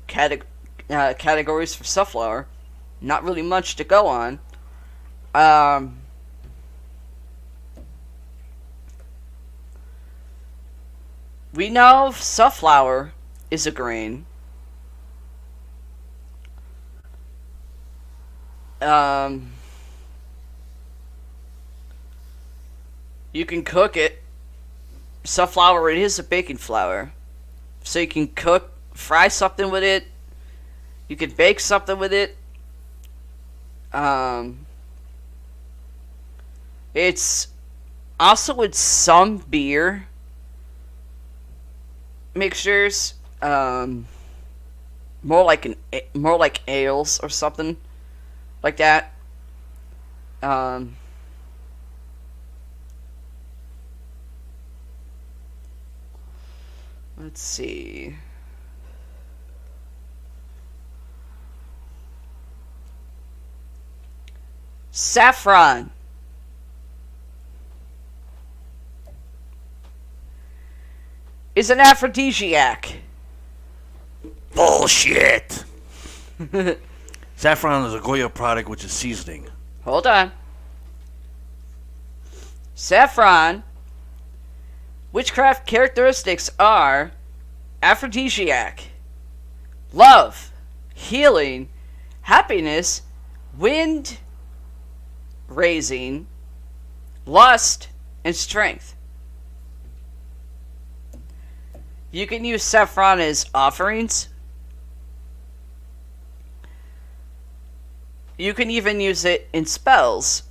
Speaker 2: categories for safflower. Not really much to go on. We know safflower is a grain. You can cook it. Safflower, it is a baking flour. So you can fry something with it. You can bake something with it. It's also in some beer mixtures. More like ales or something like that. Let's see. Saffron. Is an aphrodisiac.
Speaker 4: Bullshit. Saffron is a Goya product, which is seasoning.
Speaker 2: Hold on. Saffron. Witchcraft characteristics are aphrodisiac, love, healing, happiness, wind raising, lust, and strength. You can use saffron as offerings. You can even use it in spells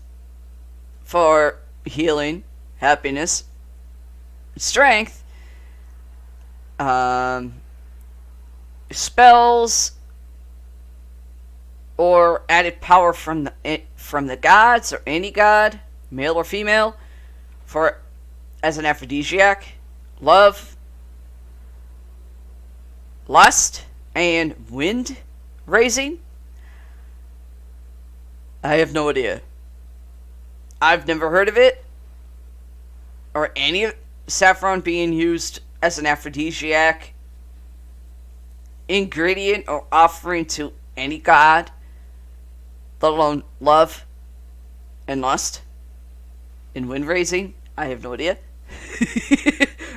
Speaker 2: for healing, happiness, strength, spells, or added power from the gods or any god, male or female, for as an aphrodisiac, love, lust, and wind raising. I have no idea. I've never heard of it or any of saffron being used as an aphrodisiac ingredient or offering to any god, let alone love and lust and wind raising. I have no idea.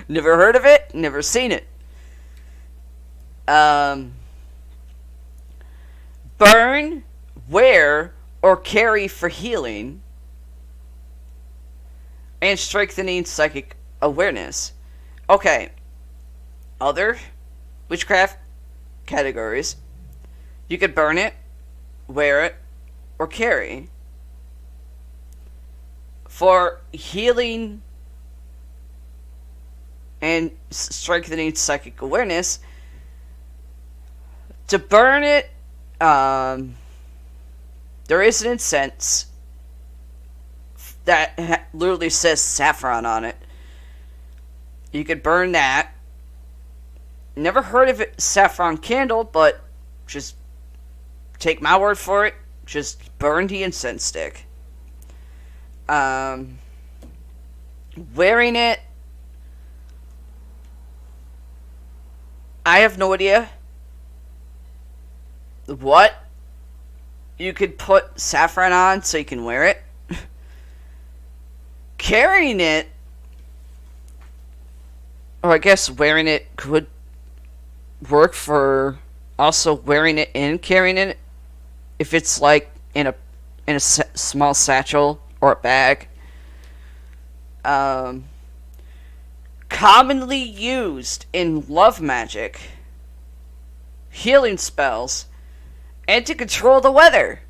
Speaker 2: Never heard of it, never seen it. Burn, wear, or carry for healing and strengthening psychic awareness. Okay. Other witchcraft categories. You could burn it, wear it, or carry for healing and strengthening psychic awareness. To burn it, there is an incense that literally says saffron on it. You could burn that. Never heard of it, saffron candle, but just take my word for it. Just burn the incense stick. Wearing it, I have no idea what you could put saffron on so you can wear it. carrying it, or I guess wearing it could work for also wearing it and carrying it, if it's like in a small satchel or a bag. Commonly used in love magic, healing spells, and to control the weather.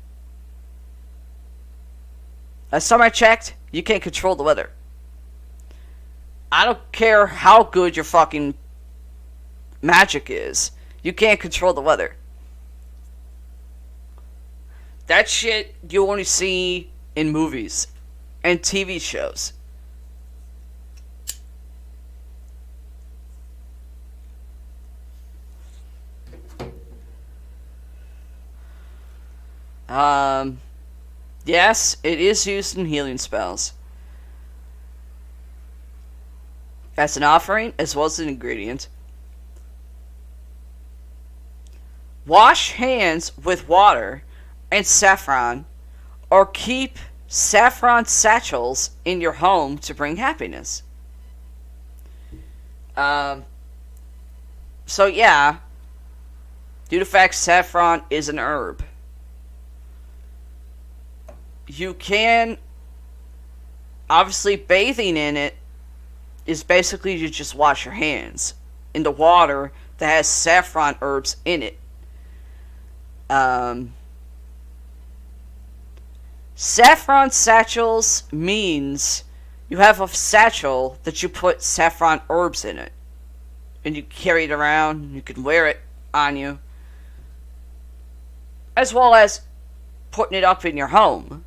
Speaker 2: Last time I checked, you can't control the weather. I don't care how good your fucking magic is. You can't control the weather. That shit you only see in movies and TV shows. Yes, it is used in healing spells. As an offering, as well as an ingredient. Wash hands with water and saffron, or keep saffron satchels in your home to bring happiness. So yeah, due to the fact saffron is an herb, you can, obviously bathing in it is basically you just wash your hands in the water that has saffron herbs in it. Saffron satchels means you have a satchel that you put saffron herbs in it, and you carry it around. You can wear it on you, as well as putting it up in your home.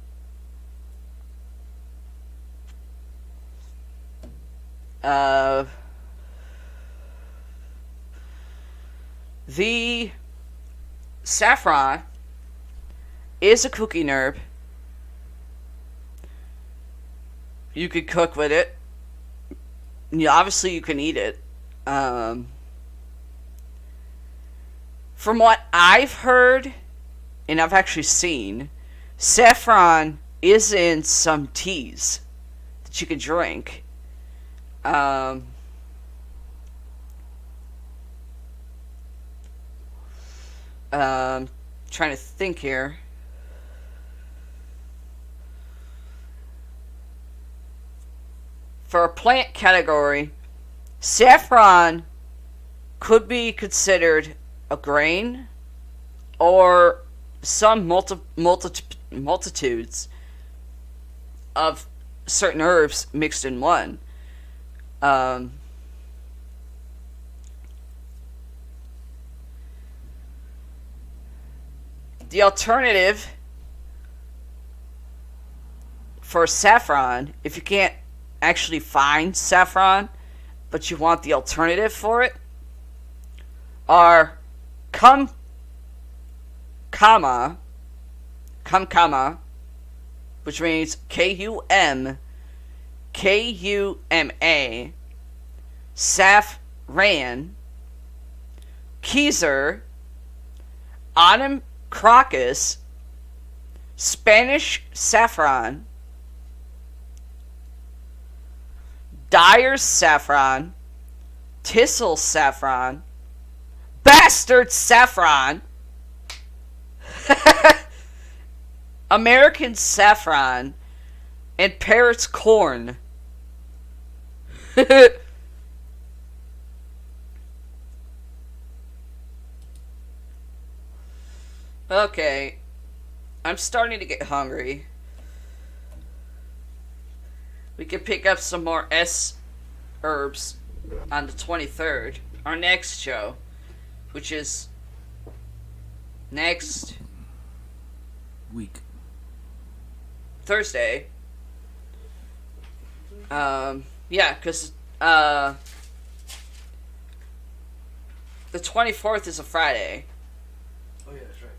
Speaker 2: The saffron is a cooking herb. You could cook with it. Obviously, you can eat it. From what I've heard, and I've actually seen, saffron is in some teas that you can drink. Trying to think here. For a plant category, saffron could be considered a grain, or some multitudes of certain herbs mixed in one. The alternative for saffron, if you can't actually find saffron, but you want the alternative for it, are kumkama, which means Kumkuma, saffron, Keyser, Autumn crocus, Spanish saffron, Dyer's saffron, Thistle saffron, Bastard saffron, American saffron, and Parrot's corn. Okay, I'm starting to get hungry. We can pick up some more S herbs on the 23rd, our next show, which is next
Speaker 1: week,
Speaker 2: Thursday. Yeah, because the 24th is a Friday.
Speaker 3: Oh yeah, that's right.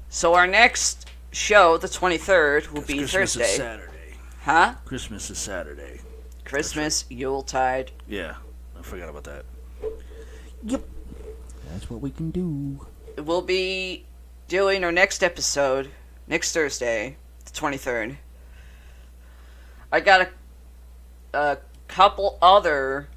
Speaker 2: So our next show, the 23rd, will be
Speaker 4: Christmas
Speaker 2: Thursday.
Speaker 4: is Saturday.
Speaker 2: Huh?
Speaker 4: Christmas is Saturday.
Speaker 2: Christmas, Yuletide.
Speaker 4: Yeah, I forgot about that.
Speaker 1: Yep. That's what we can do.
Speaker 2: We'll be doing our next episode next Thursday, the 23rd. I got a couple other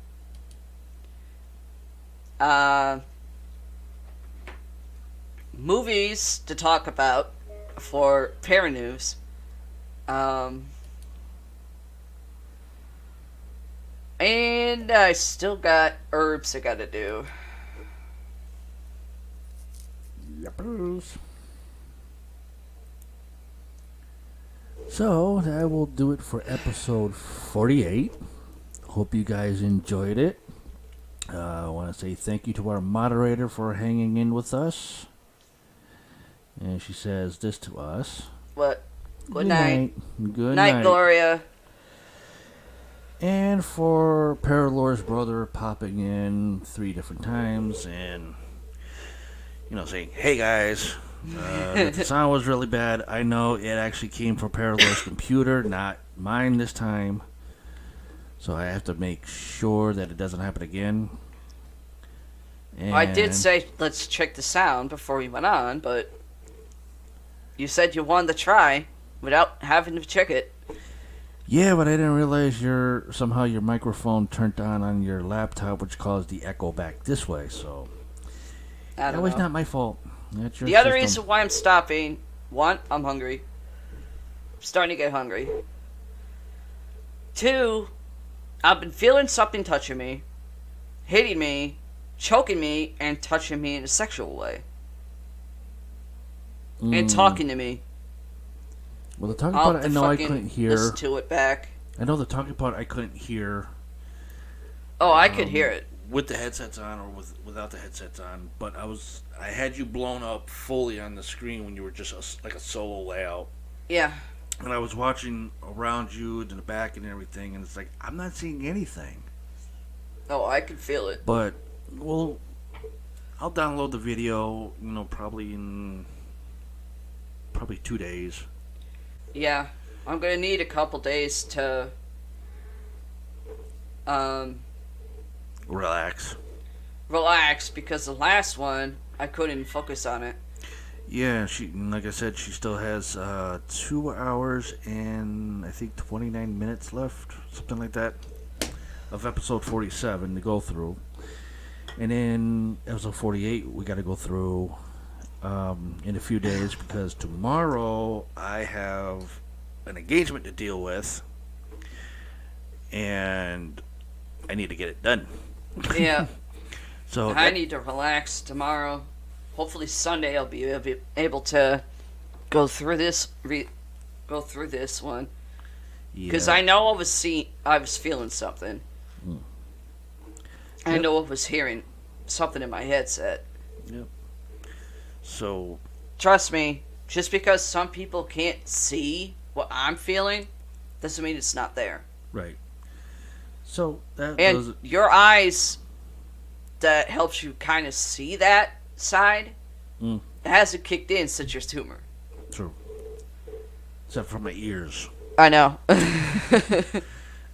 Speaker 2: movies to talk about for Paranews. And I still got herbs I gotta do.
Speaker 1: Yuppers. So that will do it for episode 48. Hope you guys enjoyed it. I want to say thank you to our moderator for hanging in with us. And she says this to us.
Speaker 2: What? Good night.
Speaker 1: Good
Speaker 2: night,
Speaker 1: night,
Speaker 2: Gloria.
Speaker 1: And for Paralor's brother popping in 3 different times and, saying, hey guys, the sound was really bad. I know it actually came from Paralor's computer, not mine this time. So I have to make sure that it doesn't happen again. And
Speaker 2: I did say let's check the sound before we went on, but you said you wanted to try without having to check it.
Speaker 1: Yeah, but I didn't realize somehow your microphone turned on your laptop, which caused the echo back this way. So that was not my fault. That's your
Speaker 2: the other
Speaker 1: system.
Speaker 2: reason why I'm stopping, one, I'm hungry. I'm starting to get hungry. 2, I've been feeling something touching me, hitting me, choking me, and touching me in a sexual way. And talking to me.
Speaker 1: Well, the talking part I know I couldn't hear.
Speaker 2: Listen to it back.
Speaker 1: I know the talking part I couldn't hear.
Speaker 2: Oh, I could hear it.
Speaker 4: With the headsets on or without the headsets on, but I had you blown up fully on the screen when you were just like a solo layout.
Speaker 2: Yeah.
Speaker 4: And I was watching around you in the back and everything, and it's like, I'm not seeing anything.
Speaker 2: Oh, I could feel it.
Speaker 1: But, well, I'll download the video, probably in 2 days.
Speaker 2: Yeah. I'm going to need a couple days to
Speaker 4: Relax.
Speaker 2: because the last one, I couldn't even focus on it.
Speaker 1: Yeah, like I said, she still has 2 hours and I think 29 minutes left, something like that, of episode 47 to go through. And then episode 48 we got to go through in a few days because tomorrow I have an engagement to deal with and I need to get it done.
Speaker 2: Yeah.
Speaker 1: So
Speaker 2: I need to relax tomorrow. Hopefully Sunday I'll be able to go through this one because I know I was feeling something. I know I was hearing something in my headset.
Speaker 1: Yep.
Speaker 4: So
Speaker 2: trust me, just because some people can't see what I'm feeling doesn't mean it's not there.
Speaker 1: Right. So that
Speaker 2: and your eyes that helps you kind of see that side hasn't kicked in since your tumor.
Speaker 1: True. Except for my ears.
Speaker 2: I know.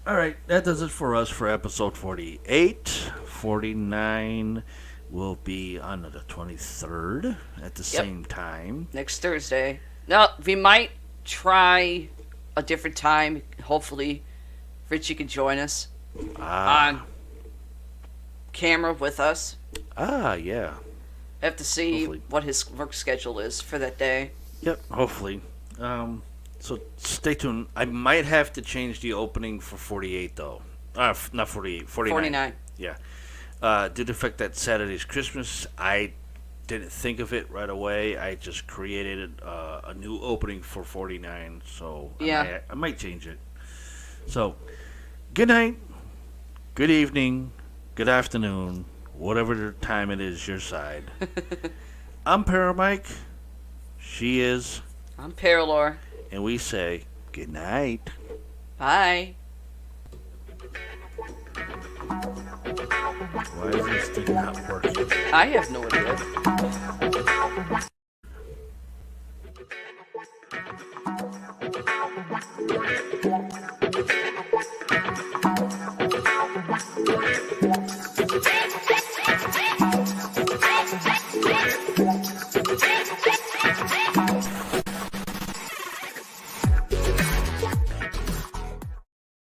Speaker 1: All right, that does it for us for episode 48. 49 will be on the 23rd at the same time.
Speaker 2: Next Thursday. Now, we might try a different time. Hopefully, Richie can join us on camera with us.
Speaker 1: Yeah.
Speaker 2: I have to see
Speaker 1: Hopefully.
Speaker 2: what his work schedule is for that day.
Speaker 1: Yep, hopefully. So stay tuned. I might have to change the opening for 48, though. Not 48, 49.
Speaker 2: 49.
Speaker 1: Yeah. Due to the fact that Saturday's Christmas, I didn't think of it right away. I just created a new opening for 49, so
Speaker 2: yeah.
Speaker 1: I might change it. So, good night, good evening, good afternoon, whatever time it is your side. I'm Paramike. She is.
Speaker 2: I'm Paralor.
Speaker 1: And we say good night.
Speaker 2: Bye.
Speaker 1: Why is this thing not working?
Speaker 2: I have no idea.